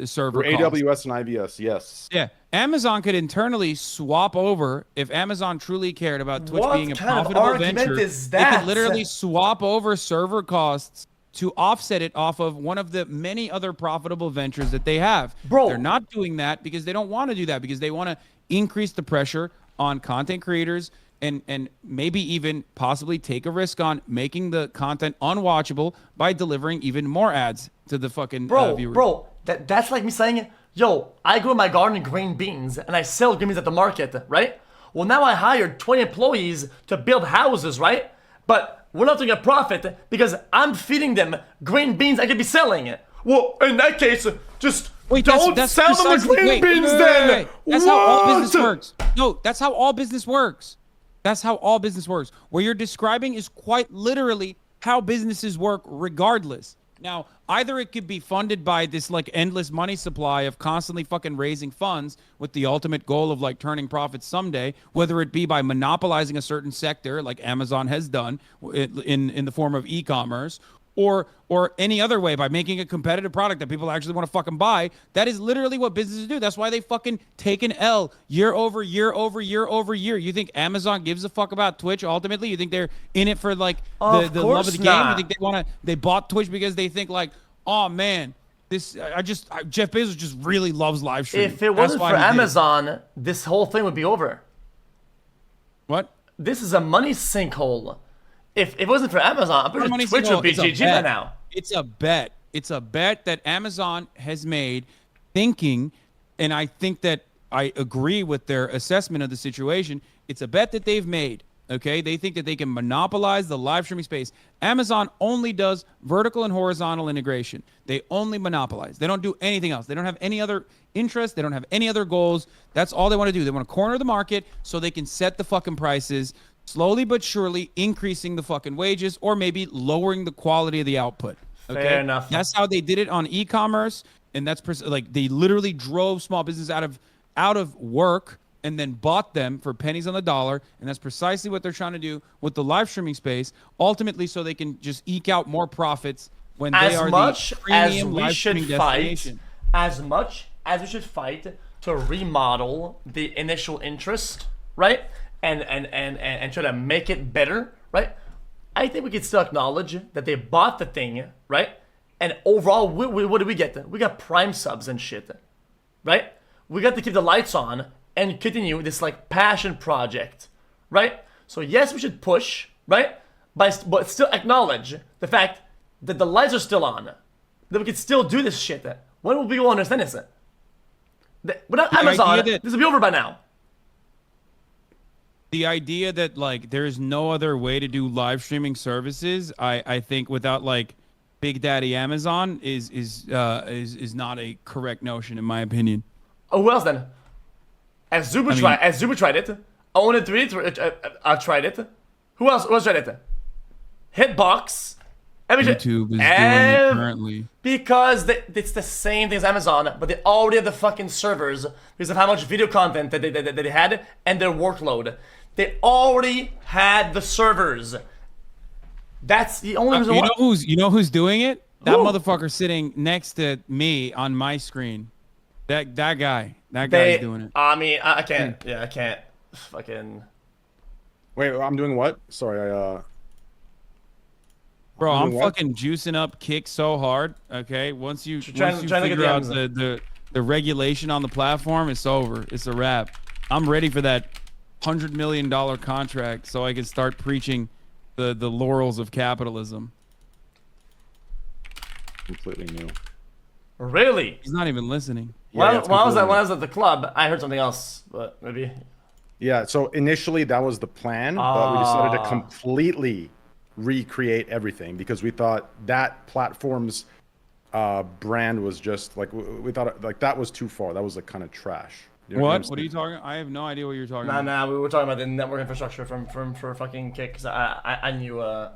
server For costs. AWS and IBS, yes. Yeah, Amazon could internally swap over if Amazon truly cared about Twitch What being a kind of profitable argument venture. is They that? could literally swap over server costs to offset it off of one of the many other profitable ventures that they have. Bro. They're not doing that because they don't want to do that because they want to increase the pressure on content creators and maybe even possibly take a risk on making the content unwatchable by delivering even more ads to the fucking viewers. Bro, that's like me saying, yo, I grow in my garden green beans and I sell green beans at the market, right? Well, now I hired 20 employees to build houses, right? But we're not doing a profit because I'm feeding them green beans I could be selling. Well, in that case, just don't sell them the green beans then. That's how all business works. No, that's how all business works. That's how all business works. What you're describing is quite literally how businesses work regardless. Now, either it could be funded by this like endless money supply of constantly fucking raising funds with the ultimate goal of like turning profits someday, whether it be by monopolizing a certain sector like Amazon has done in the form of e-commerce, or any other way by making a competitive product that people actually want to fucking buy. That is literally what businesses do. That's why they fucking take an L year over year over year over year. You think Amazon gives a fuck about Twitch ultimately? You think they're in it for like the love of the course game? not. You think they bought Twitch because they think like, oh man, Jeff Bezos just really loves live streaming. If it That's wasn't why for he did it. Amazon, this whole thing would be over. What? This is a money sinkhole. If it wasn't for Amazon, I'm pretty Money sure Twitch signal, would be it's a GG by bet. now. It's a bet. It's a bet that Amazon has made thinking, and I think that I agree with their assessment of the situation. It's a bet that they've made. Okay, they think that they can monopolize the live streaming space. Amazon only does vertical and horizontal integration. They only monopolize. They don't do anything else. They don't have any other interest. They don't have any other goals. That's all they want to do. They want to corner the market so they can set the fucking prices, slowly but surely increasing the fucking wages or maybe lowering the quality of the output. Okay? Fair enough. That's how they did it on e-commerce, and that's like they literally drove small business out of work and then bought them for pennies on the dollar, and that's precisely what they're trying to do with the live streaming space, ultimately so they can just eke out more profits when they are the premium live streaming destination. As much as we should fight to remodel the initial interest, right? And try to make it better, right? I think we can still acknowledge that they bought the thing, right? And overall, what did we get? We got Prime subs and shit, right? We got to keep the lights on and continue this like passion project, right? So yes, we should push, right? But still acknowledge the fact that the lights are still on, that we can still do this shit. When will people understand this? Without Amazon, this will be over by now. The idea that like there's no other way to do live streaming services, I think without like Big Daddy Amazon is not a correct notion in my opinion. Oh, who else then? As Zubu tried it. Owen3 tried it. Who else tried it? Hitbox. YouTube is doing it currently. Because it's the same thing as Amazon, but they already have the fucking servers because of how much video content that they had and their workload. They already had the servers. That's the only reason why. You know who's doing it? That motherfucker sitting next to me on my screen. That guy. That guy's doing it. I mean, I can't. Yeah, I can't. Fucking. Wait, I'm doing what? Sorry, Bro, I'm fucking juicing up Kick so hard. Okay, once you figure out the regulation on the platform, it's over. It's a wrap. I'm ready for that $100 million contract so I can start preaching the laurels of capitalism. completely new. Really? He's not even listening. When I was at the club, I heard something else, but maybe. Yeah, so initially that was the plan, but we decided to completely recreate everything because we thought that platform's brand was just like, we thought like that was too far. That was like kind of trash. You know what are you talking? I have no idea what you're talking about. Nah, we were talking about the network infrastructure for fucking Kick. Cause I knew I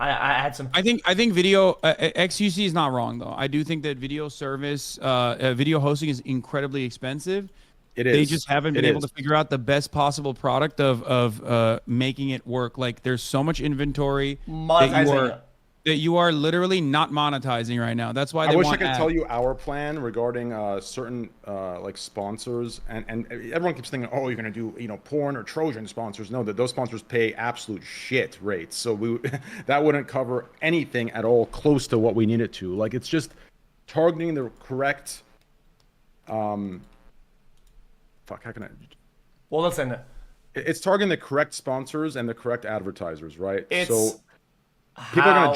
had some. I think video xQc is not wrong though. I do think that video service, video hosting is incredibly expensive. It is. They just haven't been able to figure out the best possible product of making it work. Like there's so much inventory that you are literally not monetizing right now. That's why I wish I could tell you our plan regarding certain like sponsors, and everyone keeps thinking, oh, you're gonna do porn or Trojan sponsors. No, that those sponsors pay absolute shit rates. So that wouldn't cover anything at all close to what we need it to. Like it's just targeting the correct. Fuck, how can I? Well, listen. It's targeting the correct sponsors and the correct advertisers, right? So people are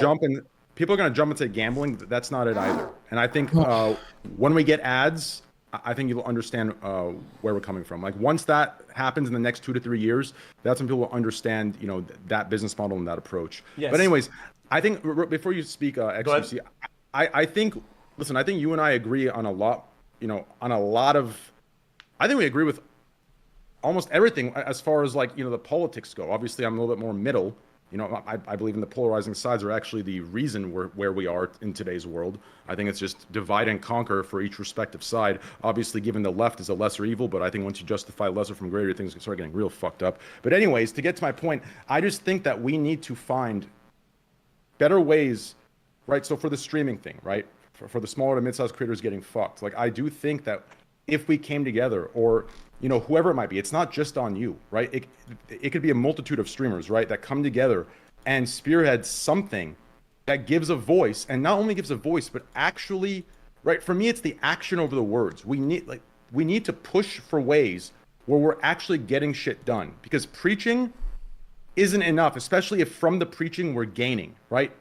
gonna jump into gambling. That's not it either. And I think when we get ads, I think you'll understand where we're coming from. Like once that happens in the next 2 to 3 years, that's when people will understand, that business model and that approach. Yes. But anyways, I think before you speak, xQc, I think you and I agree on a lot. I think we agree with almost everything as far as like, the politics go. Obviously, I'm a little bit more middle. I believe in the polarizing sides are actually the reason where we are in today's world. I think it's just divide and conquer for each respective side. Obviously, given the left is a lesser evil, but I think once you justify lesser from greater, things can start getting real fucked up. But anyways, to get to my point, I just think that we need to find better ways, right? So for the streaming thing, right? For the smaller to mid-sized creators getting fucked. Like I do think that if we came together, or whoever it might be, it's not just on you, right? It could be a multitude of streamers, right, that come together and spearhead something that gives a voice, and not only gives a voice, but actually, right? For me, it's the action over the words. We need to push for ways where we're actually getting shit done, because preaching isn't enough, especially if from the preaching we're gaining, right?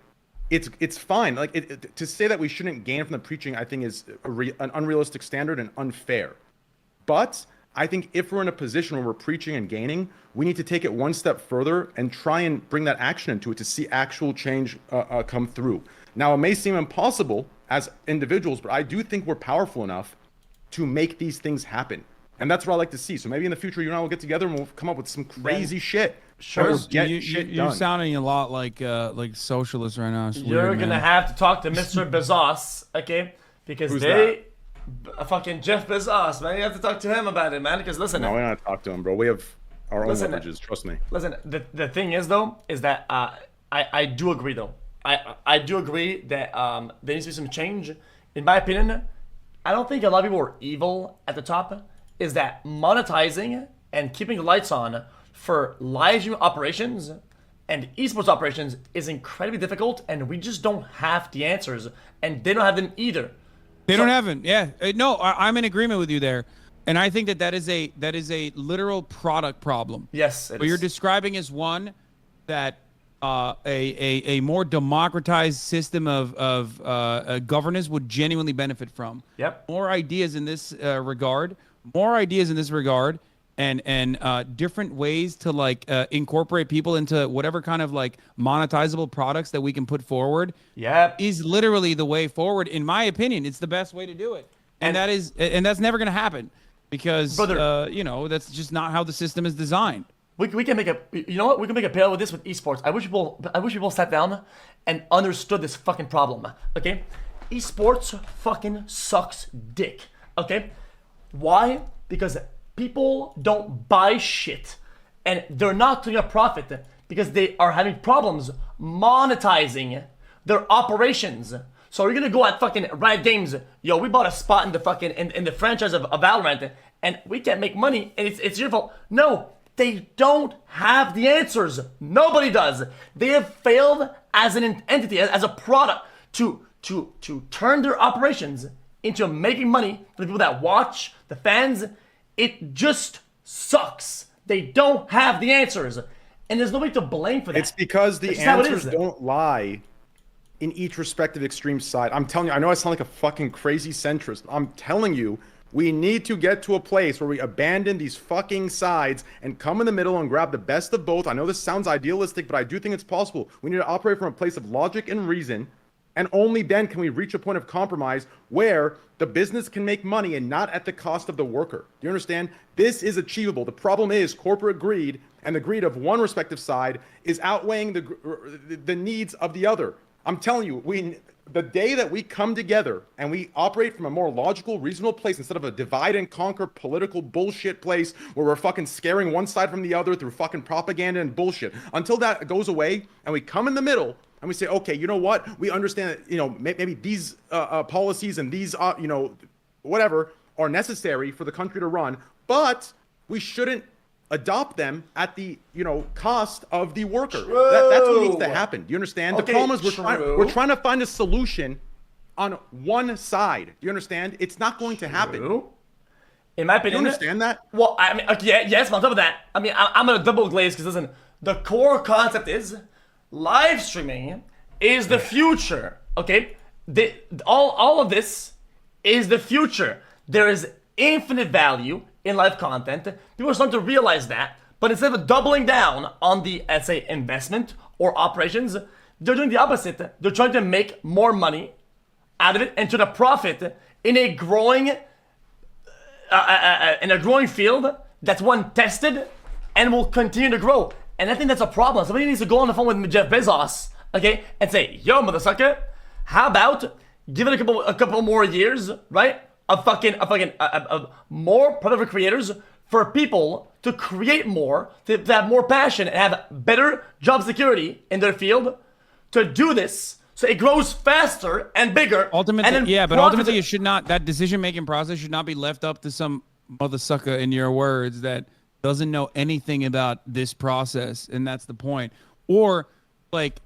It's fine. Like to say that we shouldn't gain from the preaching, I think is an unrealistic standard and unfair. But I think if we're in a position where we're preaching and gaining, we need to take it one step further and try and bring that action into it to see actual change come through. Now, it may seem impossible as individuals, but I do think we're powerful enough to make these things happen. And that's what I like to see. So maybe in the future, you and I will get together and we'll come up with some crazy shit. Sure. You're sounding a lot like socialists right now. It's You're weird, gonna man. have to talk to Mr. Bezos, okay? Because Fucking Jeff Bezos, man. You have to talk to him about it, man. Because listen, No, we don't talk to him, bro. We have our own Listen, leverages. Trust me. listen. The thing is though, is that I do agree though. I do agree that there needs to be some change. In my opinion, I don't think a lot of people are evil at the top. Is that monetizing and keeping the lights on for live stream operations and esports operations is incredibly difficult, and we just don't have the answers, and they don't have them either. They don't have it. Yeah. No, I'm in agreement with you there. And I think that is a literal product problem. Yes, it What you're is. describing is one that a more democratized system of governance would genuinely benefit from. Yep. More ideas in this regard. And different ways to like incorporate people into whatever kind of like monetizable products that we can put forward. Yep. Is literally the way forward. In my opinion, it's the best way to do it. And that's never going to happen because Brother. that's just not how the system is designed. We can make a, you know what? We can make a parallel with this with esports. I wish people sat down and understood this fucking problem. Okay, esports fucking sucks dick. Okay, why? Because people don't buy shit, and they're not doing a profit because they are having problems monetizing their operations. So we're gonna go at fucking Riot Games. Yo, we bought a spot in the fucking in the franchise of Valorant, and we can't make money, and it's your fault. No. They don't have the answers. Nobody does. They have failed as an entity, as a product, to turn their operations into making money for the people that watch, the fans. It just sucks. They don't have the answers. And there's nobody to blame for that. It's because the That's just how it answers is. don't lie in each respective extreme side. I'm telling you, I know I sound like a fucking crazy centrist. I'm telling you, we need to get to a place where we abandon these fucking sides and come in the middle and grab the best of both. I know this sounds idealistic, but I do think it's possible. We need to operate from a place of logic and reason, and only then can we reach a point of compromise where the business can make money and not at the cost of the worker. Do you understand? This is achievable. The problem is corporate greed, and the greed of one respective side is outweighing the needs of the other. I'm telling you, the day that we come together and we operate from a more logical, reasonable place instead of a divide and conquer political bullshit place where we're fucking scaring one side from the other through fucking propaganda and bullshit, until that goes away and we come in the middle and we say, okay, you know what? We understand that, maybe these policies and these, whatever are necessary for the country to run, but we shouldn't adopt them at the cost of the worker. That's what needs to happen. Do you understand? Okay, the problem is we're trying to find a solution on one side. Do you understand? It's not going to happen. True. In my Do you opinion, understand that? Well, I mean, okay, yes, but on top of that, I mean, I'm gonna double glaze because listen, the core concept is live streaming is the future. Okay, all of this is the future. There is infinite value in live content. People are starting to realize that, but instead of doubling down on the, let's say, investment or operations, they're doing the opposite. They're trying to make more money out of it and turn a profit in a growing field that's one tested and will continue to grow. And I think that's a problem. Somebody needs to go on the phone with Jeff Bezos, okay, and say, "Yo, motherfucker, how about give it a couple more years, right? Of more profitable creators for people to create more, to have more passion and have better job security in their field, to do this so it grows faster and bigger." Ultimately, ultimately, it should not. That decision-making process should not be left up to some motherfucker, in your words, that doesn't know anything about this process, and that's the point. Or like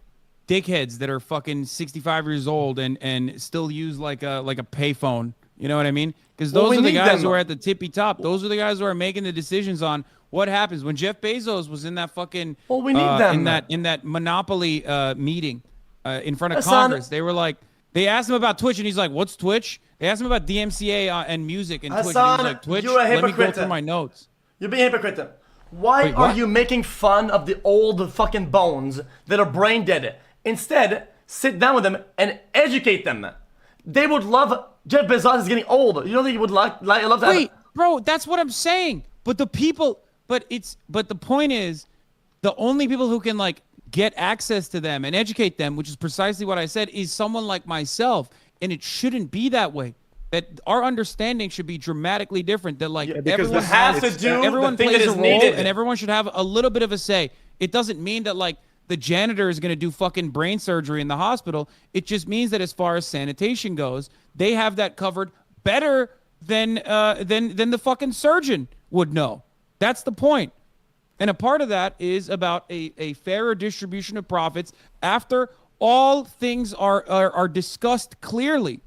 dickheads that are fucking 65 years old and still use like a payphone. You know what I mean? Because those are the guys who are at the tippy top. Those are the guys who are making the decisions on what happens. When Jeff Bezos was in that fucking we need them. in that monopoly meeting in front of Hasan, Congress, they were like, they asked him about Twitch, and he's like, "What's Twitch?" They asked him about DMCA and music and Twitch, and he Hasan, was like, "Twitch, you're a let me go hypocrite. through my notes." You're being a hypocrite. Why Wait, are what? you making fun of the old fucking bones that are brain dead? Instead, sit down with them and educate them. They would love. Jeff Bezos is getting old. You don't think he would love to Wait, bro, that's what I'm saying. But the point is, the only people who can like get access to them and educate them, which is precisely what I said, is someone like myself. And it shouldn't be that way. that our understanding should be dramatically different. That like because everyone this has to it's- do everyone the thing plays that a is role, needed. and everyone should have a little bit of a say. It doesn't mean that like the janitor is going to do fucking brain surgery in the hospital. It just means that as far as sanitation goes, they have that covered better than the fucking surgeon would know. That's the point. And a part of that is about a fairer distribution of profits after all things are discussed clearly.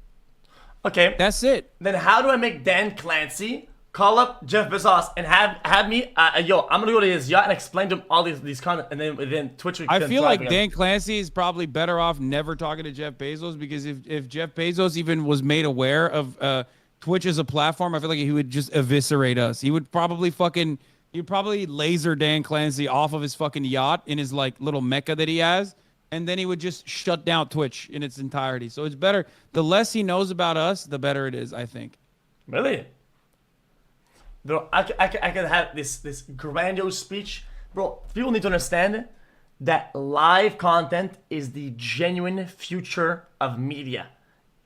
Okay. That's it. Then how do I make Dan Clancy call up Jeff Bezos and have me, yo, I'm gonna go to his yacht and explain to him all these content, and then Twitch. I feel like Dan Clancy is probably better off never talking to Jeff Bezos, because if Jeff Bezos even was made aware of Twitch as a platform, I feel like he would just eviscerate us. He'd probably laser Dan Clancy off of his fucking yacht in his like little mecca that he has, and then he would just shut down Twitch in its entirety. So it's better. The less he knows about us, the better it is, I think. Really? Bro, I could have this grandiose speech. Bro, people need to understand that live content is the genuine future of media.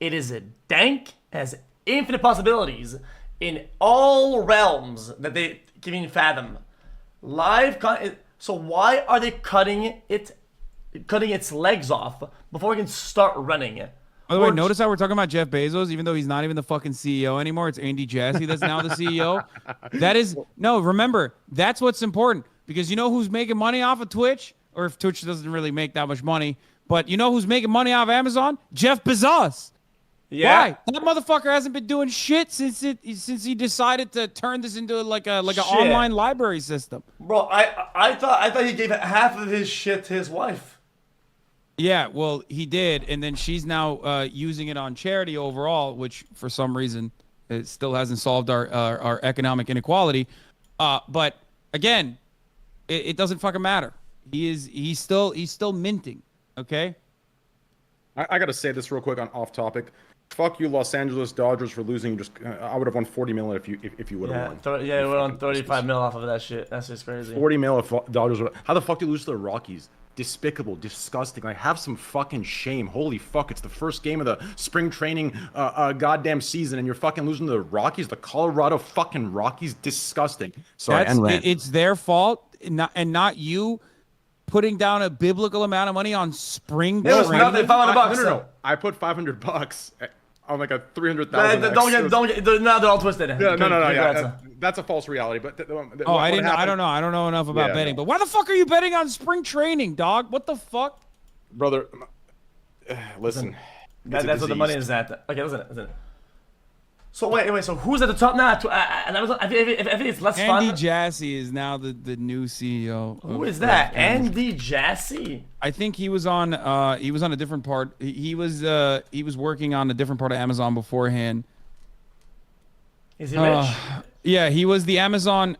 It is a dank, has infinite possibilities in all realms that they can even fathom. Live content. So why are they cutting its legs off before we can start running it? By the way, notice how we're talking about Jeff Bezos, even though he's not even the fucking CEO anymore. It's Andy Jassy that's now the CEO. Remember, that's what's important. Because you know who's making money off of Twitch? Or if Twitch doesn't really make that much money. But you know who's making money off Amazon? Jeff Bezos. Yeah. Why? That motherfucker hasn't been doing shit since he decided to turn this into like an online library system. Bro, I thought he gave half of his shit to his wife. Yeah, well, he did, and then she's now using it on charity overall, which for some reason it still hasn't solved our economic inequality. But again, it doesn't fucking matter. He's still minting. Okay. I gotta say this real quick on off topic. Fuck you, Los Angeles Dodgers, for losing. I would have won 40 million if you would have won. We're on 35 mil off of that shit. That's just crazy. 40 mil if Dodgers. How the fuck do you lose to the Rockies? Despicable, disgusting. Like, have some fucking shame. Holy fuck! It's the first game of the spring training goddamn season, and you're fucking losing to the Rockies, the Colorado fucking Rockies. Disgusting. Sorry, It's their fault, not you putting down a biblical amount of money on spring It was training. nothing. $500. No. I put $500 on like a 300,000. Don't get. Now they're all twisted. Yeah, no. Yeah, that's a false reality. But I don't know enough about betting. But why the fuck are you betting on spring training, dog? What the fuck, brother? Listen, that's what the money is at. Okay, listen. So wait. So who's at the top now? I think it's less fun. Andy Jassy is now the new CEO. Who is that? Andy Jassy? I think he was on a different part. He was working on a different part of Amazon beforehand. Is he rich? Yeah, he was the Amazon.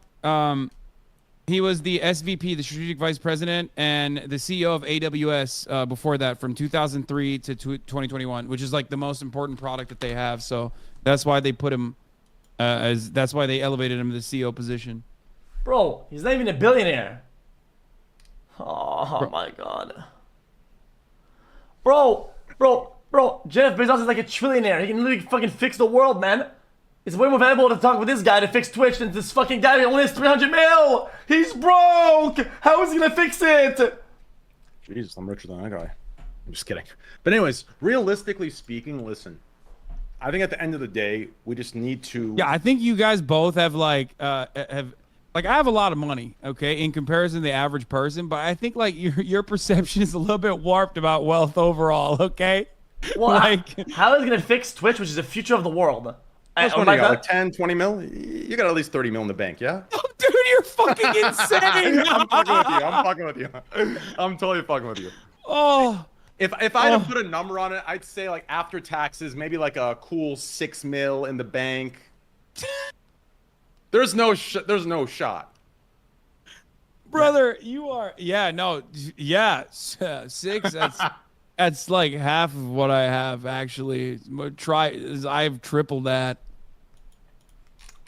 He was the SVP, the strategic vice president, and the CEO of AWS before that, from 2003 to 2021, which is like the most important product that they have. So that's why they put him that's why they elevated him to the CEO position. Bro, he's not even a billionaire. Oh my god. Bro, Jeff Bezos is like a trillionaire. He can literally fucking fix the world, man. It's way more valuable to talk with this guy to fix Twitch than this fucking guy who only has 300 mil. He's broke. How is he gonna fix it? Jesus, I'm richer than that guy. I'm just kidding. But anyways, realistically speaking, listen. I think at the end of the day, we just need to. Yeah, I think you guys both have I have a lot of money, okay, in comparison to the average person, but I think like your perception is a little bit warped about wealth overall, okay? Well, how is he gonna fix Twitch, which is the future of the world? What do you got, like 10, 20 mil? You got at least 30 mil in the bank, yeah? Oh, dude, you're fucking insane. I'm fucking with you. I'm totally fucking with you. Oh. If I had to put a number on it, I'd say like after taxes, maybe like a cool 6 mil in the bank. There's no shot. Brother, you are 6. That's like half of what I have actually. I've tripled that.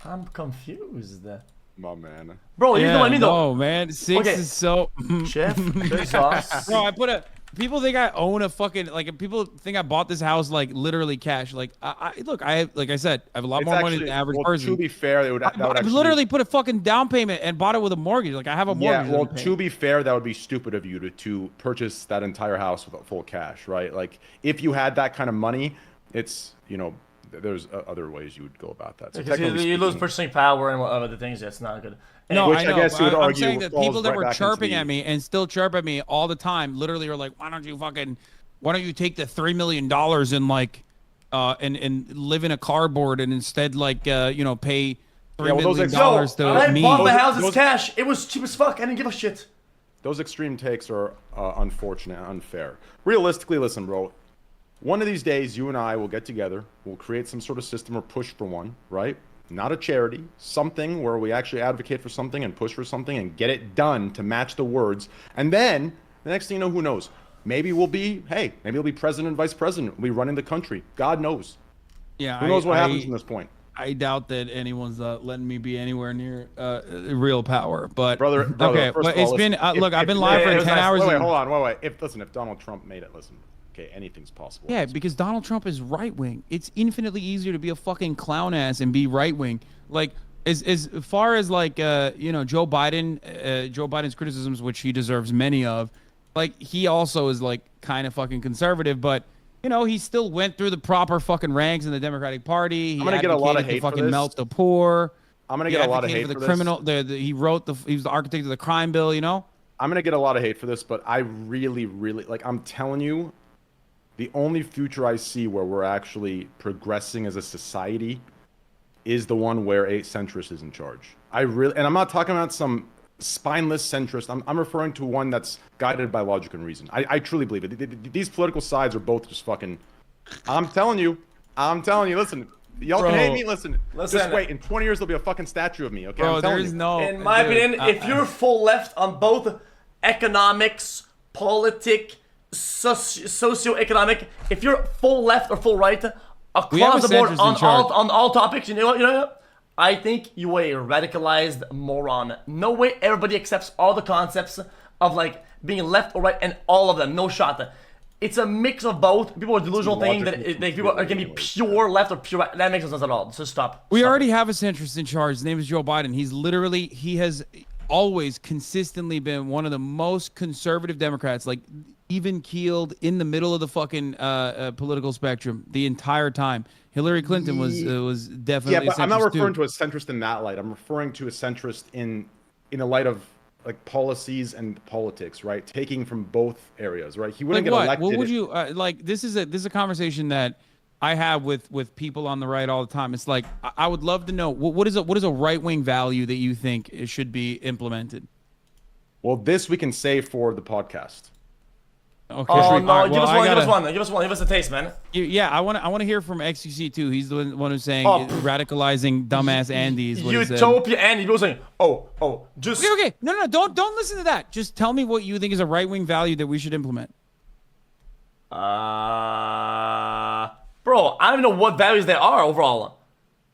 I'm confused. My man. Bro, you know what I mean though. No, man. 6 is so Jeff Bezos. Bro, people think I own a fucking like. People think I bought this house like literally cash. Like look, like I said, I have a lot It's more money actually, than the average well, person. to be fair, that would I actually literally put a fucking down payment and bought it with a mortgage. Like I have a mortgage. Yeah, well, that I'm to paying. be fair, that would be stupid of you to purchase that entire house with full cash, right? Like, if you had that kind of money, it's, you know, there's other ways you would go about that. So Because you technically lose speaking- purchasing power and other things. That's not good. No, Which I I know. guess you would I'm argue saying that falls people that right were back into chirping the- at me and still chirp at me all the time, literally are like, why don't you take the $3 million and like, and live in a cardboard and instead like, you know, pay $3 well, those million ex- dollars Yo, to I me. bought my house as those- cash. It was cheap as fuck. I didn't give a shit. Those extreme takes are unfortunate and unfair. Realistically, listen, bro. One of these days, you and I will get together. We'll create some sort of system or push for one, right? Not a charity. Something where we actually advocate for something and push for something and get it done to match the words. And then, the next thing you know, who knows? Maybe we'll be, hey, maybe we'll be president and vice president. We'll be running the country. God knows. Yeah, Who knows what happens from this point? I doubt that anyone's letting me be anywhere near real power. But Brother, okay, first but of all, it's been listen, look. if- I've been if- live yeah, for it was 10 nice. hours. Wait, and- hold on, wait. If Donald Trump made it, listen. Okay, anything's possible. Yeah, because Donald Trump is right wing. It's infinitely easier to be a fucking clown ass and be right wing. Like as far as like you know, Joe Biden's criticisms, which he deserves many of, like he also is like kind of fucking conservative, but you know, he still went through the proper fucking ranks in the Democratic Party. He I'm gonna get a lot of advocated to hate for fucking this. melt the poor. I'm gonna He get a lot of advocated hate for for the this. criminal. He was the architect of the crime bill. You know. I'm gonna get a lot of hate for this, but I really, really like. I'm telling you, the only future I see where we're actually progressing as a society is the one where a centrist is in charge. And I'm not talking about some spineless centrist. I'm referring to one that's guided by logic and reason. I truly believe it. These political sides are both just fucking. I'm telling you. Listen, y'all Bro, can hate me. Listen, just listen. wait. In 20 years, there'll be a fucking statue of me. Okay, Bro, I'm telling there's you. no. In my dude, opinion, if you're full left on both economics, politics, socioeconomic, if you're full left or full right have across a the board centrist in charge. on all topics, you know what? I think you are a radicalized moron. No way everybody accepts all the concepts of like being left or right and all of them. No shot. It's a mix of both. People are delusional thinking that people are gonna be pure left or pure right. That makes no sense at all. So stop. We Stop. already have a centrist in charge. His name is Joe Biden. He has always consistently been one of the most conservative Democrats, like even keeled in the middle of the fucking political spectrum the entire time. Hillary Clinton was definitely Yeah, but I'm not a centrist, referring too. to a centrist in that light. I'm referring to a centrist in the light of like policies and politics, right? Taking from both areas, right? He wouldn't Like get what? elected. What would you like? This is a conversation that I have with people on the right all the time. It's like I would love to know what is a right wing value that you think it should be implemented. Well, this we can save for the podcast. Okay. Oh All no! right, Give well, us I one. Give gotta- us one. Give us one. Give us a taste, man. Yeah, I want to hear from xQc too. He's the one who's saying Oh. radicalizing dumbass Andy is what he said. Utopia and he was saying, just Okay. No. Don't listen to that. Just tell me what you think is a right wing value that we should implement. bro, I don't even know what values there are overall.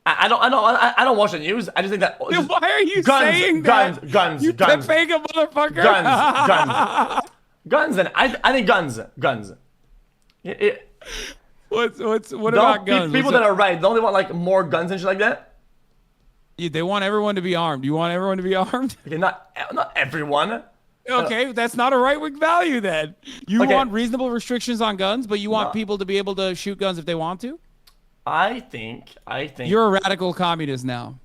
I don't watch the news. I just think that Dude, why are you guns, saying guns, that? guns, You guns, fake a motherfucker. guns. Then I think guns. What Don't about guns? people that are right don't they want like more guns and shit like that? Yeah, they want everyone to be armed. You want everyone to be armed? Okay, not everyone. Okay, that's not a right wing value then. You Okay. want reasonable restrictions on guns, but you want people to be able to shoot guns if they want to? I think You're a radical communist now.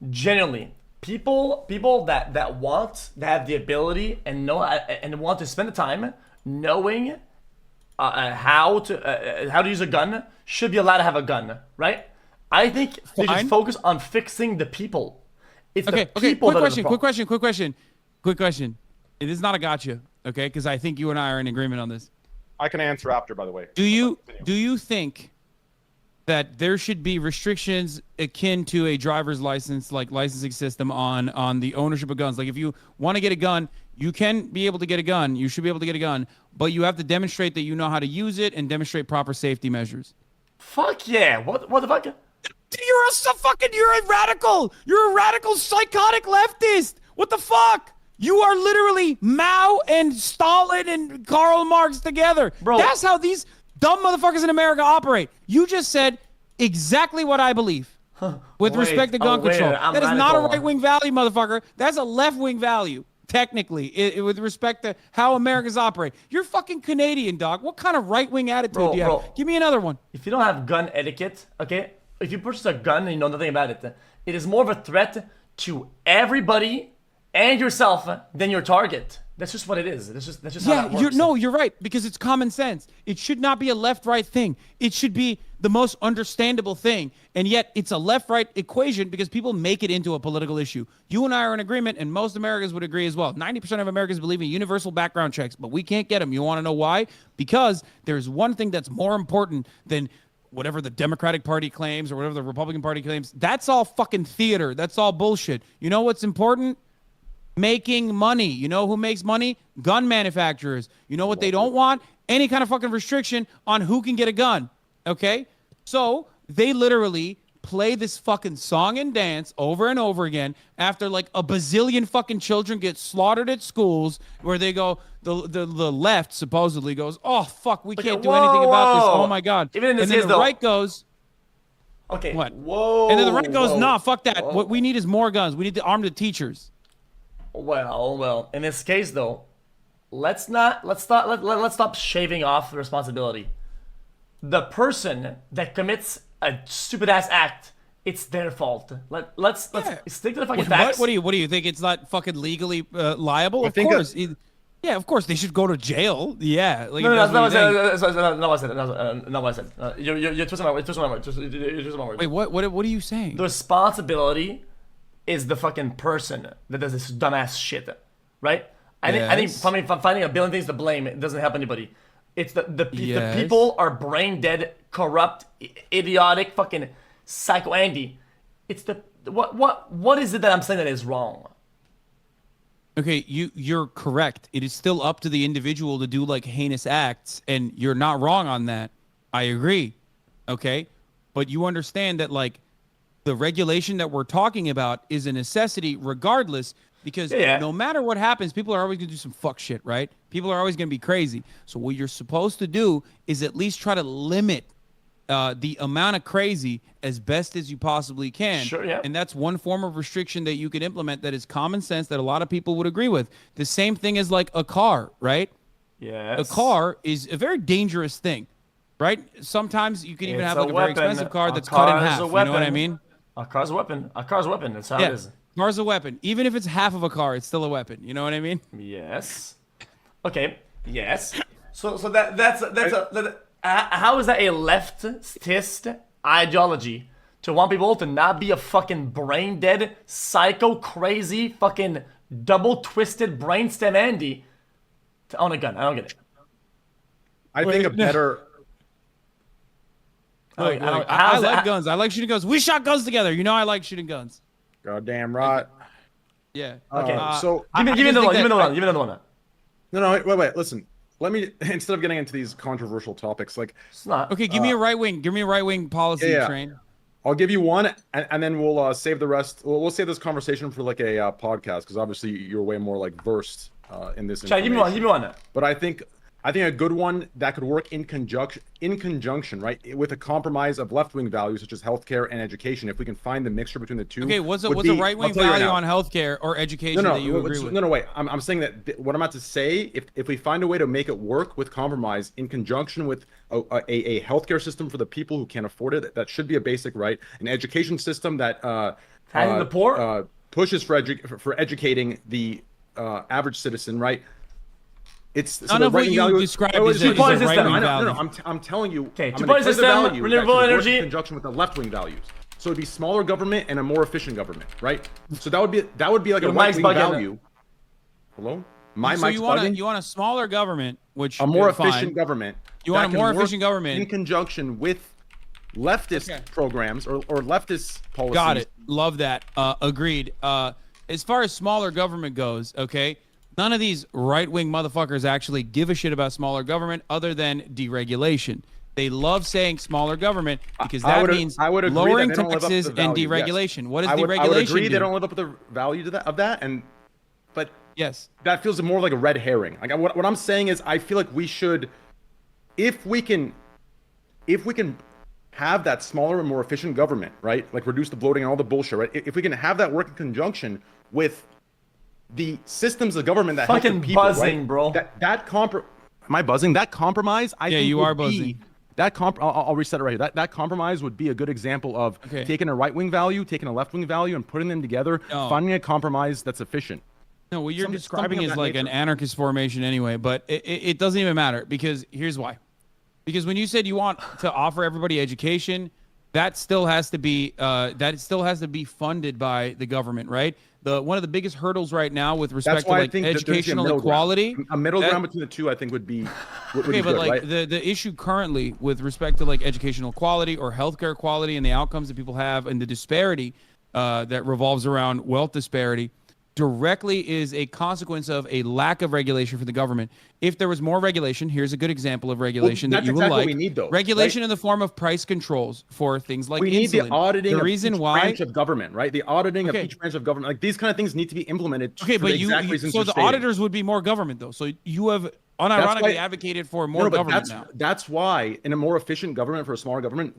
genuinely people that want that have the ability and know and want to spend the time knowing how to use a gun should be allowed to have a gun, right? I think they Fine. should focus on fixing the people. It's Okay, the people quick that are the question. problem. Quick question. It is not a gotcha, okay? Because I think you and I are in agreement on this. I can answer after, by the way. Do you think that there should be restrictions akin to a driver's license, like licensing system on the ownership of guns? Like if you want to get a gun, you can be able to get a gun. You should be able to get a gun, but you have to demonstrate that you know how to use it and demonstrate proper safety measures. Fuck yeah! What the fuck? You're a radical. You're a radical psychotic leftist. What the fuck? You are literally Mao and Stalin and Karl Marx together. Bro. That's how these dumb motherfuckers in America operate. You just said exactly what I believe with Wait, respect to gun wait, control. I'm That is not a radical. right-wing value, motherfucker. That's a left-wing value, technically, with respect to how Americans operate. You're fucking Canadian, dog. What kind of right-wing attitude do you have? Bro. Give me another one. If you don't have gun etiquette, okay, if you purchase a gun and you know nothing about it, it is more of a threat to everybody and yourself than your target. That's just what it is. That's just how Yeah, that works. you're right, because it's common sense. It should not be a left-right thing. It should be the most understandable thing. And yet it's a left-right equation because people make it into a political issue. You and I are in agreement, and most Americans would agree as well. 90% of Americans believe in universal background checks, but we can't get them. You want to know why? Because there's one thing that's more important than whatever the Democratic Party claims or whatever the Republican Party claims. That's all fucking theater. That's all bullshit. You know what's important? Making money. You know who makes money? Gun manufacturers. You know what they don't want? Any kind of fucking restriction on who can get a gun. Okay? So they literally play this fucking song and dance over and over again after like a bazillion fucking children get slaughtered at schools where they go, the left supposedly goes, oh fuck, we can't do anything about this. whoa. Oh my God. Even in this and then case, the though- right goes, Okay. what? Whoa. And then the right goes, whoa. nah, fuck that. Whoa. What we need is more guns. We need to arm the teachers. Well. In this case, though, let's stop shaving off the responsibility. The person that commits a stupid ass act, it's their fault. Let's Yeah. stick to the fucking What, facts. what do you think? It's not fucking legally liable? Of think course. Yeah, of course they should go to jail. Yeah, like No, if that's not what what you I think. said. No, what I said. No, what I said. You're twisting my words. You're twisting my words. Wait, what are you saying? The responsibility is the fucking person that does this dumbass shit, right? I think Yes. finding a billion things to blame, it doesn't help anybody. It's the Yes. people are brain dead, corrupt, idiotic, fucking psycho Andy. It's the what is it that I'm saying that is wrong? Okay, you're correct. It is still up to the individual to do like heinous acts, and you're not wrong on that. I agree. Okay, but you understand that like the regulation that we're talking about is a necessity regardless, because Yeah. no matter what happens, people are always gonna do some fuck shit, right? People are always gonna be crazy. So what you're supposed to do is at least try to limit the amount of crazy as best as you possibly can. Sure, yeah. And that's one form of restriction that you can implement that is common sense that a lot of people would agree with. The same thing as like a car, right? Yes. A car is a very dangerous thing, right? Sometimes you can even It's have a like a very weapon. expensive car A that's car cut in is half. a You know what I weapon. mean? A car's a weapon. A car's a weapon. That's how it Yeah. is. Car's a weapon. Even if it's half of a car, it's still a weapon. You know what I mean? Yes. Okay. Yes. So that's how is that a leftist ideology to want people to not be a fucking brain dead, psycho, crazy, fucking double twisted brainstem Andy to own a gun? I don't get it. I think a better. Like, I don't- I how's like that- guns. I like shooting guns. We shot guns together. You know I like shooting guns. Goddamn right. Yeah. Okay. So Give me I another just one. think Give me that- another one. Give me another one. no, wait. Listen, let me instead of getting into these controversial topics, like It's not. Okay, give me a right wing. Give me a right wing policy yeah. train. I'll give you one, and then we'll save the rest. We'll save this conversation for like a podcast because obviously you're way more like versed in this. Chad, give me one. Give me one. But I think a good one that could work in conjunction, right, with a compromise of left-wing values such as healthcare and education. If we can find the mixture between the two. Okay, what's a would be- right wing I'll tell you right value now. on healthcare or education that you agree with? No, wait. I'm saying that what I'm about to say, if we find a way to make it work with compromise in conjunction with a healthcare system for the people who can't afford it, that should be a basic right. An education system that Tagging the poor? pushes for educating the average citizen, right? It's None of what you described is a two-point right system. wing I know, value. no, I'm telling you. Okay, I'm two-point gonna declare the system, value that renewable should work energy. in conjunction with the left-wing values. So it'd be smaller government and a more efficient government, right? So that would be like Your a mic's right-wing bugging. value. Hello? My So mic's bugging? you want a smaller government, which A more fine. efficient government. You that want a can more work efficient government. in conjunction with leftist Okay. programs or leftist policies. Got it. Love that. Agreed. As far as smaller government goes, okay, none of these right-wing motherfuckers actually give a shit about smaller government other than deregulation. They love saying smaller government because I that would- means I would agree that lowering they don't live up to taxes the and value, yes. deregulation. What does I would deregulation agree do? they don't live up to the value of that, but Yes. that feels more like a red herring. Like what I'm saying is, I feel like we should, if we can have that smaller and more efficient government, right? Like reduce the bloating and all the bullshit, right? If we can have that work in conjunction with the systems of government that help the Fucking people, buzzing, right? bro. Am I buzzing? That compromise, I think you would are be- buzzing. I'll reset it right here. That compromise would be a good example of taking a right-wing value, taking a left-wing value, and putting them together, finding a compromise that's efficient. No, what you're describing something of is that like an nature. anarchist formation anyway, but it doesn't even matter because here's why. Because when you said you want to offer everybody education, that still has to be funded by the government, right? One of the biggest hurdles right now with respect That's to why I like think that there's a educational middle equality. ground. A middle ground between the two, I think, would be Okay, be but good, like right? the issue currently with respect to like educational quality or healthcare quality and the outcomes that people have and the disparity that revolves around wealth disparity directly is a consequence of a lack of regulation for the government. If there was more regulation, here's a good example of regulation that that's you will exactly like. what we need, though, regulation in the form of price controls for things like We need insulin. the auditing The of reason each why branch of government, right? The auditing of Okay. each branch of government. Like these kind of things need to be implemented. Okay, for but the exact reasons so you're the stating. auditors would be more government though. So you have unironically why- advocated for more No, but government now. that's why in a more efficient government, for a smaller government,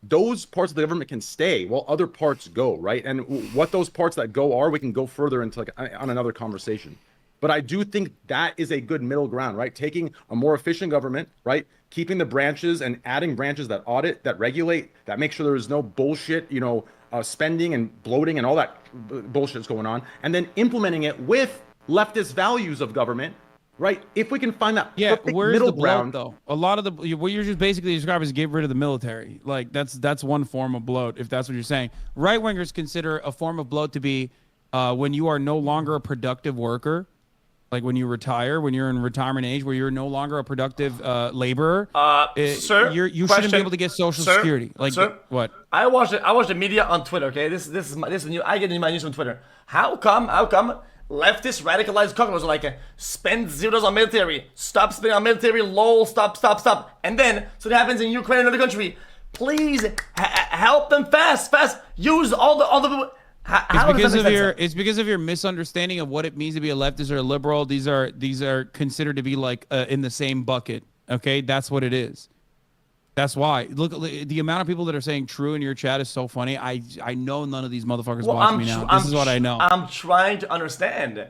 those parts of the government can stay while other parts go, right? And what those parts that go are, we can go further into like on another conversation. But I do think that is a good middle ground, right? Taking a more efficient government, right? Keeping the branches and adding branches that audit, that regulate, that make sure there is no bullshit, spending and bloating and all that bullshit's going on, and then implementing it with leftist values of government, right? If we can find that perfect where's middle the bloat, ground, though? A lot of what you're just basically describing is get rid of the military. Like that's one form of bloat, if that's what you're saying. Right wingers consider a form of bloat to be when you are no longer a productive worker, like when you retire, when you're in retirement age, where you're no longer a productive laborer. Sir, you shouldn't question. be able to get Social Sir, Security. Like sir, what? I watch the media on Twitter. Okay, this is new. I get my news from Twitter. How come leftist radicalized cuckolds are like spend $0 on military, stop spending on military, lol, stop, and then so that happens in Ukraine and another country. Please help them fast. Use all the. It's because of your misunderstanding of what it means to be a leftist or a liberal. These are considered to be like in the same bucket. Okay, that's what it is. That's why. Look, the amount of people that are saying true in your chat is so funny. I know none of these motherfuckers watch me now. This is what I know. I'm trying to understand.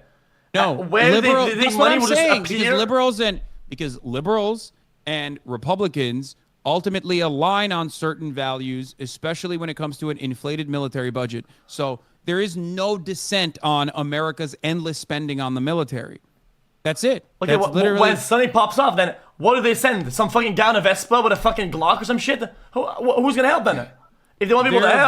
No, where that's what I'm saying. Appear? Because liberals and Republicans ultimately align on certain values, especially when it comes to an inflated military budget. So there is no dissent on America's endless spending on the military. That's it. Okay, That's literally when something pops off, then what do they send? Some fucking guy on a Vespa with a fucking Glock or some shit? Who's gonna help then? If they want people to help,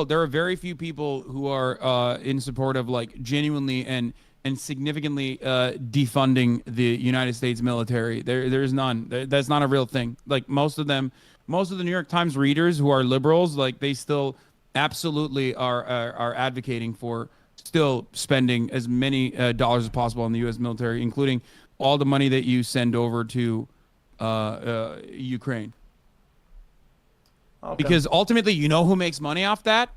there are very few people who are in support of like genuinely and significantly defunding the United States military. There's none. That's not a real thing. Like most of the New York Times readers who are liberals, like they still absolutely are advocating for still spending as many dollars as possible on the U.S. military, including all the money that you send over to Ukraine. Okay. Because ultimately, you know who makes money off that?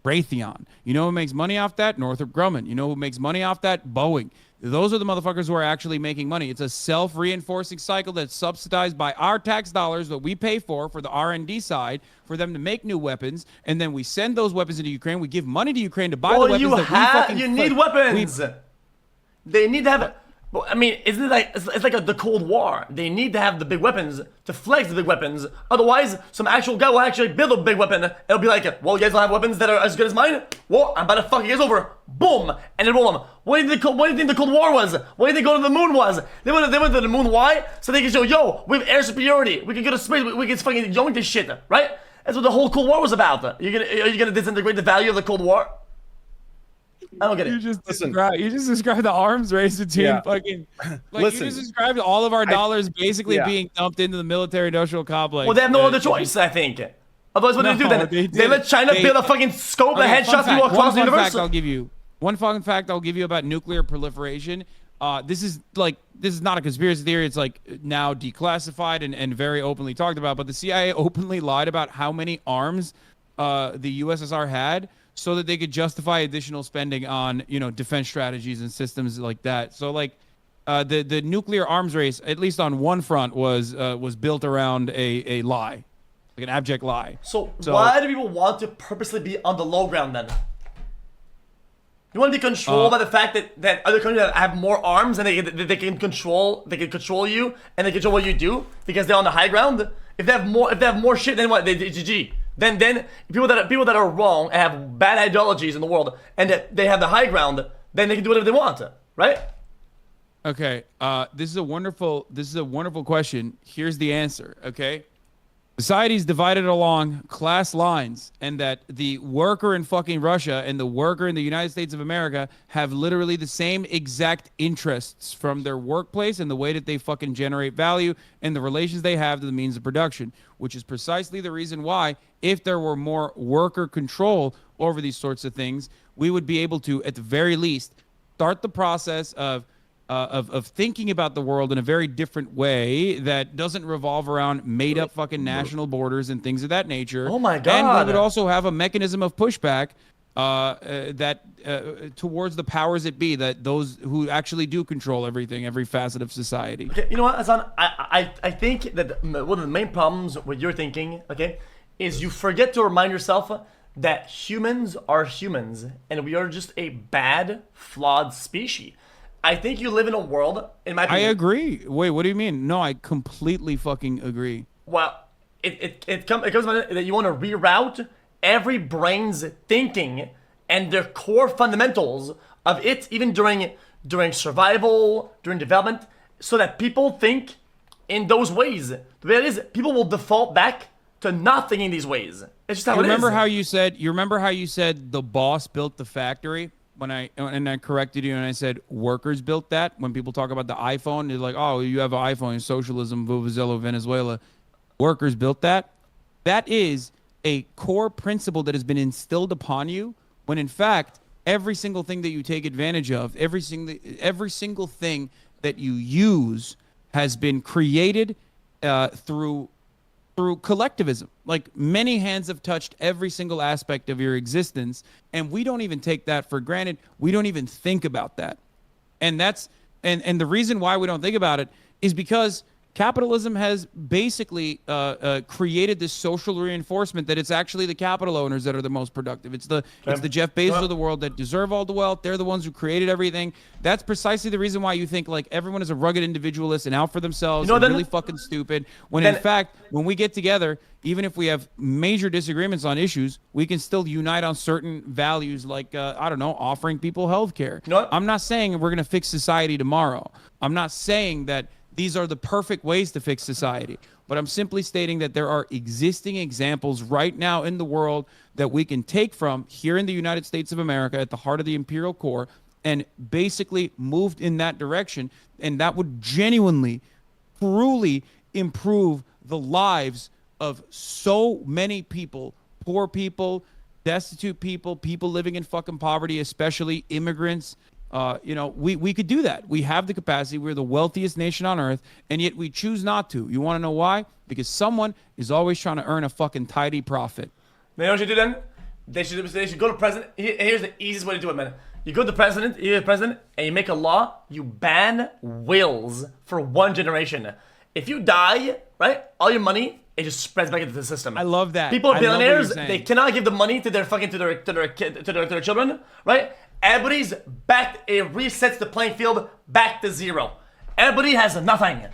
Raytheon. You know who makes money off that? Northrop Grumman. You know who makes money off that? Boeing. Those are the motherfuckers who are actually making money. It's a self-reinforcing cycle that's subsidized by our tax dollars that we pay for the R&D side for them to make new weapons, and then we send those weapons into Ukraine. We give money to Ukraine to buy the weapons you need weapons. They need to have. I mean, isn't it like it's like the Cold War? They need to have the big weapons to flex the big weapons. Otherwise, some actual guy will actually build a big weapon. It'll be like, well, you guys don't have weapons that are as good as mine. Well, I'm about to fuck you guys over. Boom, and then roll them. What do you think the Cold War was? What do you think going to the moon was? They went to the moon. Why? So they can show, yo, we have air superiority. We can go to space. We can fucking yoink this shit, right? That's what the whole Cold War was about. Are you gonna disintegrate the value of the Cold War? I don't get it. You just described the arms race between fucking. Like you just described all of our dollars basically being dumped into the military-industrial complex. Well, they have no other choice, I think. Otherwise, what do they do then? They let China build a fucking scope that headshots people across the universe. One fun fact I'll give you about nuclear proliferation. This is not a conspiracy theory. It's like now declassified and very openly talked about. But the CIA openly lied about how many arms the USSR had, so that they could justify additional spending on, you know, defense strategies and systems like that. So like the nuclear arms race, at least on one front, was built around a lie, like an abject lie. So why do people want to purposely be on the low ground then? You want to be controlled by the fact that other countries have more arms and they can control you and they control what you do because they're on the high ground. If they have more shit, then what? They GG. Then people that are wrong and have bad ideologies in the world and that they have the high ground, then they can do whatever they want, right? Okay. This is a wonderful question. Here's the answer. Okay. Society is divided along class lines, and that the worker in fucking Russia and the worker in the United States of America have literally the same exact interests from their workplace and the way that they fucking generate value and the relations they have to the means of production, which is precisely the reason why, if there were more worker control over these sorts of things, we would be able to, at the very least, start the process of thinking about the world in a very different way that doesn't revolve around made up fucking national borders and things of that nature. Oh my God. And we would also have a mechanism of pushback towards the powers that be, that those who actually do control everything, every facet of society. Okay, you know what, Hasan? I think that one of the main problems with your thinking, okay, is you forget to remind yourself that humans are humans and we are just a bad, flawed species. I think you live in a world, in my opinion. I agree. Wait, what do you mean? No, I completely fucking agree. Well, it comes that you want to reroute every brain's thinking and their core fundamentals of it, even during survival, during development, so that people think in those ways. The reality is, people will default back to not thinking these ways. It's just how it is. You remember how you said the boss built the factory? When I corrected you and I said workers built that. When people talk about the iPhone, they're like, oh, you have an iPhone, socialism, Vuvuzela, Venezuela. Workers built that. That is a core principle that has been instilled upon you, when in fact, every single thing that you take advantage of, every single thing that you use has been created through collectivism. Like, many hands have touched every single aspect of your existence, and we don't even take that for granted. We don't even think about that. And that's and the reason why we don't think about it is because capitalism has basically created this social reinforcement that it's actually the capital owners that are the most productive. It's the Jeff Bezos of the world that deserve all the wealth. They're the ones who created everything. That's precisely the reason why you think like everyone is a rugged individualist and out for themselves, and really fucking stupid. When in fact, when we get together, even if we have major disagreements on issues, we can still unite on certain values, like I don't know, offering people health care. I'm not saying we're gonna fix society tomorrow. I'm not saying that these are the perfect ways to fix society. But I'm simply stating that there are existing examples right now in the world that we can take from here in the United States of America at the heart of the imperial core and basically moved in that direction. And that would genuinely, truly improve the lives of so many people, poor people, destitute people, people living in fucking poverty, especially immigrants. We could do that. We have the capacity. We're the wealthiest nation on earth, and yet we choose not to. You want to know why? Because someone is always trying to earn a fucking tidy profit. You know what you do then? They should go to president. Here's the easiest way to do it, man. You go to the president, and you make a law. You ban wills for 1 generation. If you die, right, all your money, it just spreads back into the system. I love that. People, billionaires, they cannot give the money to their children, right? Everybody's back. It resets the playing field back to zero. Everybody has nothing.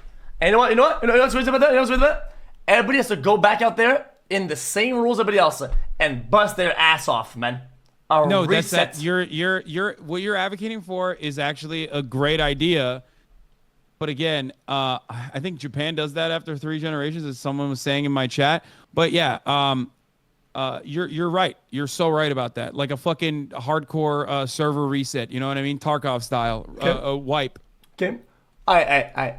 And you know what's weird about that? Everybody has to go back out there in the same rules as everybody else and bust their ass off, man. No, that's that. You're what you're advocating for is actually a great idea. But again, I think Japan does that after 3 generations, as someone was saying in my chat. But yeah, you're right. You're so right about that. Like a fucking hardcore server reset. You know what I mean? Tarkov style. A wipe. Okay. I.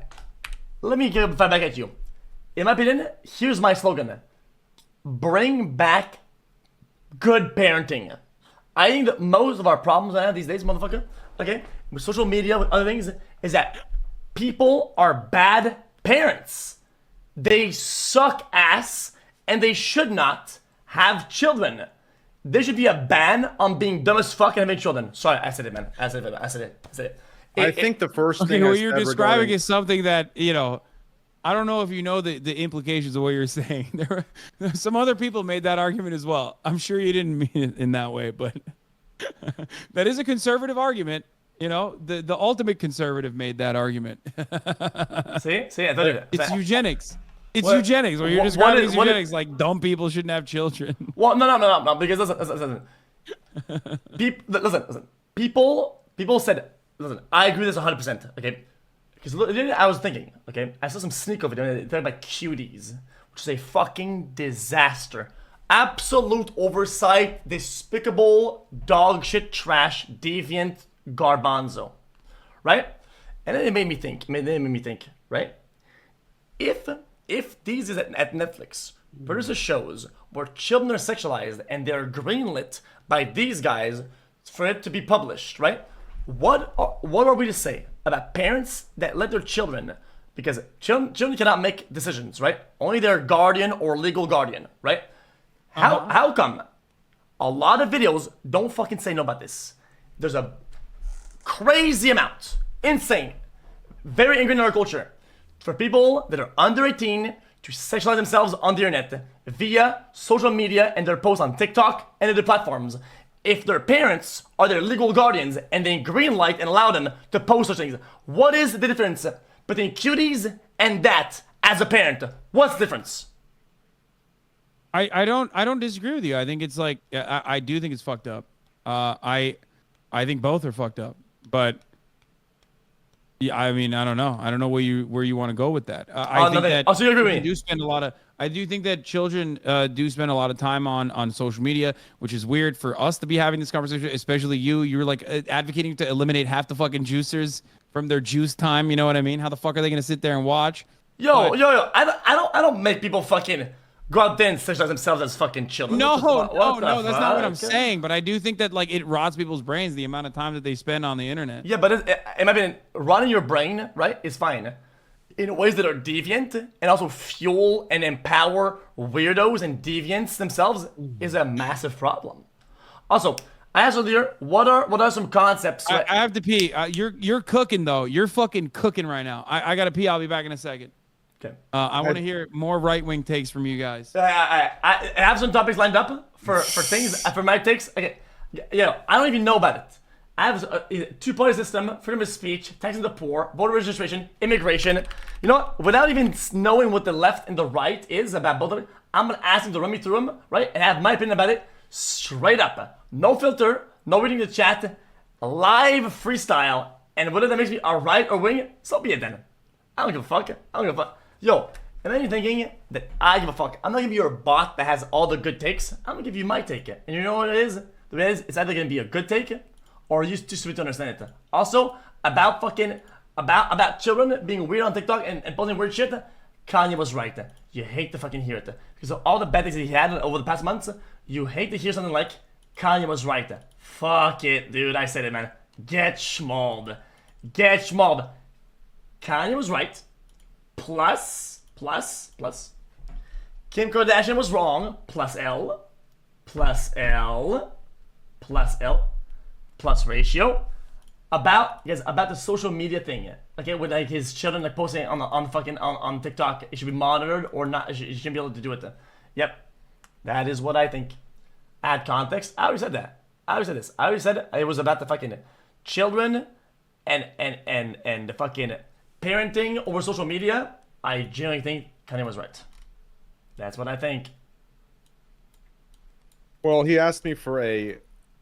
Let me fight back at you. In my opinion, here's my slogan: bring back good parenting. I think that most of our problems I have these days, motherfucker, okay, with social media, with other things, is that people are bad parents. They suck ass, and they should not have children. There should be a ban on being dumb as fuck and having children. Sorry, I said it, man. I said it. I think the first Okay, thing what I you're said describing regarding- is something that, you know, I don't know if you know the implications of what you're saying. Some other people made that argument as well. I'm sure you didn't mean it in that way, but that is a conservative argument. You know, the ultimate conservative made that argument. See, I told you. It's eugenics. It's What- eugenics. What you're what describing is- is what is- eugenics. Like dumb people shouldn't have children. Well, no. Because listen. Listen. People said, listen. I agree with this 100%. Okay. Because I was thinking. Okay. I saw some sneako video. They're talking about cuties, which is a fucking disaster. Absolute oversight, despicable, dog shit, trash, deviant, garbanzo, right? And then it made me think, right? If these is at Netflix, produces shows where children are sexualized and they're greenlit by these guys for it to be published, right? What are we to say about parents that let their children, because children cannot make decisions, right? Only their guardian or legal guardian, right? How come a lot of videos don't fucking say no about this? There's a crazy amount, insane, very ingrained in our culture, for people that are under 18 to sexualize themselves on the internet via social media and their posts on TikTok and other platforms. If their parents are their legal guardians and they greenlight and allow them to post such things, what is the difference between cuties and that as a parent? What's the difference? I don't disagree with you. I think it's like I do think it's fucked up. I think both are fucked up. But yeah, I mean, I don't know. I don't know where you want to go with that. I think that so you agree with me? do spend a lot of. I do think that children do spend a lot of time on social media, which is weird for us to be having this conversation, especially you. You're like advocating to eliminate half the fucking juicers from their juice time. You know what I mean? How the fuck are they gonna sit there and watch? Yo, I don't make people fucking go out there and sexualize themselves as fucking children. No, What the no, that's not what I'm fuck? saying. But I do think that like it rots people's brains the amount of time that they spend on the internet. Yeah, but in my opinion, running your brain, right, is fine. In ways that are deviant and also fuel and empower weirdos and deviants themselves is a massive problem. Also, I asked earlier, what are some concepts? I have to pee. You're cooking though. You're fucking cooking right now. I gotta pee. I'll be back in a second. Okay. I want to hear more right wing takes from you guys. I have some topics lined up for things for my takes. Okay, I don't even know about it. I have a two-party system, freedom of speech, taxing the poor, voter registration, immigration. You know what? Without even knowing what the left and the right is about both of it, I'm gonna ask them to run me through them, right? And have my opinion about it straight up. No filter, no reading the chat, live freestyle. And whether that makes me a right or wing, so be it then. I don't give a fuck. Yo, and then you're thinking that I give a fuck. I'm not giving you a bot that has all the good takes. I'm gonna give you my take. And you know what it is? The way it is, it's either gonna be a good take or you're too stupid to understand it. Also, about children being weird on TikTok and posting weird shit, Kanye was right. You hate to fucking hear it. Because of all the bad things that he had over the past months, you hate to hear something like, Kanye was right. Fuck it, dude. I said it, man. Get schmolled. Kanye was right. Plus. Kim Kardashian was wrong. Plus ratio. About the social media thing. Okay, with like his children like posting on TikTok, it should be monitored or not. You shouldn't be able to do it. Yep, that is what I think. Add context. I already said that. I already said it was about the fucking children and the fucking parenting over social media. I genuinely think Kanye was right. That's what I think. Well, he asked me for a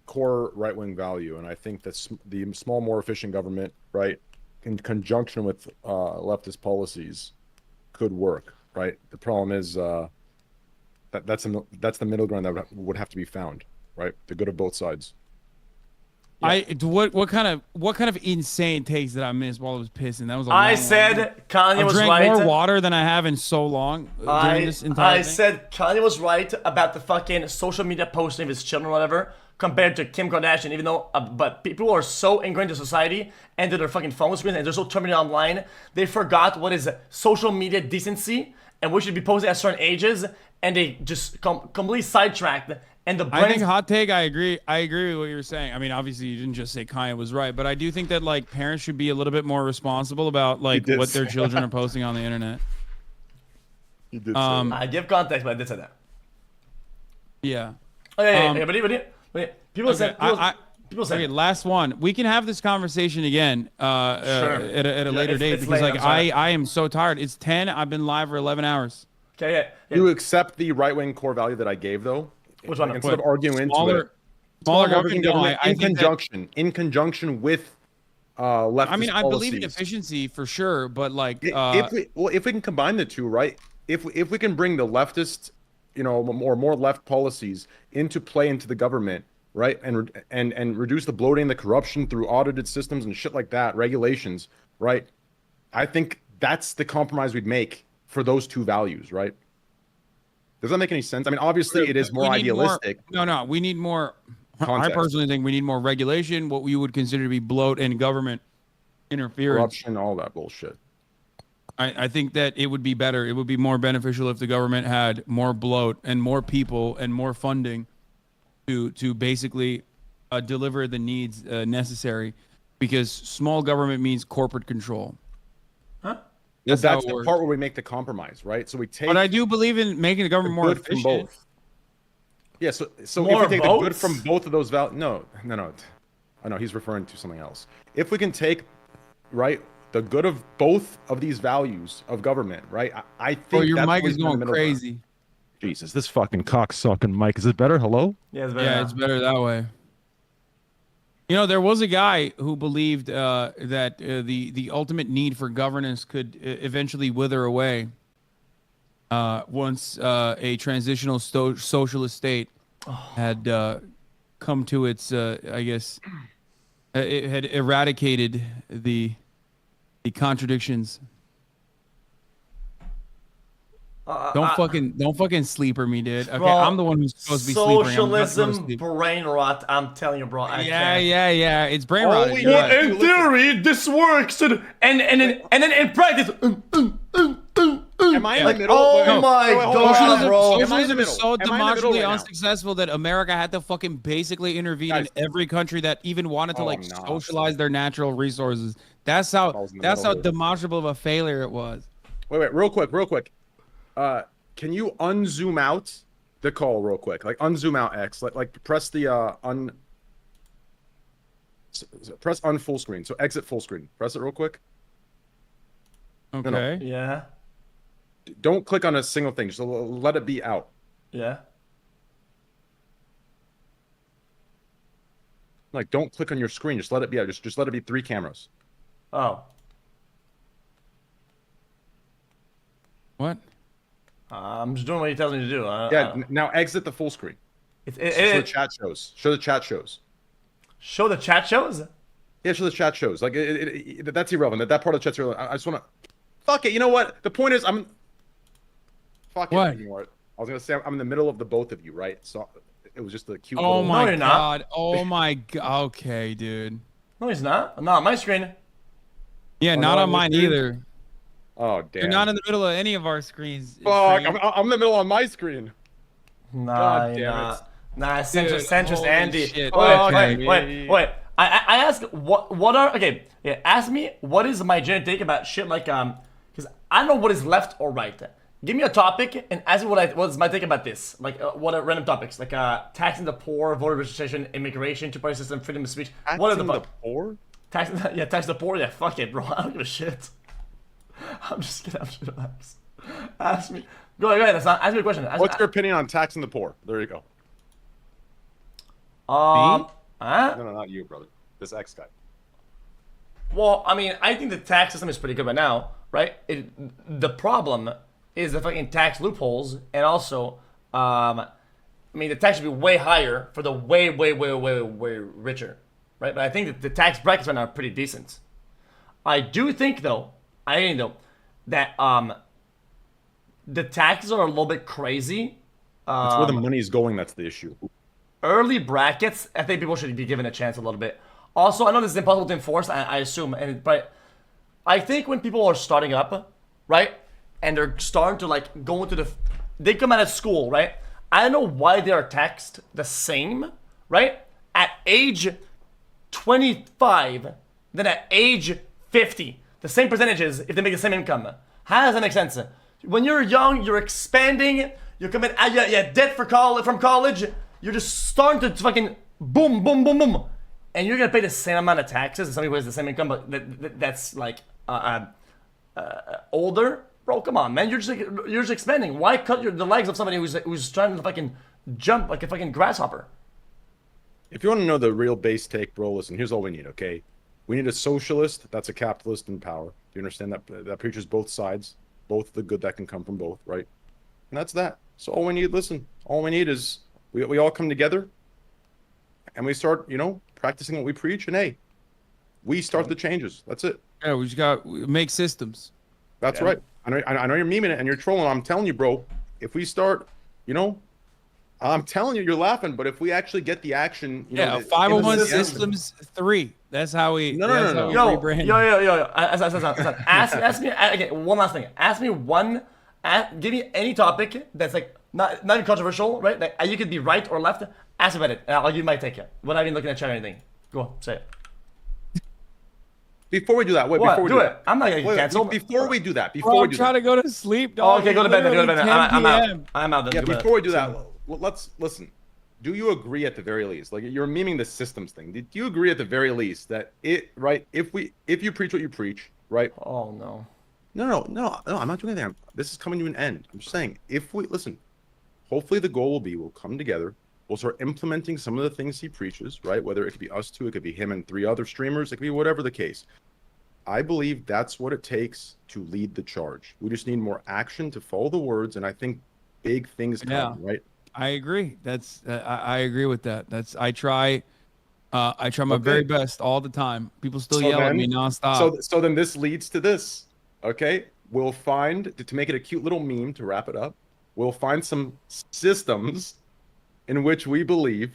core right-wing value, and I think that the small, more efficient government, right, in conjunction with leftist policies, could work, right? The problem is that's the middle ground that would have to be found, right? The good of both sides. Yeah. What kind of insane takes did I miss while I was pissing? That was a long I said one. Kanye was right. I drank more water than I have in so long during this entire thing. Said Kanye was right about the fucking social media posting of his children or whatever compared to Kim Kardashian, even though, but people are so ingrained in society and to their fucking phone screens and they're so terminated online, they forgot what is social media decency and we should be posting at certain ages and they just completely sidetracked and the I think brains. hot take. I agree. I agree with what you're saying. I mean, obviously, you didn't just say Kanye was right, but I do think that like parents should be a little bit more responsible about like did what their say children are posting on the internet. You did I give context, but I did say that. Yeah. Oh, yeah, but people Okay, said. People said. Okay, last one. We can have this conversation again at a later it's- date it's because late, like I'm sorry. I am so tired. It's 10. I've been live for 11 hours. Okay, yeah. You accept the right-wing core value that I gave, though? Which one? Like, instead of arguing into Smaller, it, smaller Republican government. No, I think that, in conjunction with leftist I mean, I believe in policies. efficiency for sure, but like, If we can combine the two, right? If we can bring the leftist, more left policies into play into the government, right, and reduce the bloating, and the corruption through audited systems and shit like that, regulations, right? I think that's the compromise we'd make for those two values, right? Does that make any sense? I mean, obviously, it is more we need idealistic. No, we need more. I Context. personally think we need more regulation, what we would consider to be bloat and government interference. Corruption, all that bullshit. I think that it would be better. It would be more beneficial if the government had more bloat and more people and more funding to basically deliver the needs necessary, because small government means corporate control. Huh? That's That's how it the works. part where we make the compromise, right? So we take. But I do believe in making the government more good from efficient. both. Yeah, so if More we take the good votes? from both of those values, no. I know he's referring to something else. If we can take, right, the good of both of these values of government, right? I think. Oh, your that's mic where is he's in the going middle ground. crazy. Jesus, this fucking cocksucking mic. Is it better? Hello? Yeah, it's better. Yeah, now. it's better that way. There was a guy who believed that the ultimate need for governance could eventually wither away once a transitional socialist state had come to its, I guess, it had eradicated the contradictions. Don't fucking sleeper me, dude. Okay, Bro, I'm the one who's supposed to be sleeping. I'm not supposed to Socialism, sleep. brain rot. I'm telling you, bro. I can't. Yeah. It's brain All rotted. we You're need- right. In theory, this works, and then in practice, Am I in like, the middle? oh Wait, my hold on. god, Socialism, bro. Am I in the socialism is middle? so Am I in the middle demonstrably right now? unsuccessful that America had to fucking basically intervene Guys. in every country that even wanted to Oh, like I'm not. socialize their natural resources. That's I how was in the that's how middle here. demonstrable of a failure it was. Wait, real quick. Can you unzoom out the call real quick? Like unzoom out X. Like press the press on full screen. So exit full screen. Press it real quick. Okay. Yeah, Don't click on a single thing. Just let it be out. yeah. Like don't click on your screen. Just let it be out. Just let it be 3 cameras. Oh, What? I'm just doing what he tells me to do. Yeah. Now exit the full screen. So the chat shows. Show the chat shows. Show the chat shows. Yeah, show the chat shows. Like that's irrelevant. That part of the chat's irrelevant. I just want to. Fuck it. You know what? The point is, Fuck What? it. Ignore it. I was gonna say I'm in the middle of the both of you, right? So it was just a cute. Oh little... my you're not. god. Oh my god. Okay, dude. No, he's not. Not on my screen. Yeah, Oh, not no, on mine dude. either. Oh damn. You're not in the middle of any of our screens. Fuck. Frank. I'm in the middle on my screen. Nah, God you're damn not. Nah, centrist holy Andy. shit. Wait, Okay. wait. I ask what are okay? Yeah, ask me what is my general take about shit like because I don't know what is left or right. Give me a topic and ask me what's my take about this. Like what are random topics like taxing the poor, voter registration, immigration, two-party system, freedom of speech. What are the fuck? poor? Tax the poor. Yeah, fuck it, bro. I don't give a shit. I'm just kidding. Ask me. Go ahead. Ask me a question. What's your opinion on taxing the poor? There you go. Huh? No, not you, brother. This X guy. Well, I mean, I think the tax system is pretty good right now, right? The problem is the fucking tax loopholes, and also, I mean, the tax should be way higher for the way richer, right? But I think that the tax brackets right now are pretty decent. I do think, though, that the taxes are a little bit crazy. That's where the money's going. That's the issue. Early brackets, I think people should be given a chance a little bit. Also, I know this is impossible to enforce, I assume, but I think when people are starting up, right, and they're starting to like go into the they come out of school, right? I don't know why they are taxed the same, right? At age 25 than at age 50. The same percentages if they make the same income. How does that make sense? When you're young, you're expanding, you're coming out, you have debt from college, you're just starting to fucking boom, boom, boom, boom. And you're gonna pay the same amount of taxes as somebody who has the same income, but that's like older. Bro, come on, man. You're just expanding. Why cut the legs of somebody who's trying to fucking jump like a fucking grasshopper? If you want to know the real base take, bro, listen, here's all we need, okay? We need a socialist that's a capitalist in power. Do you understand that? That preaches both sides, both the good that can come from both, right? And that's that. So all we need, listen, all we need is we all come together and we start, practicing what we preach. And hey, we start the changes. That's it. Yeah, we just got make systems. That's right. I know you're memeing it and you're trolling. I'm telling you, bro, if we start, I'm telling you, you're laughing, but if we actually get the action, 501 Systems 3. That's how we. No. Yo. Ask me again. One last thing. Ask me one. Give me any topic that's like not even controversial, right? Like you could be right or left. Ask about it, and I'll give you my take. Without even looking at chat or anything. Go on, say it. Before we do that, Do it. I'm not gonna get canceled. Before we do that, I'm trying to go to sleep, dog. Okay, go to bed. I'm out. Yeah, before we do that, let's listen. Do you agree at the very least? Like you're memeing the systems thing. Do you agree at the very least that if you preach what you preach, right? Oh no. No, I'm not doing anything. This is coming to an end. I'm just saying, if we listen, hopefully the goal will be we'll come together. We'll start implementing some of the things he preaches, right? Whether it could be us two, it could be him and 3 other streamers, it could be whatever the case. I believe that's what it takes to lead the charge. We just need more action to follow the words, and I think big things come, right? I agree. That's I agree with that. I try my very best all the time. People still yell at me nonstop. So then this leads to this. Okay, we'll find to make it a cute little meme to wrap it up. We'll find some systems in which we believe,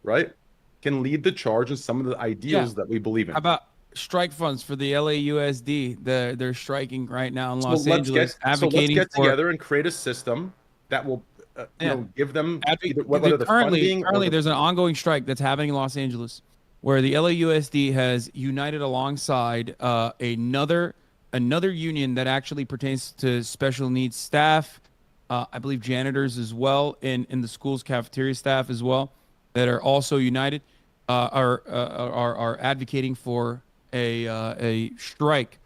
right, can lead the charge in some of the ideals that we believe in. How about strike funds for the LAUSD? They're striking right now in Los Angeles, advocating let's get together and create a system that will give them whether the currently there's an ongoing strike that's happening in Los Angeles where the LAUSD has united alongside another union that actually pertains to special needs staff, I believe janitors as well, in the school's cafeteria staff as well, that are also united, are advocating for a strike.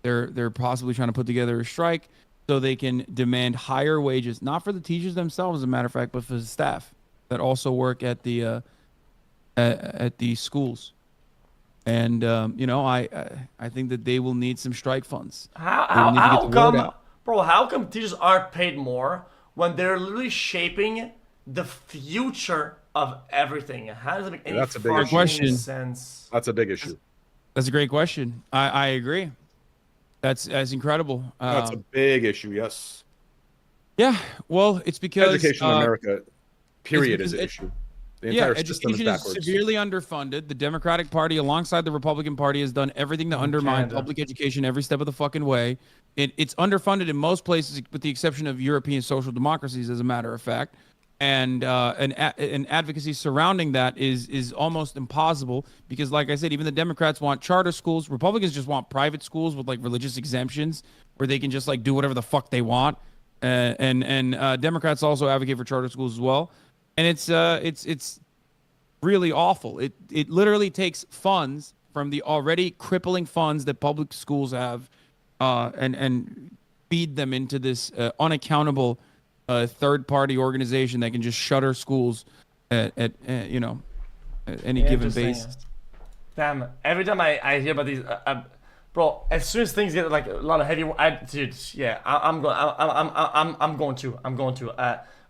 They're possibly trying to put together a strike so they can demand higher wages, not for the teachers themselves, as a matter of fact, but for the staff that also work at the schools. And I think that they will need some strike funds. How come teachers are paid more when they're literally shaping the future of everything? How does it make any fucking sense? That's a big issue. That's a great question. I agree. That's incredible. That's a big issue. Yes. Yeah. Well, it's because education in America, period, is an issue. The entire system is backwards. Is severely underfunded. The Democratic Party, alongside the Republican Party, has done everything to undermine public education every step of the fucking way. It's underfunded in most places, with the exception of European social democracies, as a matter of fact. And an advocacy surrounding that is almost impossible because, like I said, even the Democrats want charter schools. Republicans just want private schools with like religious exemptions where they can just like do whatever the fuck they want. And Democrats also advocate for charter schools as well. And it's really awful. It literally takes funds from the already crippling funds that public schools have, and feed them into this unaccountable third-party organization that can just shutter schools at any given basis. Damn! Every time I hear about these, bro, as soon as things get like a lot of heavy, I'm going to.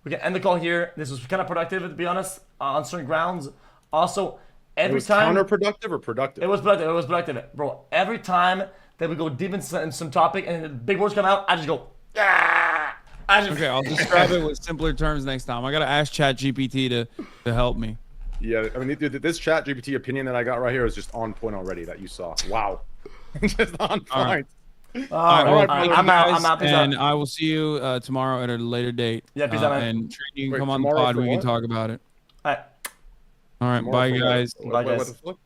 We can end the call here. This was kind of productive, to be honest, on certain grounds. Also, every time counterproductive or productive? It was productive, bro. Every time that we go deep in some topic and the big words come out, I just go. Okay, I'll describe it with simpler terms next time. I gotta ask ChatGPT to help me. Yeah, I mean, this ChatGPT opinion that I got right here is just on point already. That you saw. Wow, just on point. All right, well, Alright, thank brother. you guys, I'm out. Peace and out. I will see you tomorrow at a later date. Yeah, peace out, man. And Train, you can Wait, come on the tomorrow pod. for We can what? talk about it. All right. All right, Tomorrow bye for what? guys. Bye, What guys. the fuck?